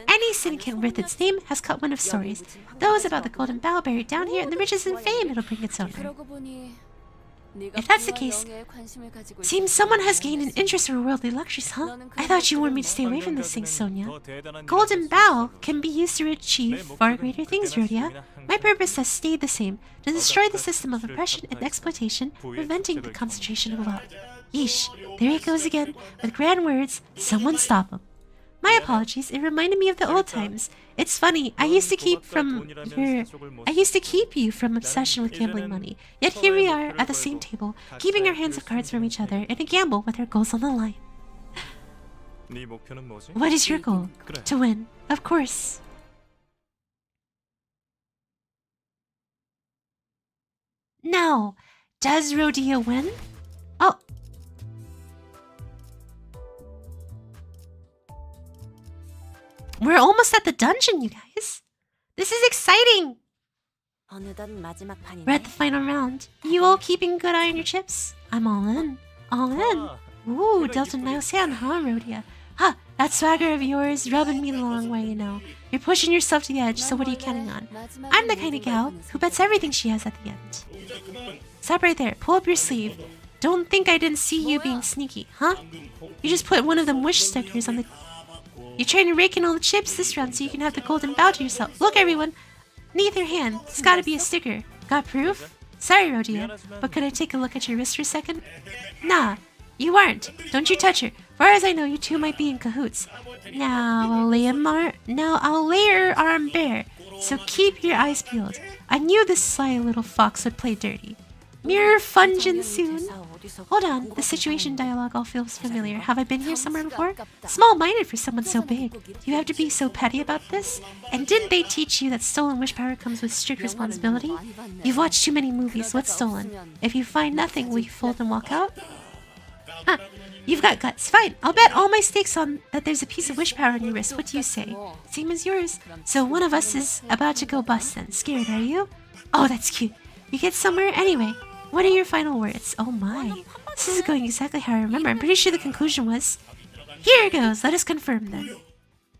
Any syndicate worth its name has caught wind of stories. Those about the golden bow buried down here, and the riches and fame it'll bring its owner. If that's the case, seems someone has gained an interest in worldly luxuries, huh? I thought you wanted me to stay away from this thing, Sonia. Golden bow can be used to achieve far greater things, Rhodia. My purpose has stayed the same, to destroy the system of oppression and exploitation, preventing the concentration of wealth. Yeesh, there he goes again, with grand words. Someone stop him. My apologies, it reminded me of the old times. It's funny, I used to keep you from obsession with gambling money. Yet here we are, at the same table, keeping our hands of cards from each other in a gamble with our goals on the line. What is your goal? To win, of course. Now, does Rhodia win? Oh. We're almost at the dungeon, you guys. This is exciting. We're at the final round. You all keeping good eye on your chips? I'm all in. All in. Ooh, Delta Nilesan, huh, Rhodia? Ha, that swagger of yours rubbing me the long way, you know. You're pushing yourself to the edge, so what are you counting on? I'm the kind of gal who bets everything she has at the end. Stop right there. Pull up your sleeve. Don't think I didn't see you being sneaky, huh? You just put one of them wish stickers on the... You're trying to rake in all the chips this round so you can have the golden bow to yourself. Look, everyone. Neither hand. It's gotta be a sticker. Got proof? Sorry, Rhodia, but could I take a look at your wrist for a second? Nah, you aren't. Don't you touch her. Far as I know, you two might be in cahoots. Now I'll lay your arm bare. So keep your eyes peeled. I knew this sly little fox would play dirty. Mirror fungin soon. Hold on, the situation dialogue all feels familiar. Have I been here somewhere before? Small-minded for someone so big. Do you have to be so petty about this? And didn't they teach you that stolen wish power comes with strict responsibility? You've watched too many movies. What's stolen? If you find nothing, will you fold and walk out? Huh. You've got guts. Fine. I'll bet all my stakes on that there's a piece of wish power on your wrist. What do you say? Same as yours. So one of us is about to go bust then. Scared, are you? Oh, that's cute. You get somewhere anyway. What are your final words? Oh my. This is going exactly how I remember. I'm pretty sure the conclusion was... Here it goes. Let us confirm then.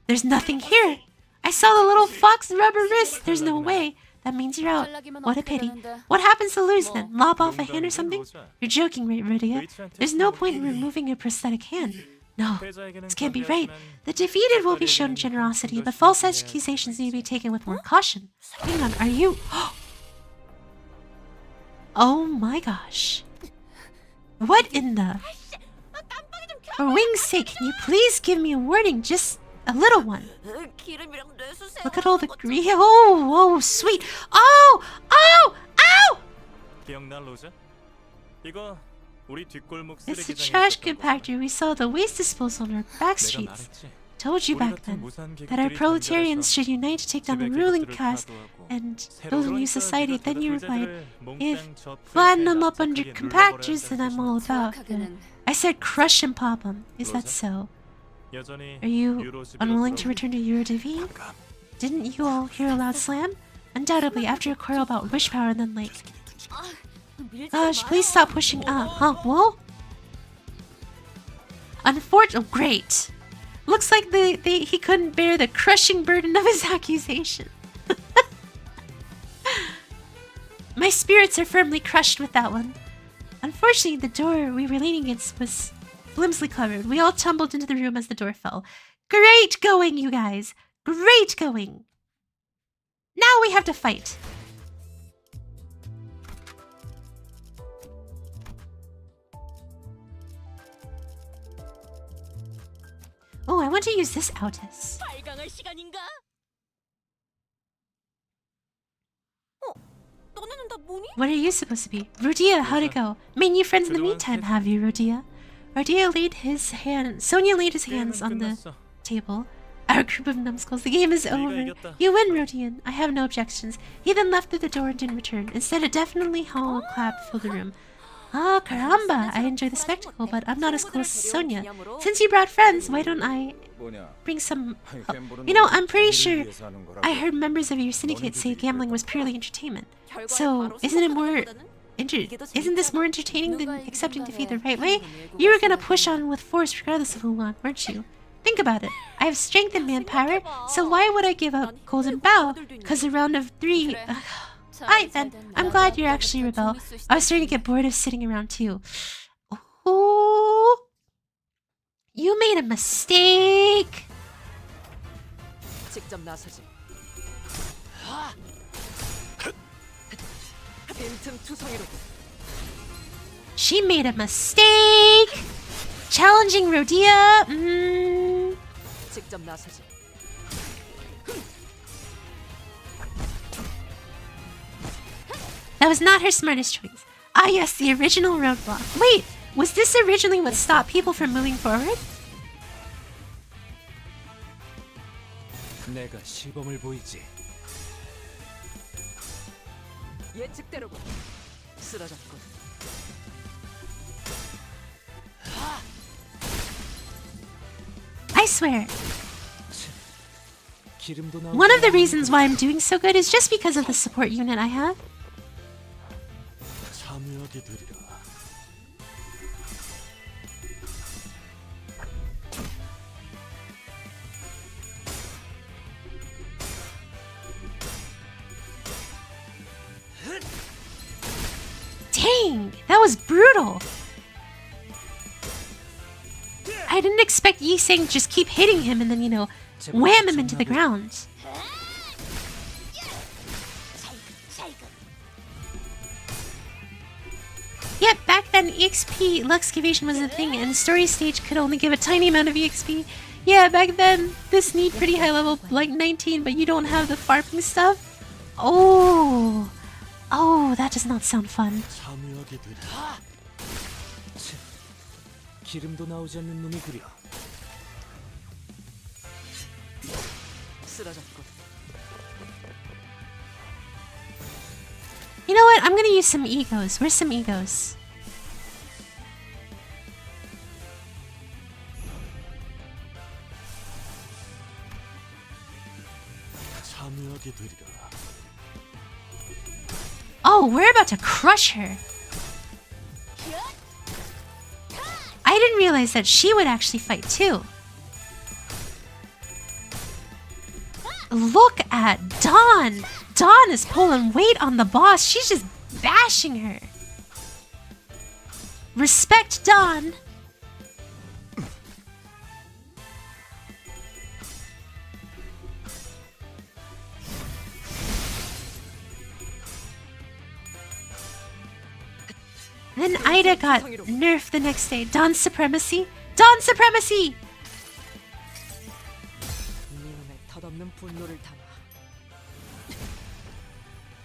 There's nothing here. I saw the little fox rubber wrist. There's no way. That means you're out. What a pity. What happens to lose then? Lop off a hand or something? You're joking, right, Rhodia? There's no point in removing a prosthetic hand. No, this can't be right. The defeated will be shown generosity, but false accusations need to be taken with more caution. Hang on, are you... Oh my gosh. What in the... For wing's sake, can you please give me a warning? Just a little one. Look at all the green... Oh, sweet. Oh! It's the trash compactor we saw at the waste disposal on our back streets. told you back then that our proletarians should unite to take down the ruling caste and build a new society. Then you replied, if flatten them up under compactors, then I'm all about. I said crush and pop them. Is that so? Are you unwilling to return to Eurodivine? Didn't you all hear a loud slam? Undoubtedly, after a quarrel about wish power and then like... Gosh, please stop pushing up. Huh, whoa? Unfortunately, oh, great. Looks like he couldn't bear the crushing burden of his accusation. My spirits are firmly crushed with that one. Unfortunately, the door we were leaning against was flimsily covered. We all tumbled into the room as the door fell. Great going, you guys. Great going. Now we have to fight. Oh, I want to use this Altus. What are you supposed to be? Rodia, how'd it go? Made new friends in the meantime, have you, Rodia? Rodia laid his hand... Sonia laid his hands on the table. Our group of numbskulls, the game is over. You win, Rodian. I have no objections. He then left through the door and didn't return. Instead, a definitely hollow clap filled the room. Ah, caramba! I enjoy the spectacle, but I'm not as close as Sonia. Since you brought friends, why don't I bring some help? You know, I'm pretty sure I heard members of your syndicate say gambling was purely entertainment. So, isn't this more entertaining than accepting defeat the right way? You were gonna push on with force regardless of who won, weren't you? Think about it. I have strength and manpower, so why would I give up Golden Bow? Because a round of 3... Alright then, I'm glad you're actually a rebel. I was starting to get bored of sitting around too. Ooh. You made a mistake! 직접 나서지. 빈틈투성이로. She made a mistake! Challenging Rodia? 직접 나서지. That was not her smartest choice. Ah yes, the original roadblock. Wait, was this originally what stopped people from moving forward? 내가 시범을 보이지. 예측대로고 쓰러졌군. I swear. One of the reasons why I'm doing so good is just because of the support unit I have. 참여하게 되리라. Dang, that was brutal. I didn't expect Yi-Sang to just keep hitting him and then, you know, wham him into the ground. Yep, back then EXP Luxcavation was a thing and story stage could only give a tiny amount of EXP. Yeah, back then this need pretty high level, like 19, but you don't have the farming stuff. Oh, that does not sound fun. 참여하게 되리라. 기름도 나오지 않는 놈이 그려. 쓰러졌군. You know what? I'm gonna use some egos. Where's some egos? 참여하게 되리라. Oh, we're about to crush her. I didn't realize that she would actually fight too. Look at Dawn. Dawn is pulling weight on the boss. She's just bashing her. Respect Dawn. Then Ida got nerfed the next day. Dawn's supremacy? Dawn's supremacy! 네 눈에 덧없는 분노를 담아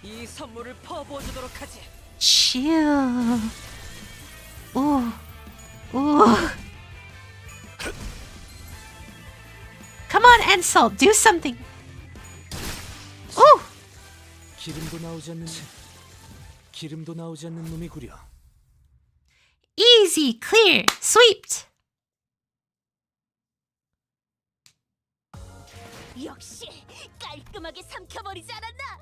이 선물을 퍼부어주도록 하지. Chill. Ooh. Ooh. Come on, Ansel, do something. Ooh! 기름도 나오지 않는 놈이구려. Easy, clear, sweeped. 역시 깔끔하게 삼켜버리지 않았나?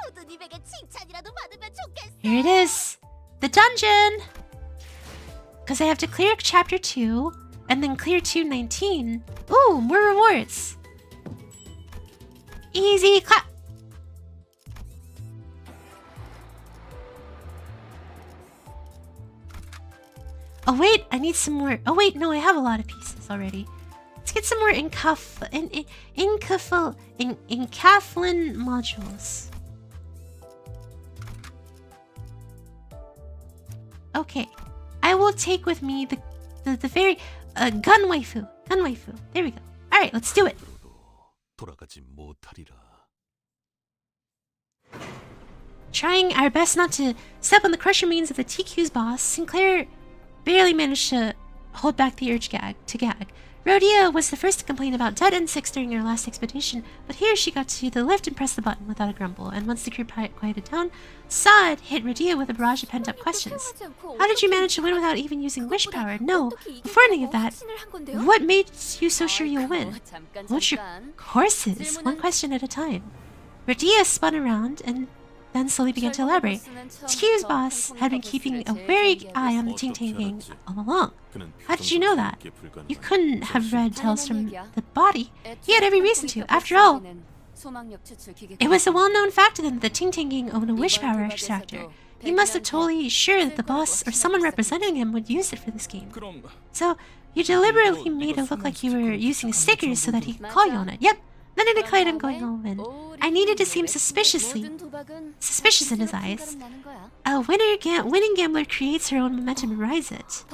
호두님에게 칭찬이라도 받으면 좋겠어. Here it is. The dungeon. Because I have to clear chapter 2 and then clear 219. Ooh, more rewards. Easy clap. Oh wait, I need some more. Oh wait, no, I have a lot of pieces already. Let's get some more encapsulin modules. Okay, I will take with me the very gun waifu. There we go. All right, let's do it. 돌아가지 못하리라. Trying our best not to step on the crusher means of the TQ's boss, Sinclair barely managed to hold back the urge to gag. Rhodia was the first to complain about dead insects during her last expedition, but here she got to the lift and pressed the button without a grumble, and once the crew quieted down, Saad hit Rhodia with a barrage of pent-up questions. How did you manage to win without even using wish power? No, before any of that, what made you so sure you'll win? What's your courses? One question at a time. Rhodia spun around and then slowly began to elaborate. TQ's boss had been keeping a wary eye on the Ting Ting gang all along. How did you know that? You couldn't have read tells from the body. He had every reason to. After all, it was a well-known fact to them that the Ting Ting gang owned a wish power extractor. He must have totally sure that the boss or someone representing him would use it for this game. So, you deliberately made it look like you were using stickers so that he could call you on it. Yep. Then it declared him going home, and I needed to seem suspicious in his eyes. A winning gambler creates her own momentum and rides it.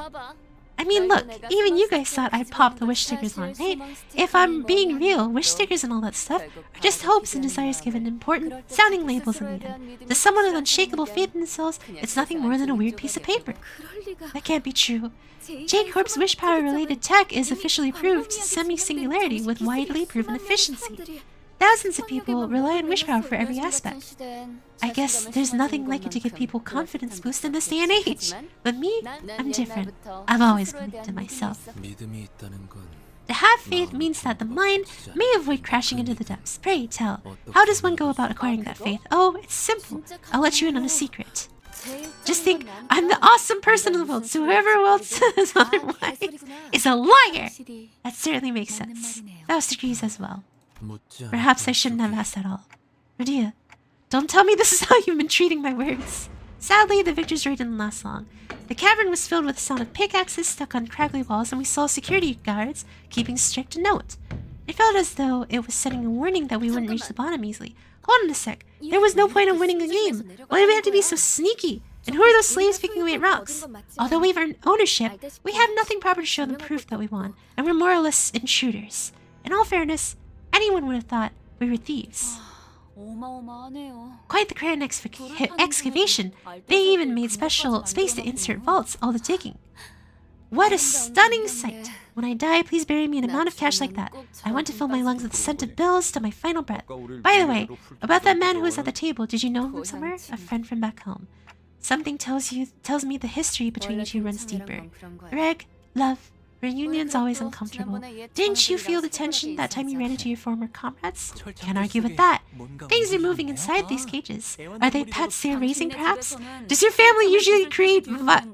I mean, look, even you guys thought I'd pop the wish stickers on, right? If I'm being real, wish stickers and all that stuff are just hopes and desires given important sounding labels in the end. To someone with unshakable faith in themselves, it's nothing more than a weird piece of paper. That can't be true. J-Corp's wish power related tech is officially proved semi-singularity with widely proven efficiency. Thousands of people rely on wish power for every aspect. I guess there's nothing like it to give people confidence boost in this day and age. But me, I'm different. I've always believed in myself. To have faith means that the mind may avoid crashing into the depths. Pray tell, how does one go about acquiring that faith? Oh, it's simple. I'll let you in on a secret. Just think, I'm the awesome person in the world, so whoever else is otherwise is a liar! That certainly makes sense. Faust agrees as well. Perhaps I shouldn't have asked at all. Rhodia, don't tell me this is how you've been treating my words. Sadly, the victor's raid didn't last long. The cavern was filled with the sound of pickaxes stuck on craggly walls, and we saw security guards keeping strict note. It felt as though it was sending a warning that we wouldn't reach the bottom easily. Hold on a sec. There was no point in winning a game. Why do we have to be so sneaky? And who are those slaves picking away at rocks? Although we've earned ownership, we have nothing proper to show them proof that we won, and we're more or less intruders. In all fairness, anyone would have thought we were thieves. Quite the grand excavation. They even made special space to insert vaults, all the digging. What a stunning sight! When I die, please bury me in an amount of cash like that. I want to fill my lungs with the scent of bills to my final breath. By the way, about that man who was at the table, did you know him somewhere? A friend from back home. Something tells me the history between you two runs deeper. Reg, love, reunion's always uncomfortable. Didn't you feel the tension that time you ran into your former comrades? Can't argue with that. Things are moving inside these cages. Are they pets they're raising, perhaps? Does your family usually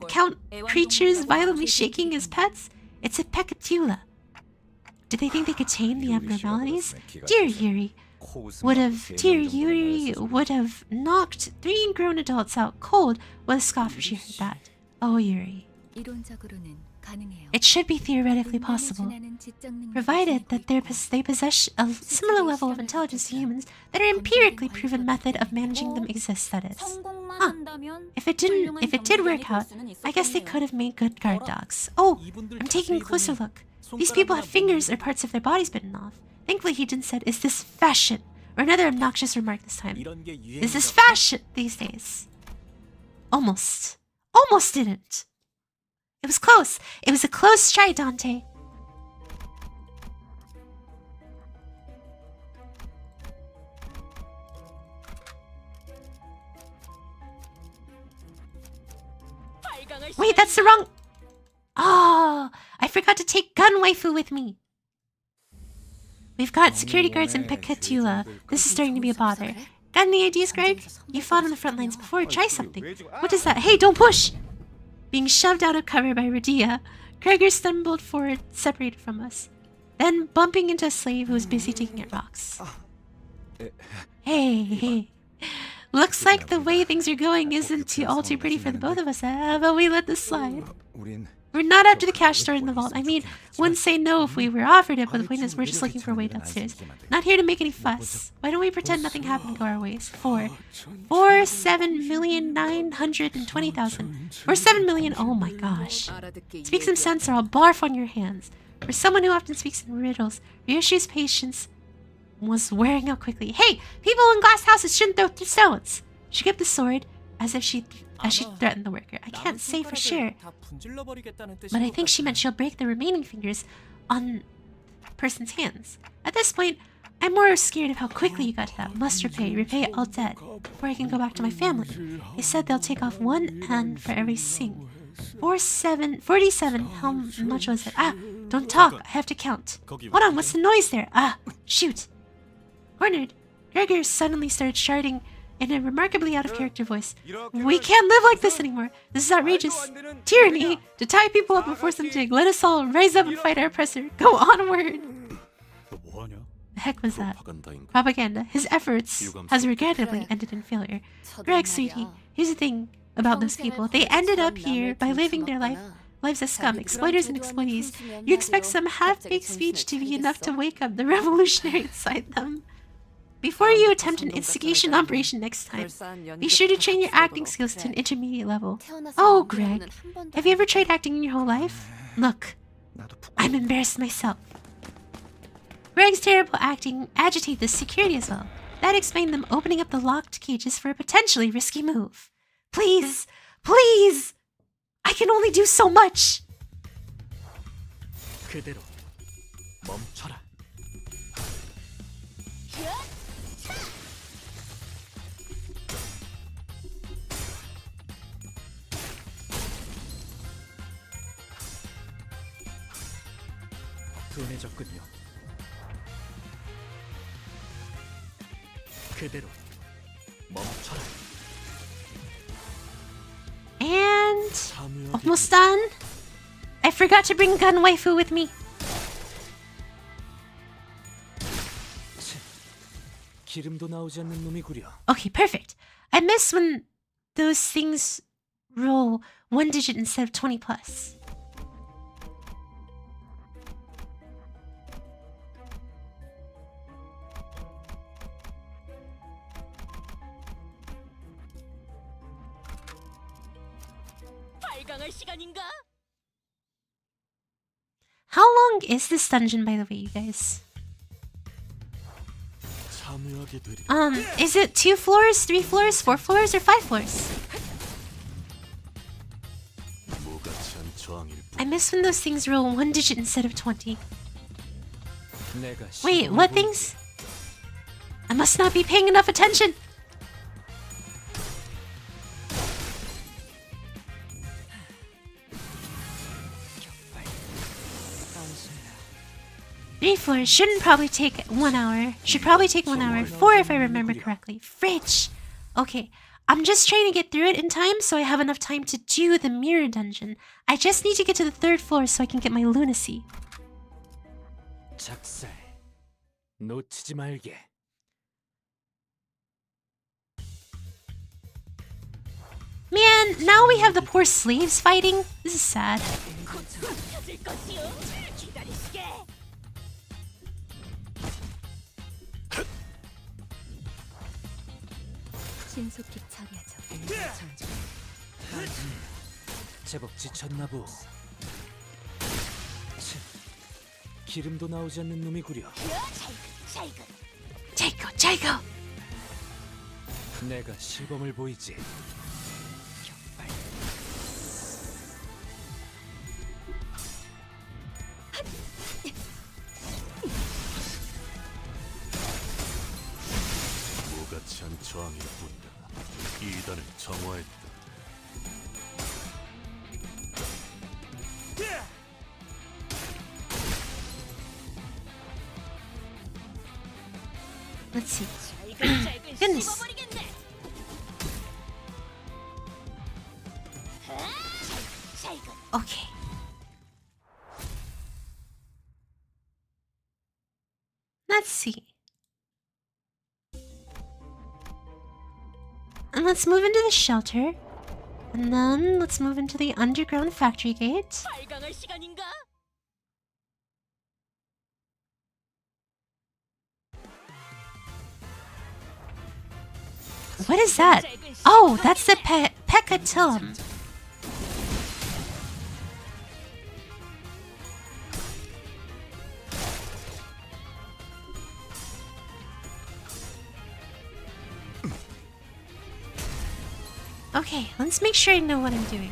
count creatures violently shaking as pets? It's a peccatula. Did they think they could tame the abnormalities? Dear Yuri would have knocked 3 grown adults out cold with a scoff if she heard that. Oh, Yuri. It should be theoretically possible, provided that they possess a similar level of intelligence to humans that an empirically proven method of managing them exists, that is. Huh. If it did work out, I guess they could have made good guard dogs. Oh, I'm taking a closer look. These people have fingers or parts of their bodies bitten off. Thankfully, he didn't say, "Is this fashion?" or another obnoxious remark this time. Is this fashion these days? Almost didn't. It was close. It was a close try, Dante. Wait, that's the wrong... Oh, I forgot to take gun waifu with me. We've got security guards in Pekatula. This is starting to be a bother. Got any ideas, Greg? You fought on the front lines before. Try something. What is that? Hey, don't push! Being shoved out of cover by Radia, Gregor stumbled forward, separated from us. Then bumping into a slave who was busy digging at rocks. Hey. Looks like the way things are going isn't all too pretty for the both of us, but we let this slide. We're not after the cash store in the vault. I mean, wouldn't say no if we were offered it, but the point is we're just looking for a way downstairs. Not here to make any fuss. Why don't we pretend nothing happened and go our ways? 4,7,920,000. Or 7 million, oh my gosh. Speak some sense or I'll barf on your hands. For someone who often speaks in riddles, Ryoshi's patience was wearing out quickly. Hey, people in glass houses shouldn't throw stones. She kept the sword as if she threatened the worker. I can't say for sure, but I think she meant she'll break the remaining fingers on the person's hands. At this point, I'm more scared of how quickly you got to that. Must repay all debt before I can go back to my family. They said they'll take off one hand for every sing. 47. How much was it? Don't talk. I have to count. Hold on, what's the noise there? Shoot. Cornered, Gregor suddenly started shouting in a remarkably out-of-character voice. We can't live like this anymore. This is outrageous. Tyranny! To tie people up and force them to let us all rise up and fight our oppressor. Go onward! The heck was that? Propaganda. His efforts has regrettably ended in failure. Greg, sweetie, here's the thing about those people. They ended up here by living their lives as scum, exploiters and exploitees. You expect some half-baked speech to be enough to wake up the revolutionary inside them. Before you attempt an instigation operation next time, be sure to train your acting skills to an intermediate level. Oh, Greg, have you ever tried acting in your whole life? Look, I'm embarrassed myself. Greg's terrible acting agitated the security as well. That explained them opening up the locked cages for a potentially risky move. Please! I can only do so much! 그대로 멈춰라. 둔해졌군요. 그대로 멈춰라. And almost done. I forgot to bring gun waifu with me. 기름도 나오지 않는 놈이구려. Okay, perfect. I miss when those things roll 1 digit instead of 20 plus. How long is this dungeon, by the way, you guys? Is it 2 floors, 3 floors, 4 floors, or 5 floors? I miss when those things roll 1 digit instead of 20. Wait, what things? I must not be paying enough attention. Three floors shouldn't probably take 1 hour. Should probably take 1 hour. 4 if I remember correctly. Fridge! Okay, I'm just trying to get through it in time so I have enough time to do the mirror dungeon. I just need to get to the 3rd floor so I can get my lunacy. 작살 놓치지 말게. Man, now we have the poor slaves fighting. This is sad. 신속히 처리하죠. 제법 지쳤나 보. 기름도 나오지 않는 놈이구려. 자이고. 내가 시범을 보이지. 무가치한 저항일 뿐이다. 이단을 정화했다. Let's see. 잘근잘근 Goodness. 씹어버리겠네. 잘근. Okay. Let's see. And let's move into the shelter. And then let's move into the underground factory gate. 발광할 시간인가? What is that? Oh, that's the Pekatillum. Okay, let's make sure I know what I'm doing.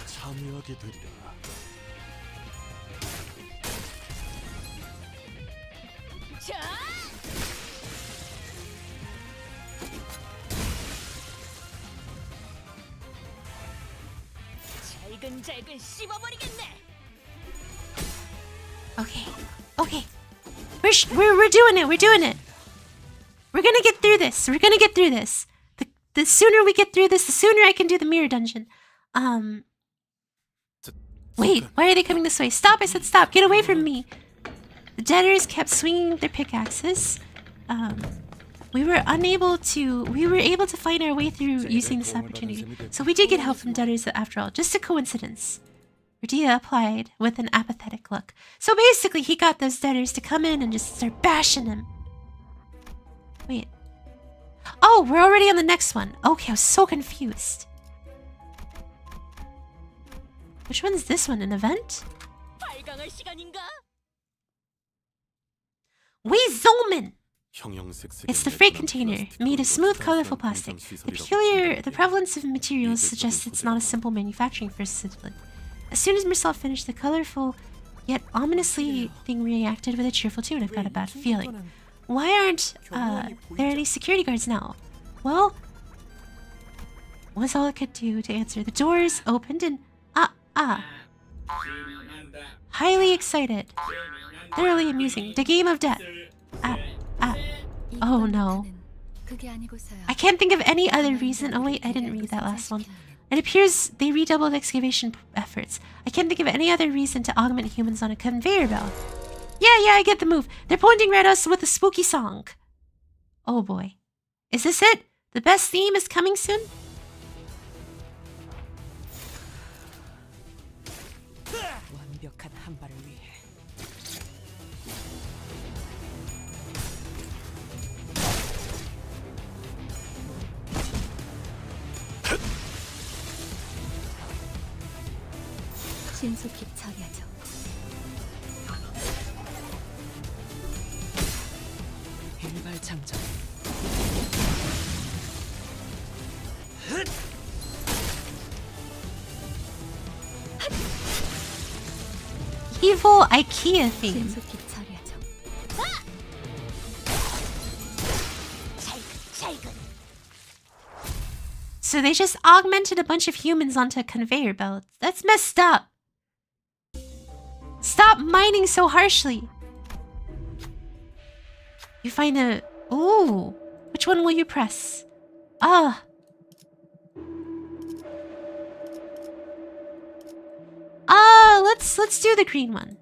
참여하게 되리라. 자, 잘근잘근 씹어버리겠네. Okay, okay. We're doing it. We're doing it. We're gonna get through this. We're gonna get through this. The sooner we get through this, the sooner I can do the mirror dungeon. Wait, why are they coming this way? Stop! I said stop. Get away from me. The debtors kept swinging their pickaxes. We were able to find our way through using this opportunity. So we did get help from debtors after all. Just a coincidence. Radia applied with an apathetic look. So basically, he got those debtors to come in and just start bashing him. Wait. Oh, we're already on the next one. Okay, I was so confused. Which one's this one? An event? 발광할 시간인가? We zoom in! 형형색색의 It's the freight 매끈한 container, 플라스틱으로 made of smooth, 따뜻한 colorful plastic. The prevalence of materials suggests it's not a simple manufacturing facility. As soon as Marcel finished, the colorful, yet ominously thing reacted with a cheerful tune. I've got a bad feeling. Why aren't there any security guards now? Well, was all I could do to answer. The doors opened and highly excited, thoroughly amusing. The game of death. Oh no. I can't think of any other reason. Oh wait, I didn't read that last one. It appears they redoubled excavation efforts. I can't think of any other reason to augment humans on a conveyor belt. Yeah, I get the move. They're pointing right at us with a spooky song. Oh boy. Is this it? The best theme is coming soon? 완벽한 한 발을 위해. 신속히 처리하죠. 일발장전. Evil IKEA theme. 신속히 처리하죠. 잘근. So they just augmented a bunch of humans onto a conveyor belt. That's messed up. Stop mining so harshly. You find a... Ooh. Which one will you press? Let's do the green one.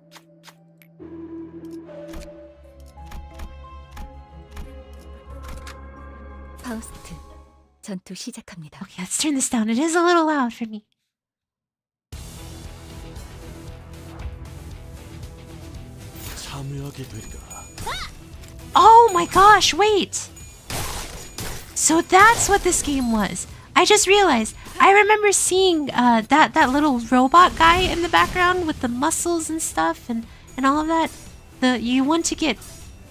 파우스트, 전투 시작합니다. Okay, let's turn this down. It is a little loud for me. 참여하게 되리라. Oh my gosh, wait! So that's what this game was. I just realized. I remember seeing that little robot guy in the background with the muscles and stuff and all of that. You want to get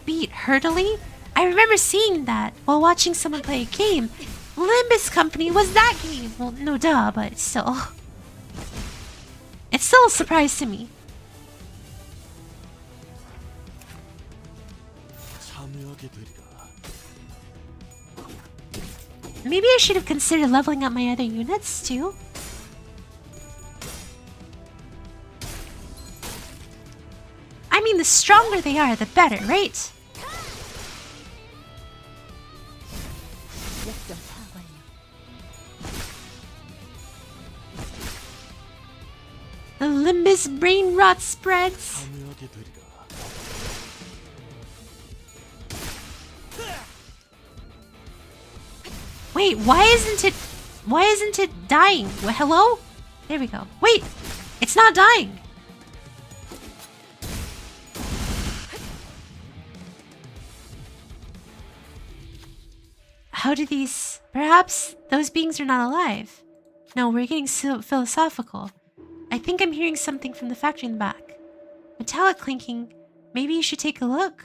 beat heartily? I remember seeing that while watching someone play a game. Limbus Company was that game. Well, no duh, but still. It's still a surprise to me. 참여하게 되리라. Maybe I should have considered leveling up my other units too. I mean, the stronger they are, the better, right? 역전파 완료. The Limbus brain rot spreads. 참여하게 되리라. Wait, why isn't it dying? Hello? There we go. Wait, it's not dying. How do these... Perhaps those beings are not alive. No, we're getting so philosophical. I think I'm hearing something from the factory in the back. Metallic clinking. Maybe you should take a look.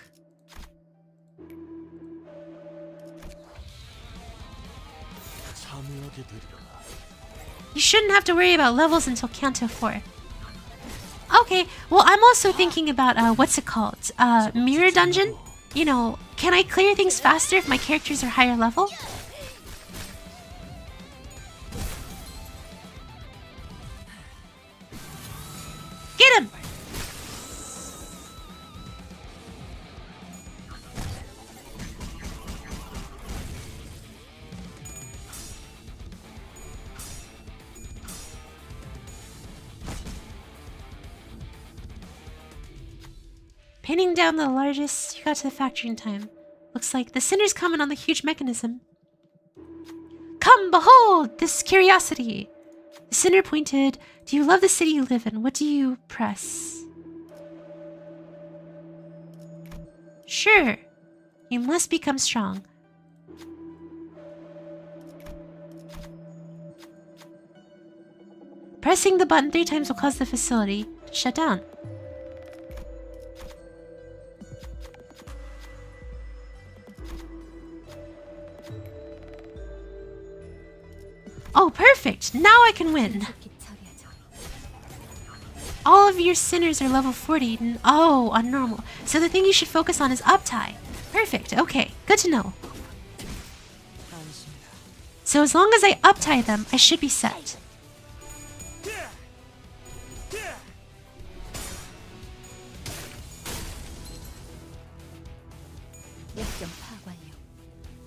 참여하게 되리라. You shouldn't have to worry about levels until Canto 4. Okay, well, I'm also thinking about, what's it called? Mirror Dungeon? You know, can I clear things faster if my characters are higher level? Get him! Pinning down the largest, you got to the factory in time. Looks like the sinner's coming on the huge mechanism. Come, behold, this curiosity. The sinner pointed. Do you love the city you live in? What do you press? Sure. You must become strong. Pressing the button 3 times will cause the facility to shut down. Oh, perfect! Now I can win! 신속히 처리하죠. All of your sinners are level 40. Oh, on normal. So the thing you should focus on is uptie. Perfect. Okay, good to know. 안심이다. So as long as I uptie them, I should be set. 역전파 완료.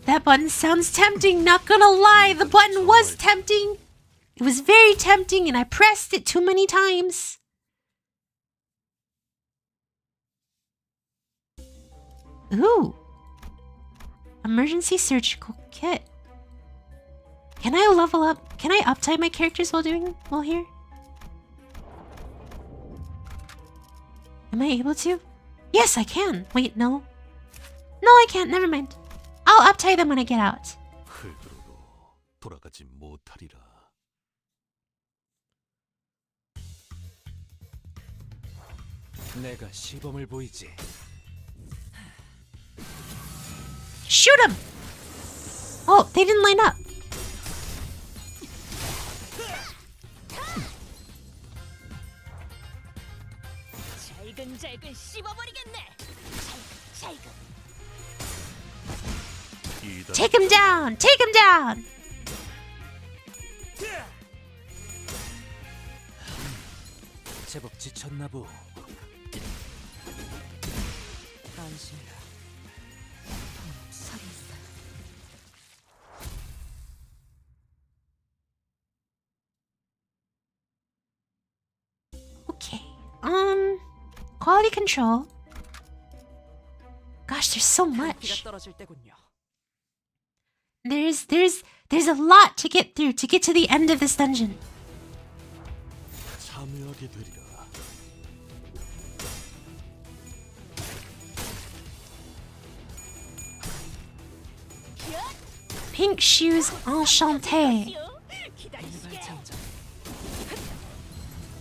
That button sounds tempting, not gonna lie. The button was tempting. It was very tempting and I pressed it too many times. Ooh. Emergency surgical kit. Can I level up? Can I uptie my characters while here? Am I able to? Yes, I can. Wait, no. No, I can't. Never mind. I'll uptie them when I get out. 흙으로도 돌아가지 못하리라. 내가 시범을 보이지. Shoot him! Oh, they didn't line up. 잘근잘근 씹어버리겠네. 잘근. 이단 Take him down! Take him down! 제법 지쳤나 보. 안심이다. 처리했어요. Okay. Quality control. Gosh, there's so 피가 much. 떨어질 때군요. There's a lot to get through to get to the end of this dungeon. 참여하게 되리라. Pink shoes enchanté. 일발장전.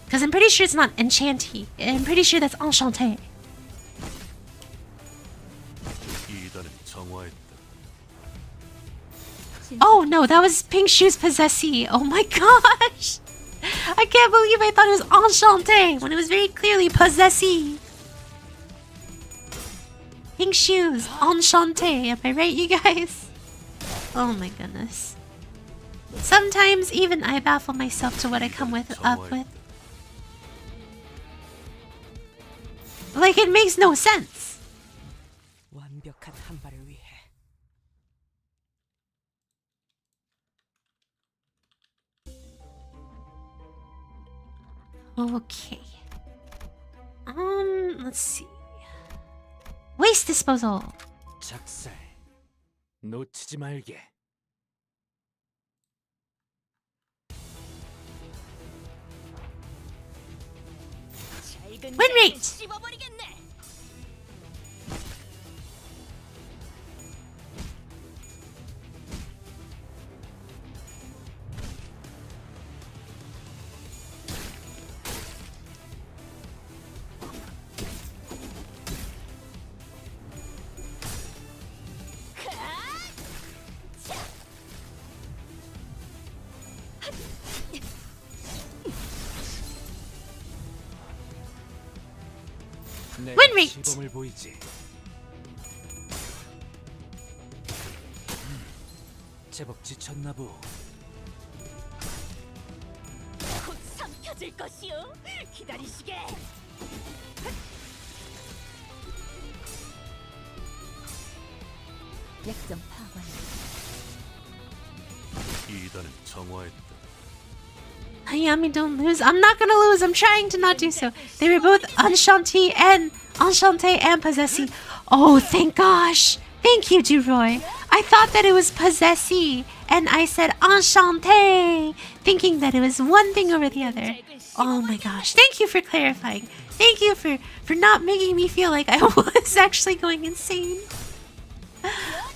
Because I'm pretty sure it's not enchanty. I'm pretty sure that's enchanté. 이단을 정화했다. Oh no, that was pink shoes possessee. Oh my gosh. I can't believe I thought it was enchanté when it was very clearly possessee. Pink shoes enchanté. Am I right, you guys? Oh my goodness. Sometimes even I baffle myself to what I come up with. Like, it makes no sense. 완벽한 한 발을 위해. Okay. Let's see. Waste disposal. 작살. 놓치지 말게. Win rate. 씹어버리겠네. 내가 Win rate. 시범을 보이지. 제법 지쳤나 보. 곧 삼켜질 것이오. 기다리시게. 약점 파괴. 2단은 정화했다. Hayami, don't lose. I'm not gonna lose. I'm trying to not do so. They were both enchanté and possessy. Oh, thank gosh. Thank you, Duroy. I thought that it was possessy, and I said enchanté, thinking that it was one thing over the other. Oh my gosh. Thank you for clarifying. Thank you for not making me feel like I was actually going insane.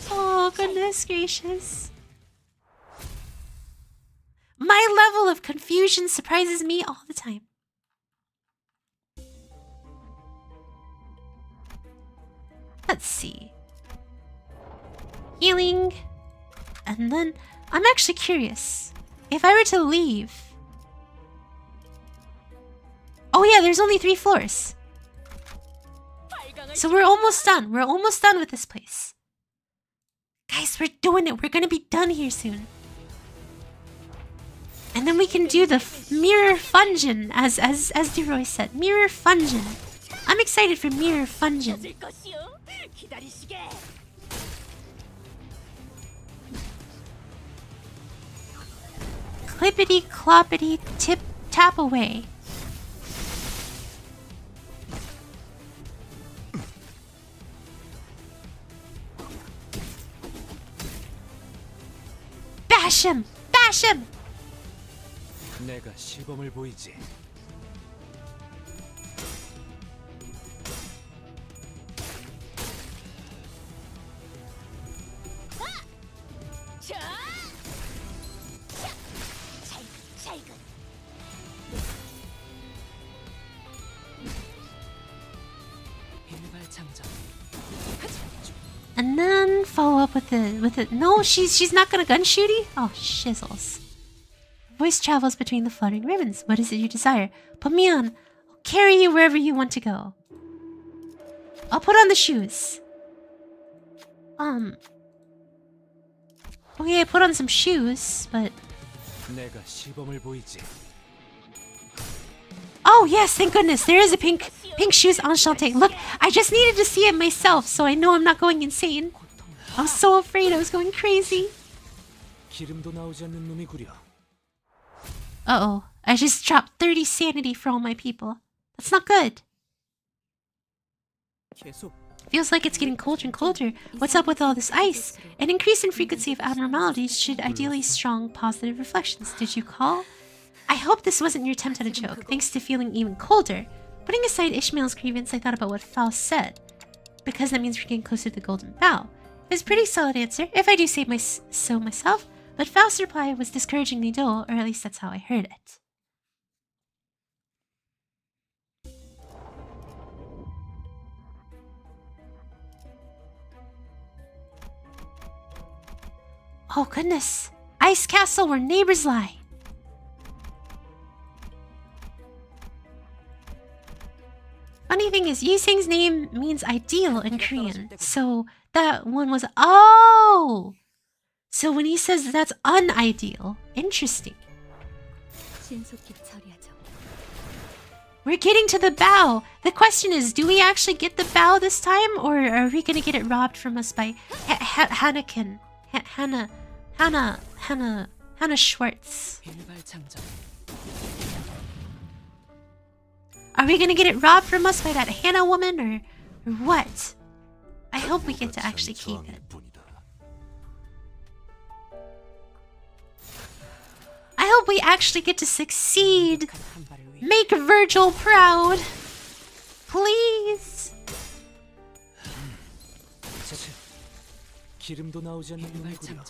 Oh, goodness gracious. My level of confusion surprises me all the time. Let's see. Healing. And then, I'm actually curious. If I were to leave... Oh yeah, there's only 3 floors. So we're almost done. We're almost done with this place. Guys, we're doing it. We're gonna be done here soon. And then we can do the mirror fungin, as Deroy said. Mirror fungin. I'm excited for mirror fungin. Clippity cloppity tip tap away. Bash him! Bash him! 내가 시범을 보이지. And then follow up with it. No, she's not gonna gun shooty? Oh, shizzles. Voice travels between the fluttering ribbons. What is it you desire? Put me on. I'll carry you wherever you want to go. I'll put on the shoes. Okay, I put on some shoes, but... 내가 시범을 보이지. Oh yes, thank goodness. There is a pink shoes enchanté. Look, I just needed to see it myself, so I know I'm not going insane. I was so afraid I was going crazy. 기름도 나오지 않는 놈이구려. Uh-oh. I just dropped 30 sanity for all my people. That's not good. Feels like it's getting colder and colder. What's up with all this ice? An increase in frequency of abnormalities should ideally strong positive reflections. Did you call? I hope this wasn't your attempt at a joke, thanks to feeling even colder. Putting aside Ishmael's grievance, I thought about what Faust said. Because that means we're getting closer to the Golden Bough. It's a pretty solid answer, if I do say so myself. But Faust's reply was discouragingly dull, or at least that's how I heard it. Oh goodness! Ice Castle where neighbors lie! Funny thing is, Yiseng's name means ideal in Korean, so that one was... Oh! So when he says that's unideal, interesting. 신속히 처리하죠. We're getting to the bow. The question is, do we actually get the bow this time, or are we gonna get it robbed from us by Hannah Schwartz? Are we gonna get it robbed from us by that Hannah woman, or what? I hope we get to actually keep it. I hope we actually get to succeed. Make Virgil proud. Please. 기름도 나오지 않는 놈이 구려.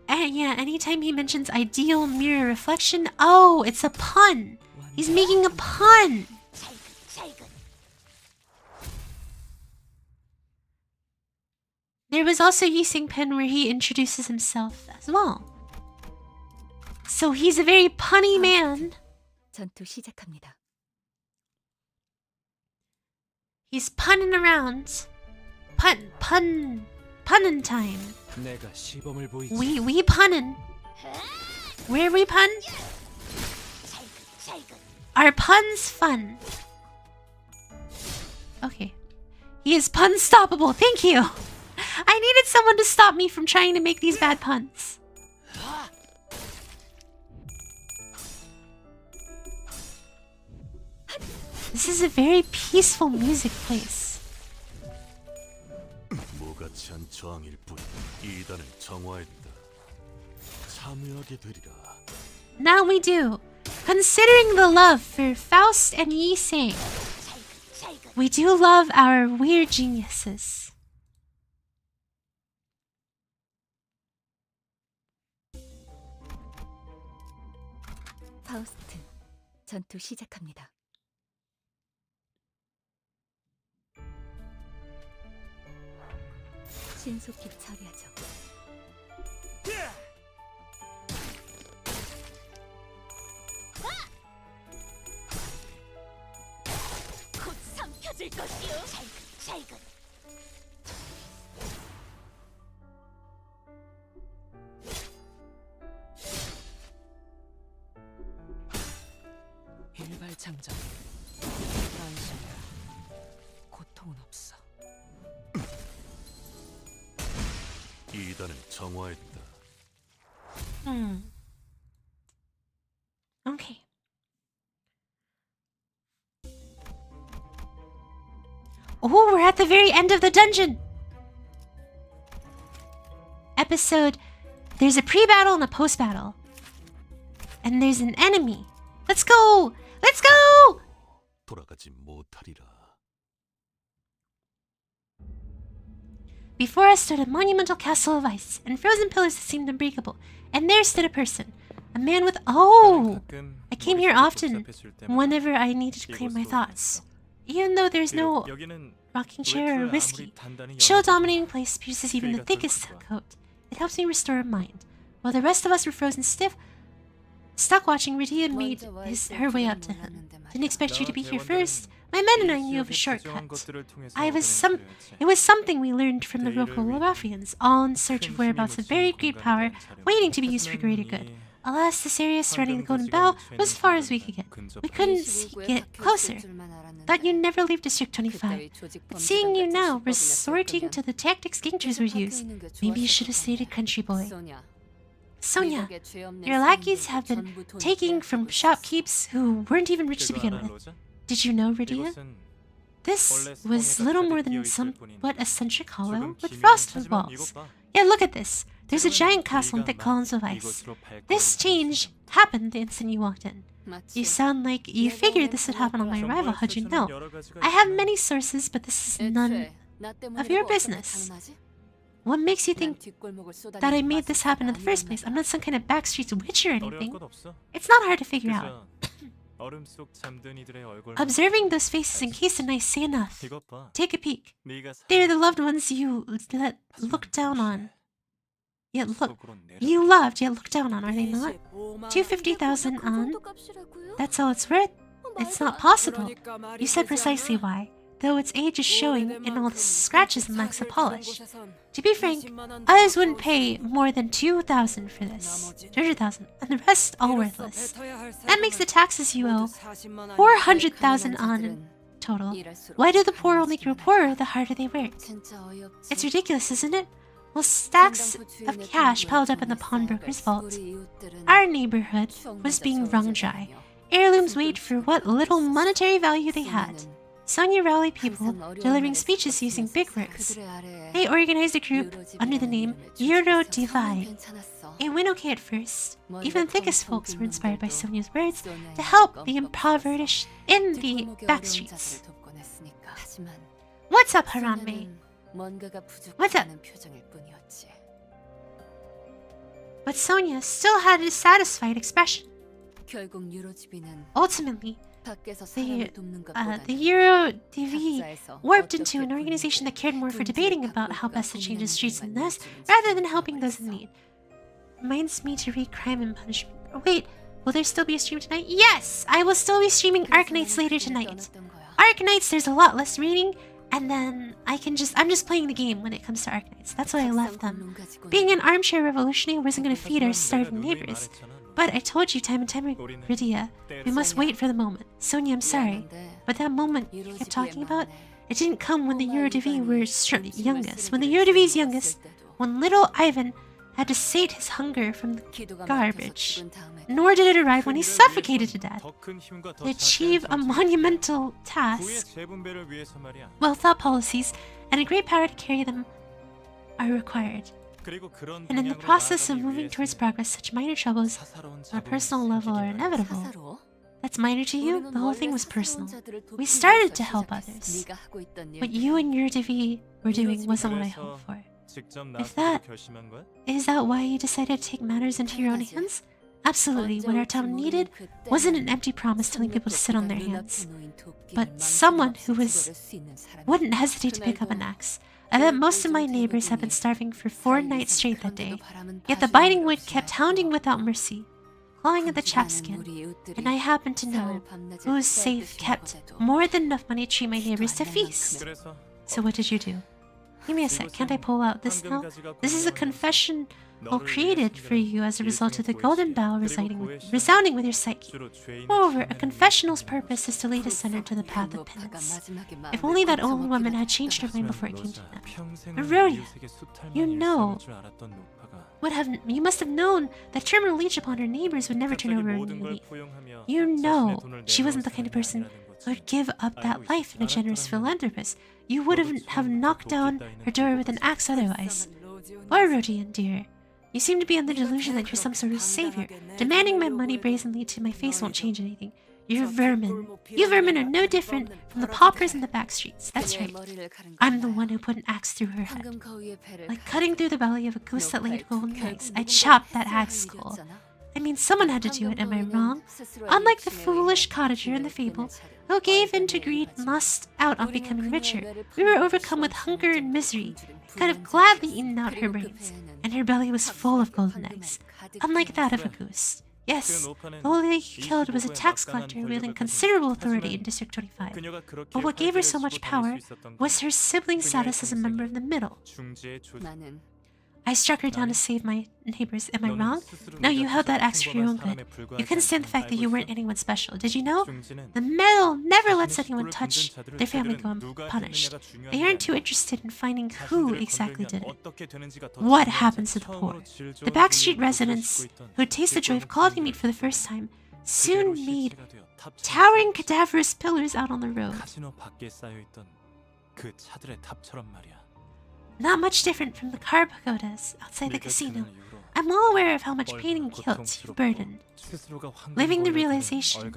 Yeah, anytime he mentions ideal mirror reflection, oh, it's a pun. He's making a pun. There was also Yising Pen where he introduces himself as well. So he's a very punny man. 전투 시작합니다. He's punning around. Punnin' time. 내가 시범을 보이지. We punnin'. Where we pun? Are puns fun? Okay. He is pun-stoppable. Thank you. I needed someone to stop me from trying to make these bad puns. This is a very peaceful music place. 무가치 않은 저항일 뿐 이단을 정화했다. 참여하게 되리라. Now we do. Considering the love for Faust and Yiseng, we do love our weird geniuses. 파우스트, 전투 시작합니다. 신속히 처리하죠. 곧 삼켜질 것이요. 살근. 일발장전. 안심해라. 고통은 없어. 이단을 정화했다. Okay. Oh, we're at the very end of the dungeon. Episode. There's a pre-battle and a post-battle. And there's an enemy. Let's go! Let's go! 돌아가지 못하리라. Before us stood a monumental castle of ice, and frozen pillars that seemed unbreakable. And there stood a person. A man with... Oh! I came here often, whenever I needed to clear my thoughts. Even though there's no rocking chair or whiskey, chill dominating place pierces even the thickest coat. It helps me restore mind. While the rest of us were frozen stiff, stuck watching, Rydia made her way up to him. Didn't expect you to be here first. My men and I knew of a shortcut. It was something we learned from the local ruffians, all in search of whereabouts of very great power, waiting to be used for greater good. Alas, this area surrounding the Golden Bell was as far as we could get. We couldn't get closer. Thought you'd never leave District 25. But seeing you now, resorting to the tactics gangsters would use, maybe you should have stayed a country boy. Sonia, your lackeys have been taking from shopkeepers who weren't even rich to begin with. Did you know, Rydia? This was little more than somewhat eccentric hollow with frosted walls. Yeah, look at this. There's a giant castle and thick columns of ice. This change happened the instant you walked in. You sound like you figured this would happen on my arrival. How'd you know? I have many sources, but this is none of your business. What makes you think that I made this happen in the first place? I'm not some kind of backstreets witch or anything. It's not hard to figure out. Observing those faces encased in ice say enough. Take a peek. They're the loved ones you look down on. You loved yet looked down on, are they not? 250,000 on? That's all it's worth? It's not possible. You said precisely why. though its age is showing in all the scratches and lacks of polish. To be frank, others wouldn't pay more than 2,000 for this. 200,000, and the rest all worthless. That makes the taxes you owe 400,000 on in total. Why do the poor only grow poorer the harder they work? It's ridiculous, isn't it? Well, stacks of cash piled up in the pawnbroker's vault. Our neighborhood was being wrung dry. Heirlooms weighed for what little monetary value they had. Sonia rallied people, delivering speeches using big words. They organized a group under the name Vtubers. It went okay at first. Even the thickest folks were inspired by Sonia's words to help the impoverished in the backstreets. What's up, Hayami? What's up? But Sonia still had a satisfied expression. Ultimately, the Euro TV warped into an organization that cared more for debating about how best to change the streets and this, rather than helping those in need. Reminds me to read Crime and Punishment. Oh, wait, will there still be a stream tonight? Yes! I will still be streaming Arknights later tonight. Arknights, there's a lot less reading, and then I'm just playing the game when it comes to Arknights. That's why I left them. Being an armchair revolutionary wasn't going to feed our starving neighbors. But I told you time and time again, Rydia, we must wait for the moment. Sonia, I'm sorry, but that moment you kept talking about, it didn't come when the Eurodivi were youngest. When the Eurodivi's youngest, when little Ivan had to sate his hunger from the garbage. Nor did it arrive when he suffocated to death. To achieve a monumental task, well-thought policies and a great power to carry them are required. And in the process of moving towards progress, such minor troubles on a personal level are inevitable. That's minor to you? The whole thing was personal. We started to help others. What you and your Divi were doing wasn't what I hoped for. Is that why you decided to take matters into your own hands? Absolutely. What our town needed wasn't an empty promise telling people to sit on their hands, but someone who wouldn't hesitate to pick up an axe. I bet most of my neighbors have been starving for 4 nights straight that day, yet the biting wood kept hounding without mercy, clawing at the chapped skin, and I happened to know whose safe kept more than enough money to treat my neighbors to feast. So what did you do? Give me a sec, can't I pull out this now? This is a confession created for you as a result of the golden bow resounding with your psyche. Moreover, a confessional's purpose is to lead a sinner to the path of penance. If only that old woman had changed her mind before it came to them. Aurelia, you must have known that terminal leech upon her neighbors would never turn over a new leaf. You know she wasn't the kind of person who would give up that life in a generous philanthropist. You would have knocked down her door with an axe otherwise. Poor Rodian, dear. You seem to be under the delusion that you're some sort of savior. Demanding my money brazenly to my face won't change anything. You're vermin. You vermin are no different from the paupers in the back streets. That's right. I'm the one who put an axe through her head. Like cutting through the belly of a goose that laid golden eggs. I chopped that hag's skull. I mean, someone had to do it, am I wrong? Unlike the foolish cottager in the fable, who gave in to greed and lost out on becoming richer, we were overcome with hunger and misery, could have gladly eaten out her brains, and her belly was full of golden eggs, unlike that of a goose. Yes, the lady killed was a tax collector wielding considerable authority in District 25. But what gave her so much power was her sibling status as a member of the middle. I struck her down to save my neighbors. Am I wrong? No, you held that axe for your own good. You couldn't stand the fact that you weren't anyone special. Did you know? The middle never lets anyone touch their family go unpunished. They aren't too interested in finding who exactly did it. What happens to the poor? The backstreet residents who taste the joy of quality meat for the first time soon made towering cadaverous pillars out on the road. Not much different from the car pagodas outside the casino. I'm well aware of how much pain and guilt you've burdened. Living the realization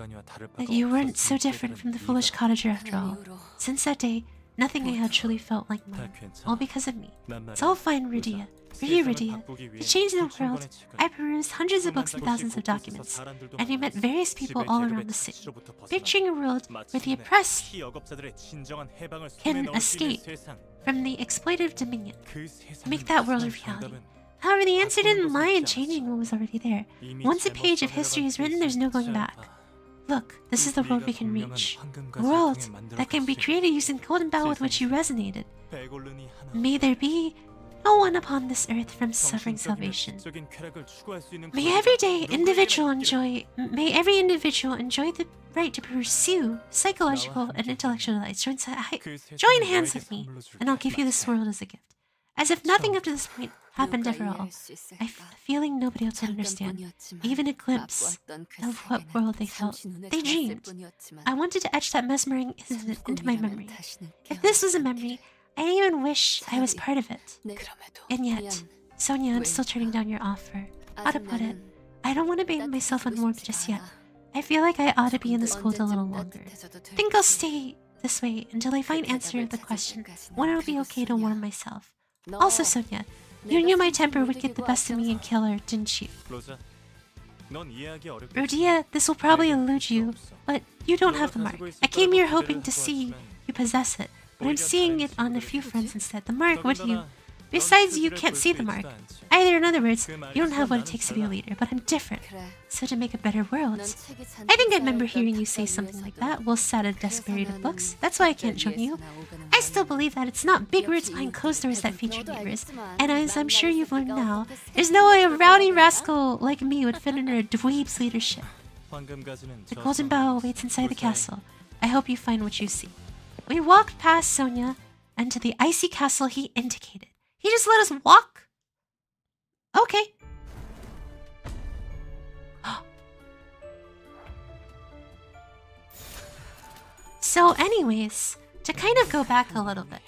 that you weren't so different from the foolish cottager after all. Since that day, nothing I had truly felt like mine. All because of me. It's all fine, Rydia. For you, Rydia. To change the world, I perused hundreds of books and thousands of documents, and I met various people all around the city, picturing a world where the oppressed can escape from the exploitative dominion, to make that world a reality. However, the answer didn't lie in changing what was already there. Once a page of history is written, there's no going back. Look, this is the world we can reach. A world that can be created using the golden bow with which you resonated. May there be no one upon this earth from suffering salvation. May every individual enjoy the right to pursue psychological and intellectual delights. Join hands with me, and I'll give you this world as a gift. As if nothing up to this point happened ever all. I have a feeling nobody else would understand, even a glimpse of what world they felt. They dreamed. I wanted to etch that mesmerizing incident into my memory. If this was a memory, I even wish I was part of it. And yet, Sonia, I'm still turning down your offer. How to put it? I don't want to bathe myself in warmth just yet. I feel like I ought to be in this cold a little longer. Think I'll stay this way until I find answer to the question when it'll be okay to warm myself. Also, Sonia, you knew my temper would get the best of me and kill her, didn't you? Rodia, this will probably elude you, but you don't have the mark. I came here hoping to see you possess it, but I'm seeing it on a few friends instead. The mark, what do you... Besides, you can't see the mark. Either, in other words, you don't have what it takes to be a leader, but I'm different. So to make a better world... I think I remember hearing you say something like that while sat at a desk buried with books. That's why I can't join you. I still believe that it's not big words behind closed doors that feature neighbors, and as I'm sure you've learned now, there's no way a rowdy rascal like me would fit under a dweeb's leadership. The golden bow waits inside the castle. I hope you find what you see. We walked past Sonia and to the icy castle he indicated. He just let us walk? Okay. So anyways, to kind of go back a little bit.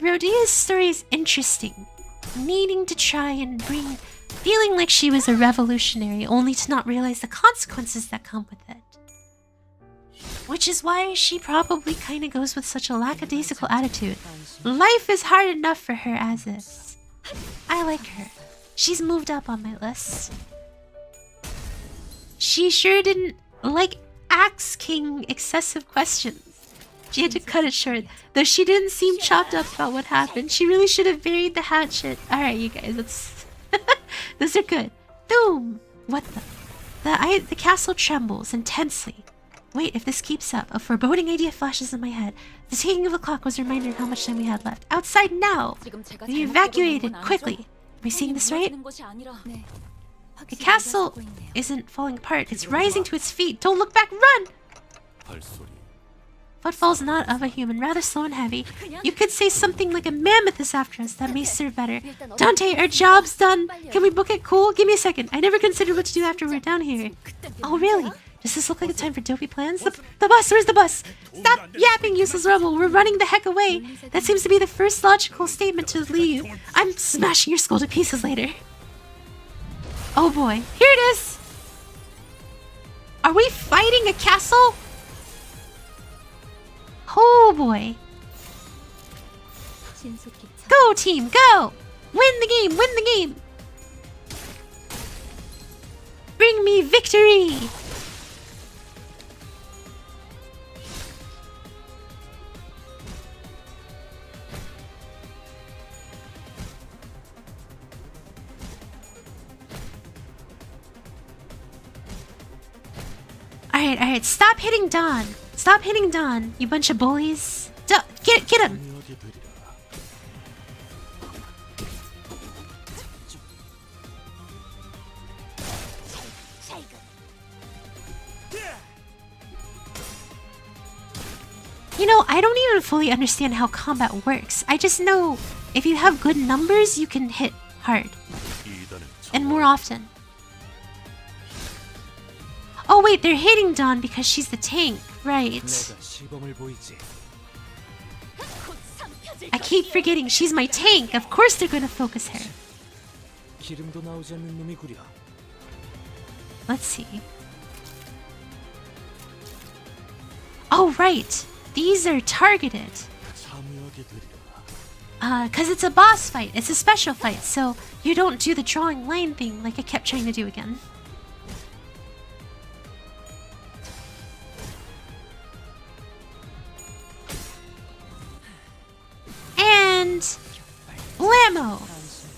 Rodia's story is interesting. Needing to try and feeling like she was a revolutionary only to not realize the consequences that come with it. Which is why she probably kind of goes with such a lackadaisical attitude. Life is hard enough for her as is. I like her. She's moved up on my list. She sure didn't like asking excessive questions. She had to cut it short, though she didn't seem chopped up about what happened. She really should have buried the hatchet. Alright, you guys, that's... those are good. Boom! What the... The castle trembles intensely. Wait, if this keeps up, a foreboding idea flashes in my head. The ticking of the clock was a reminder of how much time we had left. Outside now! We evacuated quickly. Am I seeing this right? The castle isn't falling apart. It's rising to its feet. Don't look back, run! Footfalls not of a human, rather slow and heavy. You could say something like a mammoth is after us. That may serve better. Dante, our job's done. Can we book it cool? Give me a second. I never considered what to do after we're down here. Oh, really? Does this look like a time for dopey plans? The bus! Where's the bus? Stop yapping, useless rebel! We're running the heck away! That seems to be the first logical statement to leave. I'm smashing your skull to pieces later. Oh boy. Here it is! Are we fighting a castle? Oh boy. Go team, go! Win the game, win the game! Bring me victory! Alright, stop hitting Don. Stop hitting Don, you bunch of bullies. Get him! You know, I don't even fully understand how combat works. I just know if you have good numbers, you can hit hard. And more often. Oh wait, they're hitting Dawn because she's the tank, right? I keep forgetting she's my tank. Of course they're gonna focus her. Let's see. Oh right, these are targeted. Cause it's a boss fight. It's a special fight, so you don't do the drawing line thing like I kept trying to do again. And blammo!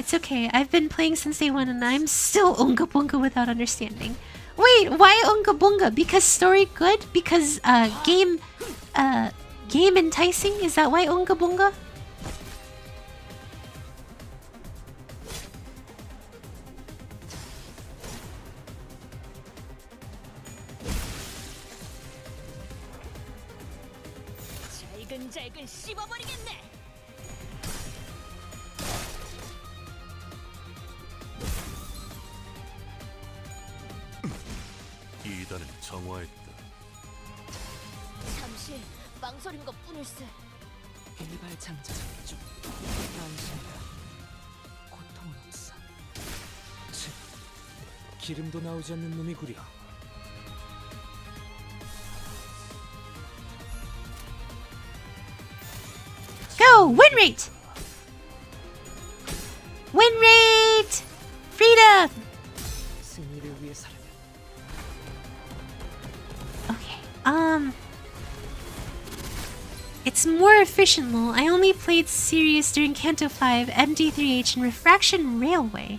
It's okay. I've been playing since day one and I'm still Unga Bunga without understanding. Wait, why Unga Bunga? Because story good? Because game enticing? Is that why Unga Bunga? 잘근잘근 씹어버리겠네. 이단을 정화했다. 잠시 망설인 것 뿐일세. 일발 장전 중. 안심이다. 고통은 없어. 치, 기름도 나오지 않는 놈이구려. Go! Win rate! Win rate! Freedom! 승리를 위해서라면. Okay, it's more efficient lol. I only played Sirius during Canto 5, MD3H, and Refraction Railway.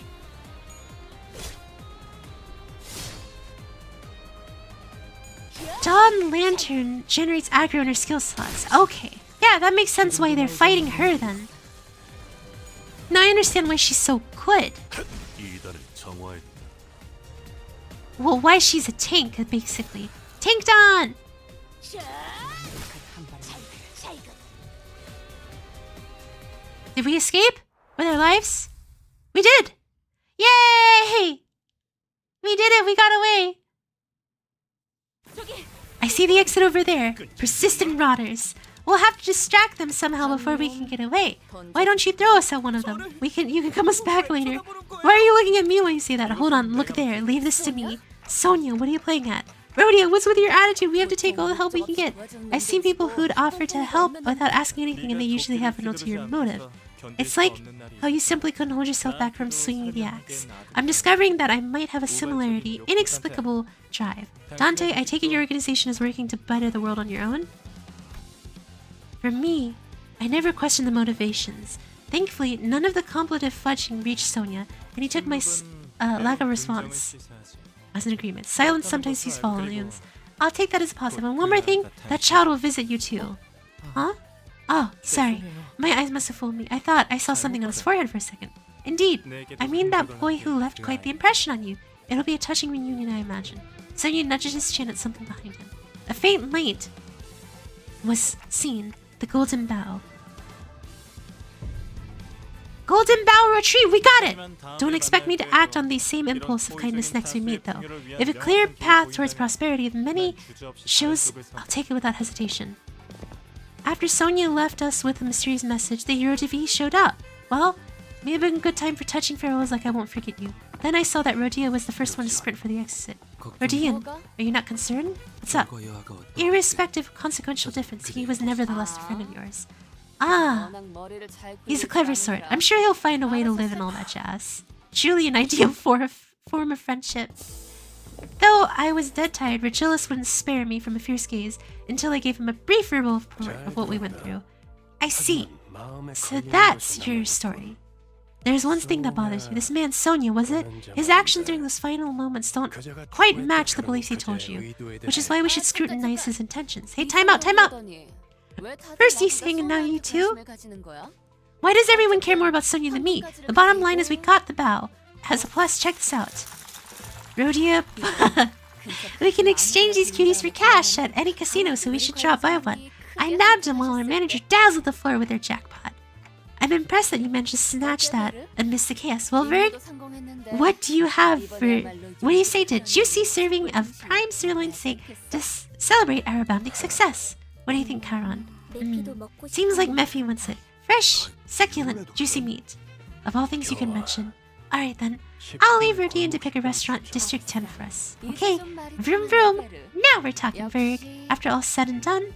Dawn Lantern generates aggro in her skill slots. Okay. Yeah, that makes sense why they're fighting her then. Now I understand why she's so good. 이단을 정화했다. Well, why she's a tank, basically. Tank Dawn! Did we escape? With our lives? We did! Yay! We did it! We got away! I see the exit over there. Persistent rotters. We'll have to distract them somehow before we can get away. Why don't you throw us at one of them? You can come us back later. Why are you looking at me when you say that? Hold on, look there. Leave this to me. Sonia, what are you playing at? Rodeo, what's with your attitude? We have to take all the help we can get. I've seen people who'd offer to help without asking anything, and they usually have an ulterior motive. It's like how you simply couldn't hold yourself back from swinging the axe. I'm discovering that I might have a similarity, inexplicable drive. Dante, I take it your organization is working to better the world on your own? For me, I never questioned the motivations. Thankfully, none of the contemplative fudging reached Sonia, and he took my lack of response as an agreement. Silence sometimes speaks volumes. I'll take that as a positive. And one more thing, that child will visit you too. Huh? Oh, sorry. My eyes must have fooled me. I thought I saw something on his forehead for a second. Indeed. I mean that boy who left quite the impression on you. It'll be a touching reunion, I imagine. Sonia nudges his chin at something behind him. A faint light was seen. The golden bow. Golden bow retreat! We got it! Don't expect me to act on the same impulse of kindness next we meet, though. If a clear path towards prosperity of many shows, I'll take it without hesitation. After Sonia left us with a mysterious message, the Hero TV showed up. Well, may have been a good time for touching farewells like I won't forget you. Then I saw that Rodea was the first one to sprint for the exit. Rodian, are you not concerned? What's up? Irrespective of consequential difference, he was nevertheless a friend of yours. Ah, he's a clever sort. I'm sure he'll find a way to live and all that jazz. Truly an ideal form of friendship. Though I was dead tired, Regillus wouldn't spare me from a fierce gaze until I gave him a brief verbal report of what we went through. I see. So that's your story. There's one thing that bothers you. This man, Sonia, was it? His actions during those final moments don't quite match the beliefs he told you, which is why we should scrutinize his intentions. Hey, time out, time out! First he's saying and now you too? Why does everyone care more about Sonia than me? The bottom line is we got the bow. As a plus, check this out. Rhodia, we can exchange these cuties for cash at any casino, so we should drop by one. I nabbed him while our manager dazzled the floor with their jackpot. I'm impressed that you managed to snatch that amidst the chaos. Well, Verd, what do you have for... What do you say to a juicy serving of prime sirloin steak to celebrate our abounding success? What do you think, Charon? Seems like Mephi wants it. Fresh, succulent, juicy meat. Of all things you can mention. Alright then, I'll leave Rodian to pick a restaurant District 10 for us. Okay, vroom vroom. Now we're talking, Berg. After all said and done,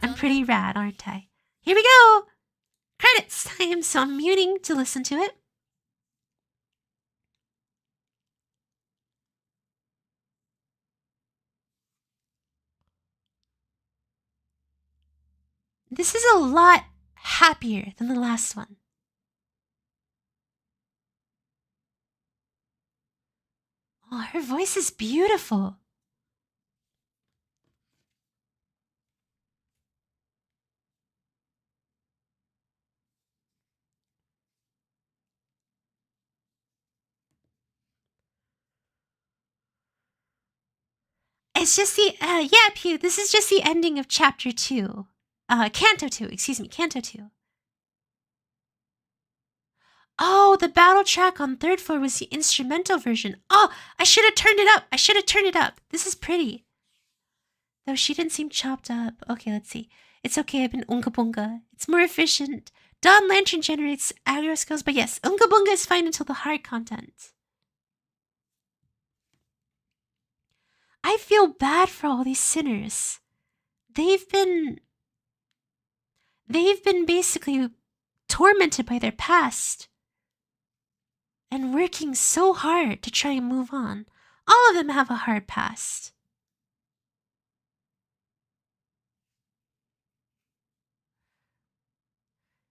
I'm pretty rad, aren't I? Here we go! Credits time, so I'm muting to listen to it. This is a lot happier than the last one. Oh, her voice is beautiful. It's just the, yeah, Pew, this is just the ending of chapter 2. Canto 2, excuse me, Canto 2. Oh, the battle track on third floor was the instrumental version. Oh, I should have turned it up. I should have turned it up. This is pretty. Though she didn't seem chopped up. Okay, let's see. It's okay, I've been Unga Bunga. It's more efficient. Dawn Lantern generates aggro skills, but yes, Unga Bunga is fine until the hard content. I feel bad for all these sinners. They've been basically tormented by their past and working so hard to try and move on. All of them have a hard past.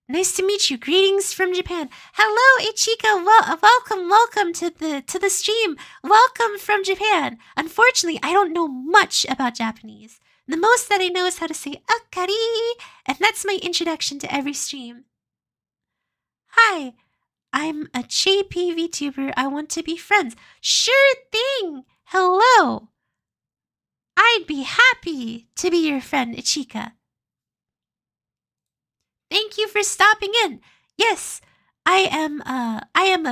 Nice to meet you. Greetings from Japan. Hello, Ichika. Welcome to the stream. Welcome from Japan. Unfortunately, I don't know much about Japanese. The most that I know is how to say akari, and that's my introduction to every stream. Hi, I'm a JP Vtuber. I want to be friends. Sure thing. Hello. I'd be happy to be your friend, Ichika. Thank you for stopping in. Yes, I am a Ian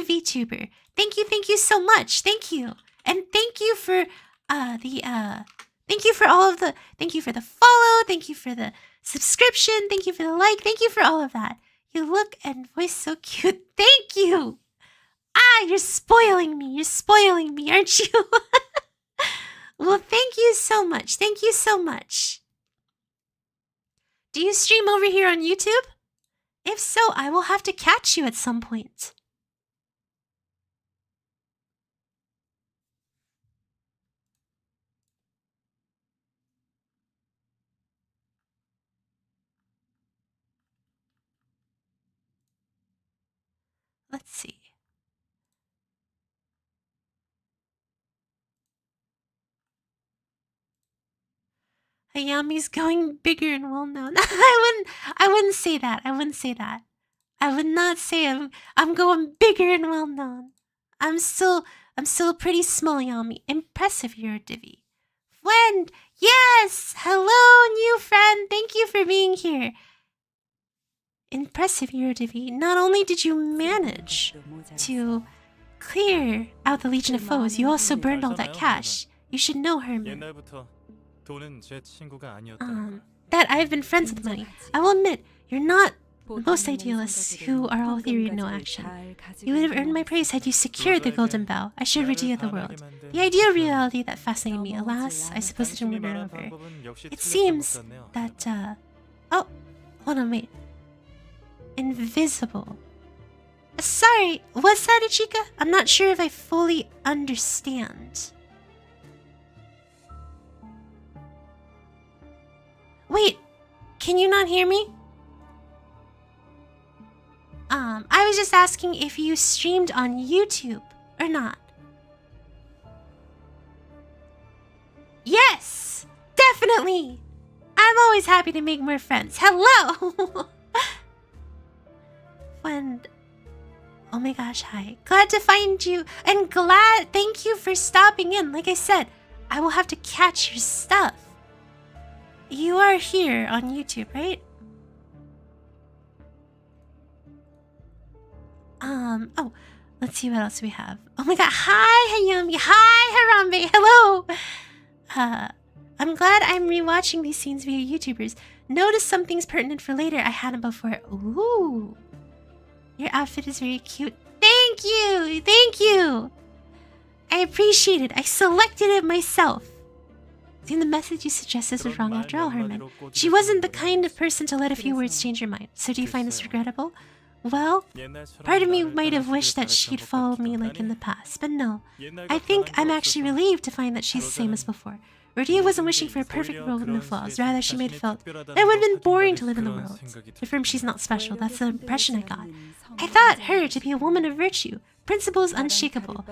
Vtuber. Thank you so much. Thank you. And thank you for thank you for all of the, thank you for the follow, thank you for the subscription, thank you for the like, thank you for all of that. You look and voice so cute. Thank you. You're spoiling me, aren't you? Well, thank you so much. Thank you so much. Do you stream over here on YouTube? If so, I will have to catch you at some point. Let's see. Hayami's going bigger and well known. I wouldn't say that. I would not say I'm going bigger and well known. I'm still pretty small, Yami. Impressive, you're Divi. Friend, yes! Hello, new friend. Thank you for being here. Impressive, Eurodivi. Not only did you manage to clear out the Legion of Foes, you also burned all that cash. You should know, Herman. That I've been friends with money. I will admit, you're not most idealists who are all theory and no action. You would have earned my praise had you secured the golden bow. I should redeem the world. The ideal reality that fascinated me, alas, I suppose it didn't win over. It seems that, oh, hold on, wait. Invisible. Sorry, what's that, Ichika? I'm not sure if I fully understand. Wait, can you not hear me? I was just asking if you streamed on YouTube or not. Yes, definitely. I'm always happy to make more friends. Hello. Friend. Oh my gosh, hi. Glad to find you and thank you for stopping in. Like I said, I will have to catch your stuff. You are here on YouTube, right? Oh, let's see what else we have. Oh my god, hi Hayami, hi Harambe, hello! I'm glad I'm rewatching these scenes via YouTubers. Notice something's pertinent for later I hadn't before. Ooh. Your outfit is very cute. Thank you! Thank you! I appreciate it. I selected it myself. See, the message you suggested was wrong after all, Herman. She wasn't the kind of person to let a few words change your mind. So do you find this regrettable? Well, part of me might have wished that she'd followed me like in the past, but no. I think I'm actually relieved to find that she's the same as before. Rodia wasn't wishing for a perfect world with no flaws. Rather, she made it felt that it would have been boring to live in the world. To affirm she's not special, that's the impression I got. I thought her to be a woman of virtue, principle is unshakable.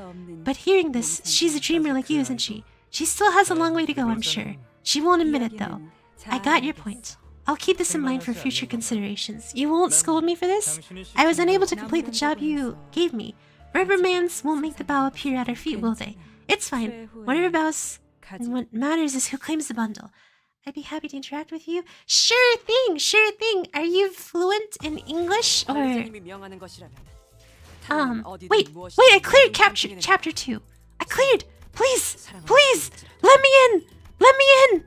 But hearing this, she's a dreamer like you, isn't she? She still has a long way to go, I'm sure. She won't admit it, though. I got your point. I'll keep this in mind for future considerations. You won't scold me for this? I was unable to complete the job you gave me. Rubbermans won't make the bow appear at our feet, will they? It's fine. Whatever bows, and what matters is who claims the bundle. I'd be happy to interact with you. Sure thing, sure thing. Are you fluent in English or... 선생님이 명하는 것이라면 타는 어디든 wait, 무엇이든 wait, I cleared 당신에게 chapter 2. I cleared! Please, please, let me in! Let me in!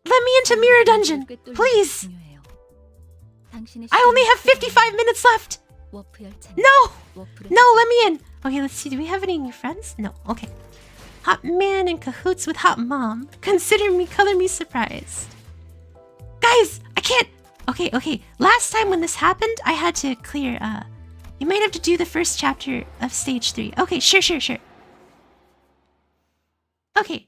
Let me into Mirror Dungeon, please! I only have 55 minutes left! No! No, let me in! Okay, let's see, do we have any new friends? No, okay. Hot man in cahoots with hot mom. Consider me, color me surprised. Guys, I can't... Okay. Last time when this happened, I had to clear, You might have to do the first chapter of stage 3. Okay, sure. Okay.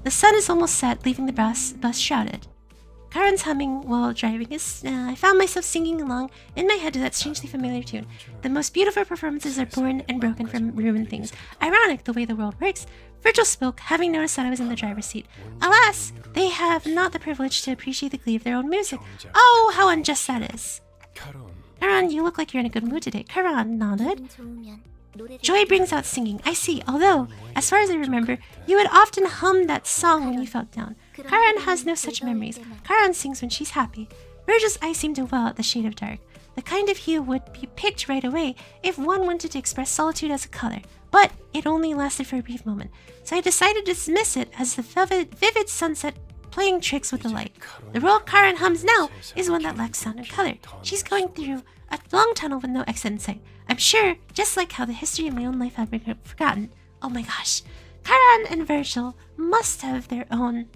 The sun is almost set, leaving the bus shrouded. Karen's humming while driving is... I found myself singing along in my head to that strangely familiar tune. The most beautiful performances are born and broken from ruined things. Ironic the way the world works. Virgil spoke, having noticed that I was in the driver's seat. Alas, they have not the privilege to appreciate the glee of their own music. Oh, how unjust that is. Karan, you look like you're in a good mood today. Karan nodded. Joy brings out singing, I see, although, as far as I remember, you would often hum that song when you felt down. Karan has no such memories. Karan sings when she's happy. Virgil's eyes seem to well at the shade of dark. The kind of hue would be picked right away if one wanted to express solitude as a color. But it only lasted for a brief moment, so I decided to dismiss it as the vivid sunset playing tricks with the light. The role Karan hums now is one that lacks sound and color. She's going through a long tunnel with no exit in sight. I'm sure, just like how the history of my own life had been forgotten. Oh my gosh. Karan and Virgil must have their own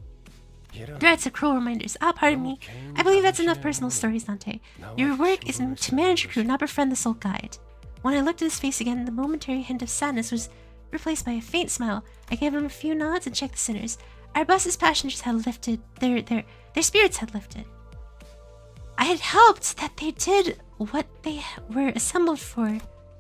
dreads of cruel reminders. Pardon me. I believe that's enough personal stories, Dante. Your work is to manage your crew, not befriend the sole guide. When I looked at his face again, the momentary hint of sadness was replaced by a faint smile. I gave him a few nods and checked the sinners. Our bus's passengers had lifted. Their spirits had lifted. I had hoped that they did what they were assembled for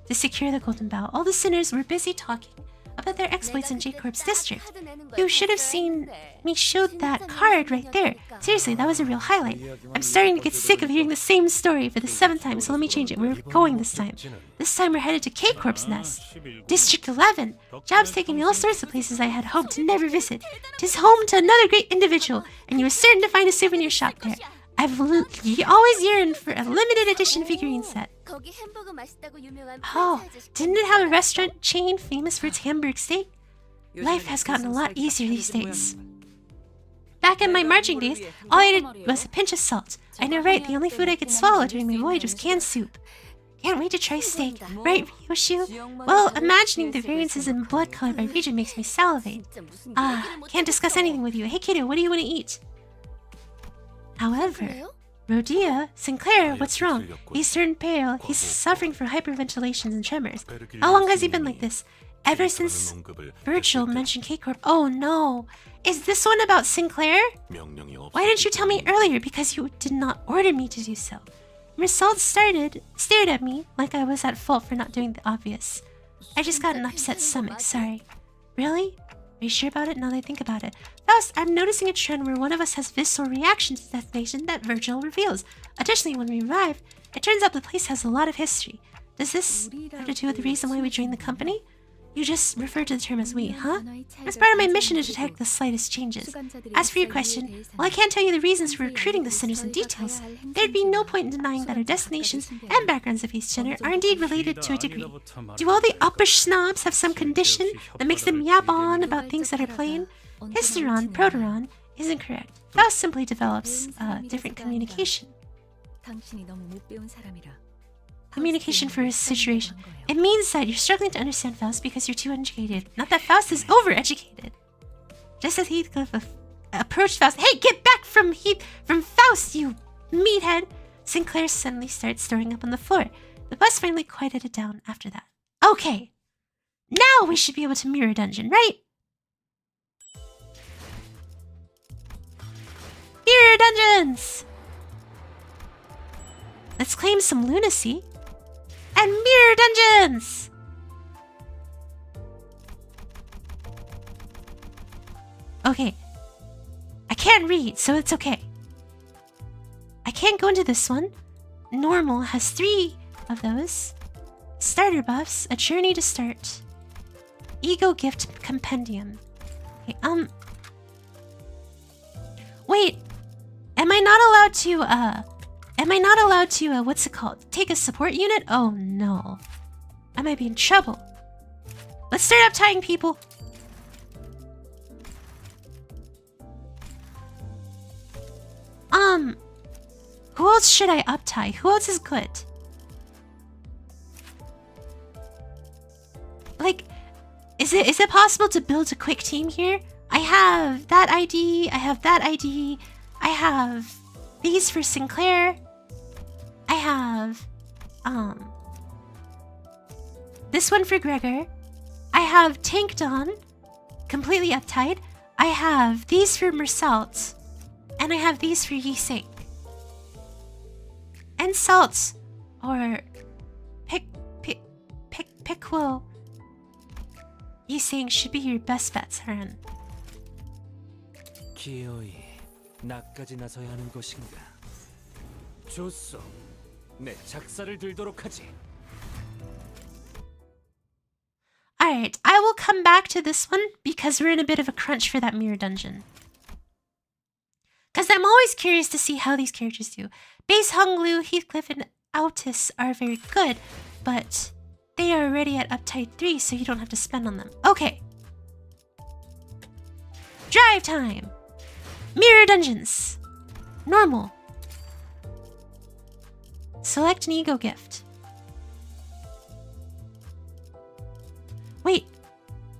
to secure the Golden Bough. All the sinners were busy talking about their exploits in J-Corp's district. You should have seen me show that card right there. Seriously, that was a real highlight. I'm starting to get sick of hearing the same story for the 7th time, so let me change it. We're going this time. This time we're headed to K-Corp's nest. District 11. Job's taking me all sorts of places I had hoped to never visit. 'Tis home to another great individual, and you are certain to find a souvenir shop there. I've always yearned for a limited edition figurine set. Oh, didn't it have a restaurant chain famous for its hamburg steak? Life has gotten a lot easier these days. Back in my marching days, all I did was a pinch of salt. I know, right? The only food I could swallow during my voyage was canned soup. Can't wait to try steak, right, Ryoshu? Well, imagining the variances in blood color by region makes me salivate. Can't discuss anything with you. Hey kiddo, what do you want to eat? However, Rodia, Sinclair, what's wrong? He's turned pale. He's suffering from hyperventilations and tremors. How long has he been like this? Ever since Virgil mentioned K-Corp. Oh no! Is this one about Sinclair? Why didn't you tell me earlier? Because you did not order me to do so. Mersault stared at me like I was at fault for not doing the obvious. I just got an upset stomach, sorry. Really? Are you sure about it now that I think about it? Thus, I'm noticing a trend where one of us has visceral reactions to the information that Virgil reveals. Additionally, when we arrive, it turns out the place has a lot of history. Does this have to do with the reason why we joined the company? You just referred to the term as we, huh? As part of my mission to detect the slightest changes. As for your question, while I can't tell you the reasons for recruiting the sinners in details, there'd be no point in denying that our destinations and backgrounds of each sinner are indeed related to a degree. Do all the uppish snobs have some condition that makes them yap on about things that are plain? Hysteron, proteron, isn't correct. Faust simply develops different communication. Communication for a situation. It means that you're struggling to understand Faust because you're too educated. Not that Faust is overeducated. Just as Heathcliff approached Faust. Hey, get back from Faust, you meathead! Sinclair suddenly starts throwing up on the floor. The bus finally quieted down after that. Okay. Now we should be able to mirror dungeon, right? Mirror dungeons! Let's claim some lunacy. and mirror dungeons! Okay. I can't read, so it's okay. I can't go into this one. Normal has 3 of those. Starter buffs, a journey to start. Ego gift compendium. Okay, wait. Am I not allowed to, what's it called? Take a support unit? Oh no. I might be in trouble. Let's start up tying people. Who else should I up-tie? Who else is good? Like, is it possible to build a quick team here? I have that ID, I have that ID, I have these for Sinclair, I have, this one for Gregor, I have Tank Dawn, completely uptied, I have these for Mersault, and I have these for Yiseng. And Salt, or Pickwo. Yiseng should be your best bets, Haran. 기어이 나까지 나서야 하는 것인가? 좋소. 내 작사를 들도록 하지. Alright, I will come back to this one because we're in a bit of a crunch for that mirror dungeon. Because I'm always curious to see how these characters do. Base Honglu, Heathcliff, and Altus are very good, but they are already at uptight 3, so you don't have to spend on them. Okay. Drive time! Mirror dungeons. Normal. Select an ego gift. Wait.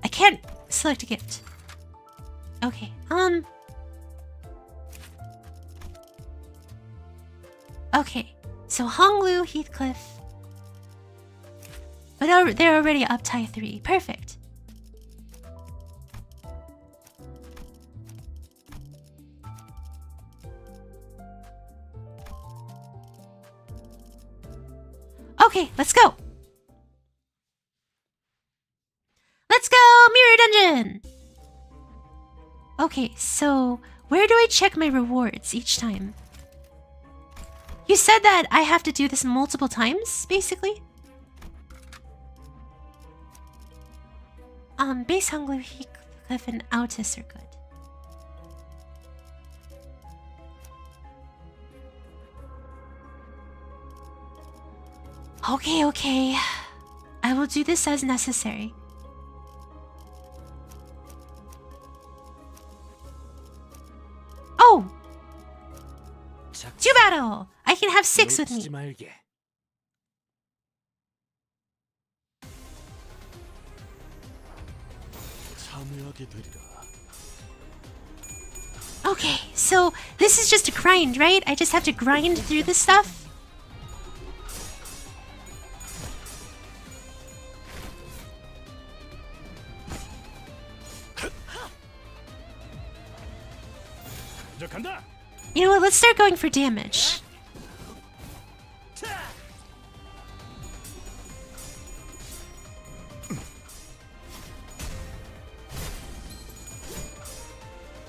I can't select a gift. Okay, Okay, so Honglu, Heathcliff. But they're already up tie 3. Perfect. Okay, let's go. Let's go, mirror dungeon. Okay, so where do I check my rewards each time? You said that I have to do this multiple times, basically? Base Honglu, Heathcliff, and Altus are good. Okay. I will do this as necessary. Oh! Do battle! I can have 6 with me. 말게. 참여하게 되리라. Okay, so this is just a grind, right? I just have to grind through this stuff? You know what, let's start going for damage.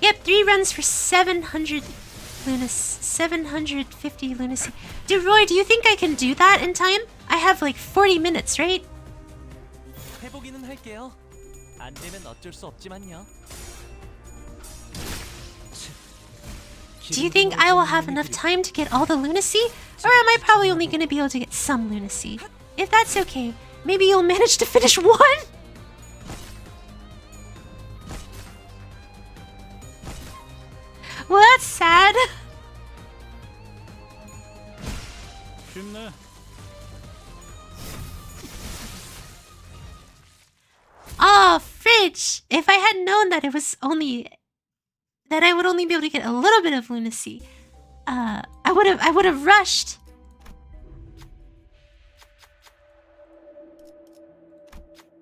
Yep, 3 runs for 700 lunacy, 750 lunacy. Dude, Roy, do you think I can do that in time? I have like 40 minutes, right? 해보기는 할게요. 안 되면 어쩔 수 없지만요. Do you think I will have enough time to get all the lunacy? Or am I probably only going to be able to get some lunacy? If that's okay, maybe you'll manage to finish 1? Well, that's sad. 쉽네. Oh, fridge! If I had known that that I would only be able to get a little bit of lunacy, I would have rushed.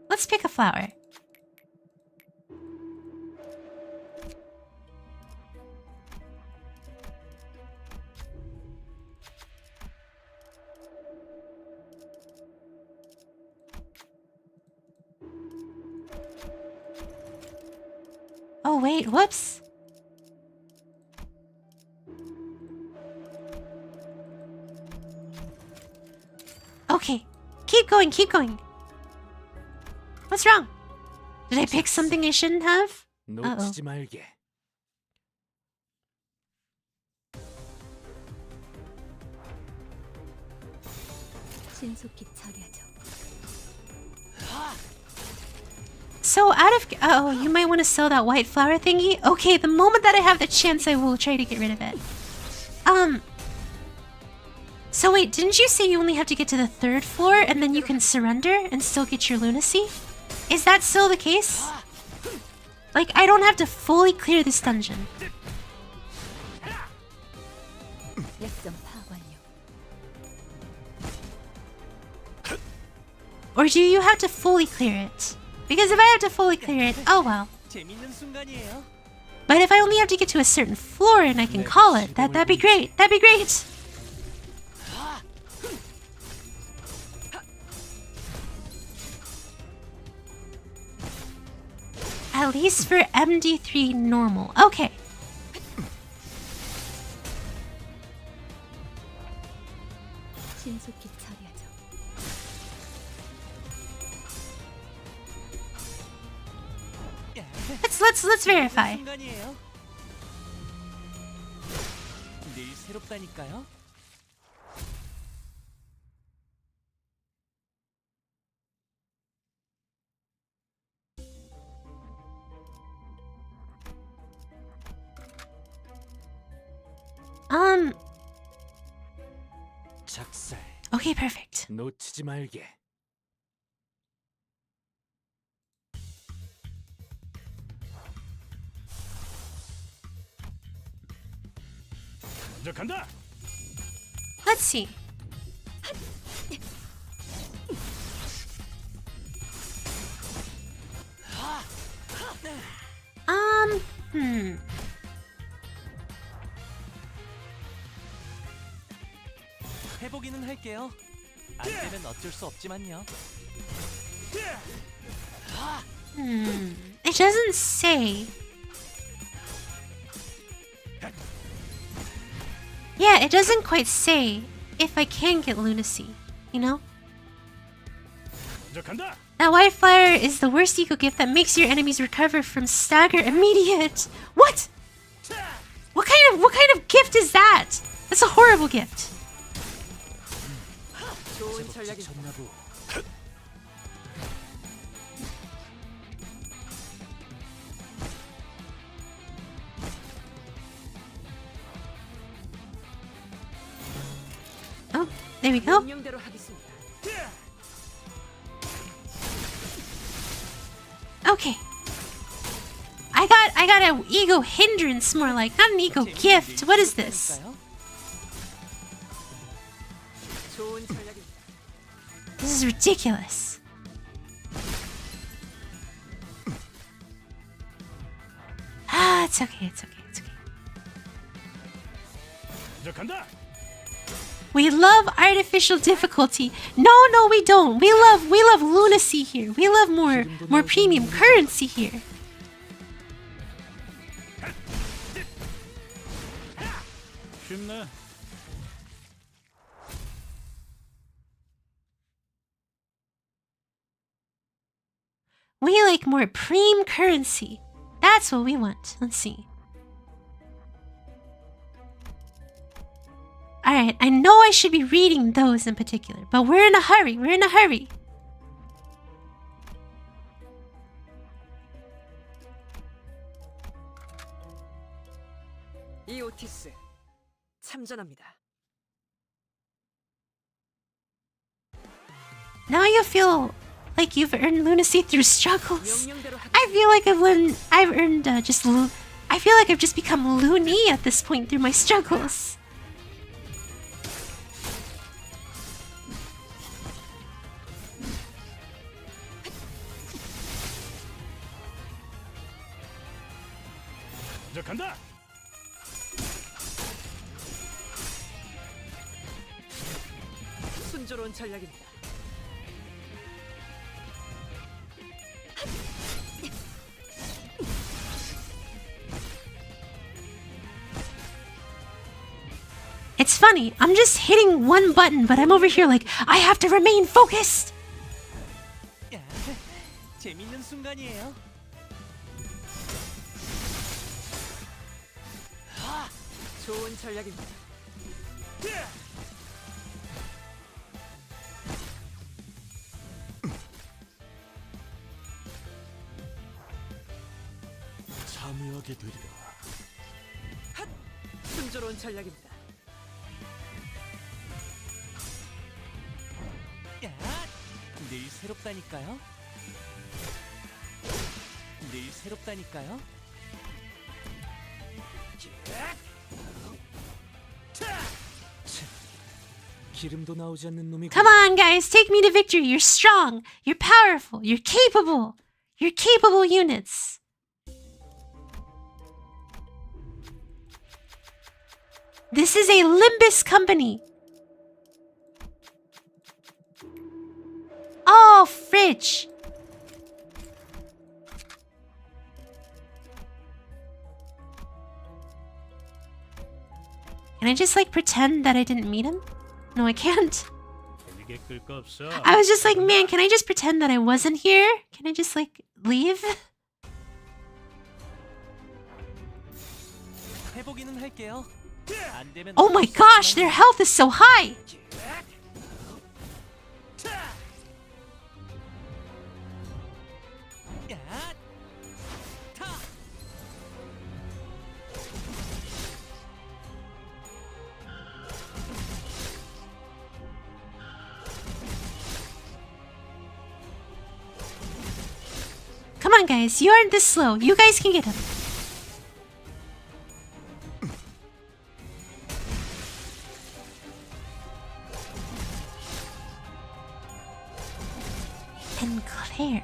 Let's pick a flower. Oh wait, whoops. Okay, keep going, keep going. What's wrong? Did I pick something I shouldn't have? 놓치지 말게. 신속히 처리하죠. So out of oh, you might want to sell that white flower thingy. Okay, the moment that I have the chance, I will try to get rid of it. So wait, didn't you say you only have to get to the 3rd floor and then you can surrender and still get your lunacy? Is that still the case? Like, I don't have to fully clear this dungeon. 약점 파악 완료. Or do you have to fully clear it? Because if I have to fully clear it, oh well. 재밌는 순간이에요. But if I only have to get to a certain floor and I can call it, that'd be great. That'd be great. At least for MD3 normal. Okay. 신속히 처리하죠. Let's verify. 순간이에요. 늘 새롭다니까요. 작살. Okay, perfect. 놓치지 말게. 이제 간다. Let's see. 해보기는 할게요. 안 되면 어쩔 수 없지만요. It doesn't say. Yeah, it doesn't quite say if I can get lunacy, you know? 이제 간다. That white flower is the worst eco gift that makes your enemies recover from stagger immediate. What? What kind of gift is that? That's a horrible gift. 좋은 전략이 쳤나보. Oh, there we go. 명령대로 하겠습니다. Okay. I got an ego hindrance more like, not an ego gift. What is this? 좋은 전략이 This is ridiculous. Ah, it's okay, it's okay, it's okay. 이제 간다. We love artificial difficulty. No, we don't. We love lunacy here. We love more premium currency here. 쉽네. We like more premium currency. That's what we want. Let's see. Alright, I know I should be reading those in particular, but we're in a hurry. We're in a hurry. 이 오티스 참전합니다. Now you feel like you've earned lunacy through struggles. 명령대로 하겠습니다. I feel like I've earned I feel like I've just become loony at this point through my struggles. 이제 간다. 순조로운 전략입니다. It's funny. I'm just hitting one button, but I'm over here like I have to remain focused. 야, 재밌는 순간이에요. 좋은 전략입니다. 참여하게 되리라. 순조로운 전략입니다. 야, 늘 새롭다니까요. 늘 새롭다니까요. 기름도 나오지 않는 놈이. Come on, guys, take me to victory. You're strong. You're powerful. You're capable. You're capable units. This is a Limbus company. Oh, fridge. Can I just like pretend that I didn't meet him? No, I can't. 재미게 끌 거 없어. I was just like, man, can I just pretend that I wasn't here? Can I just like leave? 해보기는 할게요. 안 되면 Oh my 어쩔 수 gosh, their 없지만요. health is so high. 야, 타. Come on, guys, you aren't this slow. You guys can get him. And cleared.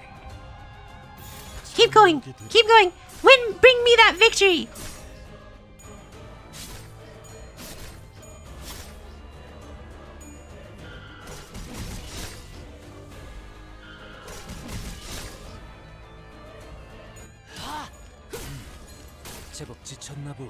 Keep going. Keep going. Win. Bring me that victory. 제법 지쳤나 보.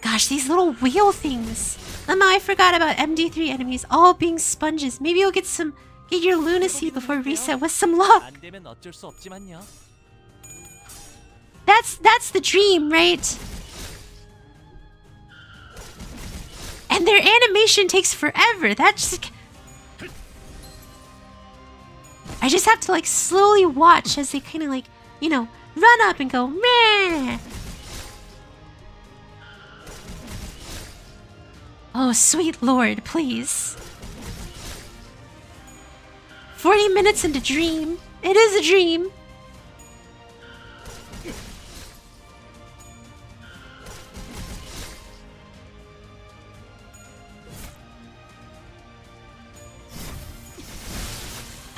Gosh, these little wheel things. I forgot about MD3 enemies all being sponges. Maybe you'll get your lunacy before reset with some luck. 안 되면 어쩔 수 없지만요. That's the dream, right? And their animation takes forever. That's just... I just have to like slowly watch as they kind of like, you know, run up and go meh. Oh, sweet lord, please. 40 minutes into dream. It is a dream.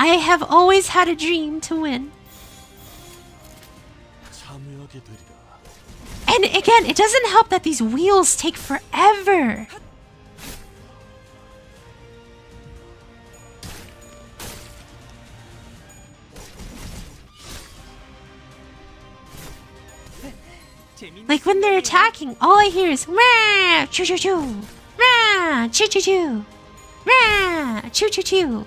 I have always had a dream to win. 참여하게 되리라. And again, it doesn't help that these wheels take forever. 재밌는 Like when they're attacking, all I hear is rah, choo choo choo, rah, choo choo choo, rah, choo choo choo.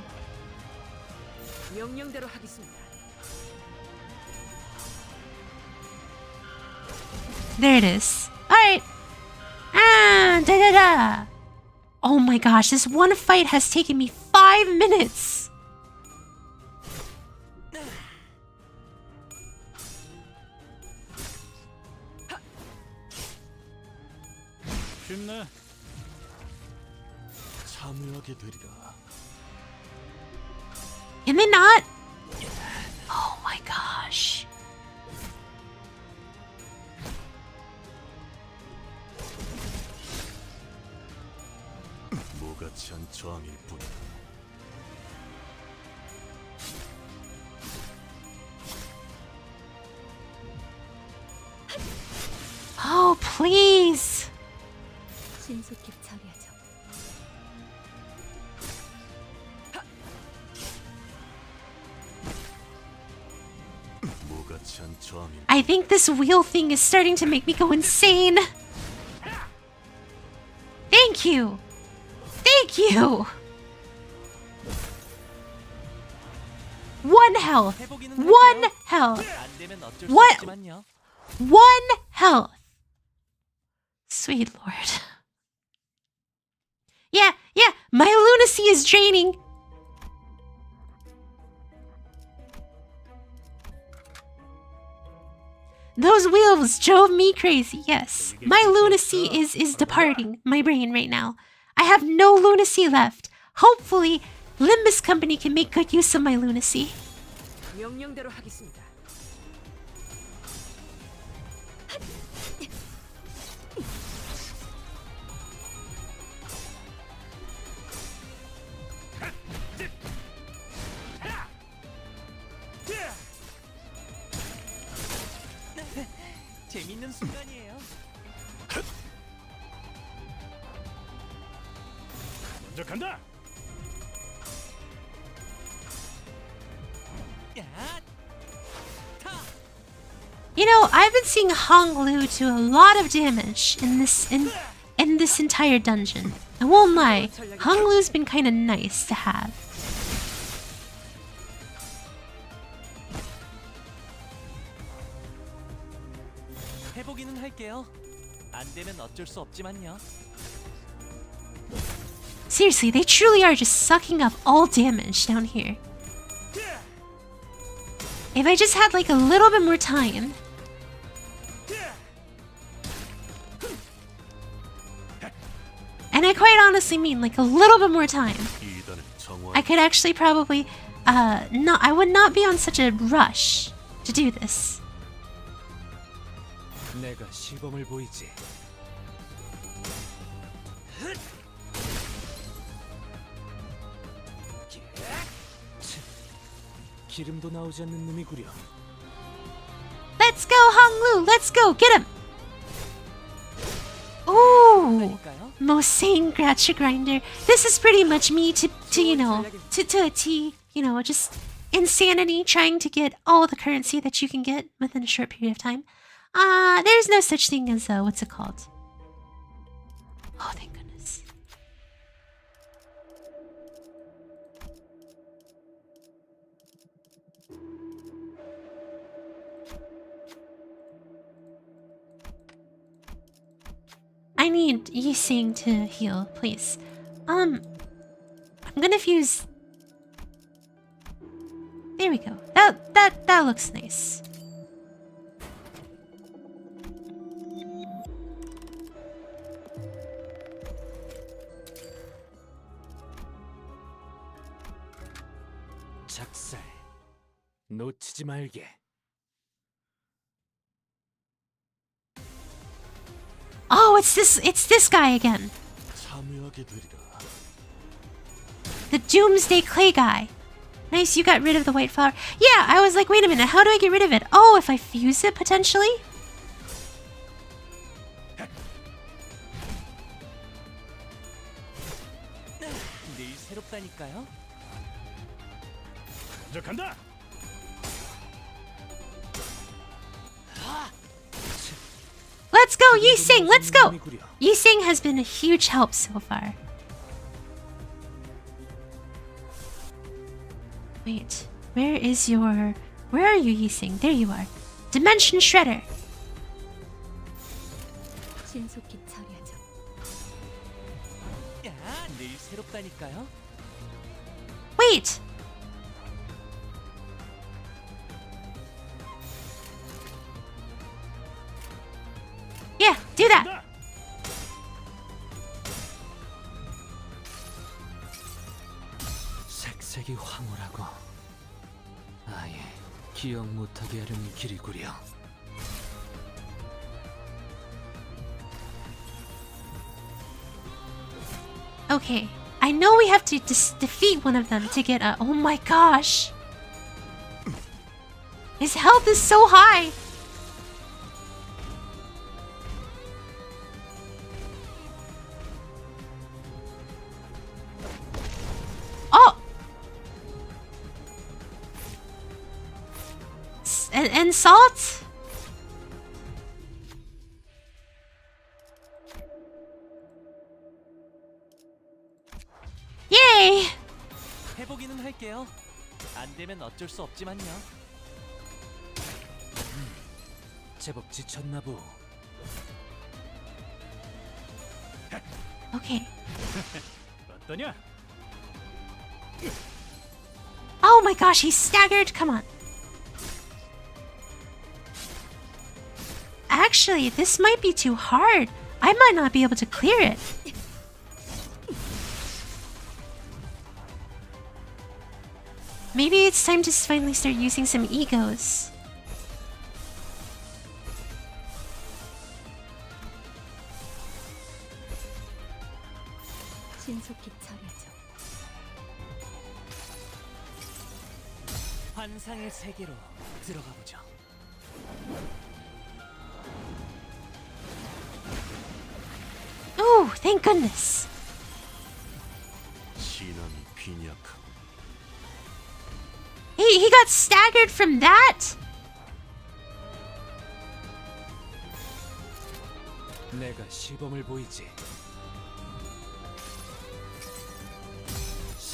명령대로 하겠습니다. There it is. All right. Ah, da da da. Oh my gosh, this one fight has taken me 5 minutes. 쉽네. 참여하게 되리라. Can they not? Oh my gosh. 무가치 않은 저항일 뿐이다. Oh, please. 신속히 처리하죠. 바보같이 한 저항일 I think this wheel thing is starting to make me go insane. Thank you. Thank you. 1 health. 해보기는 1 할게요. health. 안 되면 어쩔 수 What? 없지만요. 1 health. Sweet lord. Yeah, my lunacy is draining. Those wheels drove me crazy, yes. My lunacy is departing my brain right now. I have no lunacy left. Hopefully, Limbus Company can make good use of my lunacy. 명령대로 하겠습니다. 재밌는 순간이에요. 먼저 간다. 야, 타. You know, I've been seeing Hong Lu do a lot of damage in this entire dungeon. I won't lie, Hong Lu's been kind of nice to have. 해보기는 할게요. 안 되면 어쩔 수 없지만요. Seriously, they truly are just sucking up all damage down here. If I just had like a little bit more time. And I quite honestly mean like a little bit more time. 이단을 정화해 I could actually probably I would not be on such a rush to do this. 내가 시범을 보이지. 기름도 나오지 않는 놈이구려. Let's go, Hong Lu! Let's go! Get him! Ooh! 그러니까요. Most sane Gratcha Grinder. This is pretty much me to you know, to a T. You know, just insanity, trying to get all the currency that you can get within a short period of time. There's no such thing as, what's it called? Oh, thank goodness. I need Yixing to heal, please. I'm gonna fuse. There we go. That looks nice. 작살. 놓치지 말게. Oh, it's this guy again. 참여하게 되리라. The Doomsday Clay guy. Nice, you got rid of the white flower. Yeah, I was like, wait a minute, how do I get rid of it? Oh, if I fuse it, potentially? 늘 새롭다니까요. 먼저 간다. Let's go, Yixing, let's go! Yixing has been a huge help so far. Wait, where are you, Yixing? There you are. Dimension Shredder. 신속히 처리하죠. 야, 늘 새롭다니까요. Wait! Yeah, do that! 간다. 색색이 황홀하고 아예 기억 못하게 하려는 길이구려. Okay, I know we have to defeat one of them to get a... Oh my gosh! His health is so high! Oh! And salt? Yay! 해보기는 할게요. 안 되면 어쩔 수 없지만요. 제법 지쳤나 보. Okay. 어떠냐? Oh my gosh, he's staggered. Come on. Actually, this might be too hard. I might not be able to clear it. Maybe it's time to finally start using some egos. 신속히 처리하죠. 환상의 세계로 들어가 보죠. Ooh, thank goodness. 신함이 빈약하고 He got staggered from that? 내가 시범을 보이지.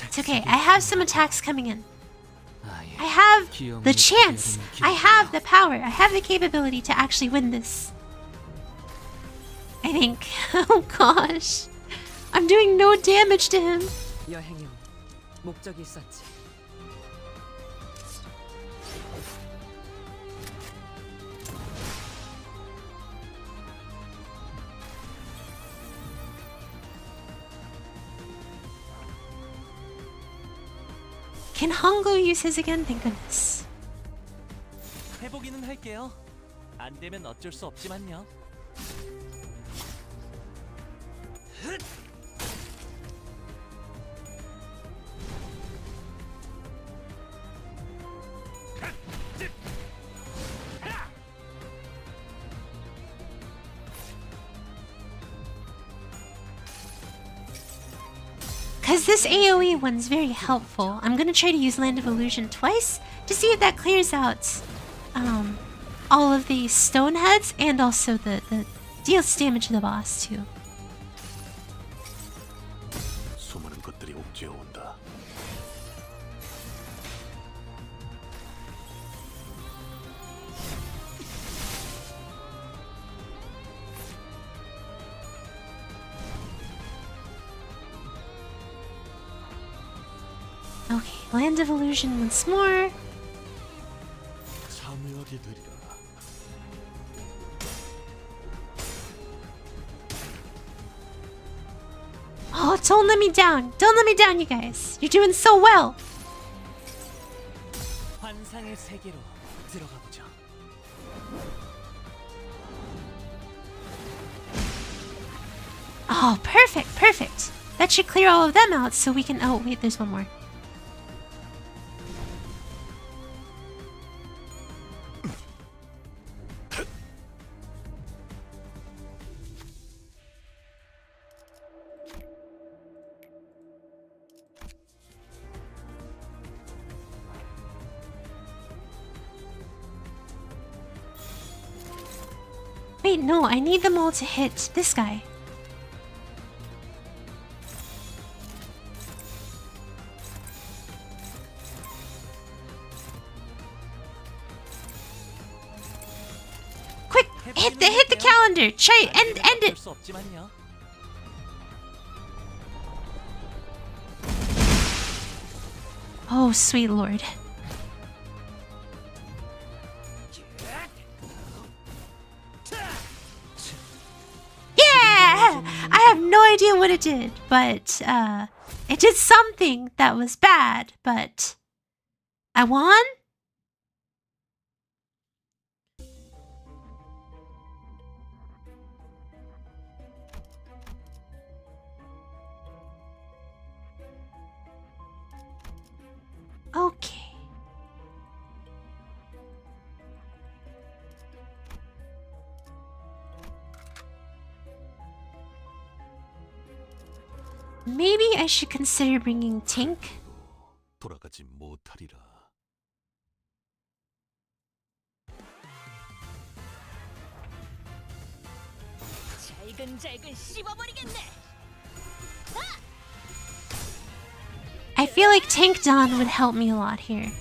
It's okay, I have some attacks coming in. 아예 I have 기억 the 못하게 chance. 하려는 I have 기분이야. the power. I have the capability to actually win this. I think. Oh gosh. I'm doing no damage to him. 여행엔 목적이 있었지. Can Hongo use his again? Thank goodness. 해보기는 할게요. 안 되면 어쩔 수 없지만요. Because this AoE one's very helpful. I'm gonna try to use Land of Illusion twice to see if that clears out all of the stone heads and also the deals damage to the boss too. 수많은 것들이 옥죄어 온다. Okay, Land of Illusion once more. 참여하게 되리라. Oh, don't let me down. Don't let me down, you guys. You're doing so well. 환상의 세계로 들어가 보죠. Oh, perfect, perfect. That should clear all of them out so we can... Oh, wait, there's one more. Wait, no, I need them all to hit this guy. Quick, hit the calendar. Try end 어쩔 it. 수 없지만요. Oh, sweet lord. Yeah! I have no idea what it did, but it did something that was bad, but I won? Okay. Maybe I should consider bringing Tink. 돌아가지 못하리라. 잘근잘근 씹어버리겠네. I feel like Tank Don would help me a lot here.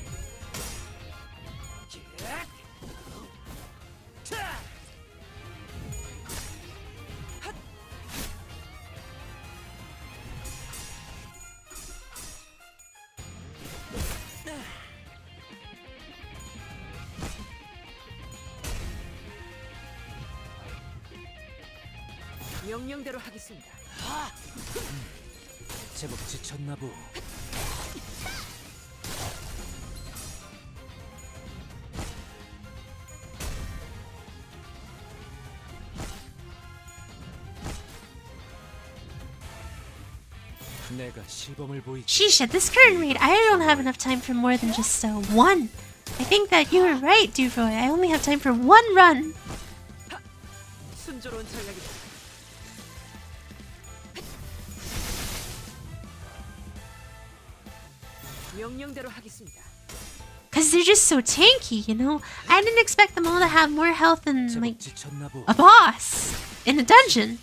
명령대로 하겠습니다. 제법 지쳤나 보. 내가 시범을 보이지. Sheesh, at this current rate, I don't have enough time for more than just one. I think that you were right, Duroy. I only have time for one run. 순조로운 전략이다. 명령대로 하겠습니다. Because they're just so tanky, you know? I didn't expect them all to have more health than, 제법 like, 지쳤나 보. a boss in a dungeon.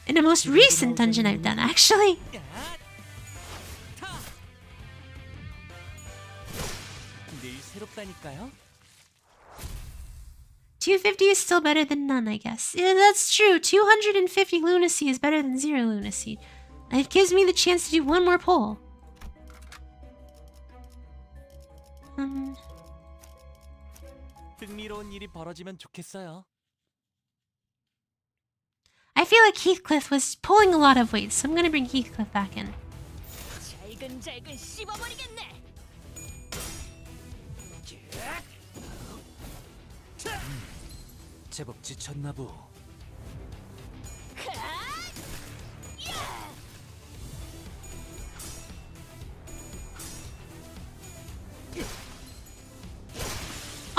In the most recent dungeon I've done, actually. 늘 새롭다니까요. 250 is still better than none, I guess. Yeah, that's true. 250 lunacy is better than 0 lunacy. It gives me the chance to do one more pull. 흥미로운 일이 벌어지면 좋겠어요. I feel like Heathcliff was pulling a lot of weight, so I'm gonna bring Heathcliff back in. 잘근잘근 씹어버리겠네. 제법 지쳤나 보.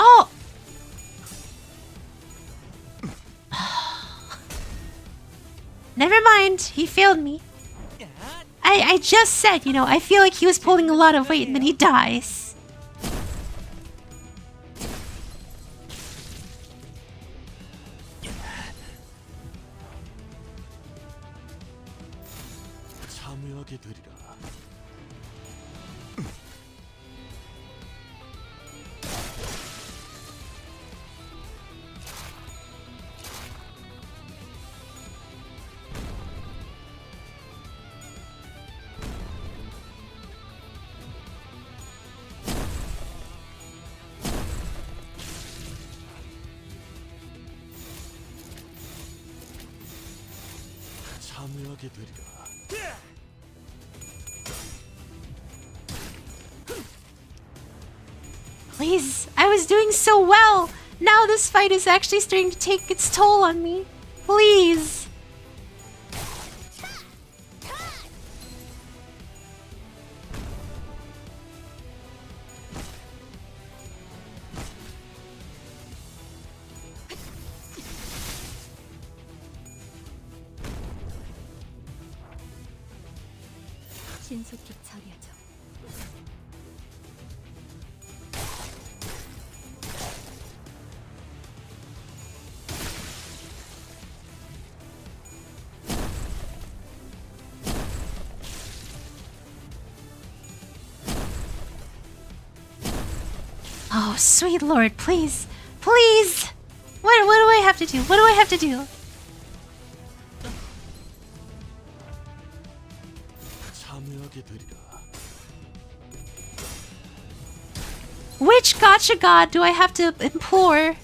Oh! Never mind, he failed me. I just said, you know, I feel like he was pulling a lot of weight and then he dies. 참여하게 되리라. 참여하게 되리라. Please, I was doing so well. Now this fight is actually starting to take its toll on me. Please. 신속히 처리하죠. Oh, sweet lord, please. Please. What do I have to do? What do I have to do? 참여하게 되리라. Which gotcha god do I have to implore?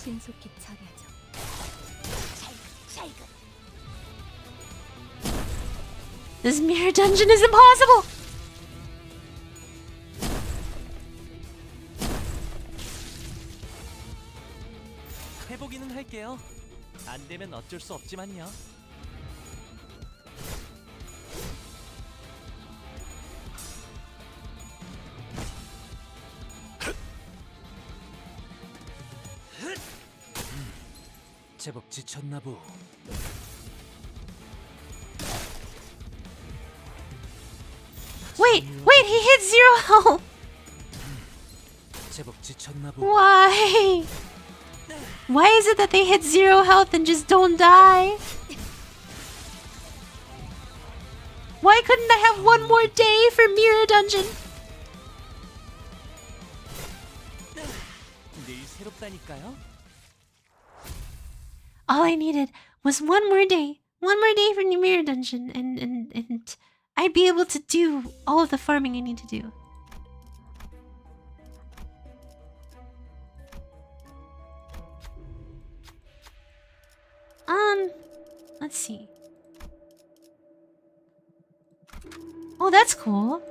신속히 처리하죠. 잘근. This mirror dungeon is impossible! 해보기는 할게요. 안 되면 어쩔 수 없지만요. 제법 지쳤나 보. Wait, he hit 0 health. 제법 지쳤나 보. Why? Why is it that they hit 0 health and just don't die? Why couldn't I have one more day for Mirror Dungeon? 늘 새롭다니까요. All I needed was one more day for the Mirror Dungeon, and I'd be able to do all of the farming I need to do. Let's see. Oh, that's cool.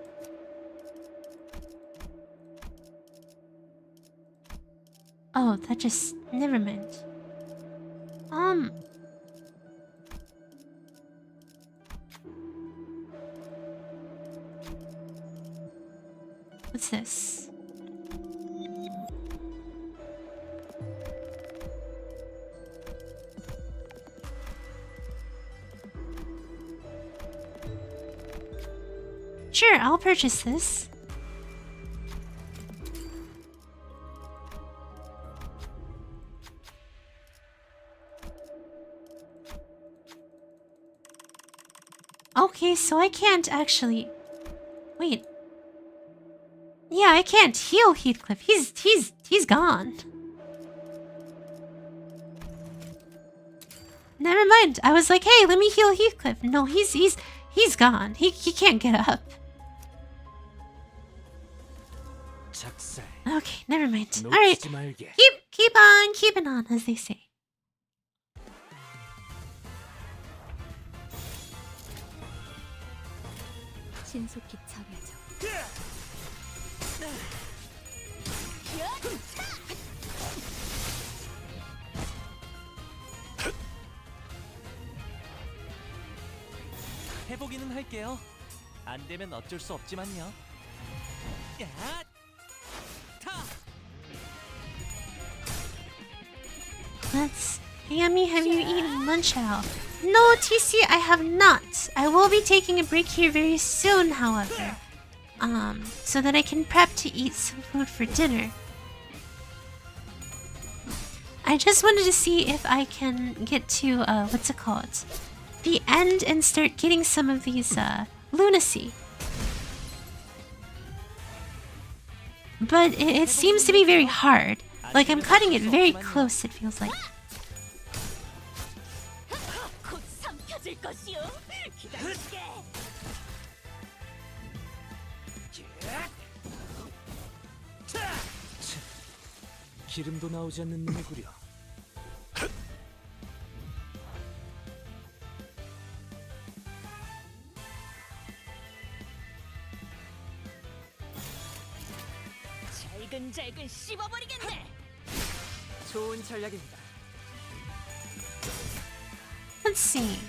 Oh, that just... never mind. What's this? Sure, I'll purchase this. Okay, so I can't actually... Wait. Yeah, I can't heal Heathcliff. He's gone. Never mind. I was like, hey, let me heal Heathcliff. No, he's gone. He can't get up. 작살. Okay, never mind. 놓치지 Alright. 말게. Keep on keeping on, as they say. 신속히 처리하죠. 해보기는 할게요. 안 되면 어쩔 수 없지만요. 야! 타! Let's... Hayami, have you eaten lunch at all? No, TC, I have not. I will be taking a break here very soon, however. So that I can prep to eat some food for dinner. I just wanted to see if I can get to, what's it called? The end and start getting some of these, lunacy. But it seems to be very hard. Like, I'm cutting it very close, it feels like. 곧 삼켜질 것이오. 기다릴게. 기름도 나오지 않는 놈이구려. 잘근잘근 씹어버리겠네. 좋은 전략입니다. Let's see.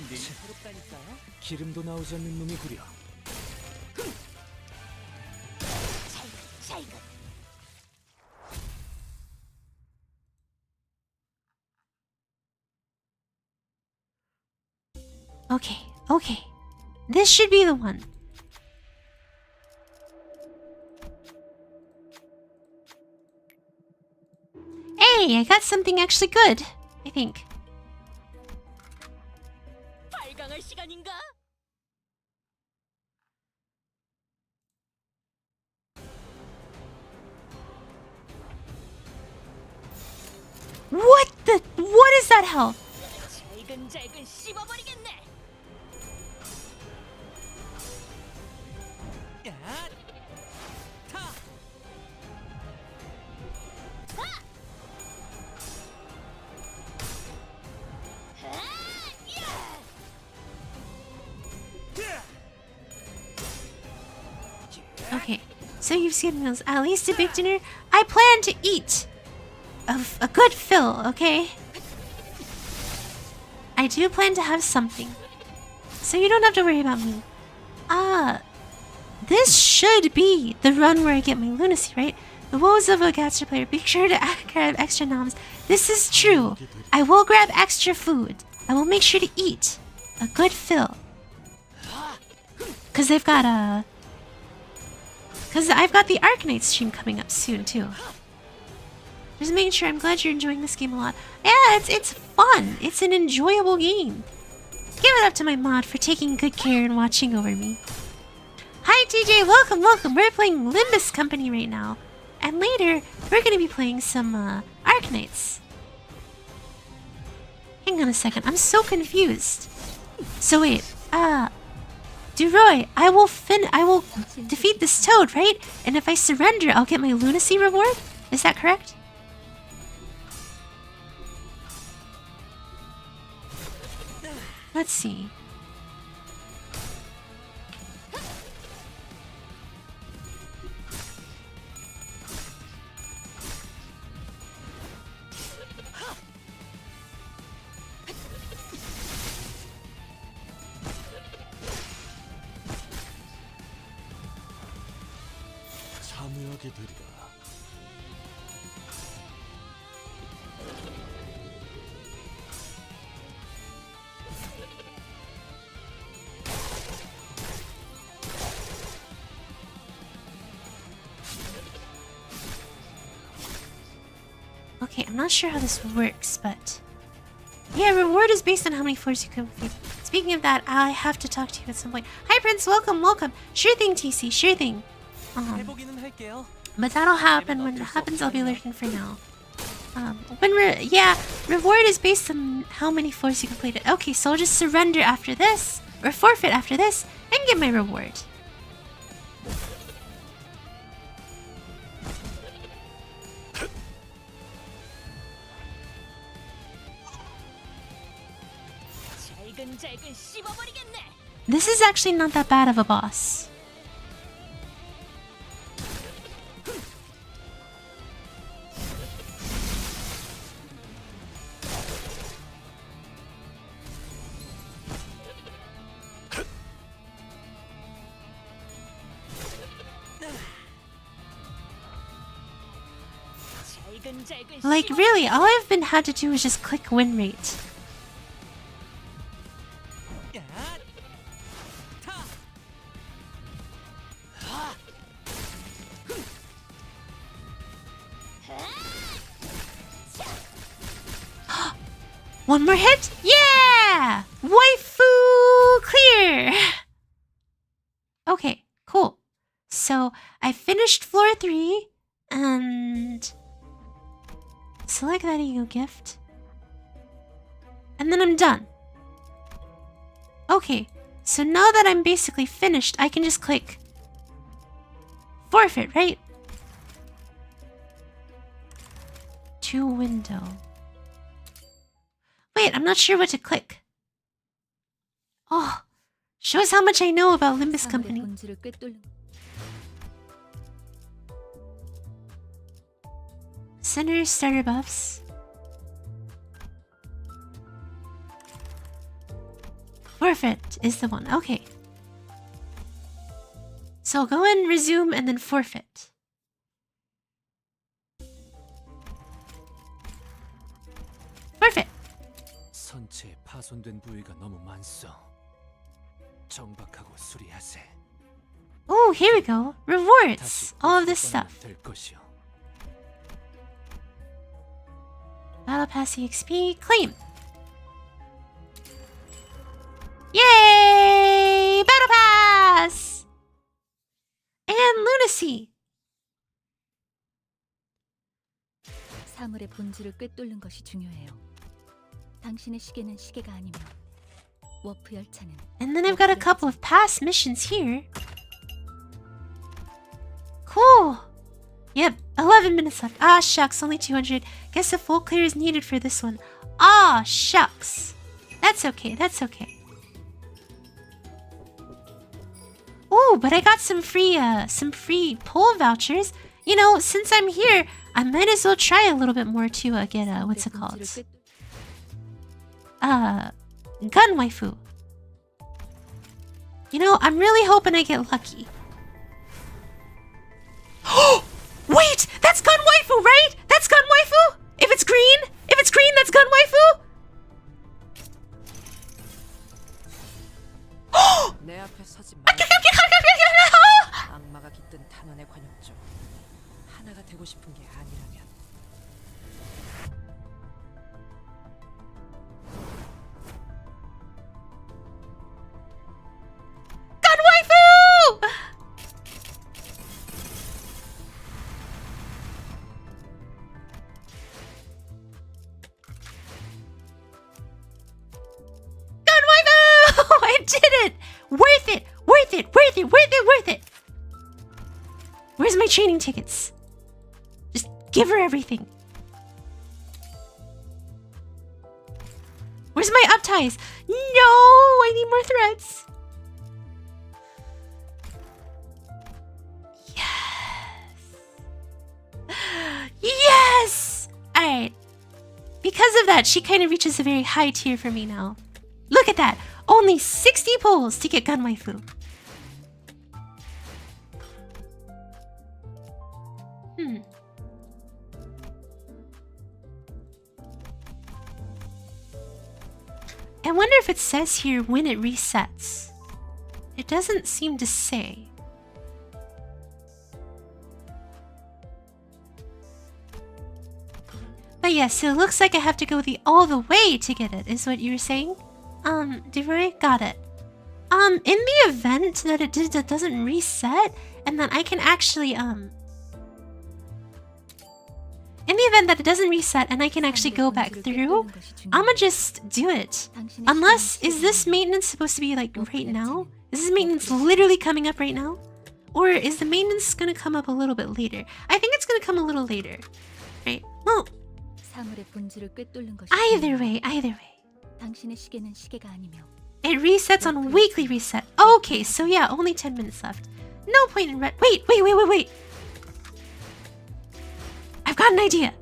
늘 새롭다니까요. 기름도 나오지 않는 놈이구려. 잘근. Okay. This should be the one. Hey, I got something actually good, I think. 발광할 시간인가? What is that health? 잘근잘근 씹어버리겠네. 야! 타! Okay, so you've skipped meals. At least a big dinner. I plan to eat a good fill, okay? I do plan to have something. So you don't have to worry about me. This should be the run where I get my lunacy, right? The woes of a gacha player. Be sure to grab extra noms. This is true. I will grab extra food. I will make sure to eat a good fill. Because I've got the Arcanite stream coming up soon too. Just making sure. I'm glad you're enjoying this game a lot. Yeah, it's fun. It's an enjoyable game. Give it up to my mod for taking good care and watching over me. Hi TJ, welcome, welcome. We're playing Limbus Company right now. And later, we're gonna be playing some Arcanites. Hang on a second, I'm so confused. So wait, Duroy, I will defeat this toad, right? And if I surrender, I'll get my lunacy reward? Is that correct? Let's see. 참여하게 되리라. Okay, I'm not sure how this works, but... Yeah, reward is based on how many floors you complete. Speaking of that, I have to talk to you at some point. Hi Prince, welcome, welcome. Sure thing, TC, sure thing. 해보기는 할게요. But that'll happen. When it happens, I'll be lurking for now. Reward is based on how many floors you completed. Okay, so I'll just surrender after this, or forfeit after this, and get my reward. This is actually not that bad of a boss. Like really, all I've been had to do is just click win rate. One more hit? Yeah! Waifu clear! Okay, cool. So, I finished floor 3, and... select that ego gift. And then I'm done. Okay, so now that I'm basically finished, I can just click... forfeit, right? To window. Wait, I'm not sure what to click. Oh, shows how much I know about Limbus Company. Center starter buffs. Forfeit is the one. Okay. So I'll go in, resume, and then forfeit. Forfeit. 선체에 파손된 부위가 너무 많소. 정박하고 수리하세. Oh, here we go. Rewards. All of this stuff. 될 것이오. Battle Pass EXP. Claim. Yay! Battle Pass! And Lunacy. 사물의 본질을 꿰뚫는 것이 중요해요. 당신의 시계는 시계가 아니면 워프 열차는. And then I've got a couple of past missions here. Cool. Yep, 11 minutes left. Ah, shucks, only 200. Guess a full clear is needed for this one. Ah, shucks. That's okay, that's okay. Ooh, but I got some free poll vouchers. You know, since I'm here, I might as well try a little bit more to get what's it called? Gun waifu. You know, I'm really hoping I get lucky. Wait, that's gun waifu, right? That's gun waifu. If it's green, that's gun waifu. 내 앞에 서지 마. did it! Worth it! Worth it! Worth it! Worth it! Worth it! Where's my training tickets? Just give her everything. Where's my up ties? No! I need more threads. Yes! Yes! Alright. Because of that, she kind of reaches a very high tier for me now. Look at that! Only 60 pulls to get gun waifu. I wonder if it says here when it resets. It doesn't seem to say. But yes, it looks like I have to go all the way to get it, is what you were saying? Deroy? Got it. In the event that it doesn't reset, and that I can actually, in the event that it doesn't reset and I can actually go back through, I'ma just do it. Unless, is this maintenance supposed to be like right now? Is this maintenance literally coming up right now? Or is the maintenance gonna come up a little bit later? I think it's gonna come a little later. Right? Well, either way. It resets on weekly reset. Okay, so yeah, only 10 minutes left. No point in wait. I've got an idea.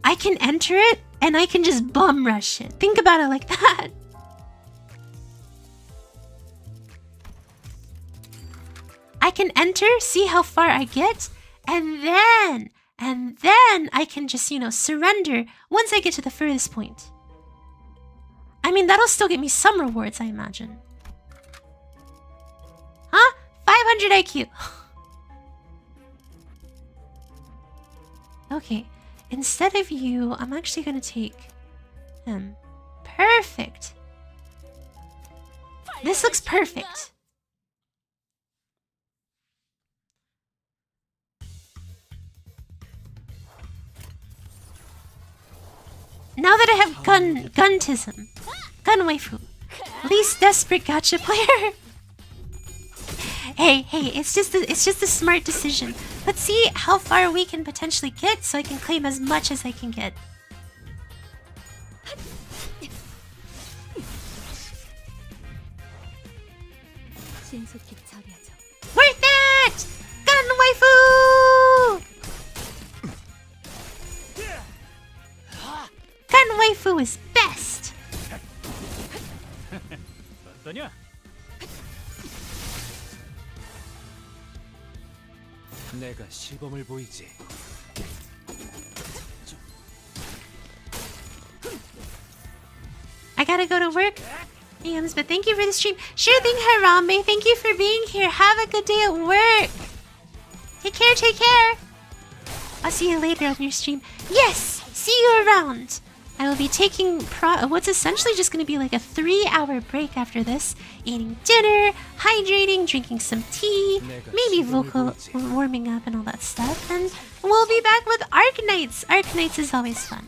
I can enter it and I can just bum rush it. Think about it like that. I can enter, see how far I get, and then I can just, surrender once I get to the furthest point. I mean, that'll still get me some rewards, I imagine. Huh? 500 IQ. Okay, instead of you, I'm actually gonna take him. Perfect. This looks perfect. Now that I have guntism, gun waifu, least desperate gacha player. Hey, it's just a smart decision. Let's see how far we can potentially get so I can claim as much as I can get. Worth it! Gun waifu! Gun waifu is best! 어떠냐? 내가 시범을 보이지. I gotta go to work. Yams, but thank you for the stream. Sure thing, Harambe. Thank you for being here. Have a good day at work. Take care. I'll see you later on your stream. Yes! See you around. I will be taking what's essentially just going to be like a 3-hour break after this. Eating dinner, hydrating, drinking some tea, maybe vocal warming up and all that stuff. And we'll be back with Arknights. Arknights is always fun.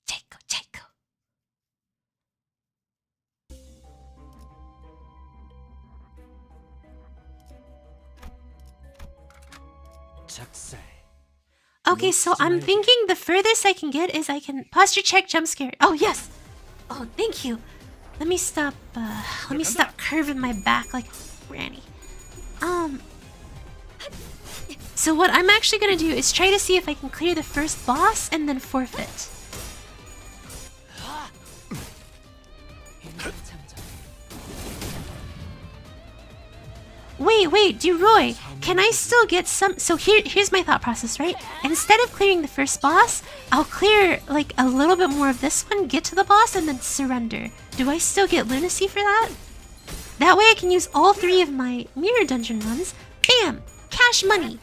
Take. Okay, so I'm thinking the furthest I can get is I can posture check, jump scare. Oh yes. Oh, thank you. Let me stop curving my back like Granny. So what I'm actually gonna do is try to see if I can clear the first boss and then forfeit. Wait, Deroy, can I still get some? So here's my thought process, right? Instead of clearing the first boss, I'll clear like a little bit more of this one, get to the boss, and then surrender. Do I still get lunacy for that? That way I can use all 3 of my mirror dungeon runs. Bam! Cash money!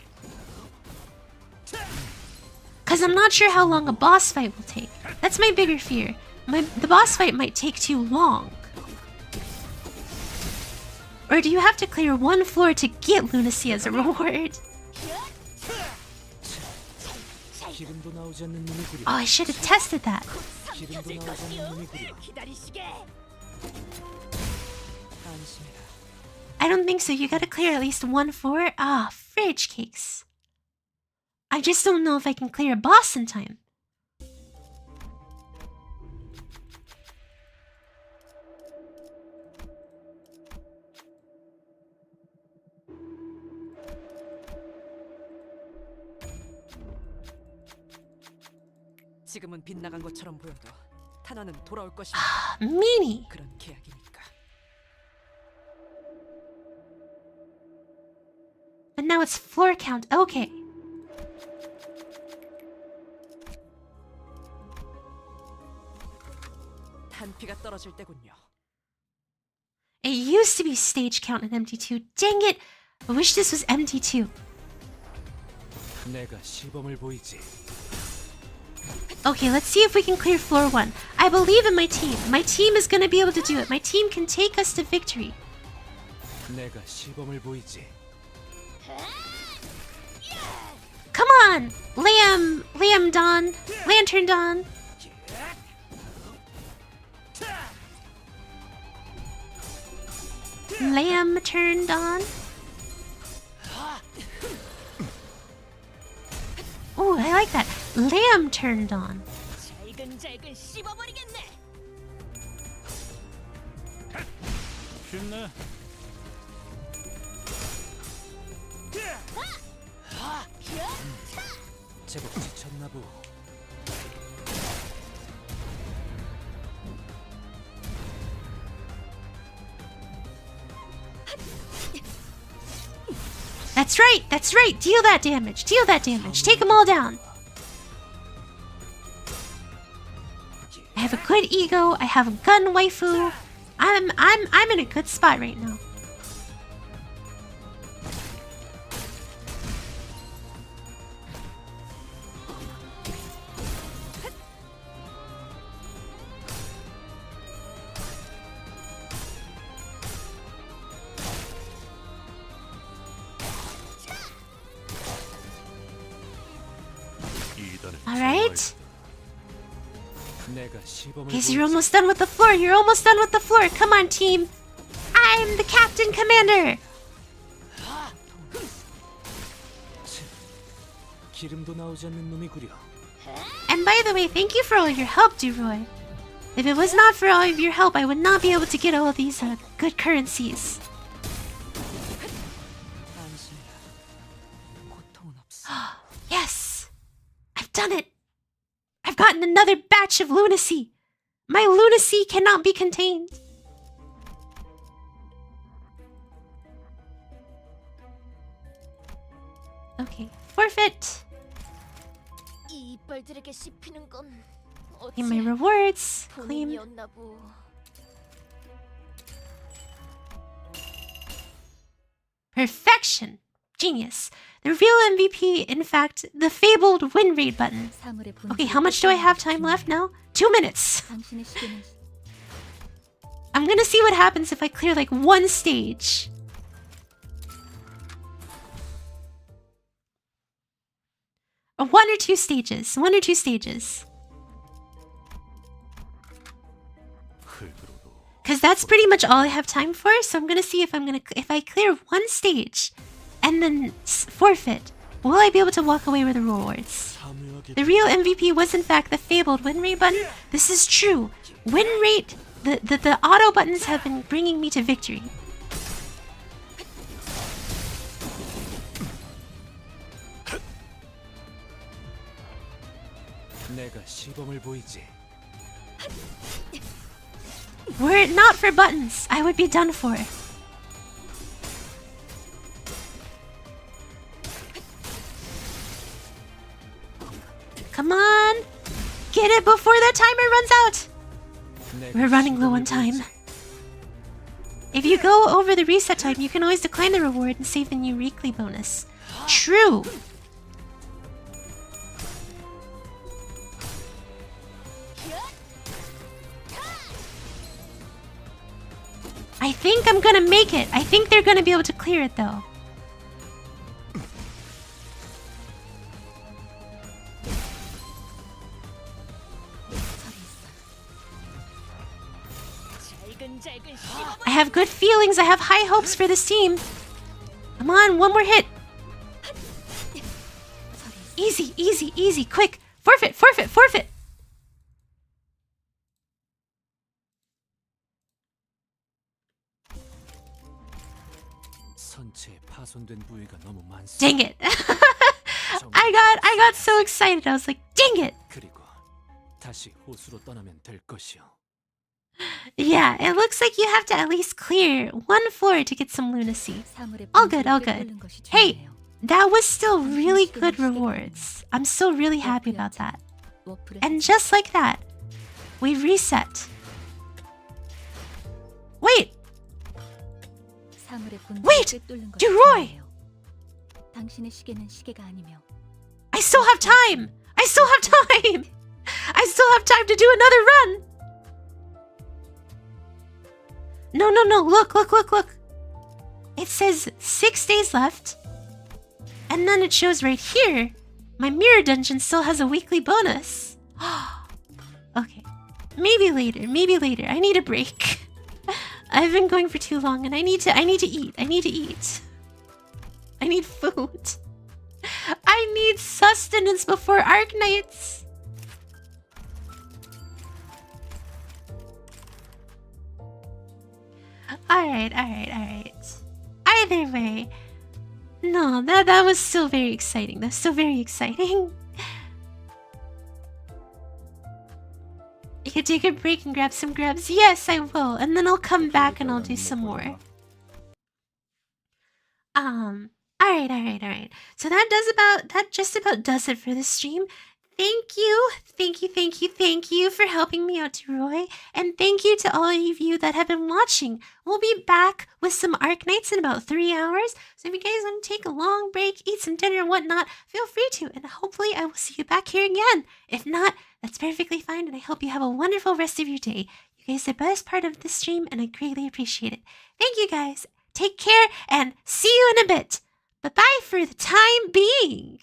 Cause I'm not sure how long a boss fight will take. That's my bigger fear. The boss fight might take too long. Or do you have to clear 1 floor to get lunacy as a reward? 기름도 나오지 않는 놈이 구려. Oh, I should have tested that. 기름도 나오지 않는 놈이 구려. 기다리시게. 안심해라. I don't think so. You gotta clear at least 1 floor. Ah, fridge cakes. I just don't know if I can clear a boss in time. 지금은 빗나간 것처럼 보여도 탄환은 돌아올 것입니다. Meanie. 그런 계약이니까. But now it's floor count. Okay. 탄피가 떨어질 때군요. It used to be stage count in MT2. Dang it! I wish this was MT2. 내가 시범을 보이지. Okay, let's see if we can clear floor 1. I believe in my team. My team is gonna be able to do it. My team can take us to victory. 내가 시범을 보이지. Come on! Liam Dawn. Lantern Dawn. Lamb turned on. Oh, I like that. Lamb turned on. 잘근잘근 씹어버리겠네. 쉽네. 제법 지쳤나 보. That's right, that's right. Deal that damage. Deal that damage. Take them all down. I have a good ego. I have a gun waifu. I'm in a good spot right now. Alright. 내가 시범을 Okay, so 보이지. you're almost done with the floor. You're almost done with the floor. Come on, team. I'm the captain commander. 기름도 나오지 않는 놈이 구려. And by the way, thank you for all of your help, Duroy. If it was not for all of your help, I would not be able to get all of these good currencies. 안심해라. 고통은 없어. Yes! I've done it! I've gotten another batch of lunacy! My lunacy cannot be contained! Okay, forfeit! 이 이빨들에게 씹히는 건 Claim my 어째 rewards. Claim. 본인이었나 보. Perfection! Genius. The real MVP, in fact, the fabled win rate button. 사물의 본질을 Okay, how much do I have time left now? 2 minutes! 당신의 시계는 I'm gonna see what happens if I clear like one stage. Or 1 or 2 stages. 1 or 2 stages. Because that's pretty much all I have time for. So I'm gonna see if if I clear 1 stage and then forfeit, will I be able to walk away with the rewards? The real MVP was in fact the fabled win rate button. This is true. Win rate, the auto buttons have been bringing me to victory. 내가 시범을 보이지. Were it not for buttons, I would be done for. Come on! Get it before the timer runs out! We're running low on time. If you go over the reset time, you can always decline the reward and save the new weekly bonus. True! I think I'm gonna make it. I think they're gonna be able to clear it though. 잘근잘근 씹어버리겠네. I have good feelings. I have high hopes for this team. Come on, one more hit. Easy, easy, easy. Quick. Forfeit, forfeit, forfeit. 선체에 파손된 부위가 너무 많습니다. Dang it. I got so excited. I was like, dang it. 그리고 다시 호수로 떠나면 될 것이요. Yeah, it looks like you have to at least clear one floor to get some lunacy. 사물의 All good, 본질을 all good. 꿰뚫는 것이 Hey, 중요해요. that was still really good rewards. I'm still really happy about that. 워프를 And just like that, we reset. Wait, 사물의 본질을 Wait! 꿰뚫는 것이 Duroy! 중요해요. 당신의 시계는 시계가 아니며 I still have time. I still have time. I still have time to do another run. No, no, no. Look, look, look, look. It says 6 days left. And then it shows right here, my mirror dungeon still has a weekly bonus. Okay. Maybe later, maybe later. I need a break. I've been going for too long and I need to eat. I need to eat. I need food. I need sustenance before Arknights. Alright, alright, alright. Either way. No, that was still very exciting. That's still very exciting. You can take a break and grab some grubs. Yes, I will. And then I'll come back and I'll do some more. Alright. So that just about does it for this stream. Thank you for helping me out, Roy. And thank you to all of you that have been watching. We'll be back with some Arknights in about 3 hours. So if you guys want to take a long break, eat some dinner and whatnot, feel free to. And hopefully I will see you back here again. If not, that's perfectly fine. And I hope you have a wonderful rest of your day. You guys are the best part of this stream and I greatly appreciate it. Thank you guys. Take care and see you in a bit. Bye-bye for the time being.